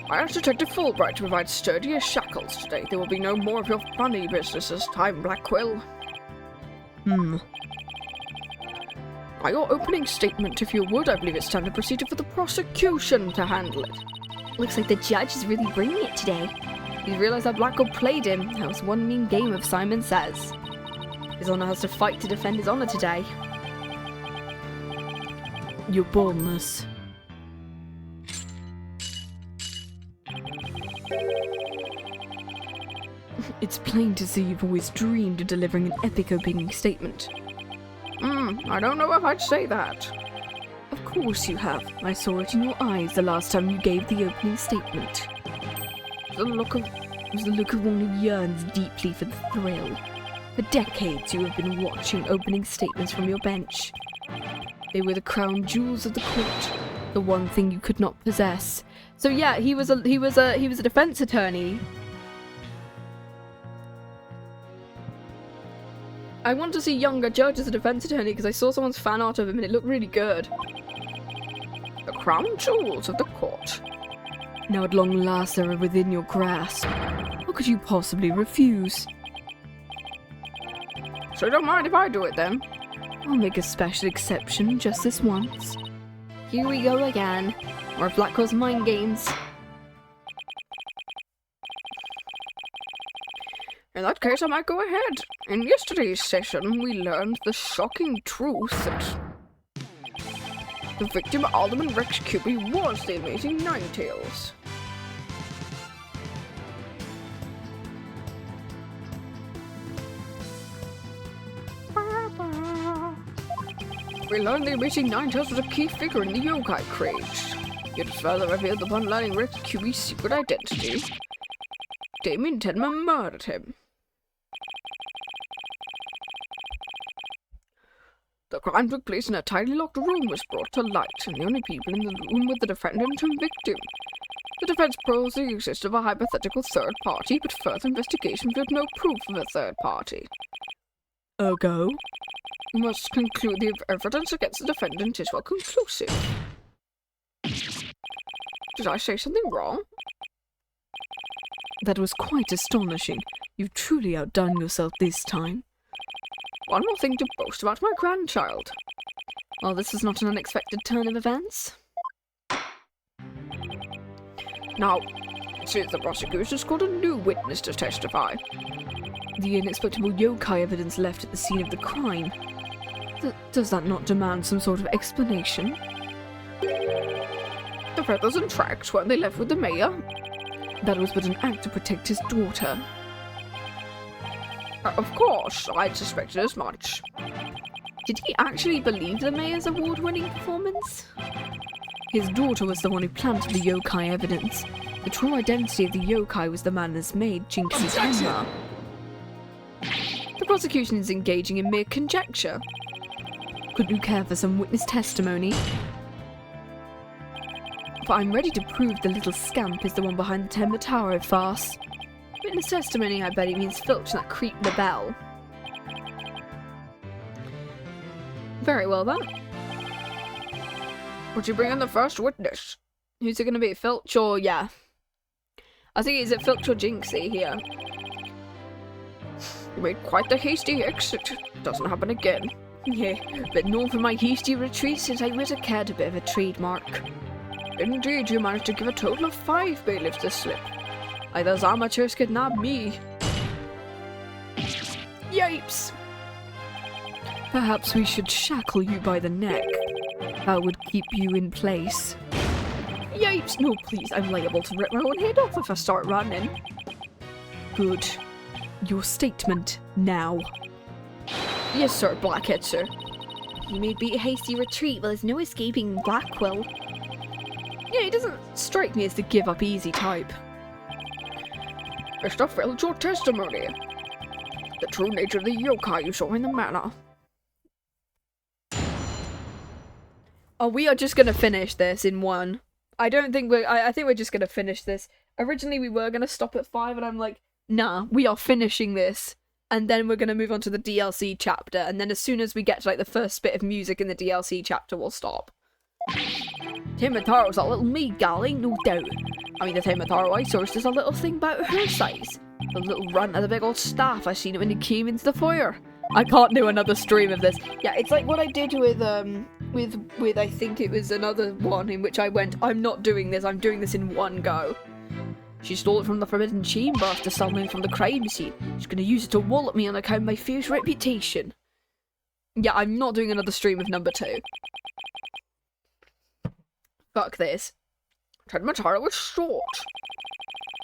Speaker 4: I asked Detective Fulbright to provide sturdier shackles today. There will be no more of your funny business this time, Black Quill. Now your opening statement, if you would. I believe it's time to proceed for the prosecution to handle it.
Speaker 2: Looks like the judge is really bringing it today.
Speaker 4: He's realised that Black Quill played him. That was one mean game, if Simon says. His honour has to fight to defend his honour today.
Speaker 5: Your boldness. It's plain to see you've always dreamed of delivering an epic opening statement.
Speaker 4: I don't know if I'd say that.
Speaker 5: Of course you have. I saw it in your eyes the last time you gave the opening statement. It was the look of one who yearns deeply for the thrill. For decades you have been watching opening statements from your bench. They were the crown jewels of the court, the one thing you could not possess.
Speaker 4: So yeah, he was a defense attorney. I want to see younger Judge as a defense attorney because I saw someone's fan art of him and it looked really good. The crown jewels of the court.
Speaker 5: Now at long last they are within your grasp. How could you possibly refuse?
Speaker 4: So you don't mind if I do it then?
Speaker 5: I'll make a special exception just this once.
Speaker 2: Here we go again.
Speaker 4: More Black Quill's mind games. In that case, I might go ahead. In yesterday's session, we learned the shocking truth that the victim, Alderman Rex Cupid, was the amazing Nine-Tails. We learned the amazing Nine-Tails was a key figure in the yokai craze. It was further revealed upon learning Rex Cupid's secret identity. Damien Tedman murdered him. The crime took place in a tightly locked room was brought to light, and the only people in the room were the defendant and victim. The defense proves the existence of a hypothetical third party, but further investigation revealed no proof of a third party.
Speaker 5: Ergo?
Speaker 4: We must conclude the evidence against the defendant is well conclusive. Did I say something wrong?
Speaker 5: That was quite astonishing. You've truly outdone yourself this time.
Speaker 4: One more thing to boast about my grandchild.
Speaker 5: Well, this is not an unexpected turn of events.
Speaker 4: Now, since the prosecution's called a new witness to testify.
Speaker 5: The inexplicable yokai evidence left at the scene of the crime. Does that not demand some sort of explanation?
Speaker 4: The feathers and tracks, weren't they left with the mayor?
Speaker 5: That was but an act to protect his daughter.
Speaker 4: Of course, I'd suspected as much. Did he actually believe the mayor's award-winning performance?
Speaker 5: His daughter was the one who planted the yokai evidence. The true identity of the yokai was the man that's made Jinxie's hammer.
Speaker 4: The prosecution is engaging in mere conjecture.
Speaker 5: Could you care for some witness testimony? For I'm ready to prove the little scamp is the one behind the Timber Tower farce.
Speaker 4: Witness testimony, I bet he means Filch and that creep LaBelle. Very well then. Would you bring in the first witness? Who's it going to be, Filch or yeah? I think is it Filch or Jinxie here. You made quite the hasty exit. Doesn't happen again. Yeah, but known for my hasty retreat since I was a kid, a bit of a trademark. Indeed, you managed to give a total of 5 bailiffs the slip. Like those amateurs kidnapped me. Yipes!
Speaker 5: Perhaps we should shackle you by the neck. That would keep you in place.
Speaker 4: Yipes! No, please, I'm liable to rip my own head off if I start running.
Speaker 5: Good. Your statement, now.
Speaker 4: Yes, sir, Blackhead, sir.
Speaker 2: He may beat a hasty retreat, but there's no escaping Blackwell.
Speaker 4: Yeah, he doesn't strike me as the give-up easy type.
Speaker 5: Mr. Village, your testimony. The true nature of the yokai you saw in the manor.
Speaker 4: Oh, we are just gonna finish this in one. I think we're just gonna finish this. Originally we were gonna stop at 5 and I'm like, nah, we are finishing this. And then we're gonna move on to the DLC chapter, and then as soon as we get to like the first bit of music in the DLC chapter, we'll stop.
Speaker 5: Timataro's a little meat gal, ain't no doubt. I mean, the Timataro I saw is just a little thing about her size. The little runt of the big old staff, I seen it when he came into the fire.
Speaker 4: I can't do another stream of this. Yeah, it's like what I did with I think it was another one in which I went, I'm not doing this, I'm doing this in one go.
Speaker 5: She stole it from the Forbidden Chamber after stumbling from the crime scene. She's gonna use it to wallop me on account of my fierce reputation.
Speaker 4: Yeah, I'm not doing another stream of number 2. Fuck this.
Speaker 5: Tenmataro was short.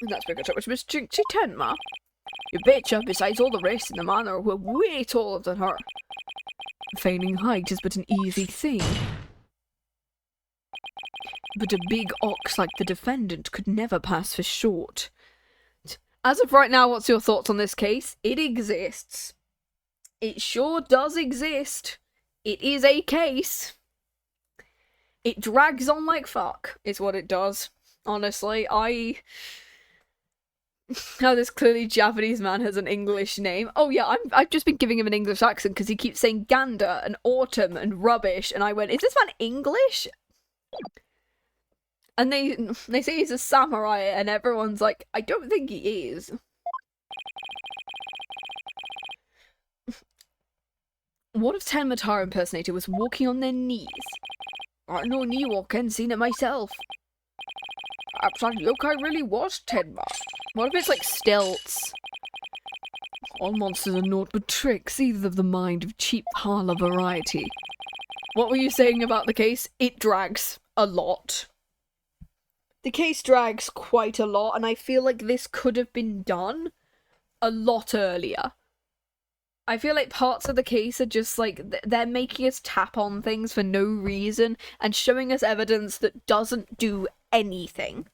Speaker 5: And that's because it was Miss Jinxie Tenma. You betcha, besides all the rest in the manor were way taller than her.
Speaker 4: Feigning height is but an easy thing. But a big ox like the defendant could never pass for short. As of right now, what's your thoughts on this case? It exists. It sure does exist. It is a case. It drags on like fuck, is what it does. Honestly, Now this clearly Japanese man has an English name. Oh yeah, I've just been giving him an English accent because he keeps saying gander and autumn and rubbish, and I went, is this man English? And they say he's a samurai, and everyone's like, I don't think he is. What if Tenmataro impersonator was walking on their knees?
Speaker 5: I know knee walking, seen it myself. Perhaps that yokai really was Tenma.
Speaker 4: What if it's like stilts?
Speaker 5: All monsters are naught but tricks, either of the mind of cheap parlour variety.
Speaker 4: What were you saying about the case? It drags a lot. The case drags quite a lot, and I feel like this could have been done a lot earlier. I feel like parts of the case are just like, they're making us tap on things for no reason, and showing us evidence that doesn't do anything.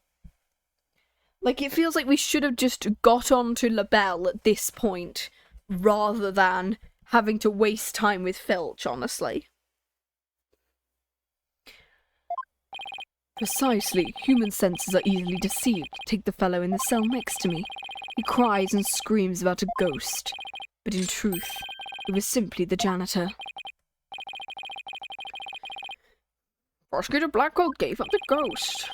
Speaker 4: Like, it feels like we should have just got on to LaBelle at this point, rather than having to waste time with Filch, honestly.
Speaker 5: Precisely. Human senses are easily deceived. Take the fellow in the cell next to me. He cries and screams about a ghost. But in truth, it was simply the janitor.
Speaker 7: Prosecutor Blackwell gave up the ghost.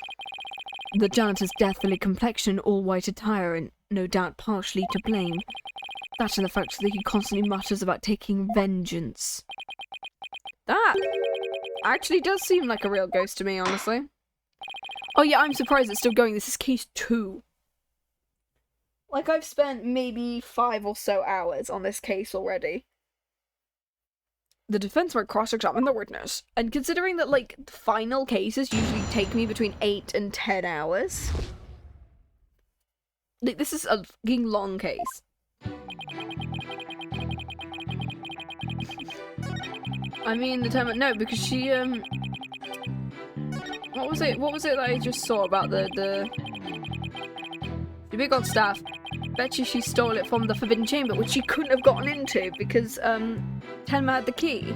Speaker 5: The janitor's deathly complexion, all-white attire, and no doubt partially to blame. That and the fact that he constantly mutters about taking vengeance.
Speaker 4: That actually does seem like a real ghost to me, honestly. Oh yeah, I'm surprised it's still going. This is case 2. Like, I've spent maybe 5 or so hours on this case already.
Speaker 7: The defense might cross-examine the witness.
Speaker 4: And considering that, like, final cases usually take me between 8 and 10 hours. Like, this is a fucking long case. I mean, the time... No, because she, What was it that I just saw about the big old staff? Bet you she stole it from the Forbidden Chamber, which she couldn't have gotten into because, Tenma had the key.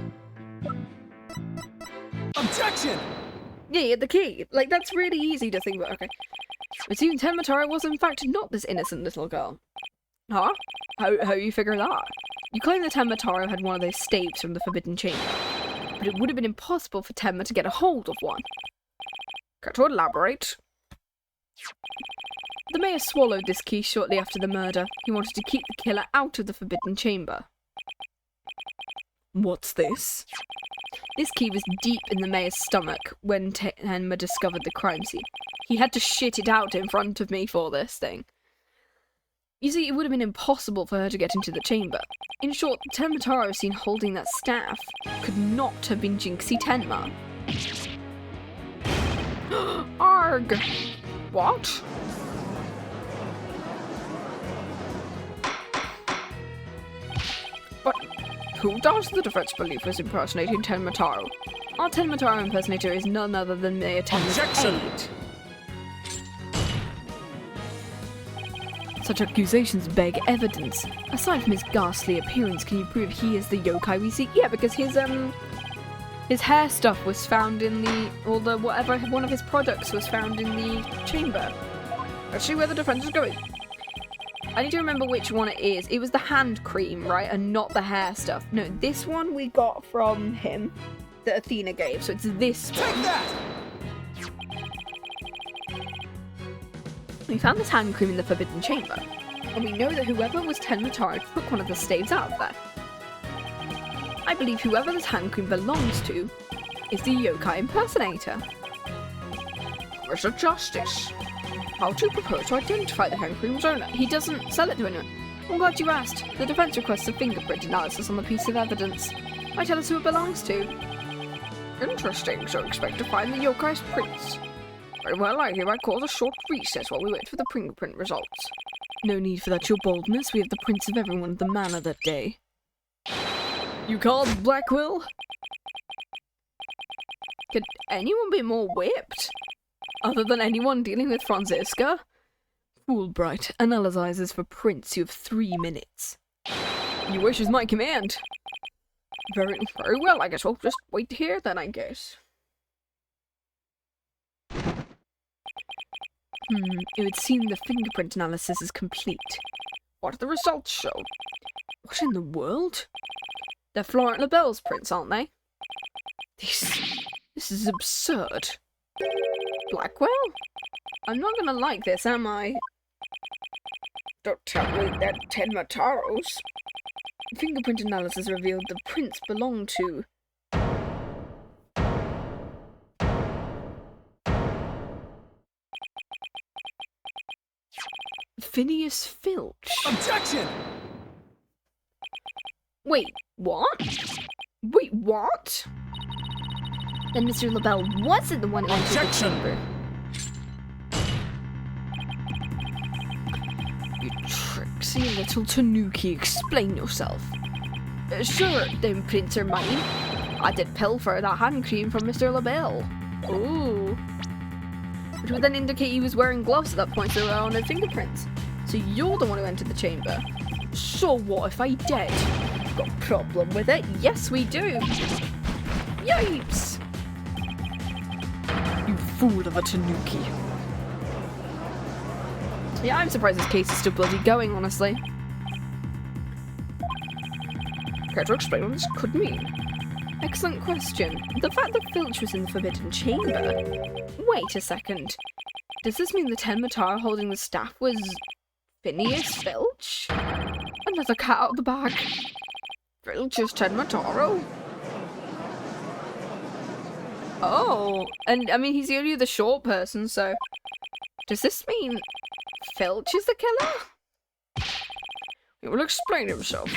Speaker 3: Objection!
Speaker 4: Yeah, he had the key. Like, that's really easy to think about. Okay. It seems Tenmataro was in fact not this innocent little girl. Huh? How you figure that? You claim that Tenmataro had one of those stapes from the Forbidden Chamber, but it would have been impossible for Tenma to get a hold of one.
Speaker 7: Care to elaborate?
Speaker 4: The mayor swallowed this key shortly after the murder. He wanted to keep the killer out of the Forbidden Chamber.
Speaker 5: What's this?
Speaker 4: This key was deep in the mayor's stomach when Tenma discovered the crime scene. He had to shit it out in front of me for this thing. You see, it would have been impossible for her to get into the chamber. In short, Tenmataro seen holding that staff could not have been Jinxie Tenma.
Speaker 7: Arg! What? Who does the defense believe is impersonating Tenmataro?
Speaker 4: Our Tenmataro impersonator is none other than Mayor Tenma's
Speaker 3: Objection!
Speaker 4: aide. Such accusations beg evidence. Aside from his ghastly appearance, can you prove he is the yokai we seek? Yeah, because his hair stuff was found in the, or the whatever, one of his products was found in the chamber.
Speaker 7: Let's see where the defense is going.
Speaker 4: I need to remember which one it is. It was the hand cream, right? And not the hair stuff. No, this one we got from him that Athena gave. So it's this one.
Speaker 3: Take that!
Speaker 4: We found this hand cream in the Forbidden Chamber. And we know that whoever was Tenmataro took one of the staves out of there. I believe whoever this hand cream belongs to is the yokai impersonator.
Speaker 7: Mr. Justice, how do you propose to identify the hand cream's owner?
Speaker 4: He doesn't sell it to anyone. I'm glad you asked. The defense requests a fingerprint analysis on the piece of evidence. Might tell us who it belongs to.
Speaker 7: Interesting, so expect to find the yokai's prints. Very well, I hereby call a short recess while we wait for the fingerprint results.
Speaker 4: No need for that, your boldness. We have the prints of everyone at the manor that day.
Speaker 7: You called Blackwell? Could anyone be more whipped?
Speaker 4: Other than anyone dealing with Franziska? Fulbright analyzes for prints. You have 3 minutes.
Speaker 7: Your wish is my command. Very well, I guess we'll just wait here then, I guess.
Speaker 4: It would seem the fingerprint analysis is complete.
Speaker 7: What do the results show?
Speaker 4: What in the world?
Speaker 7: They're Florent LaBelle's prints, aren't they?
Speaker 4: This is absurd.
Speaker 7: Blackwell? I'm not gonna like this, am I? Don't tell me they're Tenmataro's.
Speaker 4: Fingerprint analysis revealed the prints belong to... Phineas Filch.
Speaker 3: Objection!
Speaker 7: Wait, what? Wait, what?
Speaker 2: Then Mr. LaBelle wasn't the one who entered the
Speaker 3: Objection!
Speaker 2: chamber.
Speaker 4: You tricksy little tanuki, explain yourself.
Speaker 7: Sure, them prints are mine. I did pilfer that hand cream from Mr. LaBelle.
Speaker 4: Ooh. Which would then indicate he was wearing gloves at that point, so there are no fingerprints. So you're the one who entered the chamber. So what if I did?
Speaker 7: Got a problem with it? Yes, we do. Yipes!
Speaker 4: You fool of a tanuki.
Speaker 7: Yeah, I'm surprised this case is still bloody going, honestly. Care to explain what this could mean?
Speaker 4: Excellent question. The fact that Filch was in the Forbidden Chamber... Wait a second. Does this mean the Tenmataro holding the staff was... Phineas Filch?
Speaker 7: Another cat out of the bag. Filch is Tenmataro.
Speaker 4: Oh, and I mean, he's the only other short person, so... Does this mean Filch is the killer?
Speaker 7: He will explain himself.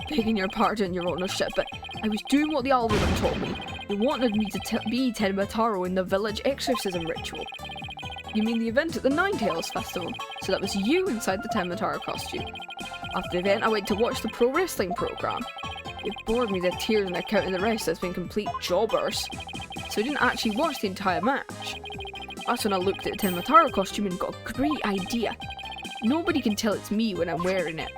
Speaker 4: Begging your pardon, your ownership, but I was doing what the alderman told me. He wanted me to be Tenmataro in the village exorcism ritual. You mean the event at the Nine-Tails Festival? So that was you inside the Tenmataro costume. After the event, I went to watch the pro wrestling program. It bored me to tears and I counted the rest as being complete jobbers. So I didn't actually watch the entire match. That's when I looked at the Tenmataro costume and got a great idea. Nobody can tell it's me when I'm wearing it.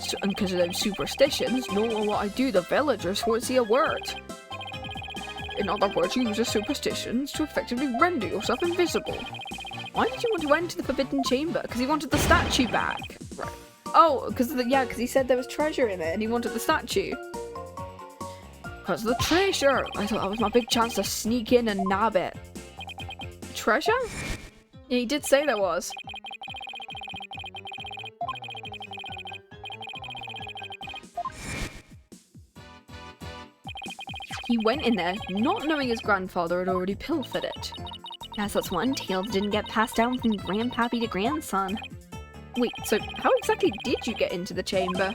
Speaker 4: So, and because of them superstitions, no matter what I do, the villagers won't see a word.
Speaker 7: In other words, you use the superstitions to effectively render yourself invisible.
Speaker 4: Why did you want to enter the Forbidden Chamber? Because he wanted the statue back.
Speaker 7: Right.
Speaker 4: Oh, because he said there was treasure in it and he wanted the statue.
Speaker 7: Because of the treasure! I thought that was my big chance to sneak in and nab it.
Speaker 4: Treasure? Yeah, he did say there was. He went in there, not knowing his grandfather had already pilfered it.
Speaker 2: Guess that's one tale that didn't get passed down from grandpappy to grandson.
Speaker 4: Wait, so how exactly did you get into the chamber?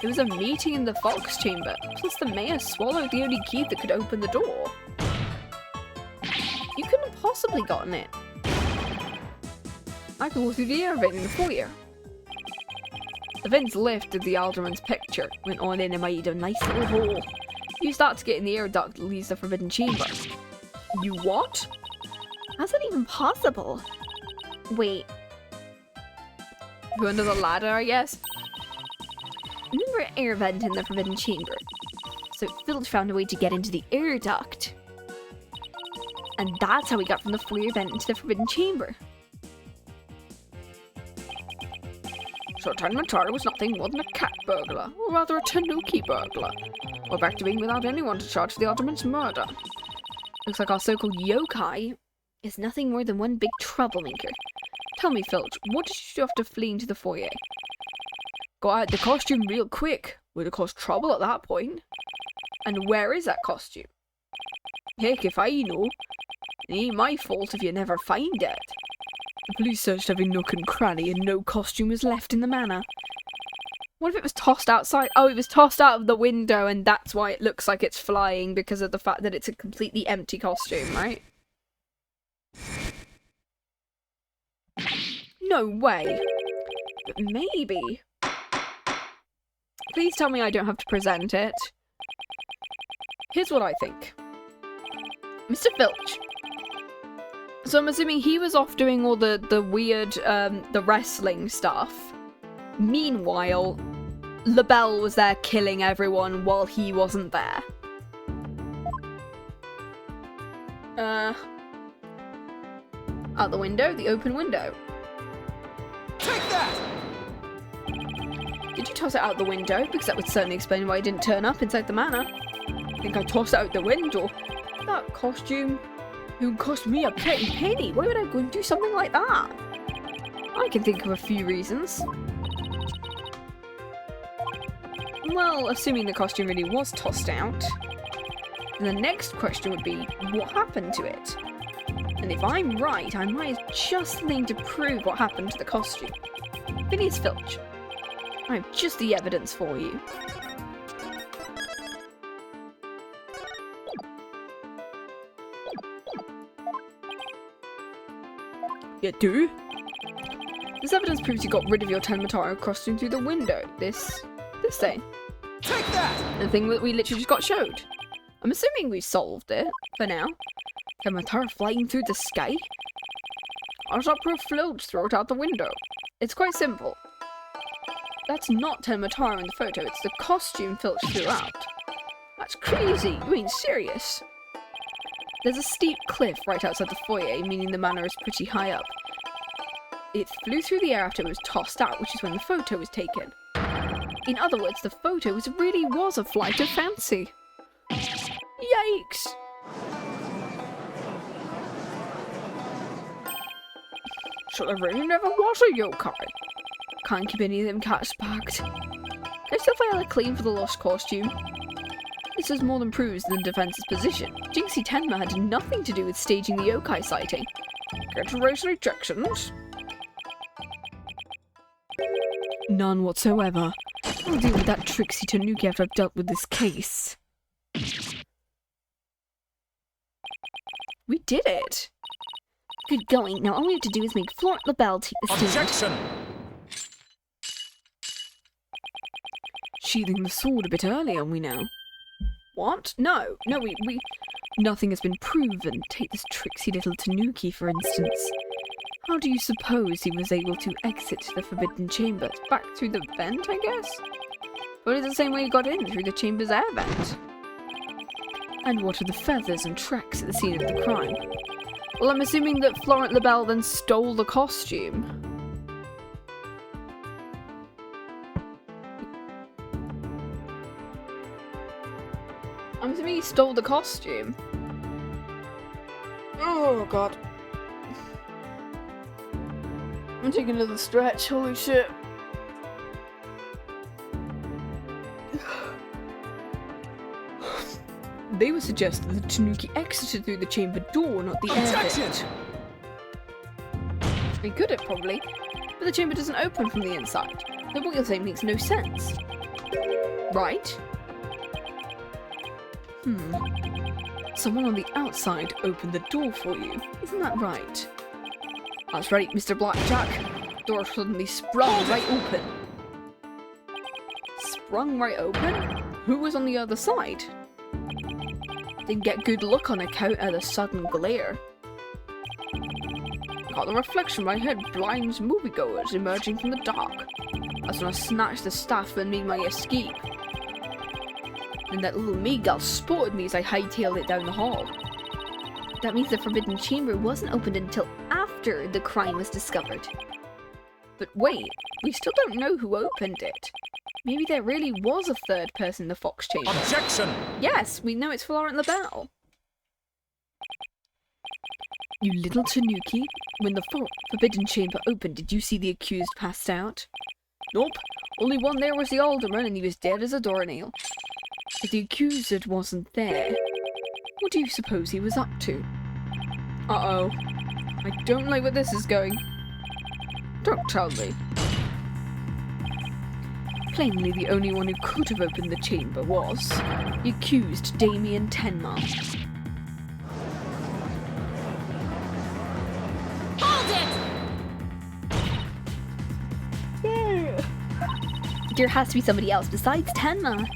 Speaker 4: There was a meeting in the Fox chamber, plus the mayor swallowed the only key that could open the door. You couldn't have possibly gotten it.
Speaker 7: I can go through the air vent in the foyer.
Speaker 4: The vents lifted the alderman's picture, went on in and made a nice little hole. Used that to get in the air duct that leads to the forbidden chamber. You what?
Speaker 2: How's that even possible? Wait,
Speaker 4: Go under the ladder, I guess?
Speaker 2: remember an air vent in the forbidden chamber? So Village found a way to get into the air duct. And that's how we got from the foyer vent into the forbidden chamber.
Speaker 4: So Tenmatara was nothing more than a cat burglar, or rather a tanuki burglar. We're back to being without anyone to charge for the alderman's murder. Looks like our so-called yokai
Speaker 2: Is nothing more than one big troublemaker.
Speaker 4: Tell me, Filch, what did you do after fleeing to the foyer? Got out the costume real quick. Would have caused trouble at that point. And where is that costume? Heck if I know. It ain't my fault if you never find it. The police searched every nook and cranny and no costume was left in the manor. What if it was tossed outside? Oh, it was tossed out of the window and that's why it looks like it's flying, because of the fact that it's a completely empty costume, right? No way. But maybe. Please tell me I don't have to present it. Here's what I think. Mr. Filch. So I'm assuming he was off doing all the weird, the wrestling stuff. Meanwhile, LaBelle was there killing everyone while he wasn't there. Out the window? The open window.
Speaker 3: Take that!
Speaker 4: Did you toss it out the window? Because that would certainly explain why I didn't turn up inside the manor. I think I tossed it out the window. That costume, it would cost me a pretty penny. Why would I go and do something like that? I can think of a few reasons. Well, assuming the costume really was tossed out, then the next question would be, what happened to it? And if I'm right, I might have just something to prove what happened to the costume. Phineas Filch, I have just the evidence for you. You do? This evidence proves you got rid of your Tenmatara costume through the window. This thing.
Speaker 3: Take that!
Speaker 4: The thing that we literally just got showed. I'm assuming we solved it, for now. Tenmatara flying through the sky? How does that proof Filch throw it out the window? It's quite simple. That's not Tenmatara in the photo, it's the costume Filch threw out. That's crazy, you ain't serious. There's a steep cliff right outside the foyer, meaning the manor is pretty high up. It flew through the air after it was tossed out, which is when the photo was taken. In other words, the photo really was a flight of fancy. Yikes! So there really never was a yokai. Can't keep any of them cats packed. Can I still file a claim for the lost costume? This is more than proves the defense's position. Jinxie Tenma had nothing to do with staging the yokai sighting. Care to raise any objections?
Speaker 5: None whatsoever. I'll deal with that Trucy Tanuki after I've dealt with this case.
Speaker 4: We did it!
Speaker 2: Good going. Now all we have to do is make Florent LaBelle take the stand.
Speaker 3: Objection!
Speaker 5: Sheathing the sword a bit early, aren't we now?
Speaker 4: What? No, we...
Speaker 5: Nothing has been proven. Take this tricksy little Tanuki, for instance. How do you suppose he was able to exit the forbidden chamber?
Speaker 4: Back through the vent, I guess? But it's the same way he got in, through the chamber's air vent.
Speaker 5: And what are the feathers and tracks at the scene of the crime?
Speaker 4: Well, I'm assuming that Florent LaBelle then stole the costume. I'm assuming he stole the costume. Oh, God. I'm taking another stretch, holy shit.
Speaker 5: They would suggest that the Tanuki exited through the chamber door, not the air vent.
Speaker 4: He could have, probably. But the chamber doesn't open from the inside. So what you're saying makes no sense. Right?
Speaker 5: Someone on the outside opened the door for you. Isn't that right?
Speaker 4: That's right, Mr. Blackjack. The door suddenly sprung right open. sprung right open? Who was on the other side? Didn't get good look on account of the sudden glare. Caught the reflection of my head blinds moviegoers emerging from the dark. That's when I snatched the staff and made my escape. And that little Meagle spotted me as I hightailed it down the hall.
Speaker 2: That means the Forbidden Chamber wasn't opened until after the crime was discovered.
Speaker 4: But wait, we still don't know who opened it. Maybe there really was a third person in the Fox Chamber.
Speaker 3: Objection!
Speaker 4: Yes, we know it's Florent LaBelle.
Speaker 5: You little tanuki. When the Forbidden Chamber opened, did you see the accused passed out?
Speaker 4: Nope. Only one there was the alderman, and he was dead as a doornail.
Speaker 5: If the accused wasn't there, what do you suppose he was up to?
Speaker 4: Uh-oh. I don't like where this is going. Don't tell me.
Speaker 5: Plainly, the only one who could have opened the chamber was the accused, Damien Tenma.
Speaker 2: There has to be somebody else besides Tenma.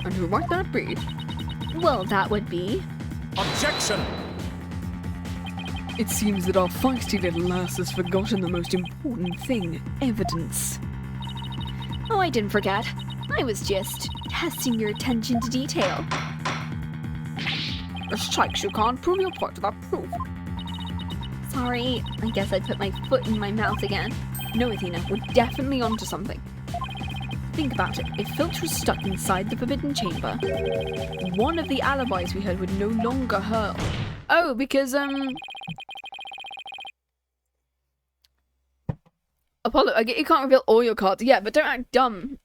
Speaker 4: And who might that be?
Speaker 2: Well, that would be...
Speaker 3: Objection!
Speaker 5: It seems that our feisty little lass has forgotten the most important thing, evidence.
Speaker 2: Oh, I didn't forget. I was just testing your attention to detail.
Speaker 4: Strikes, you can't prove your point without proof.
Speaker 2: Sorry, I guess I put my foot in my mouth again.
Speaker 4: No, Athena, we're definitely onto something. Think about it. If Filch was stuck inside the Forbidden Chamber, one of the alibis we heard would no longer hurl. Oh, because, Apollo, I get you can't reveal all your cards. Yeah, but don't act dumb.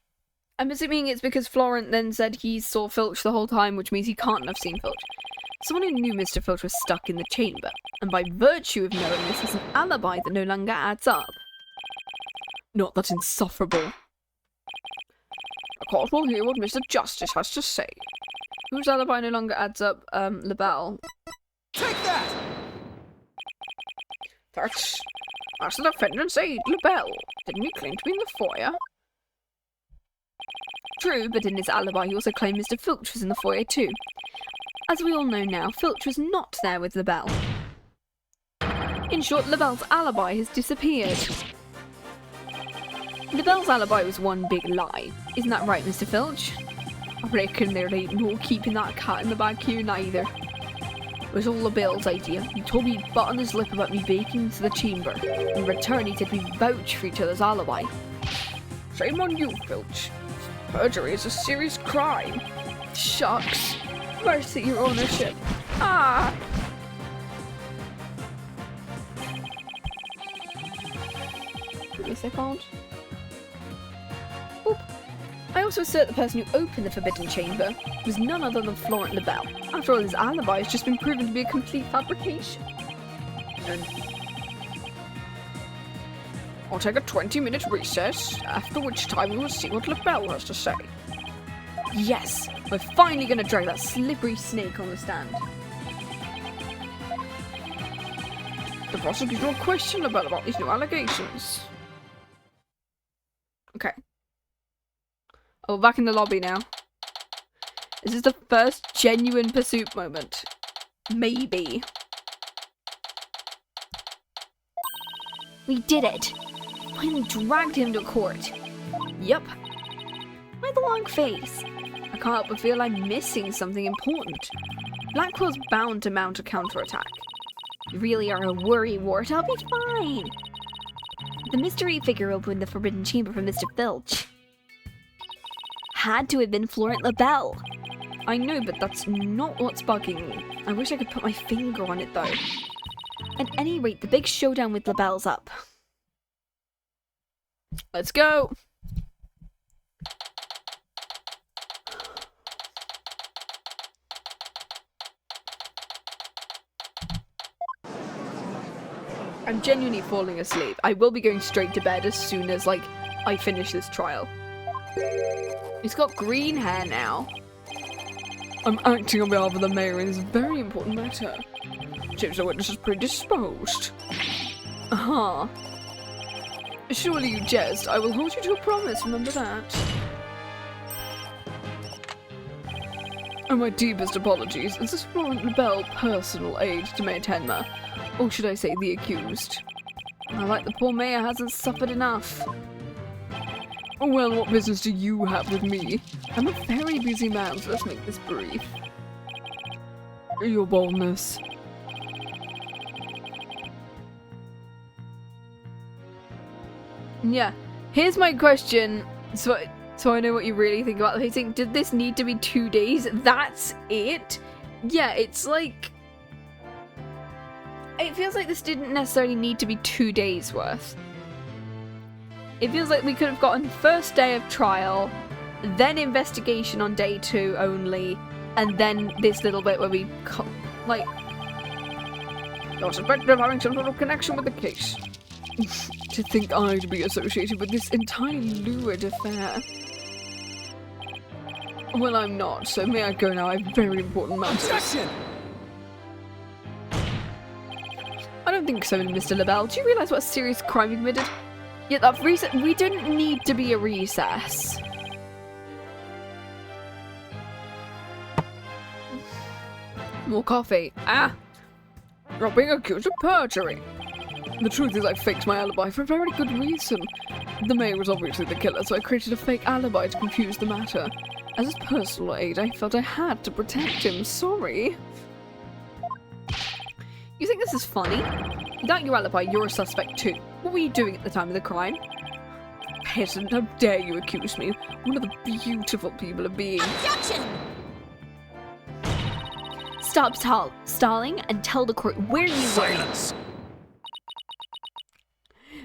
Speaker 4: I'm assuming it's because Florent then said he saw Filch the whole time, which means he can't have seen Filch. Someone who knew Mr. Filch was stuck in the chamber, and by virtue of knowing this is an alibi that no longer adds up.
Speaker 5: Not that insufferable.
Speaker 4: The court will hear what Mr. Justice has to say. Whose alibi no longer adds up? LaBelle.
Speaker 3: Take that!
Speaker 4: That's the defendant's aide, LaBelle. Didn't he claim to be in the foyer? True, but in his alibi he also claimed Mr. Filch was in the foyer too. As we all know now, Filch was not there with LaBelle. In short, LaBelle's alibi has disappeared. LaBelle's alibi was one big lie. Isn't that right, Mr. Filch? I reckon there ain't no keeping that cat in the bag here neither. It was all LaBelle's idea. He told me he'd button his lip about me breaking into the chamber. In return, he said we'd vouch for each other's alibi. Shame on you, Filch. Perjury is a serious crime. Shucks. Mercy your ownership. Ah! Give me a second. Oop. I also assert the person who opened the Forbidden Chamber was none other than Florent LaBelle. After all, his alibi has just been proven to be a complete fabrication. And I'll take a 20-minute recess, after which time we will see what LaBelle has to say. Yes, we're finally going to drag that slippery snake on the stand. The prosecutor will question LaBelle about these new allegations. Okay. Oh, back in the lobby now. This is the first genuine pursuit moment. Maybe.
Speaker 2: We did it! Finally dragged him to court.
Speaker 4: Yep.
Speaker 2: Why the long face?
Speaker 4: I can't help but feel I'm missing something important. Blackwell's bound to mount a counterattack.
Speaker 2: You really are a worrywart. I'll be fine. The mystery figure opened the Forbidden Chamber for Mr. Filch. Had to have been Florent LaBelle.
Speaker 4: I know, but that's not what's bugging me. I wish I could put my finger on it, though.
Speaker 2: At any rate, the big showdown with LaBelle's up.
Speaker 4: Let's go! I'm genuinely falling asleep. I will be going straight to bed as soon as, like, I finish this trial. He's got green hair now.
Speaker 5: I'm acting on behalf of the mayor in this very important matter.
Speaker 4: Seems the witness is predisposed. Uh-huh. Surely you jest. I will hold you to a promise, remember that.
Speaker 5: Oh, my deepest apologies. Is this Florent LaBelle personal aid to Mayor Tenma? Or should I say the accused? I like the poor mayor hasn't suffered enough. Well, what business do you have with me? I'm a very busy man, so let's make this brief. Your boldness. Yeah, here's my question. So I know what you really think about the pacing. Did this need to be 2 days? That's it? Yeah, it's like... It feels like this didn't necessarily need to be 2 days worth. It feels like we could have gotten first day of trial, then investigation on day 2 only, and then this little bit where we, like... You're suspected of having some sort of connection with the case. To think I'd be associated with this entirely lurid affair. Well, I'm not, so may I go now? I have very important matters.
Speaker 3: Objection!
Speaker 5: I don't think so, Mr. LaBelle. Do you realise what a serious crime you committed? Yeah, that recess. We didn't need to be a recess. More coffee. Ah! You're being accused of perjury. The truth is I faked my alibi for a very good reason. The mayor was obviously the killer, so I created a fake alibi to confuse the matter. As his personal aide, I felt I had to protect him. Sorry. You think this is funny? Without your alibi, you're a suspect too. What were you doing at the time of the crime? Peasant, how dare you accuse me? One of the beautiful people of being.
Speaker 2: Objection! Stop stalling and tell the court where you
Speaker 3: Silence!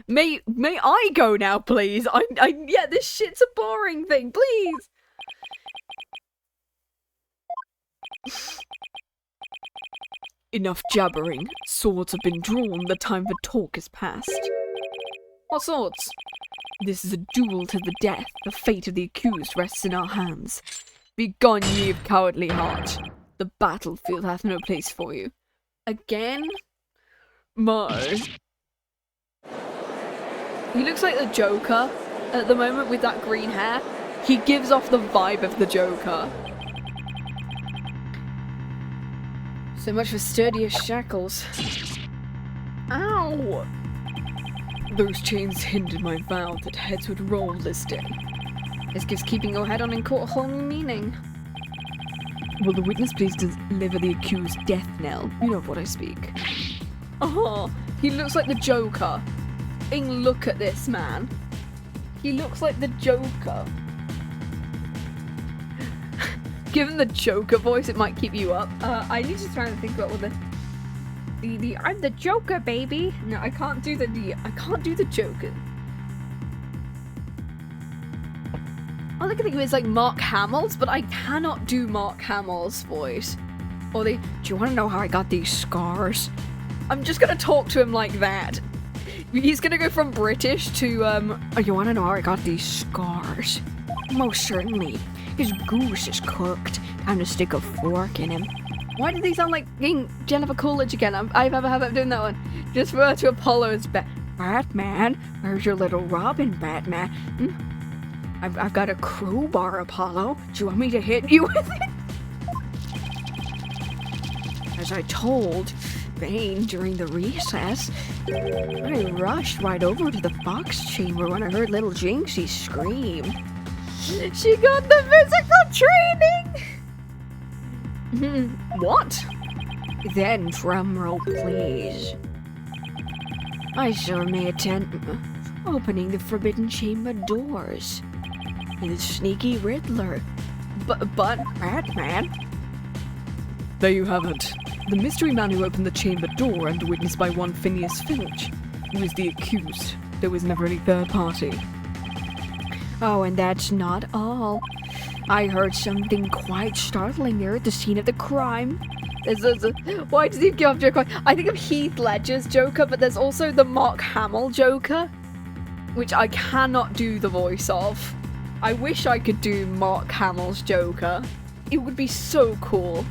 Speaker 5: May I go now, please? Yeah, this shit's a boring thing, please. Enough jabbering. Swords have been drawn. The time for talk is past. What swords? This is a duel to the death. The fate of the accused rests in our hands. Begone, ye of cowardly heart. The battlefield hath no place for you. Again? My. He looks like the Joker at the moment with that green hair. He gives off the vibe of the Joker. So much for sturdier shackles. Ow! Those chains hindered my vow that heads would roll this day. This gives keeping your head on in court a whole new meaning. Will the witness please deliver the accused death knell? You know of what I speak. Oh, he looks like the Joker. Look at this man. He looks like the Joker. Given the Joker voice, it might keep you up. I need to try and think about what the I'm the Joker, baby. No, I can't do the Joker. All I can think of is like Mark Hamill's, but I cannot do Mark Hamill's voice. Or do you want to know how I got these scars? I'm just gonna talk to him like that. He's gonna go from British to, oh, you wanna know how I got these scars? Most certainly. His goose is cooked. Time to stick a fork in him. Why did he sound like Jennifer Coolidge again? I've ever had him doing that one. Just refer to Apollo as Batman. Where's your little Robin, Batman? I've got a crowbar, Apollo. Do you want me to hit you with it? As I told Bane during the recess, I rushed right over to the fox chamber when I heard little Jinxie scream. She got the physical training! What? Then, drumroll please. I saw Mayor Tenma opening the forbidden chamber doors. The sneaky Riddler. But Batman? There you have it. The mystery man who opened the chamber door and witnessed by one Phineas Filch was the accused. There was never any third party. Oh, and that's not all. I heard something quite startling there at the scene of the crime. Why does he give off Joker? I think of Heath Ledger's Joker, but there's also the Mark Hamill Joker, which I cannot do the voice of. I wish I could do Mark Hamill's Joker. It would be so cool.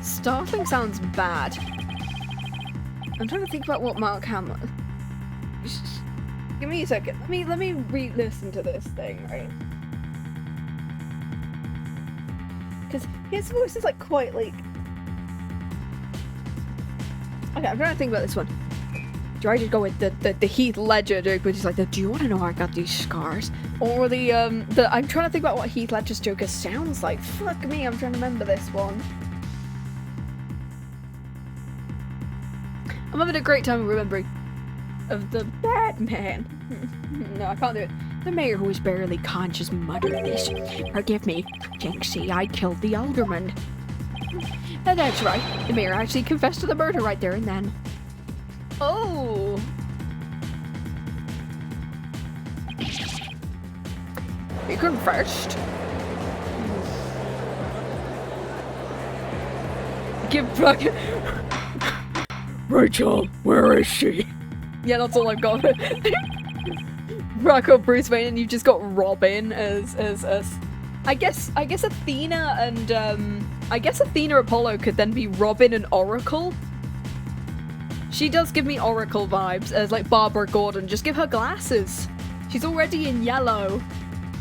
Speaker 5: Startling sounds bad. I'm trying to think about what Mark Hamill...
Speaker 4: Give me a second. Let me re-listen to this thing, right? Because his voice is like quite like. Okay, I'm trying to think about this one. Do I just go with the Heath Ledger joke, which is like, do you want to know how I got these scars? Or the I'm trying to think about what Heath Ledger's Joker sounds like. Fuck me, I'm trying to remember this one. I'm having a great time remembering of the Batman. No, I can't do it.
Speaker 5: The mayor, who was barely conscious, muttered this. Forgive me, Jinxie, I killed the alderman. And that's right, the mayor actually confessed to the murder right there and then.
Speaker 4: Oh! He confessed. Give back.
Speaker 5: Rachel, where is she?
Speaker 4: Yeah, that's all I've got. Rack up Bruce Wayne, and you've just got Robin as I guess Athena and I guess Athena Apollo could then be Robin and Oracle. She does give me Oracle vibes as like Barbara Gordon. Just give her glasses. She's already in yellow.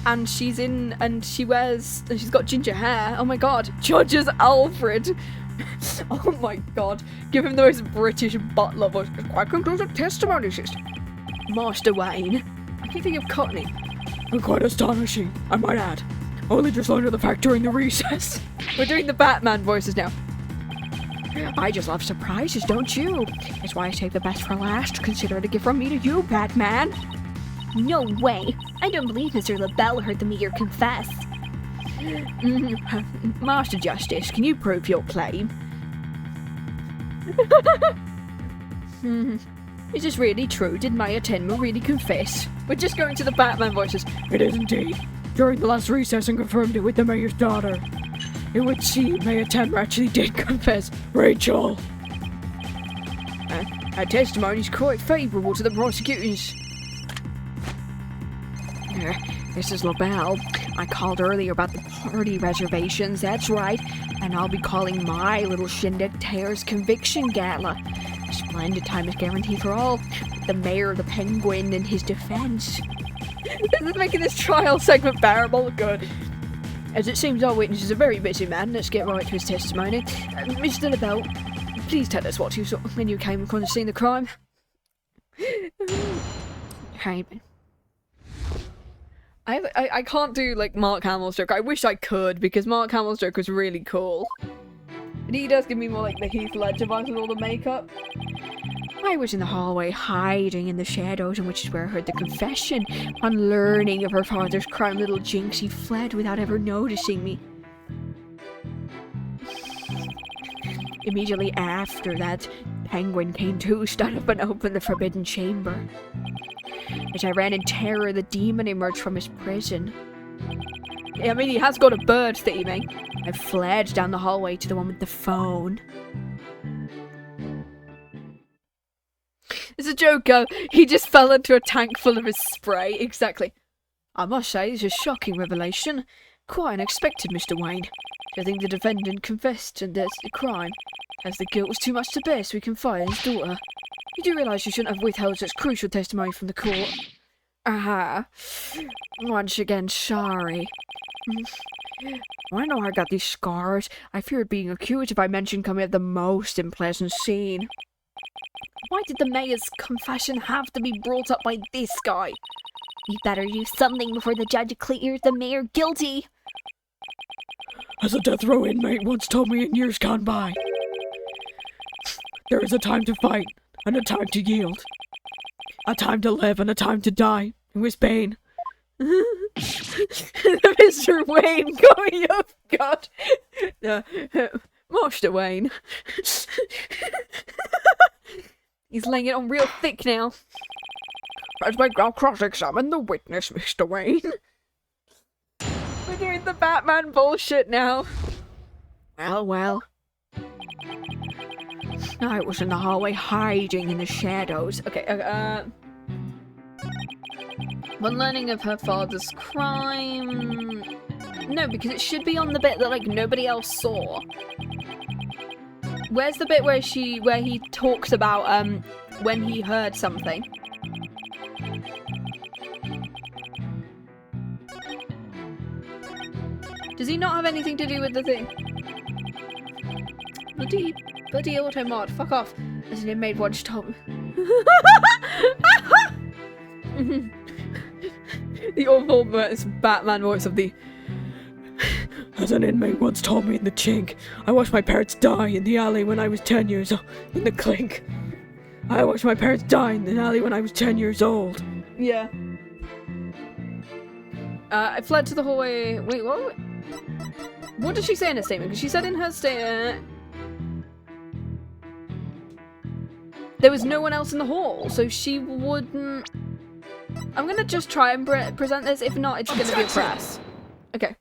Speaker 4: And she's got ginger hair. Oh my god. Judge as Alfred. Oh my god. Give him the most British butler voice. Quite conclusive testimony, sister. Master Wayne. I keep thinking of Cockney.
Speaker 5: Quite astonishing, I might add. Only just learned of the fact during the recess.
Speaker 4: We're doing the Batman voices now.
Speaker 5: I just love surprises, don't you? That's why I save the best for last. Consider it a gift from me to you, Batman.
Speaker 2: No way. I don't believe Mr. LaBelle heard the mayor confess.
Speaker 5: Master Justice, can you prove your claim?
Speaker 4: Is this really true? Did Mayor Tenma really confess? We're just going to the Batman voices.
Speaker 5: It is indeed. During the last recess and confirmed it with the mayor's daughter. It would seem Mayor Tenma actually did confess. Rachel!
Speaker 4: Her testimony is quite favourable to the prosecutors.
Speaker 5: This is LaBelle. I called earlier about the party reservations, that's right. And I'll be calling my little shindig Tear's Conviction Gala. A splendid time is guaranteed for all. The mayor, the penguin, and his defense.
Speaker 4: This is making this trial segment bearable. Good. As it seems our witness is a very busy man, let's get right to his testimony. Mr. LaBelle, please tell us what you saw when you came upon the scene of the crime.
Speaker 5: Hey,
Speaker 4: I can't do like Mark Hamill's joke. I wish I could because Mark Hamill's joke was really cool. And he does give me more like the Heath Ledger vibes with all the makeup.
Speaker 5: I was in the hallway hiding in the shadows, and which is where I heard the confession. On learning of her father's crime, little Jinxie fled without ever noticing me. Immediately after that, Penguin came to, stood up and opened the forbidden chamber. As I ran in terror, the demon emerged from his prison.
Speaker 4: I mean, he has got a bird theming.
Speaker 5: I fled down the hallway to the one with the phone.
Speaker 4: It's a joke, he just fell into a tank full of his spray. Exactly. I must say, this is a shocking revelation. Quite unexpected, Mr. Wayne. I think the defendant confessed to the crime, as the guilt was too much to bear, so he confided in his daughter. You do realise you shouldn't have withheld such crucial testimony from the court?
Speaker 5: Aha. Once again, sorry. I know I got these scars. I feared being accused if I mentioned coming at the most unpleasant scene.
Speaker 2: Why did the mayor's confession have to be brought up by this guy? We better do something before the judge clears the mayor guilty.
Speaker 5: As a death row inmate once told me in years gone by, there is a time to fight and a time to yield. A time to live and a time to die. It was Bane.
Speaker 4: Mr. Wayne going up, God. Master Wayne. He's laying it on real thick now.
Speaker 5: As we go cross-examine the witness, Mr. Wayne.
Speaker 4: We're doing the Batman bullshit now.
Speaker 5: Well. I was in the hallway hiding in the shadows.
Speaker 4: Okay, when learning of her father's crime... No, because it should be on the bit that, like, nobody else saw. Where's the bit where he talks about, when he heard something? Does he not have anything to do with the thing? Bloody auto mod, fuck off. As an inmate once told me. The awful Batman voice of the... As an inmate once told me in the chink, I watched my parents die in the alley when I was 10 years old. In the clink. I watched my parents die in the alley when I was 10 years old. Yeah. I fled to the hallway. Wait, what? What did she say in her statement? Because she said in her statement... there was no one else in the hall, so she wouldn't... I'm gonna just try and present this. If not, it's gonna be a press. Okay.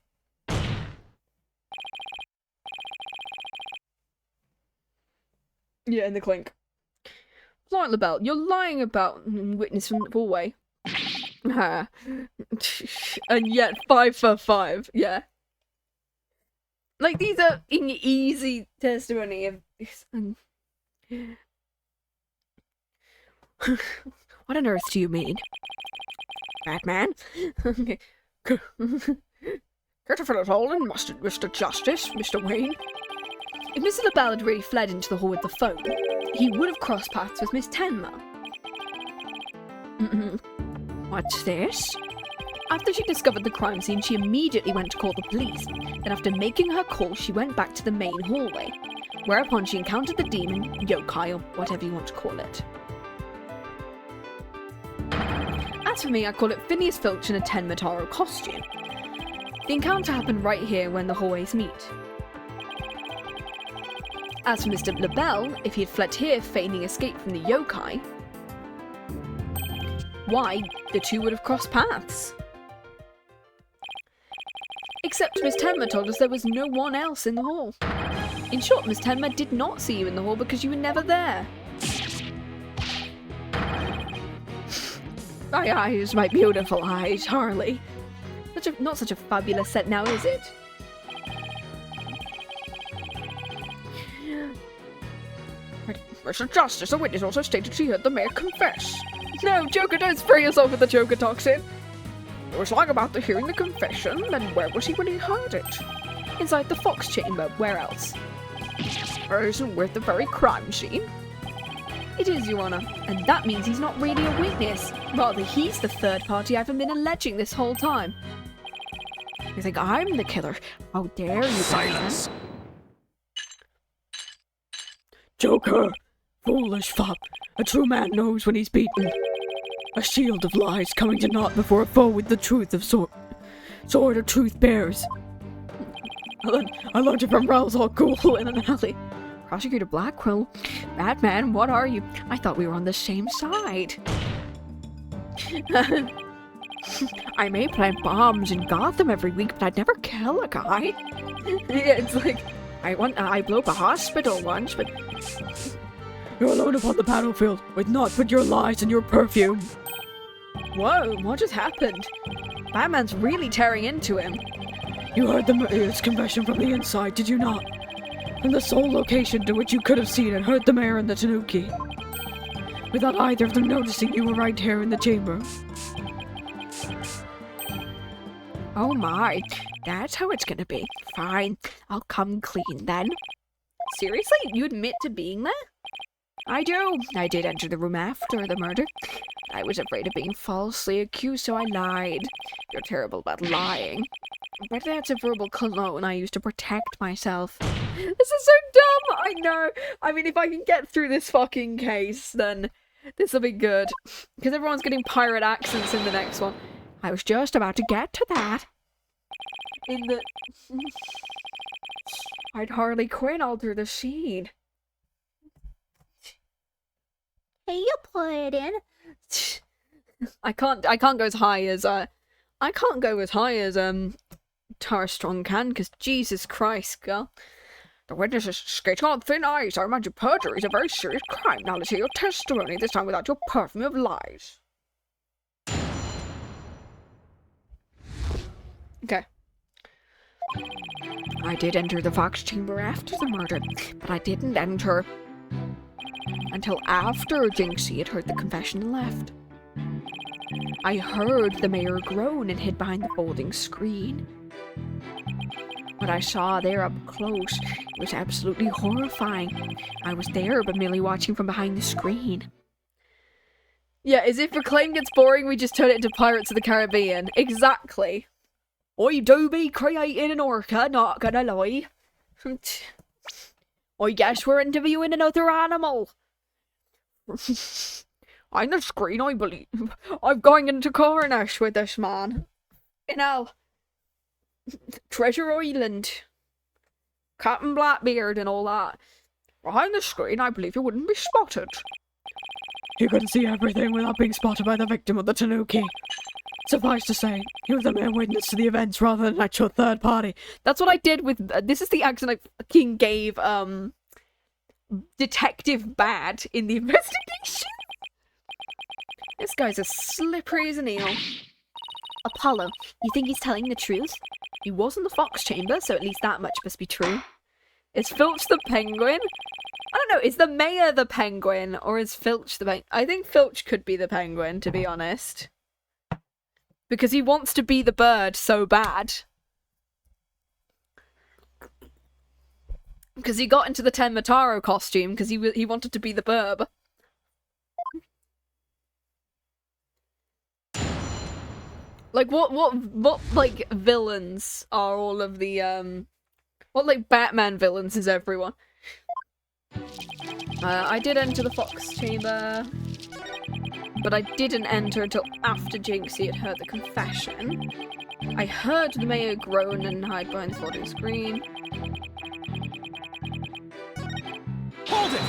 Speaker 4: Yeah, in the clink. Florent LaBelle, you're lying about witness from the hallway. And yet 5 for 5, yeah. Like, these are an easy testimony of... What on earth do you mean? Batman? Christopher Nolan, Mr. Justice, Mr. Wayne. If Mr. LaBelle had really fled into the hall with the phone, he would have crossed paths with Miss Tenma. What's this? After she discovered the crime scene, she immediately went to call the police. Then after making her call, she went back to the main hallway, whereupon she encountered the demon, yokai, or whatever you want to call it. As for me, I call it Phineas Filch in a Tenma costume. The encounter happened right here when the hallways meet. As for Mr. LaBelle, if he had fled here feigning escape from the yokai, why, the two would have crossed paths. Except Miss Tenma told us there was no one else in the hall. In short, Miss Tenma did not see you in the hall because you were never there. My eyes, my beautiful eyes, Harley. Not such a fabulous set now, is it? Mr. Justice, the witness also stated she heard the mayor confess. No, Joker, don't spray yourself with the Joker toxin. It was lying about hearing the confession, then where was he when he heard it? Inside the Fox chamber, where else? Or isn't with the very crime scene? It is, Your Honor, and that means he's not really a witness. Rather, he's the third party I've been alleging this whole time. You think I'm the killer? How dare you,
Speaker 3: Silence!
Speaker 5: Joker! Foolish fop! A true man knows when he's beaten. A shield of lies coming to naught before a foe with the truth of sword of truth bears. I learned it from Raoul's all cool in an alley. Prosecutor Blackwell, Batman, what are you? I thought we were on the same side. I may plant bombs in Gotham every week, but I'd never kill a guy. Yeah, it's like, I blew up a hospital once, but... You're alone upon the battlefield, with naught but your lies and your perfume. Whoa, what just happened? Batman's really tearing into him. You heard the mayor's confession from the inside, did you not? From the sole location to which you could have seen and heard the mayor and the Tanuki. Without either of them noticing you were right here in the chamber. Oh my, that's how it's gonna be. Fine, I'll come clean then. Seriously? You admit to being there? I do. I did enter the room after the murder. I was afraid of being falsely accused, so I lied. You're terrible about lying. But that's a verbal cologne I use to protect myself. This is so dumb! I know! I mean, if I can get through this fucking case, then this'll be good. Because everyone's getting pirate accents in the next one. I was just about to get to that. I'd Harley Quinn all through the scene.
Speaker 2: Hey, you put it in.
Speaker 4: I can't go as high as Tara Strong can, because Jesus Christ, girl. The witness is skating on thin ice. I remind you, perjury is a very serious crime. Now let's hear your testimony, this time without your perfume of lies. Okay. I did enter the Fox chamber after the murder, but I didn't enter until after Jinxie had heard the confession and left. I heard the mayor groan and hid behind the folding screen.
Speaker 5: What I saw there up close was absolutely horrifying. I was there, but merely watching from behind the screen.
Speaker 4: Yeah, as if reclaim gets boring, we just turn it into Pirates of the Caribbean. Exactly. I do be creating an orca, not gonna lie. I guess we're interviewing another animal. On the screen, I believe. I'm going into Coronash with this man. You know, Treasure Island, Captain Blackbeard and all that. Behind the screen, I believe you wouldn't be spotted.
Speaker 5: You couldn't see everything without being spotted by the victim of the Tanuki. Suffice to say, he was a mere witness to the events rather than an actual third party.
Speaker 4: That's what I did with... this is the accent I fucking gave, Detective Bad in the investigation. This guy's as slippery as an eel.
Speaker 2: Apollo, you think he's telling the truth?
Speaker 4: He was in the Fox Chamber, so at least that much must be true. Is Filch the penguin? I don't know, is the mayor the penguin, or is Filch the penguin? I think Filch could be the penguin, to be honest. Because he wants to be the bird so bad. Because he got into the Ten Mataro costume, because he wanted to be the burb. Like, what, like, villains are all of the, what, like, Batman villains is everyone? I did enter the Fox Chamber, but I didn't enter until after Jinxie had heard the confession. I heard the mayor groan and hide behind the folding screen.
Speaker 3: Hold it!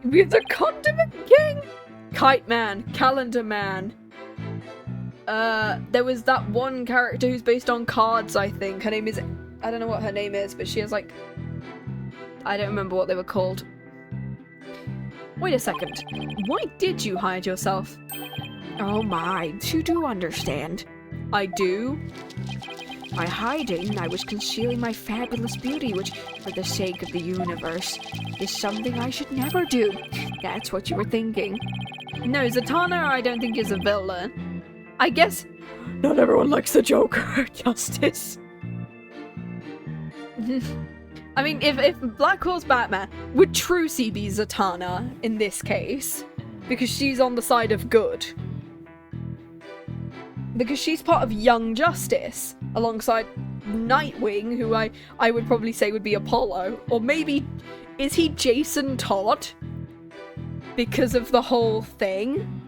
Speaker 4: With the Condiment King! Kite Man, Calendar Man. There was that one character who's based on cards, I think. Her name is... I don't know what her name is, but she has, like... I don't remember what they were called. Wait a second. Why did you hide yourself?
Speaker 5: Oh my, you do understand.
Speaker 4: I do?
Speaker 5: By hiding, I was concealing my fabulous beauty, which, for the sake of the universe, is something I should never do. That's what you were thinking.
Speaker 4: No, Zatanna I don't think is a villain. I guess...
Speaker 5: Not everyone likes the Joker, Justice.
Speaker 4: I mean, if Blackwell's Batman, would Trucy be Zatanna in this case? Because she's on the side of good. Because she's part of Young Justice, alongside Nightwing, who I would probably say would be Apollo. Or maybe, is he Jason Todd? Because of the whole thing?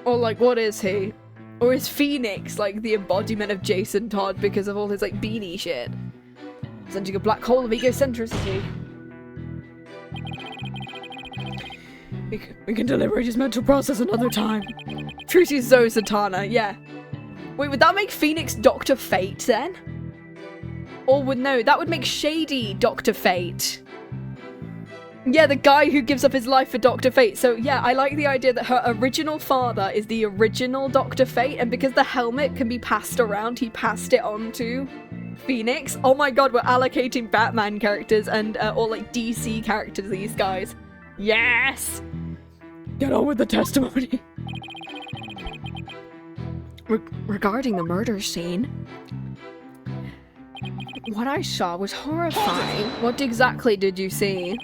Speaker 4: Or like, what is he? Or is Phoenix like the embodiment of Jason Todd because of all his like beanie shit? Presenting a black hole of egocentricity.
Speaker 5: We can deliberate his mental process another time.
Speaker 4: Trucy's Zoe Zatanna, yeah. Wait, would that make Phoenix Dr. Fate then? Or would no, that would make Shady Dr. Fate. Yeah, the guy who gives up his life for Dr. Fate. So yeah, I like the idea that her original father is the original Dr. Fate, and because the helmet can be passed around, he passed it on to Phoenix. Oh my god, we're allocating Batman characters and or like DC characters, these guys. Yes!
Speaker 5: Get on with the testimony. Regarding the murder scene, what I saw was horrifying.
Speaker 4: What exactly did you see?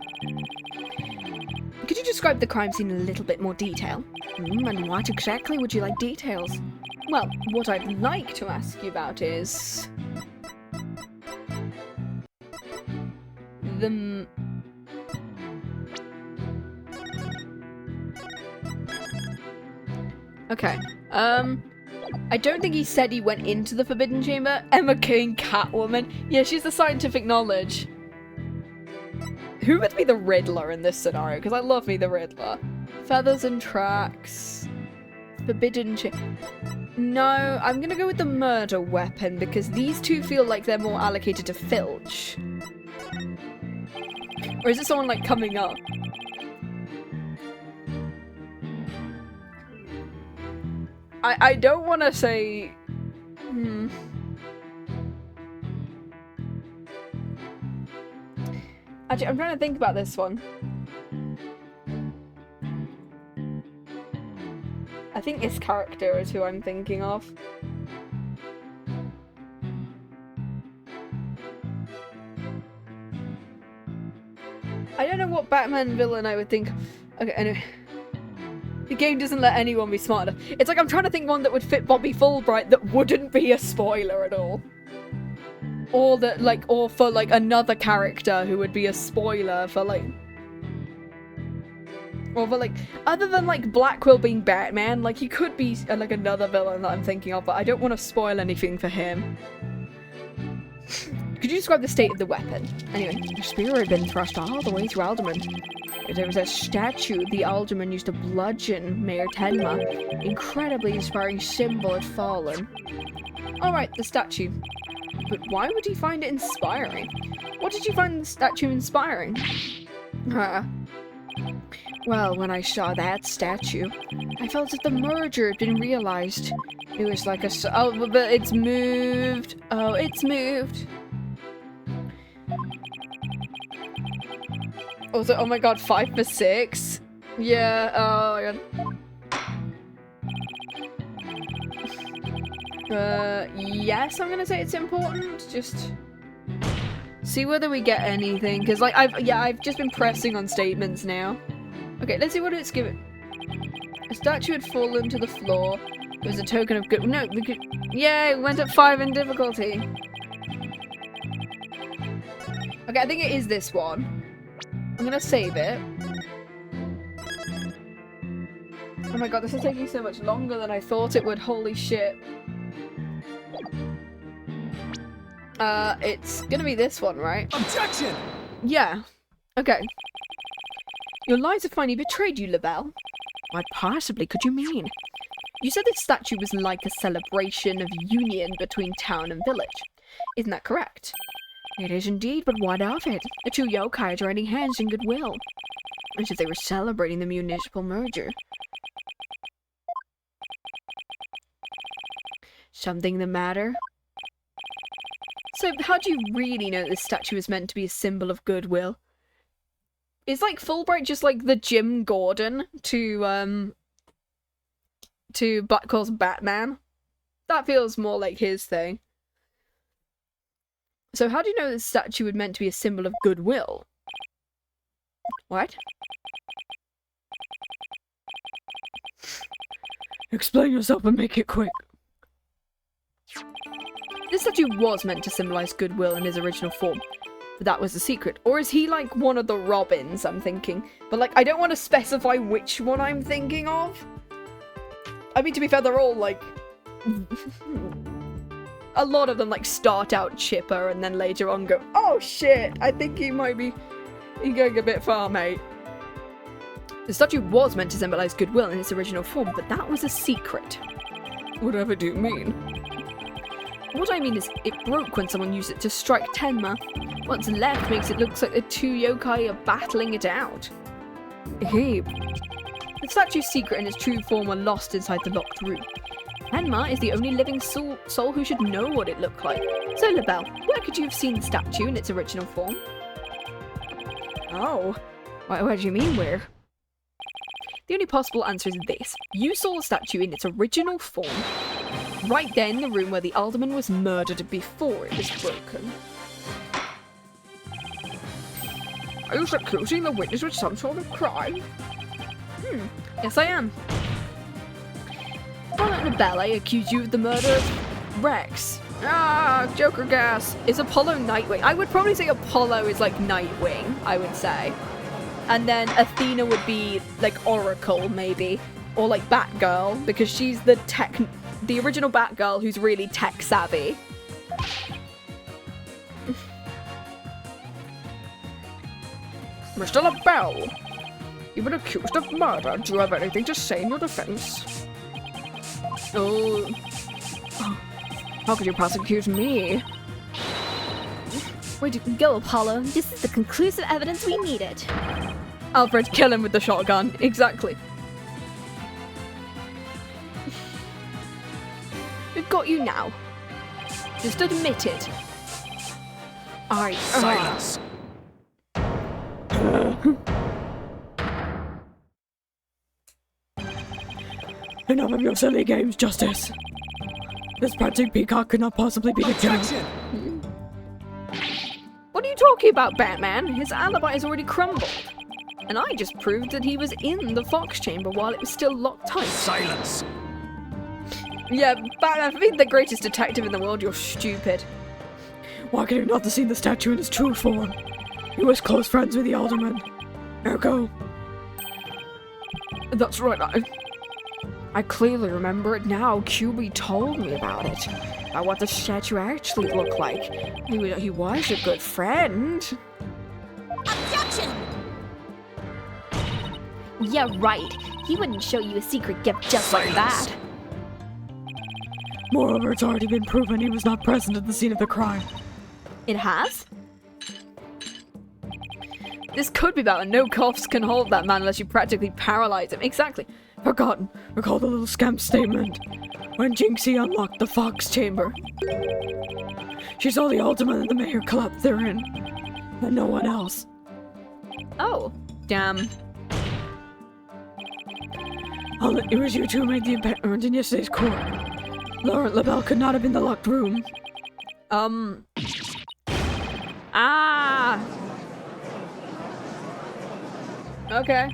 Speaker 5: Could you describe the crime scene in a little bit more detail? And what exactly would you like details?
Speaker 4: Well, what I'd like to ask you about is... the... Okay, I don't think he said he went into the Forbidden Chamber. Emma King, Catwoman. Yeah, she's the scientific knowledge. Who would be the Riddler in this scenario? Because I love me the Riddler. Feathers and Tracks. Forbidden Chamber. No, I'm gonna go with the murder weapon because these two feel like they're more allocated to Filch. Or is it someone like coming up? I don't want to say... Actually, I'm trying to think about this one. I think this character is who I'm thinking of. Batman villain I would think... Okay, anyway. The game doesn't let anyone be smart enough. It's like I'm trying to think one that would fit Bobby Fulbright that wouldn't be a spoiler at all. Or that, like, or for, like, another character who would be a spoiler for, like... Or for, like, other than, like, Blackwell being Batman, like, he could be, like, another villain that I'm thinking of, but I don't want to spoil anything for him. Could you describe the state of the weapon? Anyway, the spear had been thrust all the way through Alderman. There was a statue the Alderman used to bludgeon Mayor Tenma. Incredibly inspiring symbol had fallen. Alright, the statue. But why would he find it inspiring? What did you find the statue inspiring? Well, when I saw that statue, I felt that the merger had been realized. It was like a... Oh, but it's moved. Oh, it's moved. Also, oh my god, 5 for 6? Yeah, oh my god. Yes, I'm gonna say it's important. Just see whether we get anything, because like I've just been pressing on statements now. Okay, let's see what it's given. A statue had fallen to the floor. It was a token of good. No, we could. Yeah, it went up 5 in difficulty. Okay, I think it is this one. I'm gonna save it. Oh my god, this is taking so much longer than I thought it would. Holy shit. It's gonna be this one, right?
Speaker 3: Objection!
Speaker 4: Yeah. Okay. Your lies have finally betrayed you, LaBelle. What possibly could you mean? You said this statue was like a celebration of union between town and village. Isn't that correct? It is indeed, but what of it? The two yokai are joining hands in goodwill. As if they were celebrating the municipal merger. Something the matter? So, how do you really know this statue is meant to be a symbol of goodwill? Is, like, Fulbright just, like, the Jim Gordon to Blackwell's Batman? That feels more like his thing. So how do you know this statue was meant to be a symbol of goodwill? What? Explain yourself and make it quick. This statue was meant to symbolize goodwill in his original form, but that was the secret. Or is he like one of the Robins, I'm thinking? But like, I don't want to specify which one I'm thinking of. I mean, to be fair, they're all like... A lot of them like start out chipper and then later on go, oh shit, I think he might be going a bit far, mate. The statue was meant to symbolize goodwill in its original form, but that was a secret. Whatever do you mean? What I mean is, it broke when someone used it to strike Tenma. What's left makes it look like the two yokai are battling it out. Hey. The statue's secret and its true form were lost inside the locked room. Tenma is the only living soul who should know what it looked like. So, LaBelle, where could you have seen the statue in its original form? Oh. What do you mean, where? The only possible answer is this. You saw the statue in its original form, right there in the room where the Alderman was murdered before it was broken. Are you accusing the witness with some sort of crime? Yes I am. Apollo and LaBelle accuse you of the murder of Rex. Ah, Joker gas. Is Apollo Nightwing? I would probably say Apollo is like Nightwing, I would say. And then Athena would be like Oracle, maybe. Or like Batgirl, because she's the original Batgirl who's really tech savvy. Mr. LaBelle, you've been accused of murder. Do you have anything to say in your defense? Oh. How could you prosecute me?
Speaker 2: Where'd you go, Apollo? This is the conclusive evidence we needed.
Speaker 4: Alfred, kill him with the shotgun. Exactly. We've got you now. Just admit it. Alright.
Speaker 3: Silence.
Speaker 5: Enough of your silly games, Justice. This prancing peacock could not possibly be the killer.
Speaker 4: What are you talking about, Batman? His alibi is already crumbled. And I just proved that he was in the fox chamber while it was still locked tight.
Speaker 3: Silence!
Speaker 4: Yeah, Batman, being the greatest detective in the world, you're stupid.
Speaker 5: Why could you not have seen the statue in its true form? He was close friends with the alderman. Ergo. That's right, I clearly remember it now. QB told me about it. About what the statue actually looked like. He was a good friend.
Speaker 2: Objection! Yeah, right. He wouldn't show you a secret gift just like that.
Speaker 5: Moreover, it's already been proven he was not present at the scene of the crime.
Speaker 2: It has?
Speaker 4: This could be Batman. No cops can hold that man unless you practically paralyze him. Exactly.
Speaker 5: Forgotten. Recall the little scamp statement. When Jinxie unlocked the fox chamber. She saw the alderman and the mayor collapse therein. And no one else.
Speaker 4: Oh, damn.
Speaker 5: It was you two who made the impairment in yesterday's court. Laurent LaBelle could not have been in the locked room.
Speaker 4: Okay.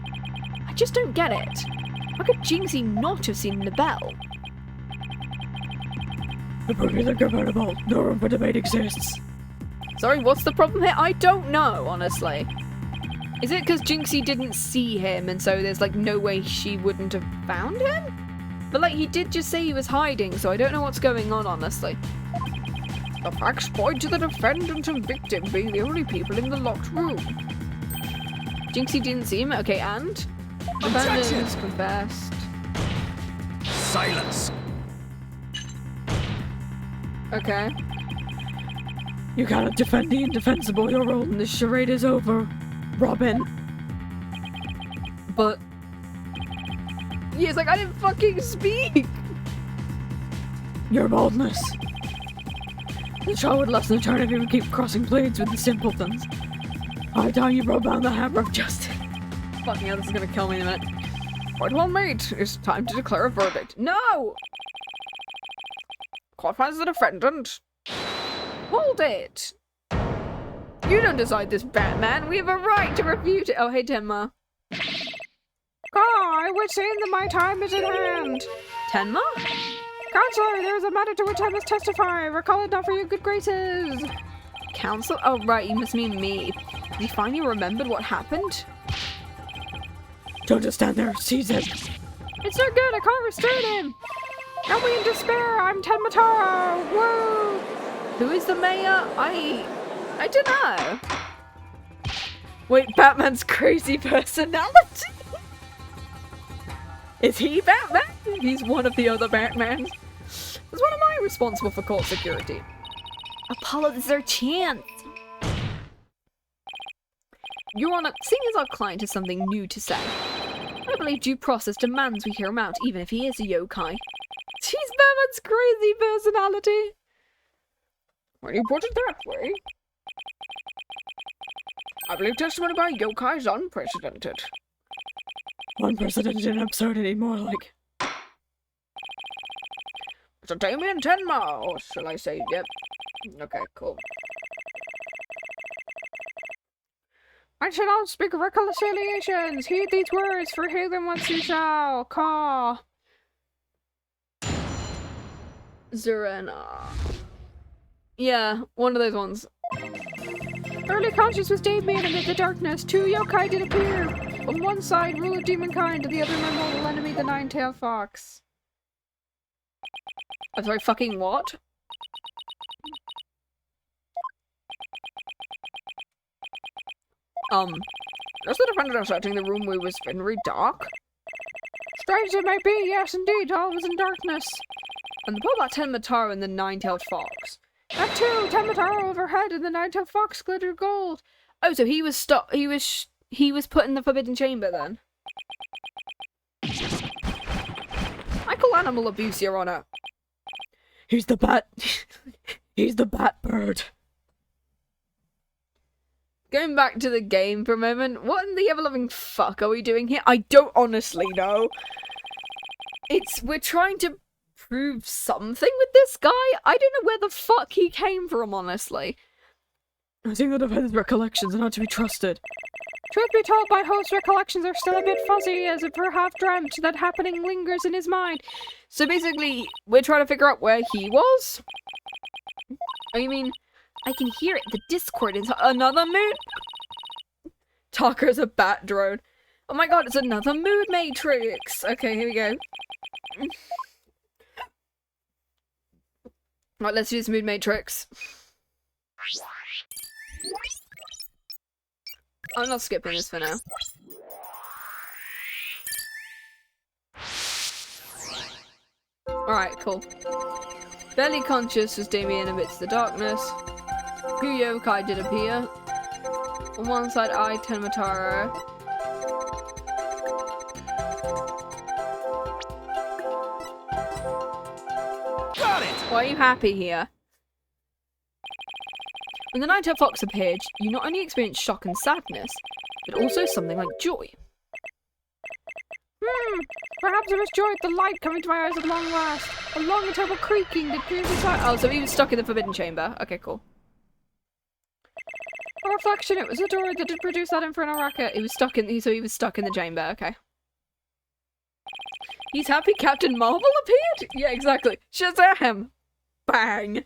Speaker 1: I just don't get it. How could Jinxie not have seen LaBelle?
Speaker 5: The proof is incontrovertible. No room for debate exists.
Speaker 4: Sorry, what's the problem here? I don't know, honestly. Is it because Jinxie didn't see him and so there's like no way she wouldn't have found him? But like he did just say he was hiding, so I don't know what's going on, honestly.
Speaker 7: The facts point to the defendant and victim being the only people in the locked room.
Speaker 4: Jinxie didn't see him? Okay, and?
Speaker 3: Objection!
Speaker 4: Defendant confessed.
Speaker 3: Silence!
Speaker 4: Okay.
Speaker 5: You cannot defend the indefensible. Your role in this charade is over, Robin.
Speaker 4: But... yeah, it's like, I didn't fucking speak!
Speaker 5: Your boldness. The trial would lessen eternity if you would keep crossing blades with the simpletons. By the time you brought down the hammer of justice.
Speaker 4: Fucking hell, this is gonna kill me in a minute.
Speaker 7: Quite well made. It's time to declare a verdict.
Speaker 4: No!
Speaker 7: Court finds the defendant.
Speaker 4: Hold it! You don't decide this, Batman. We have a right to refute it. Oh, hey, Tenma.
Speaker 7: I would say that my time is at hand.
Speaker 4: Tenma?
Speaker 7: Counselor, there is a matter to which I must testify. Recall it not for your good graces.
Speaker 4: Counsel? Oh, right, you must mean me. Did he finally remembered what happened?
Speaker 5: Don't just stand there. Seize him.
Speaker 7: It's no good. I can't restrain him. Are we in despair? I'm Tenmataro. Woo!
Speaker 4: Who is the mayor? I don't know. Wait, Batman's crazy personality? Is he Batman? He's one of the other Batmans. Is one of mine responsible for court security?
Speaker 2: Apollo, this is our chance.
Speaker 4: Your Honor, seeing as our client has something new to say, I believe due process demands we hear him out, even if he is a yokai. He's Batman's crazy personality.
Speaker 7: When you put it that way, I believe testimony by yokai is unprecedented.
Speaker 5: Unprecedented and absurdity, more like.
Speaker 7: Mr. Damien Tenma, or shall I say, yep. Okay, cool. I shall not speak of reconciliations. Heed these words, for hear them once you shall. Caw.
Speaker 4: Zurena. Yeah, one of those ones.
Speaker 7: Early conscious was Damien amid the darkness. Two yokai did appear. On one side, rule of demonkind, and the other my mortal enemy, the Nine-Tailed Fox.
Speaker 4: I'm sorry, fucking what?
Speaker 7: Does the defendant asserting the room we was very dark? Strange it might be, yes indeed, all was in darkness.
Speaker 4: And what about Tenmataro and the Nine-Tailed Fox?
Speaker 7: That too, Tenmataro overhead and the Nine-Tailed Fox glittered gold.
Speaker 4: Oh, so he was he was put in the Forbidden Chamber then?
Speaker 7: I call animal abuse, Your Honor.
Speaker 5: He's the bat. He's the bat bird.
Speaker 4: Going back to the game for a moment, what in the ever-loving fuck are we doing here? I don't honestly know. We're trying to prove something with this guy? I don't know where the fuck he came from, honestly.
Speaker 5: I think the defendant's recollections are not to be trusted.
Speaker 7: Truth be told, my host's recollections are still a bit fuzzy, as if her half-dreamt that happening lingers in his mind.
Speaker 4: So basically, we're trying to figure out where he was? Oh, you mean...
Speaker 2: I can hear it. The Discord is...
Speaker 4: Another mood? Talker's a bat drone. Oh my god, it's another mood matrix. Okay, here we go. Right, let's do this mood matrix. I'm not skipping this for now. Alright, cool. Barely conscious as Damien amidst the darkness. Two yokai did appear. On one side, I, Tenmataro.
Speaker 3: Got it!
Speaker 4: Why are you happy here? When the Nine-Tailed Fox appeared, you not only experienced shock and sadness, but also something like joy.
Speaker 7: Perhaps it was joy at the light coming to my eyes at long last. A long and terrible creaking that pierced inside.
Speaker 4: Oh, so he was stuck in the Forbidden Chamber. Okay, cool.
Speaker 7: A reflection, it was a door that did produce that infernal racket.
Speaker 4: He was stuck in the chamber, okay. He's happy Captain Marvel appeared? Yeah, exactly. Shazam! Bang!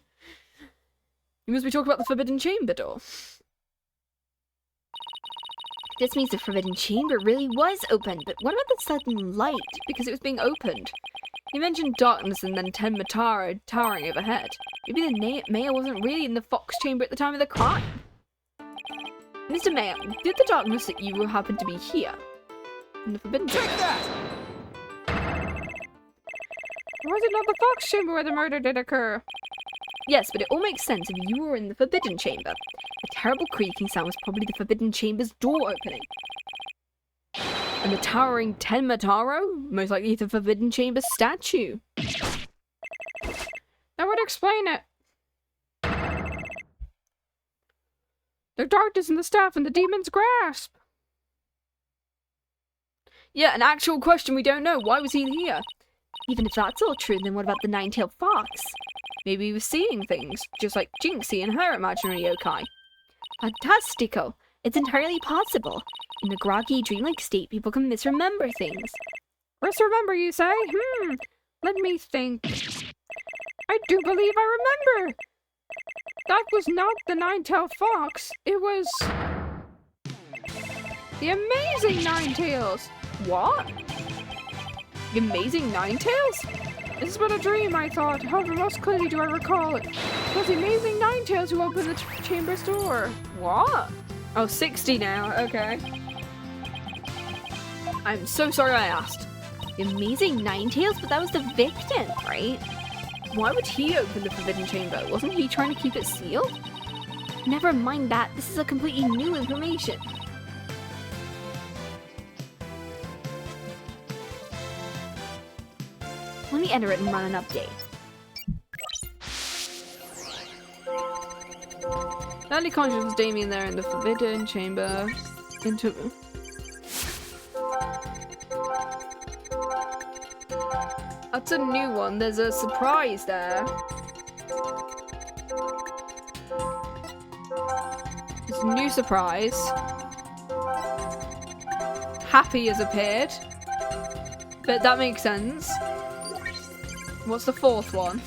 Speaker 4: You must be talking about the Forbidden Chamber door.
Speaker 2: This means the Forbidden Chamber really was open, but what about the sudden light?
Speaker 4: Because it was being opened. You mentioned darkness and then Tenmataro towering overhead. Maybe the mayor wasn't really in the Fox Chamber at the time of the crime. Mr. Mayor, did the darkness that you happen to be here? In the Forbidden Chamber?
Speaker 3: Take that!
Speaker 7: Was it not the Fox Chamber where the murder did occur?
Speaker 4: Yes, but it all makes sense if you were in the Forbidden Chamber. The terrible creaking sound was probably the Forbidden Chamber's door opening. And the towering Tenmataro? Most likely the Forbidden Chamber statue.
Speaker 7: That would explain it. The darkness in the staff and the demon's grasp.
Speaker 4: Yeah, an actual question we don't know. Why was he here?
Speaker 2: Even if that's all true, then what about the Nine-Tailed Fox?
Speaker 4: Maybe he was seeing things, just like Jinxie and her imaginary yokai.
Speaker 2: Fantastico! It's entirely possible. In a groggy, dreamlike state, people can misremember things.
Speaker 7: Misremember, you say? Let me think. I do believe I remember! That was not the Nine-Tailed Fox. It was... the Amazing Nine-Tails!
Speaker 4: What? The Amazing Nine-Tails?
Speaker 7: This is but a dream, I thought. However, most clearly do I recall it. It was the Amazing Nine-Tails who opened the chamber's door.
Speaker 4: What? Oh, 60 now, okay. I'm so sorry I asked.
Speaker 2: The Amazing Nine-Tails? But that was the victim, right?
Speaker 4: Why would he open the Forbidden Chamber? Wasn't he trying to keep it sealed?
Speaker 2: Never mind that. This is a completely new information. Let me enter it and run an update.
Speaker 4: Early conscious was Damien there in the Forbidden Chamber. That's a new one. There's a surprise there. There's a new surprise. Happy has appeared. But that makes sense. What's the fourth one?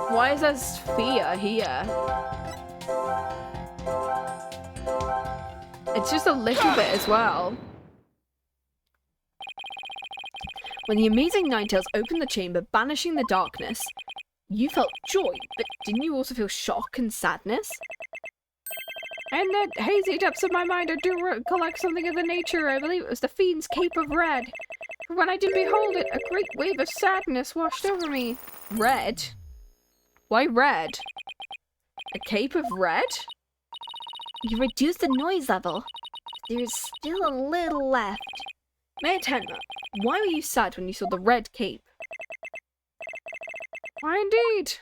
Speaker 4: Why is there fear here? It's just a little bit as well. When the Amazing Nine-Tails opened the chamber, banishing the darkness, you felt joy, but didn't you also feel shock and sadness?
Speaker 7: In the hazy depths of my mind, I do recollect something of the nature. I believe it was the fiend's cape of red. For when I did behold it, a great wave of sadness washed over me.
Speaker 4: Red? Why red? A cape of red?
Speaker 2: You reduced the noise level. There's still a little left.
Speaker 4: Mayor Tenma, why were you sad when you saw the red cape?
Speaker 7: Why indeed?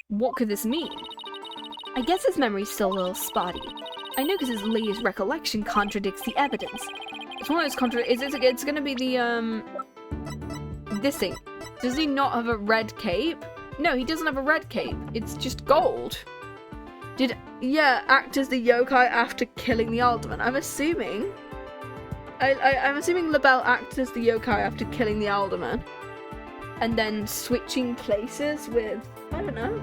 Speaker 4: What could this mean?
Speaker 2: I guess his memory's still a little spotty. I know because his latest recollection contradicts the evidence.
Speaker 4: It's one of those it's gonna be the, this thing. Does he not have a red cape? No, he doesn't have a red cape. It's just gold. Act as the yokai after killing the alderman? I'm assuming. I'm assuming LaBelle acted as the yokai after killing the alderman. And then switching places with, I don't know.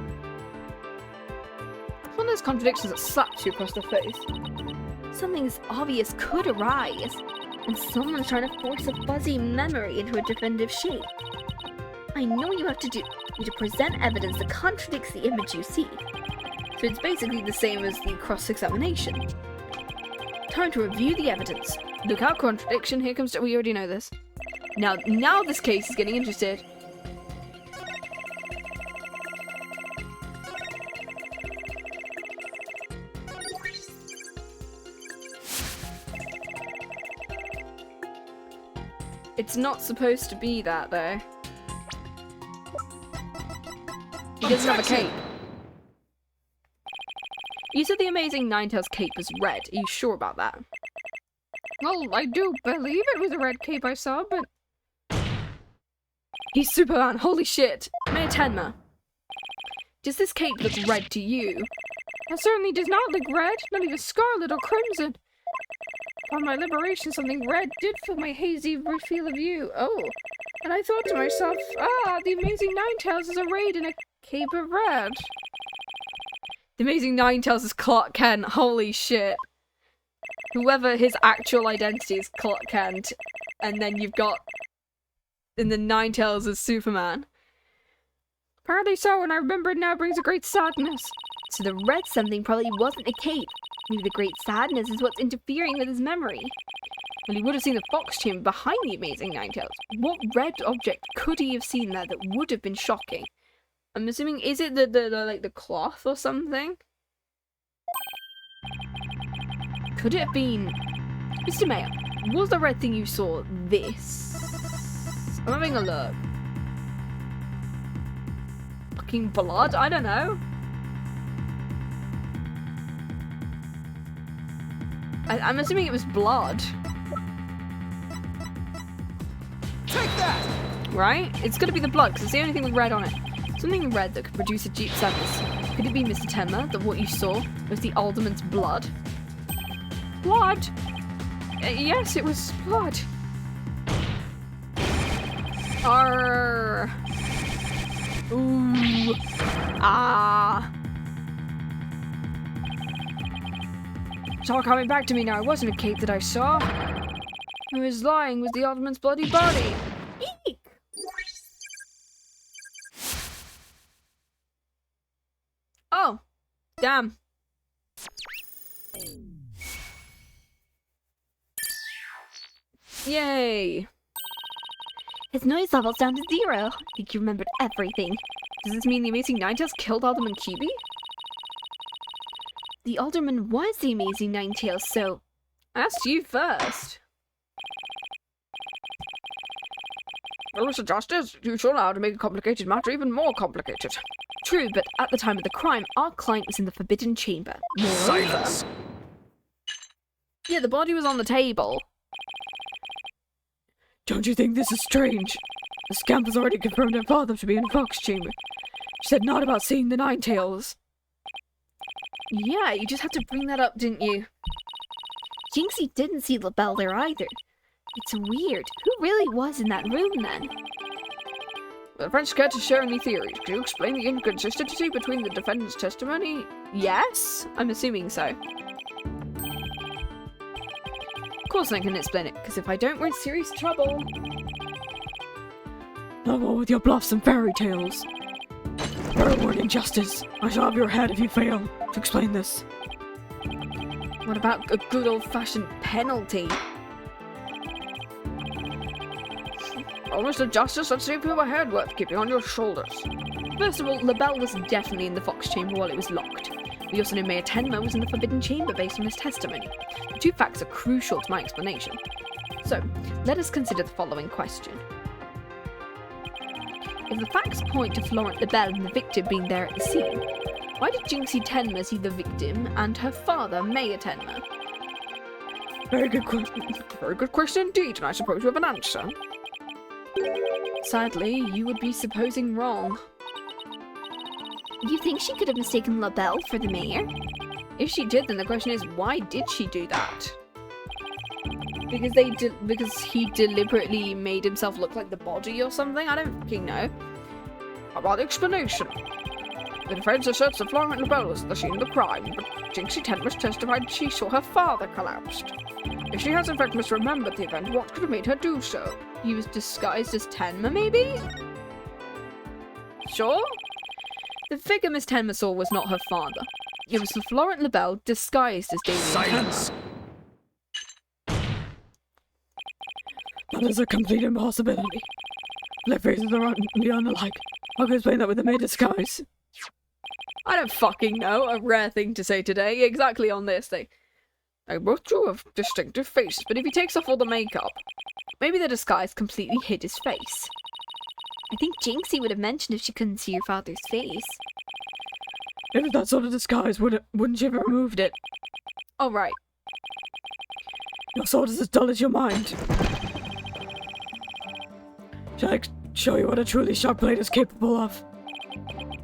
Speaker 4: It's one of those contradictions that slaps you across the face.
Speaker 2: Something's obvious could arise, and someone's trying to force a fuzzy memory into a definitive shape. I know what you have to do. You have to present evidence that contradicts the image you see.
Speaker 4: So it's basically the same as the cross-examination. Time to review the evidence. Look out, contradiction. Here comes... We already know this. Now this case is getting interested. It's not supposed to be that, though. He doesn't have a cape. You said the amazing Nine-Tails cape was red. Are you sure about that?
Speaker 7: Well, I do believe it was a red cape I saw, but...
Speaker 4: He's Superman, holy shit! Mayor Tenma. Does this cape look red to you?
Speaker 7: It certainly does not look red, not even scarlet or crimson. Upon my liberation, something red did fill my hazy feel of you. Oh, and I thought to myself, the amazing Nine-Tails is arrayed in a cape of red.
Speaker 4: The amazing Nine-Tails is Clark Kent, holy shit. Whoever his actual identity is Clark Kent, and then you've got... And then Nine-Tails is Superman.
Speaker 7: Apparently so, and I remember it now brings a great sadness.
Speaker 2: So the red something probably wasn't a cape. Maybe the great sadness is what's interfering with his memory.
Speaker 4: Well, he would have seen the fox chamber behind the amazing Nine-Tails. What red object could he have seen there that would have been shocking? I'm assuming, is it the cloth or something? Could it have been... Mr. Mayor, was the red thing you saw this? I'm having a look. Fucking blood? I don't know. I'm assuming it was blood.
Speaker 3: Take that!
Speaker 4: Right? It's gonna be the blood, because it's the only thing with red on it. Something red that could produce a deep sadness. Could it be, Mr. Tenma, that what you saw was the alderman's blood?
Speaker 7: Blood? Yes, it was blood.
Speaker 4: Arrgh. Ooh. Ah.
Speaker 7: It's all coming back to me now. It wasn't a cape that I saw. Who was lying was the alderman's bloody body.
Speaker 2: Eek!
Speaker 4: Oh. Damn. Yay.
Speaker 2: His noise level's down to 0. I think you remembered everything.
Speaker 4: Does this mean the amazing Nine-Tails killed Alderman Kibi?
Speaker 2: The alderman was the amazing Nine-Tails, so...
Speaker 4: I asked you first.
Speaker 7: Mr. Justice, you sure know how to make a complicated matter even more complicated.
Speaker 4: True, but at the time of the crime, our client was in the Forbidden Chamber.
Speaker 3: Silence!
Speaker 4: Yeah, the body was on the table.
Speaker 5: Don't you think this is strange? The scamp has already confirmed her father to be in the fox chamber. She said not about seeing the Nine-Tails.
Speaker 4: Yeah, you just had to bring that up, didn't you?
Speaker 2: Jinxie didn't see LaBelle there either. It's weird. Who really was in that room then?
Speaker 7: The French cat is sharing the theories. Could you explain the inconsistency between the defendant's testimony?
Speaker 4: Yes? I'm assuming so. Of course I can explain it, because if I don't, we're in serious trouble.
Speaker 5: No more with your bluffs and fairy tales. Fair warning, Justice. I shall have your head if you fail to explain this.
Speaker 4: What about a good old-fashioned penalty?
Speaker 7: Oh, Mr. Justice, let's see if you have a head worth keeping on your shoulders.
Speaker 4: First of all, LaBelle was definitely in the fox chamber while it was locked. We also know Mayor Tenma was in the Forbidden Chamber based on his testimony. The two facts are crucial to my explanation. So, let us consider the following question. If the facts point to Florent LaBelle and the victim being there at the scene, why did Jinxie Tenma see the victim and her father, Mayor Tenma?
Speaker 5: Very good question.
Speaker 7: Very good question indeed, and I suppose you have an answer.
Speaker 4: Sadly, you would be supposing wrong.
Speaker 2: You think she could have mistaken LaBelle for the mayor?
Speaker 4: If she did, then the question is, why did she do that? Because he deliberately made himself look like the body or something? I don't fucking know. How about the explanation? The defense asserts that Florent LaBelle was at the scene of the crime, but Jinxie Tenma testified she saw her father collapsed. If she has in fact misremembered the event, what could have made her do so? He was disguised as Tenma, maybe? Sure? The figure Miss Tenma saw was not her father. It was Florent LaBelle disguised as Damien
Speaker 3: Silence!
Speaker 4: Tenma.
Speaker 5: That is a complete impossibility. Their faces are utterly unalike. How can you explain that with a maid disguise?
Speaker 4: I don't fucking know. A rare thing to say today. Exactly on this thing. They both drew a distinctive face, but if he takes off all the makeup, maybe the disguise completely hid his face.
Speaker 2: I think Jinxie would have mentioned if she couldn't see your father's face.
Speaker 5: If that sort of disguise, wouldn't you have removed it?
Speaker 4: Oh, right.
Speaker 5: Your sword is as dull as your mind. Shall I show you what a truly sharp blade is capable of?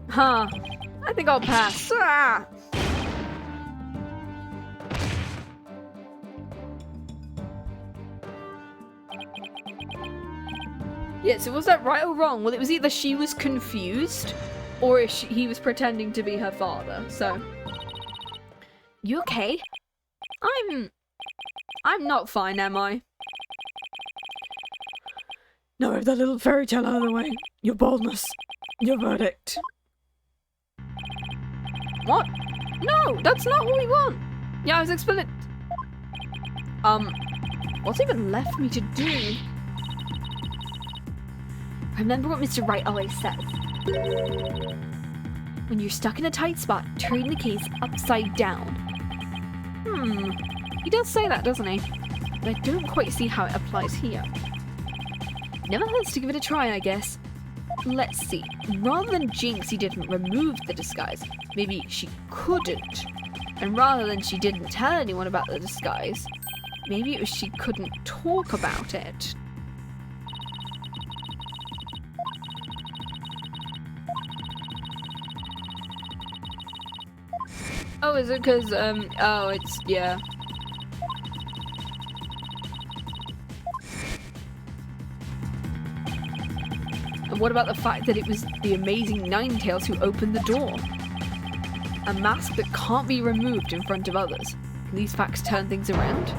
Speaker 4: Huh. I think I'll pass. Ah! Yeah, so was that right or wrong? Well, it was either she was confused, or he was pretending to be her father, so... You okay? I'm not fine, am I?
Speaker 5: Now we have that little fairy tale out of the way. Your boldness. Your verdict.
Speaker 4: What? No, that's not what we want! Yeah, I was explaining... What's even left me to do?
Speaker 2: Remember what Mr. Wright always says. When you're stuck in a tight spot, turn the case upside down.
Speaker 4: He does say that, doesn't he? But I don't quite see how it applies here.
Speaker 2: Never hurts to give it a try, I guess.
Speaker 4: Let's see. Rather than Jinxie didn't remove the disguise, maybe she couldn't. And rather than she didn't tell anyone about the disguise, maybe it was she couldn't talk about it. Oh, is it because, oh, it's, yeah. And what about the fact that it was the amazing Nine-Tails who opened the door? A mask that can't be removed in front of others. Can these facts turn things around?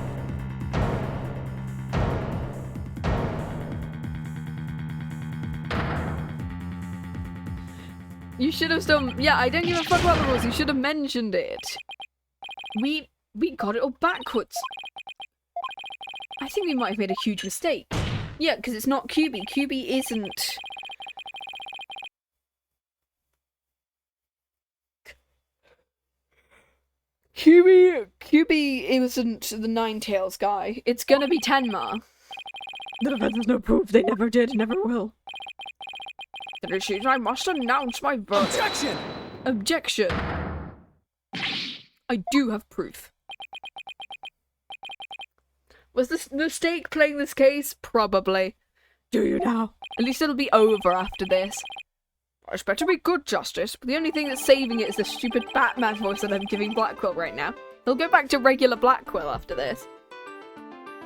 Speaker 4: You should have still... Yeah, I don't give a fuck about the rules. You should have mentioned it. We got it all backwards. I think we might have made a huge mistake. Yeah, because it's not QB. QB isn't... QB isn't the Nine-Tails guy. It's gonna be Tenma.
Speaker 5: The defense has no proof. They never did, never will.
Speaker 4: That is, I must announce my verdict.
Speaker 3: Objection!
Speaker 4: Objection. I do have proof. Was this mistake playing this case? Probably.
Speaker 5: Do you now?
Speaker 4: At least it'll be over after this. I expect to be good justice, but the only thing that's saving it is the stupid Batman voice that I'm giving Blackwell right now. He'll go back to regular Blackwell after this.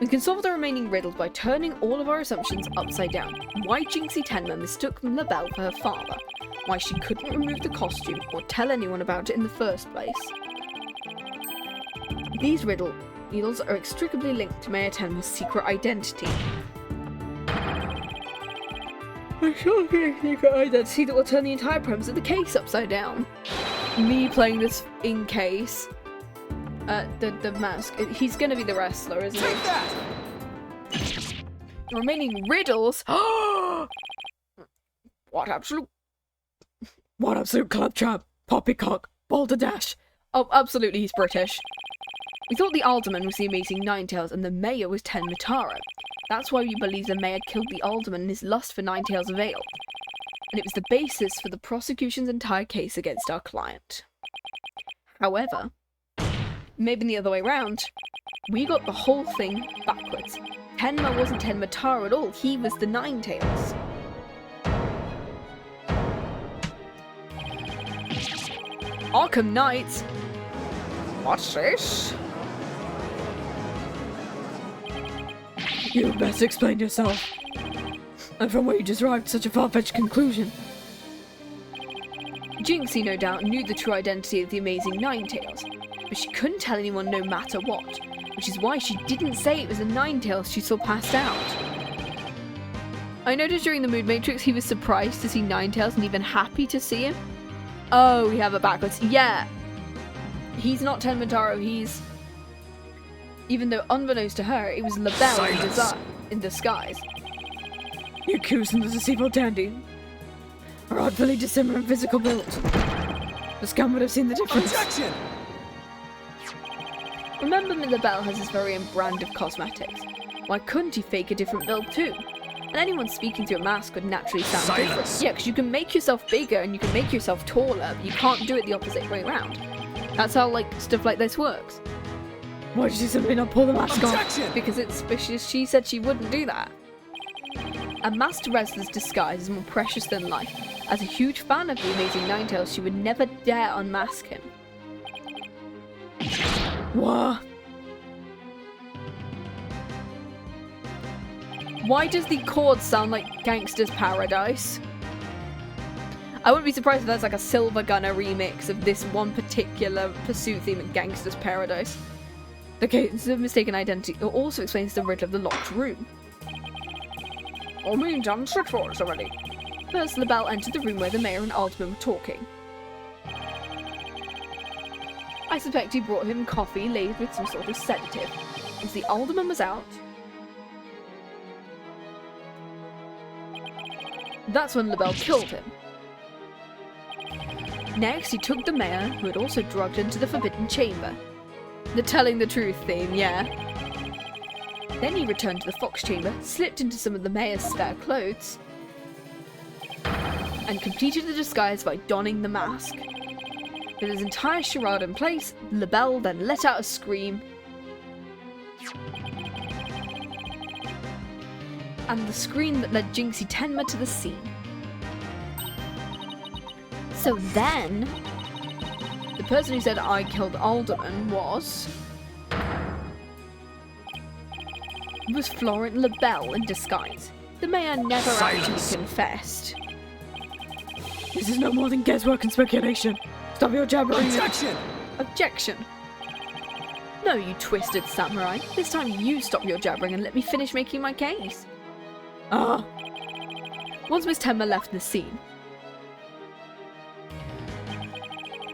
Speaker 4: We can solve the remaining riddles by turning all of our assumptions upside down. Why Jinxie Tenma mistook LaBelle for her father. Why she couldn't remove the costume or tell anyone about it in the first place. These riddles are inextricably linked to Mayor Tenma's secret identity. I sure think secret identity that will turn the entire premise of the case upside down. Me playing this in case. The mask. He's gonna be the wrestler, isn't he?
Speaker 3: Take that!
Speaker 4: The remaining riddles. What absolute
Speaker 5: claptrap, poppycock, balderdash.
Speaker 4: Oh, absolutely, he's British. We thought the Alderman was the amazing Nine-Tails and the mayor was Tenma Taro. That's why we believe the mayor killed the Alderman in his lust for Nine-Tails-Vale. And it was the basis for the prosecution's entire case against our client. However, maybe the other way around, we got the whole thing backwards. Tenma wasn't Tenma Taro at all, he was the Nine-Tails. Arkham Knights?
Speaker 7: What's this?
Speaker 5: You best explain yourself. And from where you just arrived at such a far-fetched conclusion.
Speaker 4: Jinxie, no doubt, knew the true identity of the amazing Nine-Tails, but she couldn't tell anyone no matter what, which is why she didn't say it was a Nine-Tails she saw passed out. I noticed during the Mood Matrix he was surprised to see Nine-Tails and even happy to see him. Oh, we have it backwards. Yeah. He's not Tenmataro, he's... Even though unbeknownst to her, it was LaBelle in disguise.
Speaker 5: You accuse him as a deceitful dandy. Or oddly dissimilar in physical build. The scum would have seen the difference.
Speaker 3: Objection!
Speaker 4: Remember, LaBelle has his very own brand of cosmetics. Why couldn't he fake a different build too? And anyone speaking through a mask would naturally sound different. Yeah, because you can make yourself bigger and you can make yourself taller, but you can't do it the opposite way around. That's how, like, stuff like this works.
Speaker 5: Why did she simply not pull the mask
Speaker 3: Objection!
Speaker 5: off?
Speaker 4: Because it's suspicious she said she wouldn't do that. A masked wrestler's disguise is more precious than life. As a huge fan of the amazing Nine-Tails, she would never dare unmask him.
Speaker 5: What?
Speaker 4: Why does the chord sound like Gangsta's Paradise? I wouldn't be surprised if that's like a Silver Gunner remix of this one particular pursuit theme at Gangsta's Paradise. The case of mistaken identity also explains the riddle of the locked room.
Speaker 7: All means answered for us already.
Speaker 4: First, LaBelle entered the room where the mayor and alderman were talking. I suspect he brought him coffee laced with some sort of sedative. Once the alderman was out, that's when LaBelle killed him. Next, he took the mayor, who had also drugged into the forbidden chamber. The telling the truth theme, yeah. Then he returned to the fox chamber, slipped into some of the mayor's spare clothes, and completed the disguise by donning the mask. With his entire charade in place, LaBelle then let out a scream, and the scream that led Jinxie Tenma to the scene. So then, the person who said I killed Alderman was Florent LaBelle in disguise. The mayor never actually confessed.
Speaker 5: This is no more than guesswork and speculation. Stop your jabbering.
Speaker 3: Objection!
Speaker 4: Objection. No, you twisted samurai. This time you stop your jabbering and let me finish making my case. Once Miss Tenma left the scene,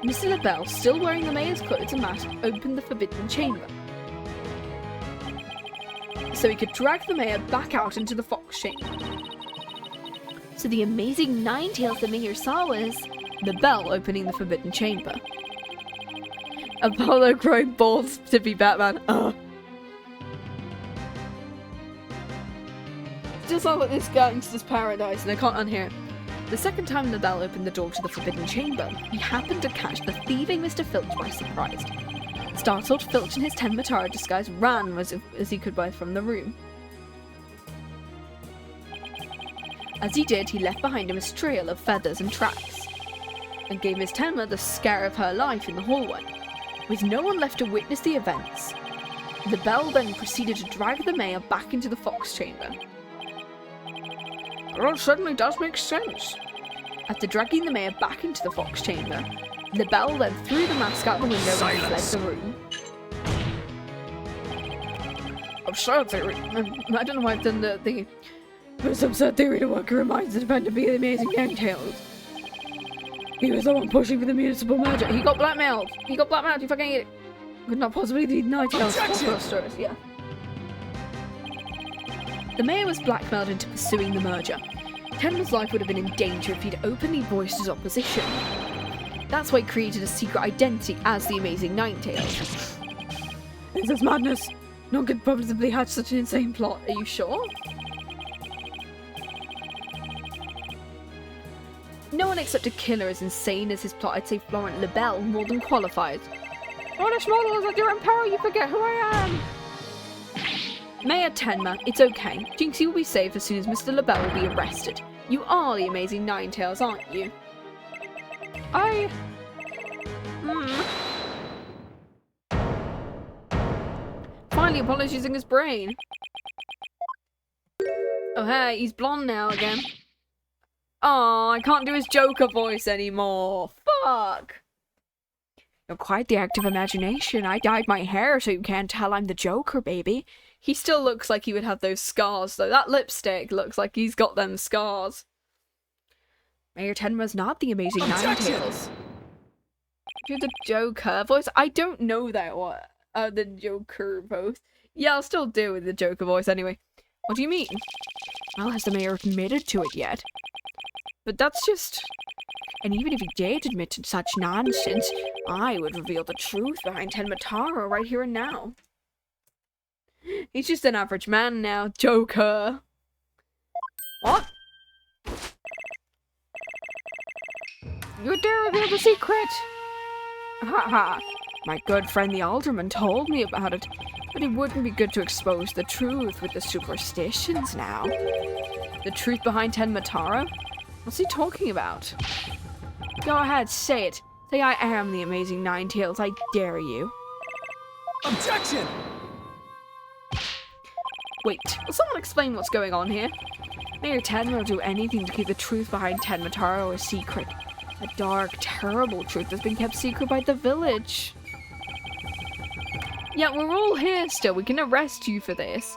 Speaker 4: Mr. LaBelle, still wearing the mayor's clothes and mask, opened the forbidden chamber, so he could drag the mayor back out into the fox chamber. So the amazing Nine-Tails the mayor saw was LaBelle opening the forbidden chamber. Apollo growing balls to be Batman. Still sounds like this Gangsta's Paradise, and I can't unhear it. The second time LaBelle opened the door to the forbidden chamber, he happened to catch the thieving Mr. Filch by surprise. Startled, Filch in his Tenmataro disguise ran as he could from the room. As he did, he left behind him a trail of feathers and tracks, and gave Miss Tenma the scare of her life in the hallway. With no one left to witness the events, LaBelle then proceeded to drag the mayor back into the fox chamber.
Speaker 7: Well, it certainly does make sense.
Speaker 4: After dragging the mayor back into the fox chamber, LaBelle then threw the mask out the window and fled the room.
Speaker 7: Absurd theory.
Speaker 4: I don't know why I've done the thingy.
Speaker 5: This absurd theory to work reminds the defendant to be the amazing Nine-Tails. He was the one pushing for the municipal merger.
Speaker 4: He got blackmailed. He fucking idiot.
Speaker 5: Could not possibly be Nine-Tails.
Speaker 4: Yeah. The mayor was blackmailed into pursuing the merger. Tenma's life would have been in danger if he'd openly voiced his opposition. That's why he created a secret identity as the amazing Nine-Tails.
Speaker 5: This is madness. No one could possibly hatch such an insane plot.
Speaker 4: Are you sure? No one except a killer as insane as his plot. I'd say Florent LaBelle more than qualified.
Speaker 7: Honest model is that you're in power, you forget who I am.
Speaker 4: Mayor Tenma, it's okay. Jinxie will be safe as soon as Mr. LaBelle will be arrested. You are the amazing Nine-Tails, aren't you? finally apologized using his brain. Oh hey, he's blonde now again. Oh, I can't do his Joker voice anymore. Fuck.
Speaker 5: You're quite the active imagination. I dyed my hair so you can't tell I'm the Joker, baby.
Speaker 4: He still looks like he would have those scars though. That lipstick looks like he's got them scars.
Speaker 5: Mayor Tenma's not the amazing Nine-Tails.
Speaker 4: You're the Joker voice. I don't know that what. The Joker voice. Yeah, I'll still do with the Joker voice anyway. What do you mean?
Speaker 5: Well, has the mayor admitted to it yet?
Speaker 4: But that's just...
Speaker 5: And even if he did admit to such nonsense, I would reveal the truth behind Tenmataro right here and now.
Speaker 4: He's just an average man now, Joker. What?
Speaker 7: You dare reveal the secret?
Speaker 5: Ha. My good friend the Alderman told me about it, but it wouldn't be good to expose the truth with the superstitions now.
Speaker 4: The truth behind Tenmataro? What's he talking about?
Speaker 5: Go ahead, say it. Say I am the amazing Nine-Tails, I dare you.
Speaker 3: Objection!
Speaker 4: Wait, will someone explain what's going on here?
Speaker 5: Mayor Tenma will do anything to keep the truth behind Tenmataro a secret. A dark, terrible truth that's been kept secret by the village.
Speaker 4: Yeah, we're all here still. We can arrest you for this.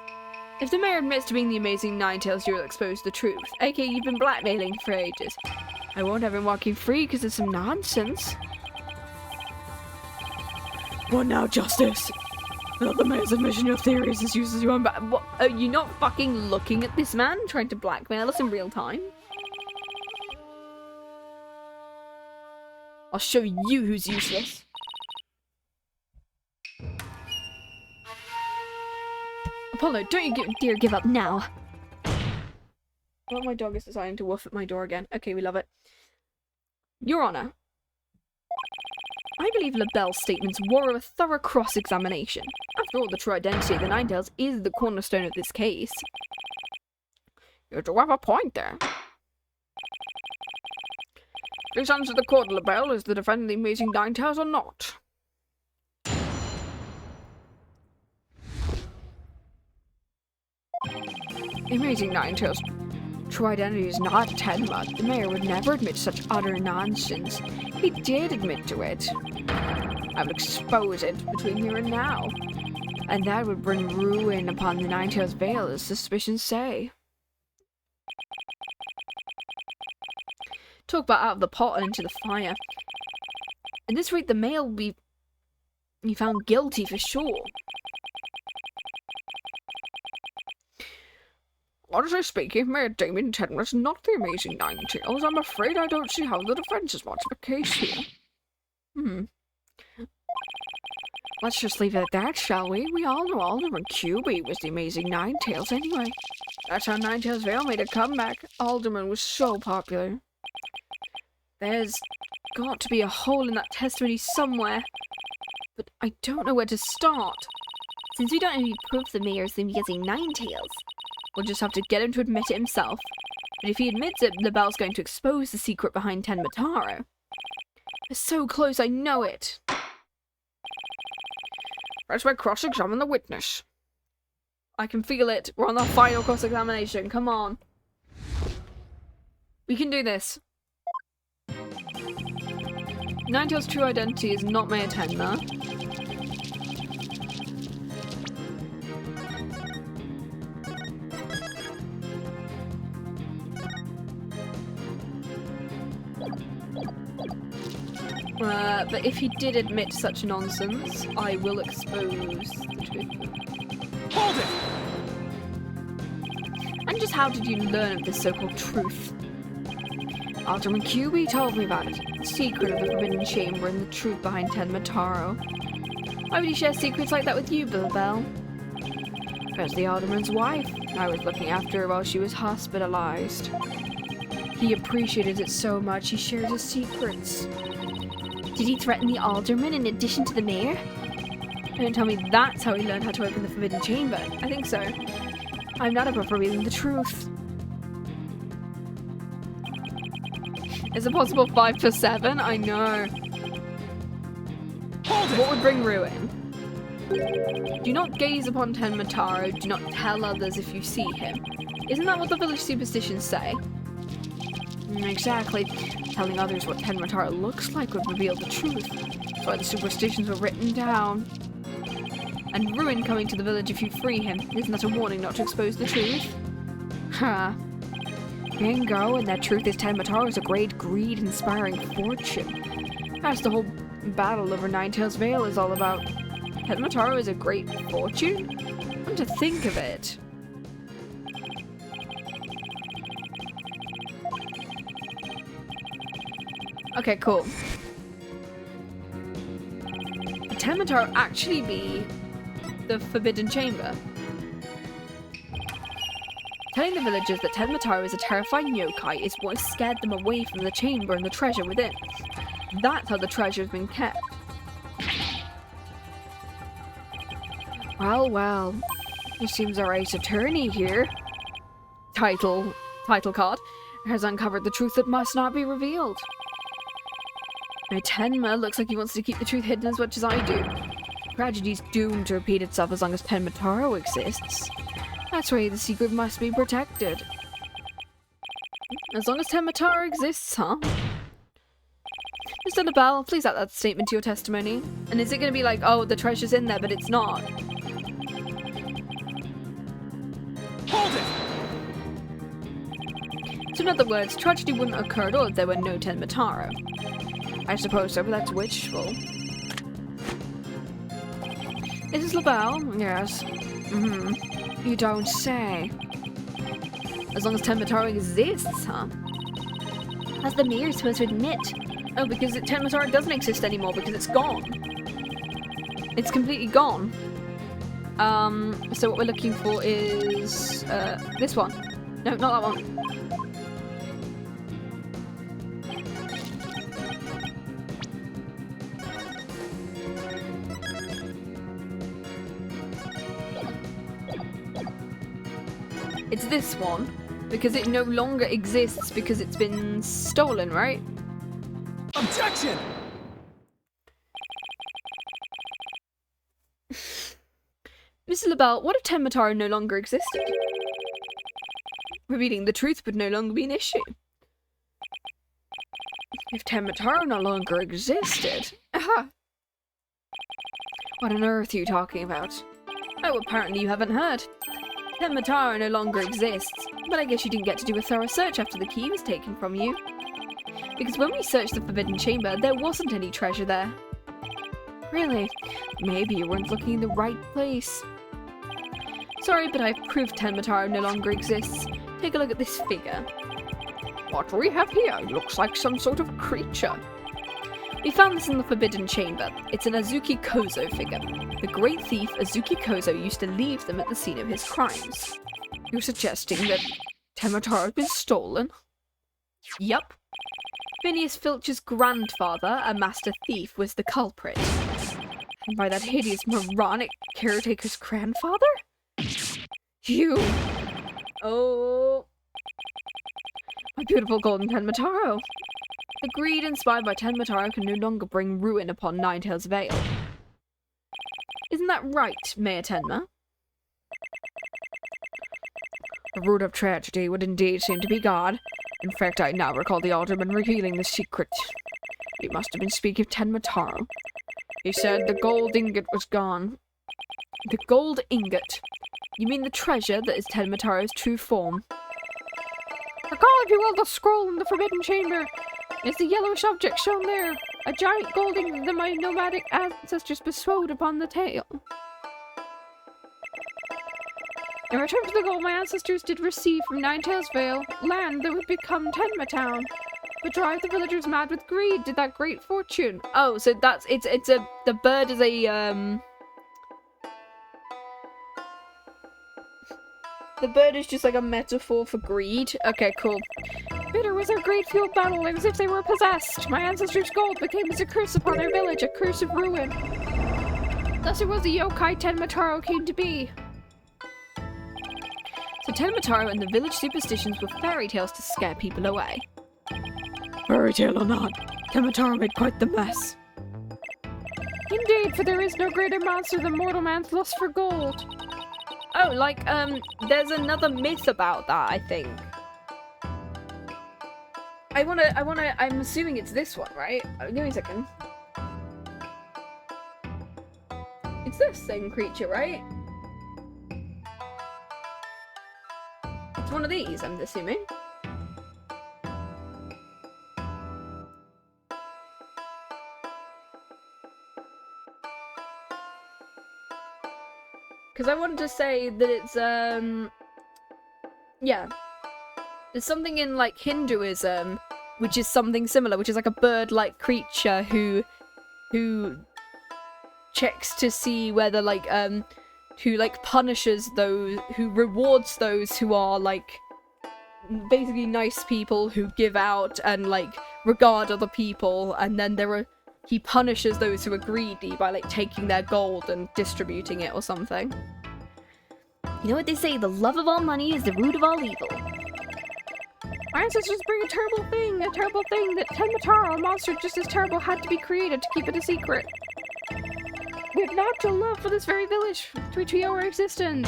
Speaker 4: If the mayor admits to being the amazing Nine-Tails, you'll expose the truth. aka you've been blackmailing for ages.
Speaker 5: I won't have him walking free because it's some nonsense.
Speaker 4: What now, Justice? Not the mayor's admission your theories is used as your own what? Are you not fucking looking at this man trying to blackmail us in real time? I'll show you who's useless. Apollo, don't you dare give up now. Oh, my dog is deciding to woof at my door again. Okay, we love it. Your Honor, I believe LaBelle's statements warrant a thorough cross-examination. After all, the true identity of the Nine-Tails is the cornerstone of this case.
Speaker 5: You do have a point there.
Speaker 7: Please answer the court, LaBelle. Is the defendant the amazing Nine-Tails or not?
Speaker 5: The amazing Nine-Tails' true identity is not Tenma. The mayor would never admit such utter nonsense. He did admit to it. I would expose it between here and now. And that would bring ruin upon the Nine-Tails-Vale, as suspicions say.
Speaker 4: Talk about out of the pot and into the fire. At this rate, the mayor will be found guilty for sure.
Speaker 7: Honestly speaking, Mayor Damien Tenma's not the amazing Nine-Tails. I'm afraid I don't see how the defense is much of a case here.
Speaker 5: Let's just leave it at that, shall we? We all know Alderman QB was the amazing Nine-Tails anyway. That's how Nine-Tails-Vale made a comeback. Alderman was so popular.
Speaker 4: There's got to be a hole in that testimony somewhere, but I don't know where to start.
Speaker 2: Since we don't have any proof the mayor is the amazing Nine-Tails,
Speaker 4: we'll just have to get him to admit it himself. But if he admits it, LaBelle's going to expose the secret behind Tenmataro. We're so close, I know it.
Speaker 7: Let's cross-examine the witness.
Speaker 4: I can feel it. We're on the final cross-examination. Come on. We can do this. Nine-Tails' true identity is not Mayor Tenma. But if he did admit such nonsense, I will expose the truth.
Speaker 3: Hold it!
Speaker 4: And just how did you learn of this so-called truth?
Speaker 5: Alderman QB told me about it. The secret of the Forbidden Chamber and the truth behind Tenmataro.
Speaker 4: Why would he share secrets like that with you, LaBelle?
Speaker 5: As the Alderman's wife, I was looking after her while she was hospitalized. He appreciated it so much he shared his secrets.
Speaker 2: did he threaten the Alderman in addition to the mayor?
Speaker 4: Don't tell me that's how he learned how to open the Forbidden Chamber. I think so. I'm not above revealing the truth. Is it possible 5 for 7? I know.
Speaker 3: Hold it!
Speaker 4: What would bring ruin? Do not gaze upon Tenmataro, do not tell others if you see him. Isn't that what the village superstitions say?
Speaker 5: Exactly. Telling others what Tenmataro looks like would reveal the truth. That's why the superstitions were written down.
Speaker 4: And ruin coming to the village if you free him. Isn't that a warning not to expose the truth?
Speaker 5: Ha. Bingo, and that truth is Tenmataro's a great greed-inspiring fortune. That's the whole battle over Nine-Tails-Vale is all about.
Speaker 4: Tenmataro is a great fortune? Come to think of it. Okay, cool. Would Tenmataro actually be the Forbidden Chamber? Telling the villagers that Tenmataro is a terrifying yokai is what has scared them away from the chamber and the treasure within. That's how the treasure has been kept.
Speaker 5: Well, it seems our ace attorney here,
Speaker 4: Title card.
Speaker 5: has uncovered the truth that must not be revealed.
Speaker 4: Now Tenma looks like he wants to keep the truth hidden as much as I do.
Speaker 5: Tragedy's doomed to repeat itself as long as Tenmataro exists. That's why the secret must be protected.
Speaker 4: As long as Tenmataro exists, huh? Mr. LaBelle, please add that statement to your testimony. And is it going to be like, oh, the treasure's in there, but it's not?
Speaker 3: Hold it!
Speaker 4: So in other words, tragedy wouldn't occur at all if there were no Tenmataro.
Speaker 5: I suppose so, but that's wishful.
Speaker 4: Is this LaBelle?
Speaker 5: Yes. You don't say.
Speaker 4: As long as Tenmataro exists, huh?
Speaker 2: How's the mayor supposed to admit?
Speaker 4: Oh, because Tenmataro doesn't exist anymore because it's gone. It's completely gone. So what we're looking for is this one. No, not that one. It's this one, because it no longer exists because it's been stolen, right?
Speaker 3: Objection!
Speaker 4: Mr. LaBelle, what if Tenmataro no longer existed? Revealing the truth would no longer be an issue.
Speaker 5: If Tenmataro no longer existed? Aha! What on earth are you talking about?
Speaker 4: Oh, apparently you haven't heard. Tenmataro no longer exists, but I guess you didn't get to do a thorough search after the key was taken from you. Because when we searched the Forbidden Chamber, there wasn't any treasure there.
Speaker 5: Really? Maybe you weren't looking in the right place.
Speaker 4: Sorry, but I've proved Tenmataro no longer exists. Take a look at this figure.
Speaker 5: What we have here looks like some sort of creature.
Speaker 4: We found this in the Forbidden Chamber. It's an Azuki Kozo figure. The great thief Azuki Kozo used to leave them at the scene of his crimes.
Speaker 5: You're suggesting that Tenmataro has been stolen?
Speaker 4: Yup. Phineas Filch's grandfather, a master thief, was the culprit.
Speaker 5: And by that hideous, moronic caretaker's grandfather? You!
Speaker 4: Oh.
Speaker 5: My beautiful golden Tenmataro.
Speaker 4: The greed inspired by Tenmataro can no longer bring ruin upon Nine-Tails-Vale. Isn't that right, Mayor Tenma?
Speaker 5: The root of tragedy would indeed seem to be God. In fact, I now recall the Alderman revealing the secret. He must have been speaking of Tenmataro. He said the gold ingot was gone.
Speaker 4: The gold ingot? You mean the treasure that is Tenmataro's true form?
Speaker 7: Recall, if you will, the scroll in the Forbidden Chamber. It's the yellowish object shown there. A giant gold ingot that my nomadic ancestors bestowed upon the tail. In return for the gold my ancestors did receive from Nine-Tails-Vale, land that would become Tenma Town. But drive the villagers mad with greed did that great fortune.
Speaker 4: Oh, so that's the bird is a the bird is just like a metaphor for greed. Okay, cool.
Speaker 7: Bitter was their great field battle, and as if they were possessed. My ancestors' gold became as a curse upon their village, a curse of ruin. Thus it was the yokai Tenmataro came to be.
Speaker 4: So Tenmataro and the village superstitions were fairy tales to scare people away.
Speaker 5: Fairy tale or not, Tenmataro made quite the mess.
Speaker 7: Indeed, for there is no greater monster than mortal man's lust for gold.
Speaker 4: Oh, like, there's another myth about that, I think. I'm assuming it's this one, right? Give me a second. It's this same creature, right? It's one of these, I'm assuming. Because I wanted to say that it's, yeah. There's something in, like, Hinduism, which is something similar, which is like a bird-like creature who checks to see whether, like, who, like, punishes those, who rewards those who are, like, basically nice people who give out and, like, regard other people, and then he punishes those who are greedy by, like, taking their gold and distributing it or something.
Speaker 2: You know what they say, the love of all money is the root of all evil.
Speaker 7: My ancestors bring a terrible thing that Tenmataro, a monster just as terrible, had to be created to keep it a secret. We have natural love for this very village, which we owe our existence.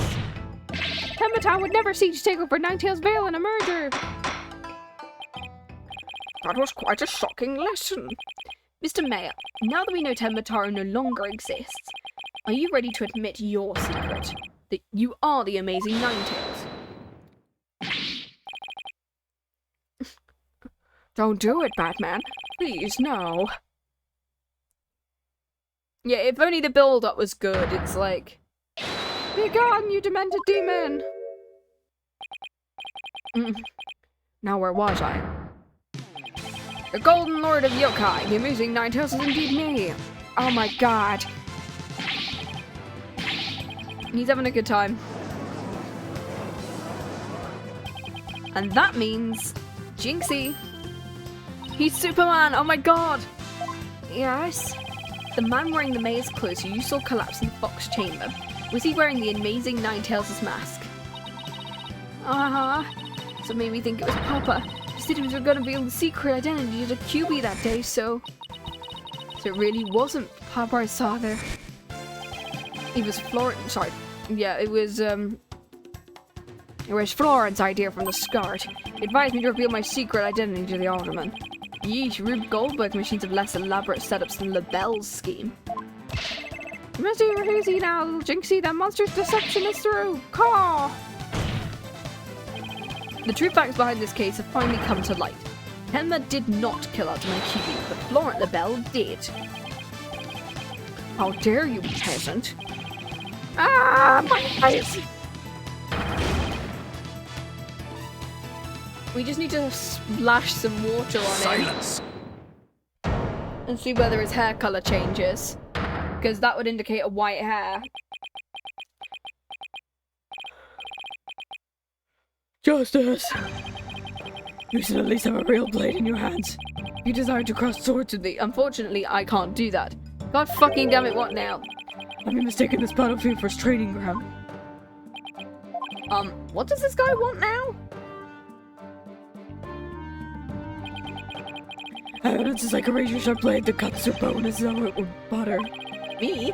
Speaker 7: Tenmataro would never seek to take over Nine-Tails-Vale in a murder.
Speaker 4: That was quite a shocking lesson.
Speaker 2: Mr. Mayor, now that we know Tenmataro no longer exists, are you ready to admit your secret? That you are the amazing Nine-Tails?
Speaker 4: Don't do it, Batman. Please, no. Yeah, if only the build-up was good, it's like...
Speaker 7: Be gone, you demented demon!
Speaker 4: Now where was I? The Golden Lord of Yokai, the amazing Nine-Tails is indeed me! Oh my god. He's having a good time. And that means... Jinxie! He's Superman! Oh my god!
Speaker 2: Yes?
Speaker 1: The man wearing the mayor's clothes who you saw collapse in the box chamber. Was he wearing the amazing Nine-Tails' mask?
Speaker 2: Uh-huh.
Speaker 1: So it made me think it was Papa. He said he was going to reveal the secret identity of the QB that day, so it really wasn't Papa I saw there.
Speaker 4: It was sorry. Yeah, it was Florent's idea from the start. He advised me to reveal my secret identity to the Alderman.
Speaker 1: Yeesh, Rube Goldberg machines have less elaborate setups than LaBelle's scheme.
Speaker 7: You must be easy now, Jinxie. That monster's deception is through. Caw!
Speaker 1: The true facts behind this case have finally come to light. Tenma did not kill Alderman QB, but Florent LaBelle did.
Speaker 4: How dare you, peasant!
Speaker 7: Ah, my eyes!
Speaker 4: We just need to splash some water on
Speaker 3: Silence.
Speaker 4: it. And see whether his hair colour changes. Because that would indicate a white hair.
Speaker 5: Justice! You should at least have a real blade in your hands. You desire to cross swords with me.
Speaker 4: Unfortunately, I can't do that. God fucking damn it, what now?
Speaker 5: I've been mistaken this battlefield for his training ground.
Speaker 4: What does this guy want now?
Speaker 5: Evidence is like a razor-sharp blade that cuts through bone as though it were butter.
Speaker 4: Me?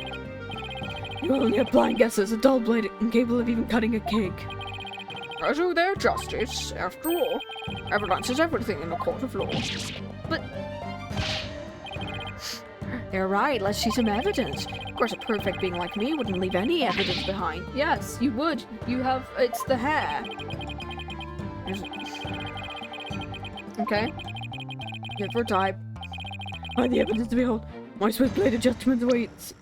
Speaker 5: You only have blind guesses, a dull blade incapable of even cutting a cake.
Speaker 4: I do their justice. After all, evidence is everything in a court of law. But...
Speaker 1: You're right, let's see some evidence. Of course, a perfect being like me wouldn't leave any evidence behind.
Speaker 4: Yes, you would. You have... It's the hair. Okay.
Speaker 5: Live or die. By the evidence to behold, my swift blade adjustment awaits.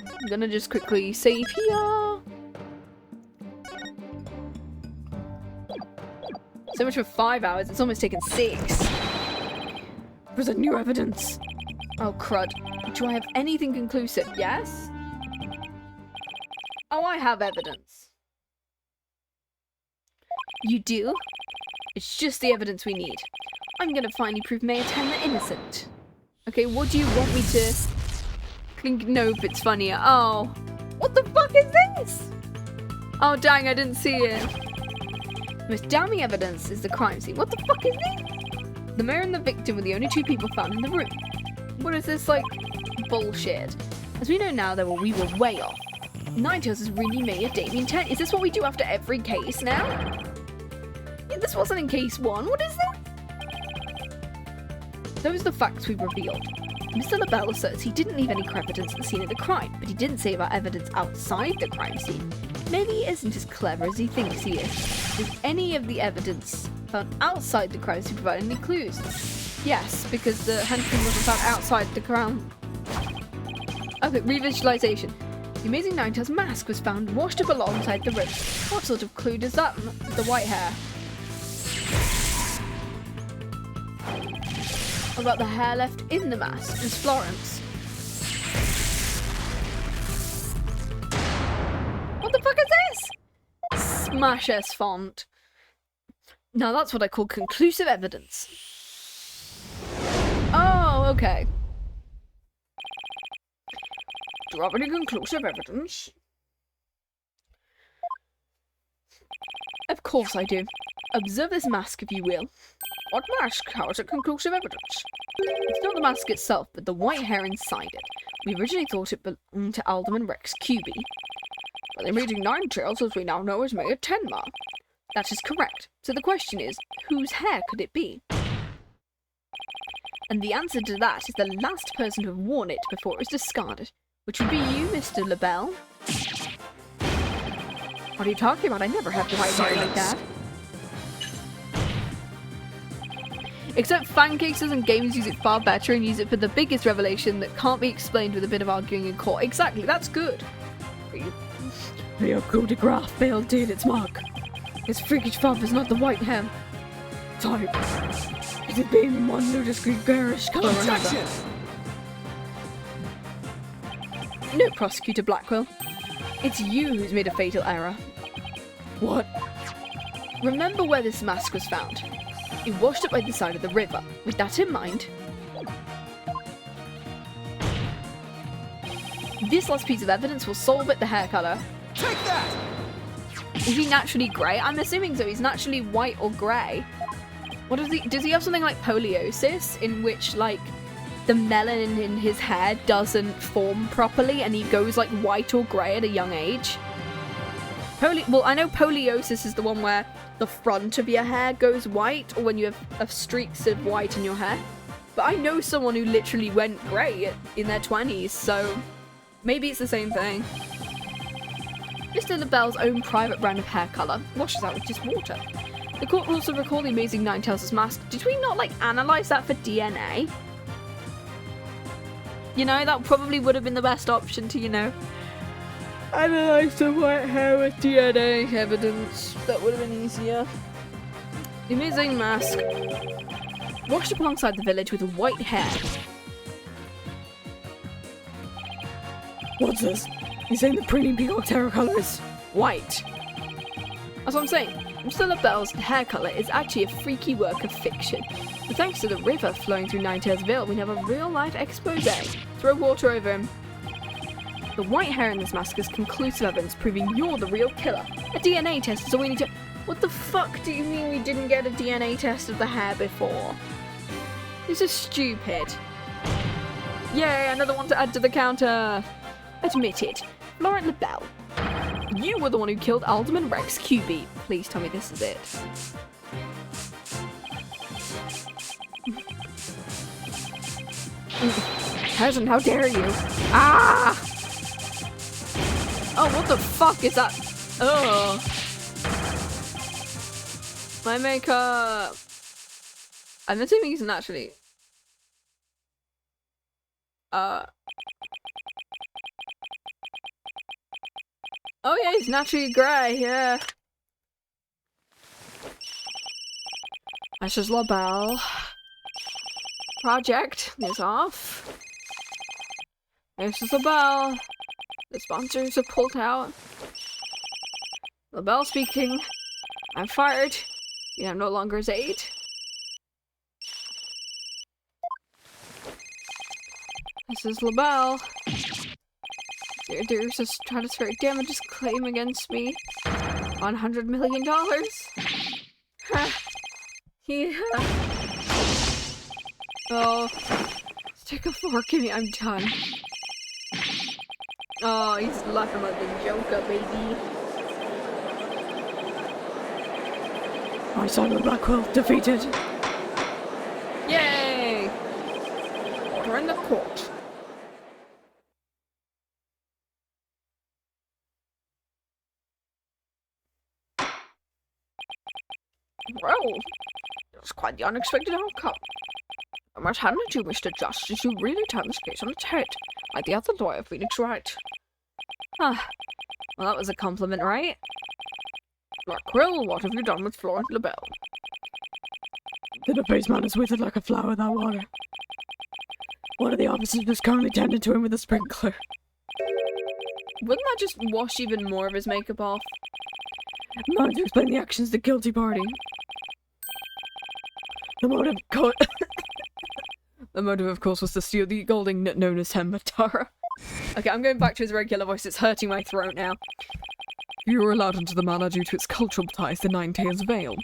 Speaker 4: I'm gonna just quickly save here. So much for 5 hours, it's almost taken 6.
Speaker 5: Present new evidence.
Speaker 4: Oh crud. Do I have anything conclusive? Yes? Oh, I have evidence.
Speaker 1: You do?
Speaker 4: It's just the evidence we need. I'm gonna finally prove Mayor Tenma innocent. Okay, what do you want me to... Nope, it's funnier. Oh. What the fuck is this? Oh dang, I didn't see it. The most damning evidence is the crime scene. What the fuck is this? The mayor and the victim were the only two people found in the room. What is this, like, bullshit? As we know now, though, we were way off. Nine-Tails has really made a daily intent. Is this what we do after every case now? Yeah, this wasn't in case 1. What is that? Those are the facts we've revealed. Mr. LaBelle asserts he didn't leave any evidence at the scene of the crime, but he didn't say about evidence outside the crime scene. Maybe he isn't as clever as he thinks he is. Does any of the evidence found outside the crime scene provide any clues? Yes, because the henchman wasn't found outside the crime. Okay, revisualization. The amazing Nine-Tails mask was found washed up alongside the river. What sort of clue does that? The white hair. What about the hair left in the mask? Is Florence? What the fuck is this? Smash S font. Now that's what I call conclusive evidence. Oh, okay. Do you have any conclusive evidence? Of course I do. Observe this mask, if you will. What mask? How is it conclusive evidence? It's not the mask itself, but the white hair inside it. We originally thought it belonged to Alderman Rex QB. But the amazing Nine-Tails, as we now know, is made of Tenma. That is correct. So the question is, whose hair could it be? And the answer to that is the last person to have worn it before it was discarded, which would be you, Mr. LaBelle. What are you talking about? I never had white hair like that. Except fan cases and games use it far better and use it for the biggest revelation that can't be explained with a bit of arguing in court. Exactly, that's good.
Speaker 5: Your coup de grace failed did its mark. His freakish fluff is not the white hair type. It has been one ludicrously garish color or another.
Speaker 4: No, Prosecutor Blackwell. It's you who's made a fatal error.
Speaker 5: What?
Speaker 4: Remember where this mask was found. It washed up by the side of the river. With that in mind, this last piece of evidence will solve it. The hair color.
Speaker 3: Take that!
Speaker 4: Is he naturally grey? I'm assuming so. He's naturally white or grey. What does he? Does he have something like poliosis, in which like the melanin in his hair doesn't form properly, and he goes like white or grey at a young age? Well, I know poliosis is the one where the front of your hair goes white, or when you have streaks of white in your hair. But I know someone who literally went grey in their 20s, so maybe it's the same thing. Mr. LaBelle's own private brand of hair colour washes out with just water. The court will also recall the amazing Nine-Tails' mask. Did we not, like, analyse that for DNA? You know, that probably would have been the best option to, you know, analyse the white hair with DNA evidence. That would have been easier. The amazing mask washed up alongside the village with white hair.
Speaker 5: What's this? You're saying the pretty peacock hair colour is white?
Speaker 4: That's what I'm saying. Mr. LaBelle's hair colour is actually a freaky work of fiction. But thanks to the river flowing through Nine-Tails-Vale, we have a real-life expose. Throw water over him. The white hair in this mask is conclusive evidence proving you're the real killer. A DNA test is all we need to... What the fuck do you mean we didn't get a DNA test of the hair before? This is stupid. Yay, another one to add to the counter. Admit it. Laurent LaBelle. You were the one who killed Alderman Rex QB. Please tell me this is it. Cousin, how dare you? Ah! Oh, what the fuck is that? Oh. My makeup. I'm assuming he's naturally. Oh yeah, he's naturally grey, yeah. Mrs. LaBelle. Project is off. Mrs. LaBelle. The sponsors have pulled out. LaBelle speaking. I'm fired. You have no longer his aid. Mrs. LaBelle. There's a stratospheric damages claim against me. $100 million. Yeah. Oh. Stick a fork in me. I'm done. Oh, he's laughing like the Joker, baby.
Speaker 5: I, Simon Blackwell, defeated.
Speaker 4: Yay! Order in the court. Well, that's quite the unexpected outcome. I must hand it to you, Mr. Justice. You really turned this case on its head, like the other lawyer, Phoenix Wright. Ah, well, that was a compliment, right? Blackwell, what have you done with Florent LaBelle?
Speaker 5: The defaced man is withered like a flower without water. One of the officers was currently tending to him with a sprinkler.
Speaker 4: Wouldn't that just wash even more of his makeup off?
Speaker 5: Mind to explain the actions of the guilty party. The motive, the motive, of course, was to steal the gold ingot known as Matara.
Speaker 4: Okay, I'm going back to his regular voice. It's hurting my throat now.
Speaker 5: You were allowed into the manor due to its cultural ties to Nine-Tails-Vale.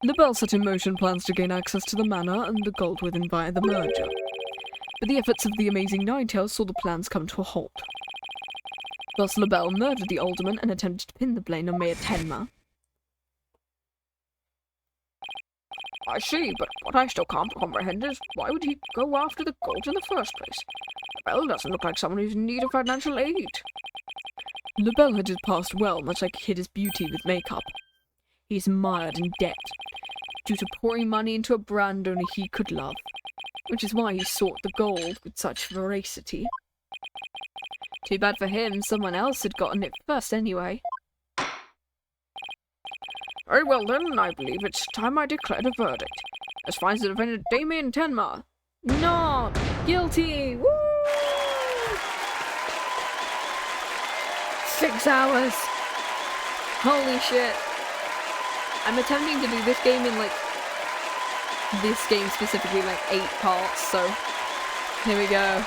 Speaker 5: LaBelle set in motion plans to gain access to the manor and the gold within via the merger. But the efforts of the amazing Nine-Tails saw the plans come to a halt. Thus, LaBelle murdered the alderman and attempted to pin the blame on Mayor Tenma.
Speaker 7: I see, but what I still can't comprehend is why would he go after the gold in the first place? LaBelle doesn't look like someone who's in need of financial aid.
Speaker 5: LaBelle had his past well, much like he hid his beauty with makeup.
Speaker 4: He's mired in debt, due to pouring money into a brand only he could love, which is why he sought the gold with such voracity. Too bad for him, someone else had gotten it first anyway.
Speaker 7: Very well then, I believe it's time I declared a verdict. As finds the defendant Damien Tenma.
Speaker 4: Not guilty! Woo!
Speaker 7: 6 hours!
Speaker 4: Holy shit. I'm attempting to do this game in this game specifically 8 parts, so here we go.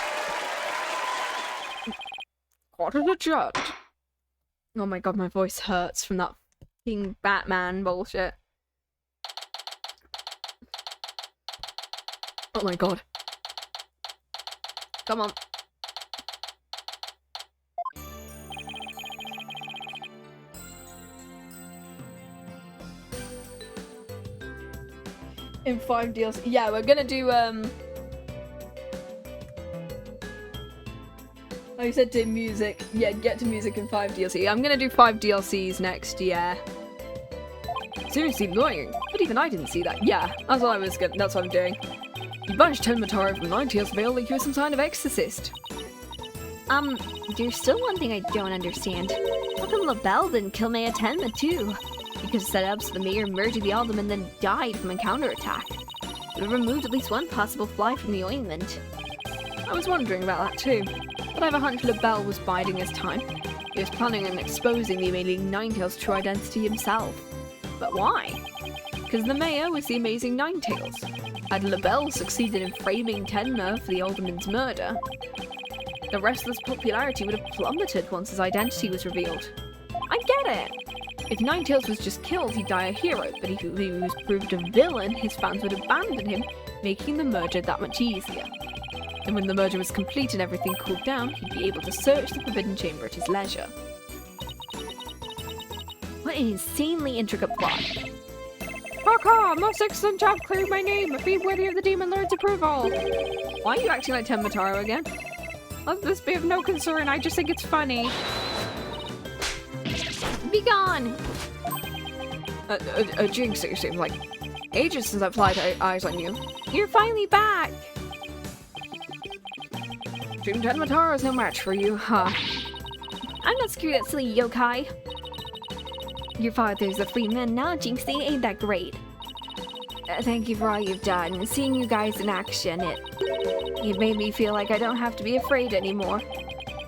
Speaker 7: What is adjourned?
Speaker 4: Oh my god, my voice hurts from that fucking Batman bullshit. Oh my god. Come on. In 5 DLC. Yeah, we're gonna do, oh, you said to music. Yeah, get to music in 5 DLC. I'm gonna do 5 DLCs next year. Seriously annoying. But even I didn't see that. Yeah, that's what I was gonna, that's what I'm doing. You banished Matara from Nine-Tails-Vale like you were some kind of exorcist.
Speaker 2: There's still one thing I don't understand. How come LaBelle didn't kill Mayor Tenma too? He could have set up so the mayor murdered the alderman then died from a counterattack. Would have removed at least one possible fly from the ointment.
Speaker 4: I was wondering about that too. But I have a hunch LaBelle was biding his time. He was planning on exposing the amazing Nine-Tails' true identity himself. But why? Because the mayor was the amazing Nine-Tails. Had LaBelle succeeded in framing Tenma for the alderman's murder, the restless popularity would have plummeted once his identity was revealed. I get it! If Nine-Tails was just killed, he'd die a hero, but if he was proved a villain, his fans would abandon him, making the merger that much easier. And when the merger was complete and everything cooled down, he'd be able to search the Forbidden Chamber at his leisure.
Speaker 2: What an insanely intricate plot.
Speaker 7: Caw, most excellent job clearing my name. Be worthy of the Demon Lord's approval.
Speaker 4: Why are you acting like Matara again?
Speaker 7: Let this be of no concern. I just think it's funny.
Speaker 2: Be gone!
Speaker 7: Jinxie, seems like ages since I've laid eyes on you.
Speaker 2: You're finally back!
Speaker 7: Team Matara is no match for you, huh?
Speaker 2: I'm not scared of that silly yokai. Your father's a free man now, Jinxie. Ain't that great? Thank you for all you've done. Seeing you guys in action, it made me feel like I don't have to be afraid anymore.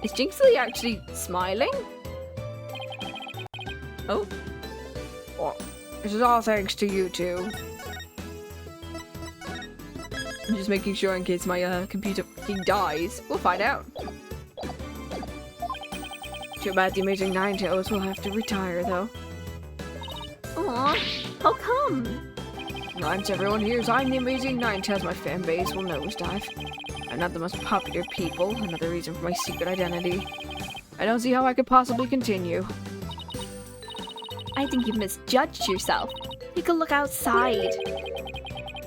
Speaker 4: Is Jinxie actually smiling? Oh.
Speaker 7: Well, this is all thanks to you two.
Speaker 4: I'm just making sure in case my computer dies. We'll find out.
Speaker 7: Too bad the amazing Nine-Tails will have to retire, though.
Speaker 2: Aw, how come?
Speaker 7: Once everyone hears I'm the amazing Nine-Tails, my fan base will nosedive. I'm not the most popular people, another reason for my secret identity.
Speaker 5: I don't see how I could possibly continue.
Speaker 2: I think you've misjudged yourself. Take a look outside.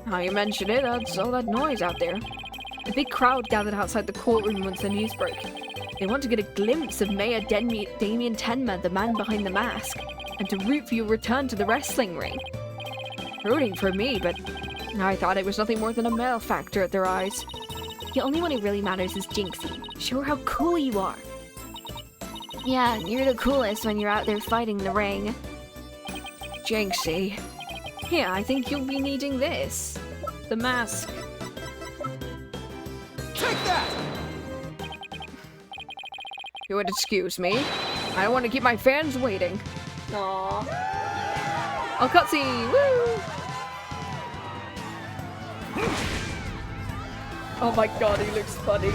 Speaker 5: Now you mention it, that's all that noise out there. A big crowd gathered outside the courtroom once the news broke. They want to get a glimpse of Mayor Damien Tenma, the man behind the mask, and to root for your return to the wrestling ring. Rooting for me, but I thought it was nothing more than a male factor at their eyes.
Speaker 2: The only one who really matters is Jinxie. Show her how cool you are. Yeah, you're the coolest when you're out there fighting the ring.
Speaker 5: Jinxie. Here, I think you'll be needing this. The mask.
Speaker 3: Take that!
Speaker 5: You would excuse me. I don't want to keep my fans waiting.
Speaker 4: Aww.
Speaker 5: Oh, cutscene! Woo!
Speaker 4: Oh my god, he looks funny.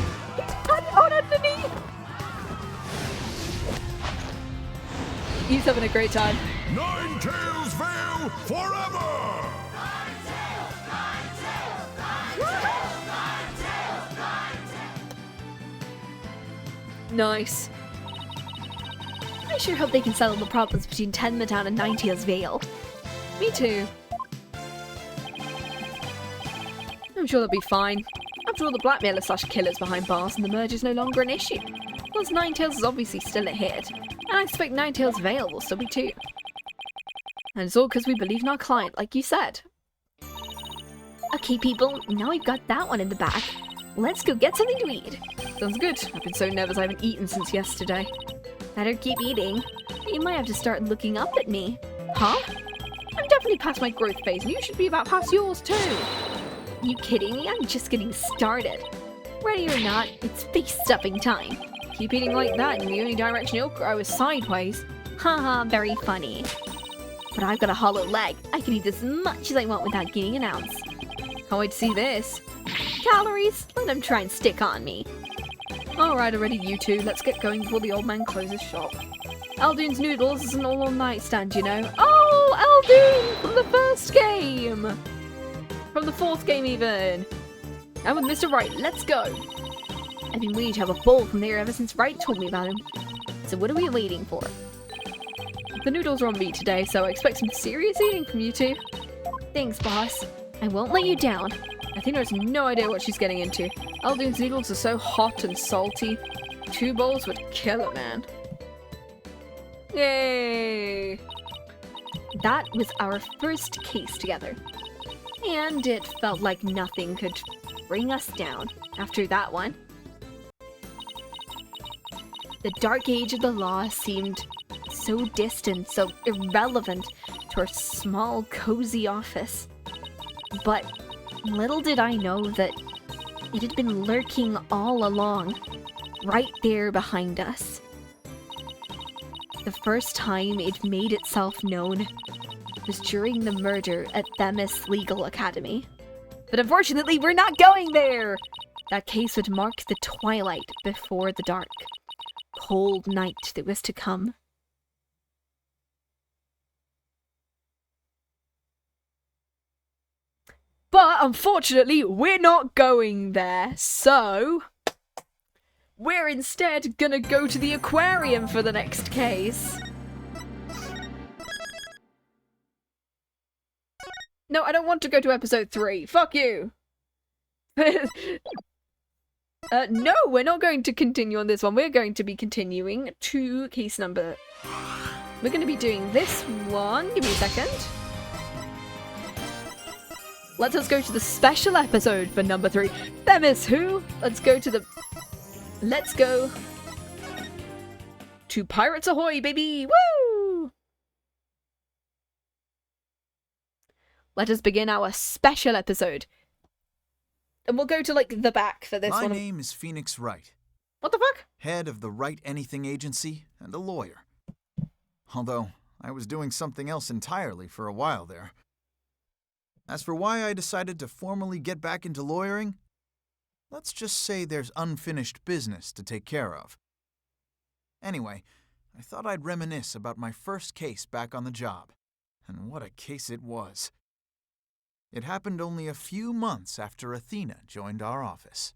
Speaker 4: On underneath! He's having a great time.
Speaker 3: Nine-Tails-Vale forever!
Speaker 4: Nice.
Speaker 2: I sure hope they can settle the problems between Tenma Town and Nine-Tails-Vale.
Speaker 4: Me too. I'm sure they'll be fine. After all, the blackmailer slash killers behind bars and the merge is no longer an issue. Plus, Nine-Tails is obviously still a hit, and I expect Nine-Tails-Vale will still be too. And it's all because we believe in our client, like you said.
Speaker 2: Okay, people, now we've got that one in the bag. Let's go get something to eat.
Speaker 4: Sounds good. I've been so nervous I haven't eaten since yesterday.
Speaker 2: Better keep eating. You might have to start looking up at me. Huh?
Speaker 4: I'm definitely past my growth phase, and you should be about past yours too.
Speaker 2: You kidding me? I'm just getting started. Ready or not, it's face stuffing time.
Speaker 4: Keep eating like that, and the only direction you'll grow is sideways.
Speaker 2: Haha, very funny. But I've got a hollow leg. I can eat as much as I want without gaining an ounce.
Speaker 4: Can't wait to see this.
Speaker 2: Calories? Let them try and stick on me.
Speaker 4: Alright, already you two. Let's get going before the old man closes shop. Aldoon's Noodles is an all-night stand, you know. Oh, Aldoon! From the first game! From the fourth game, even. And with Mr. Wright, let's go!
Speaker 2: I've been waiting to have a bowl from there ever since Wright told me about him. So what are we waiting for?
Speaker 4: The noodles are on me today, so I expect some serious eating from you two.
Speaker 2: Thanks, boss. I won't let you down.
Speaker 4: Athena has no idea what she's getting into. Aldoon's noodles are so hot and salty. 2 bowls would kill a man. Yay!
Speaker 2: That was our first case together. And it felt like nothing could bring us down after that one. The dark age of the law seemed so distant, so irrelevant to our small, cozy office. But little did I know that it had been lurking all along, right there behind us. The first time it made itself known was during the murder at Themis Legal Academy.
Speaker 4: But unfortunately, we're not going there! That case would mark the twilight before the dark. Cold night that was to come. But unfortunately, we're not going there, so we're instead gonna go to the aquarium for the next case. No, I don't want to go to episode 3. Fuck you! No, we're not going to continue on this one. We're going to be continuing to case number... We're going to be doing this one. Give me a second. Let us go to the special episode for number 3. Themis who? Let's go to Pirates Ahoy, baby! Woo! Let us begin our special episode. And we'll go to, like, the back for this
Speaker 8: My
Speaker 4: one.
Speaker 8: My name is Phoenix Wright.
Speaker 4: What the fuck?
Speaker 8: Head of the Wright Anything Agency and a lawyer. Although, I was doing something else entirely for a while there. As for why I decided to formally get back into lawyering, let's just say there's unfinished business to take care of. Anyway, I thought I'd reminisce about my first case back on the job. And what a case it was. It happened only a few months after Athena joined our office.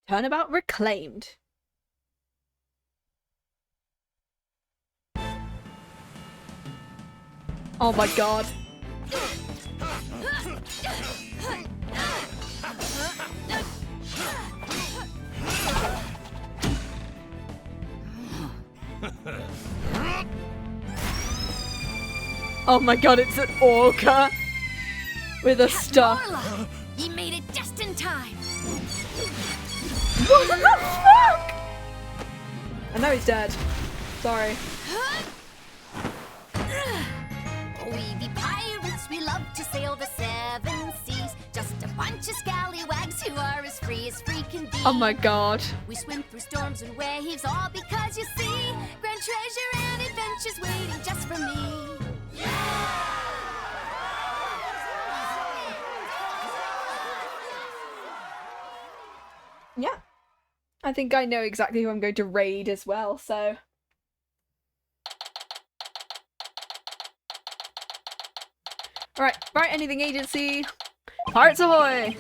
Speaker 4: Turnabout reclaimed. Oh my god. Oh my god, it's an orca with a star.
Speaker 6: You made it just in time.
Speaker 4: What the fuck? I know he's dead. Sorry.
Speaker 6: We be pirates, we love to sail the seven seas. Just a bunch of scallywags who are as free can be.
Speaker 4: Oh my god.
Speaker 6: We swim through storms and waves, all because you see grand treasure and adventures waiting just for me.
Speaker 4: Yeah. I think I know exactly who I'm going to raid as well, so. Alright, right, anything agency. Pirates ahoy!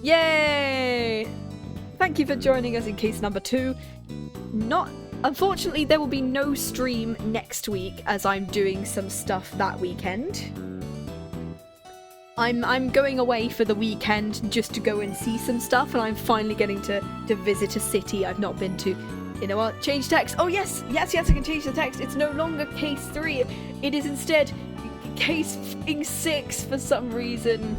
Speaker 4: Yay! Thank you for joining us in case number 2. Unfortunately, there will be no stream next week as I'm doing some stuff that weekend. I'm going away for the weekend just to go and see some stuff, and I'm finally getting to visit a city I've not been to. You know what? Change text. Oh yes, I can change the text. It's no longer case 3. It is instead case 6 for some reason.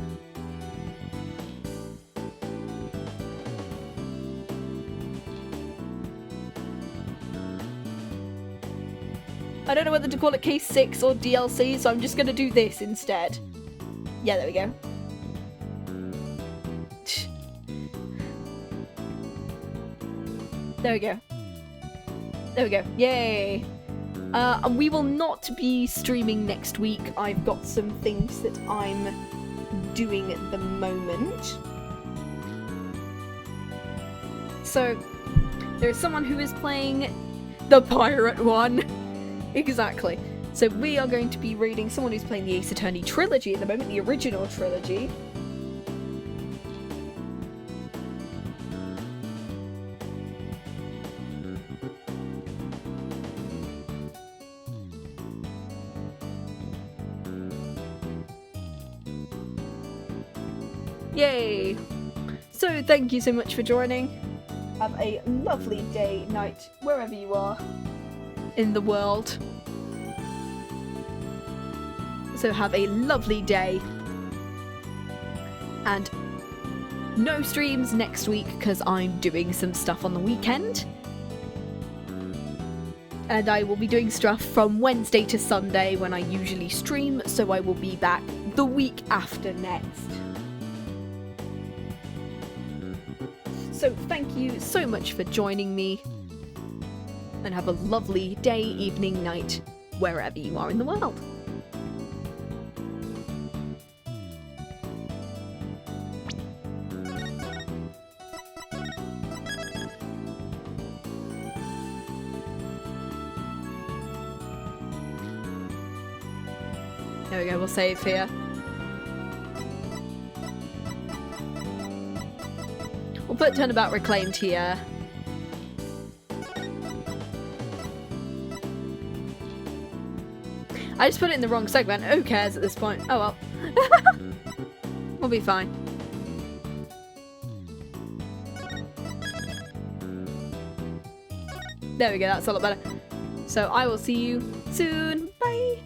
Speaker 4: I don't know whether to call it case 6 or DLC, so I'm just gonna do this instead. Yeah, there we go. There we go. There we go. Yay! We will not be streaming next week. I've got some things that I'm doing at the moment. So, there's someone who is playing the pirate one. Exactly. So we are going to be reading someone who's playing the Ace Attorney trilogy at the moment, the original trilogy. Yay! So thank you so much for joining. Have a lovely day, night, wherever you are in the world. So have a lovely day. And no streams next week because I'm doing some stuff on the weekend. And I will be doing stuff from Wednesday to Sunday when I usually stream, so I will be back the week after next. So thank you so much for joining me. And have a lovely day, evening, night, wherever you are in the world. There we go, we'll save here. We'll put Turnabout Reclaimed here. I just put it in the wrong segment. Who cares at this point? Oh well. We'll be fine. There we go, that's a lot better. So I will see you soon. Bye!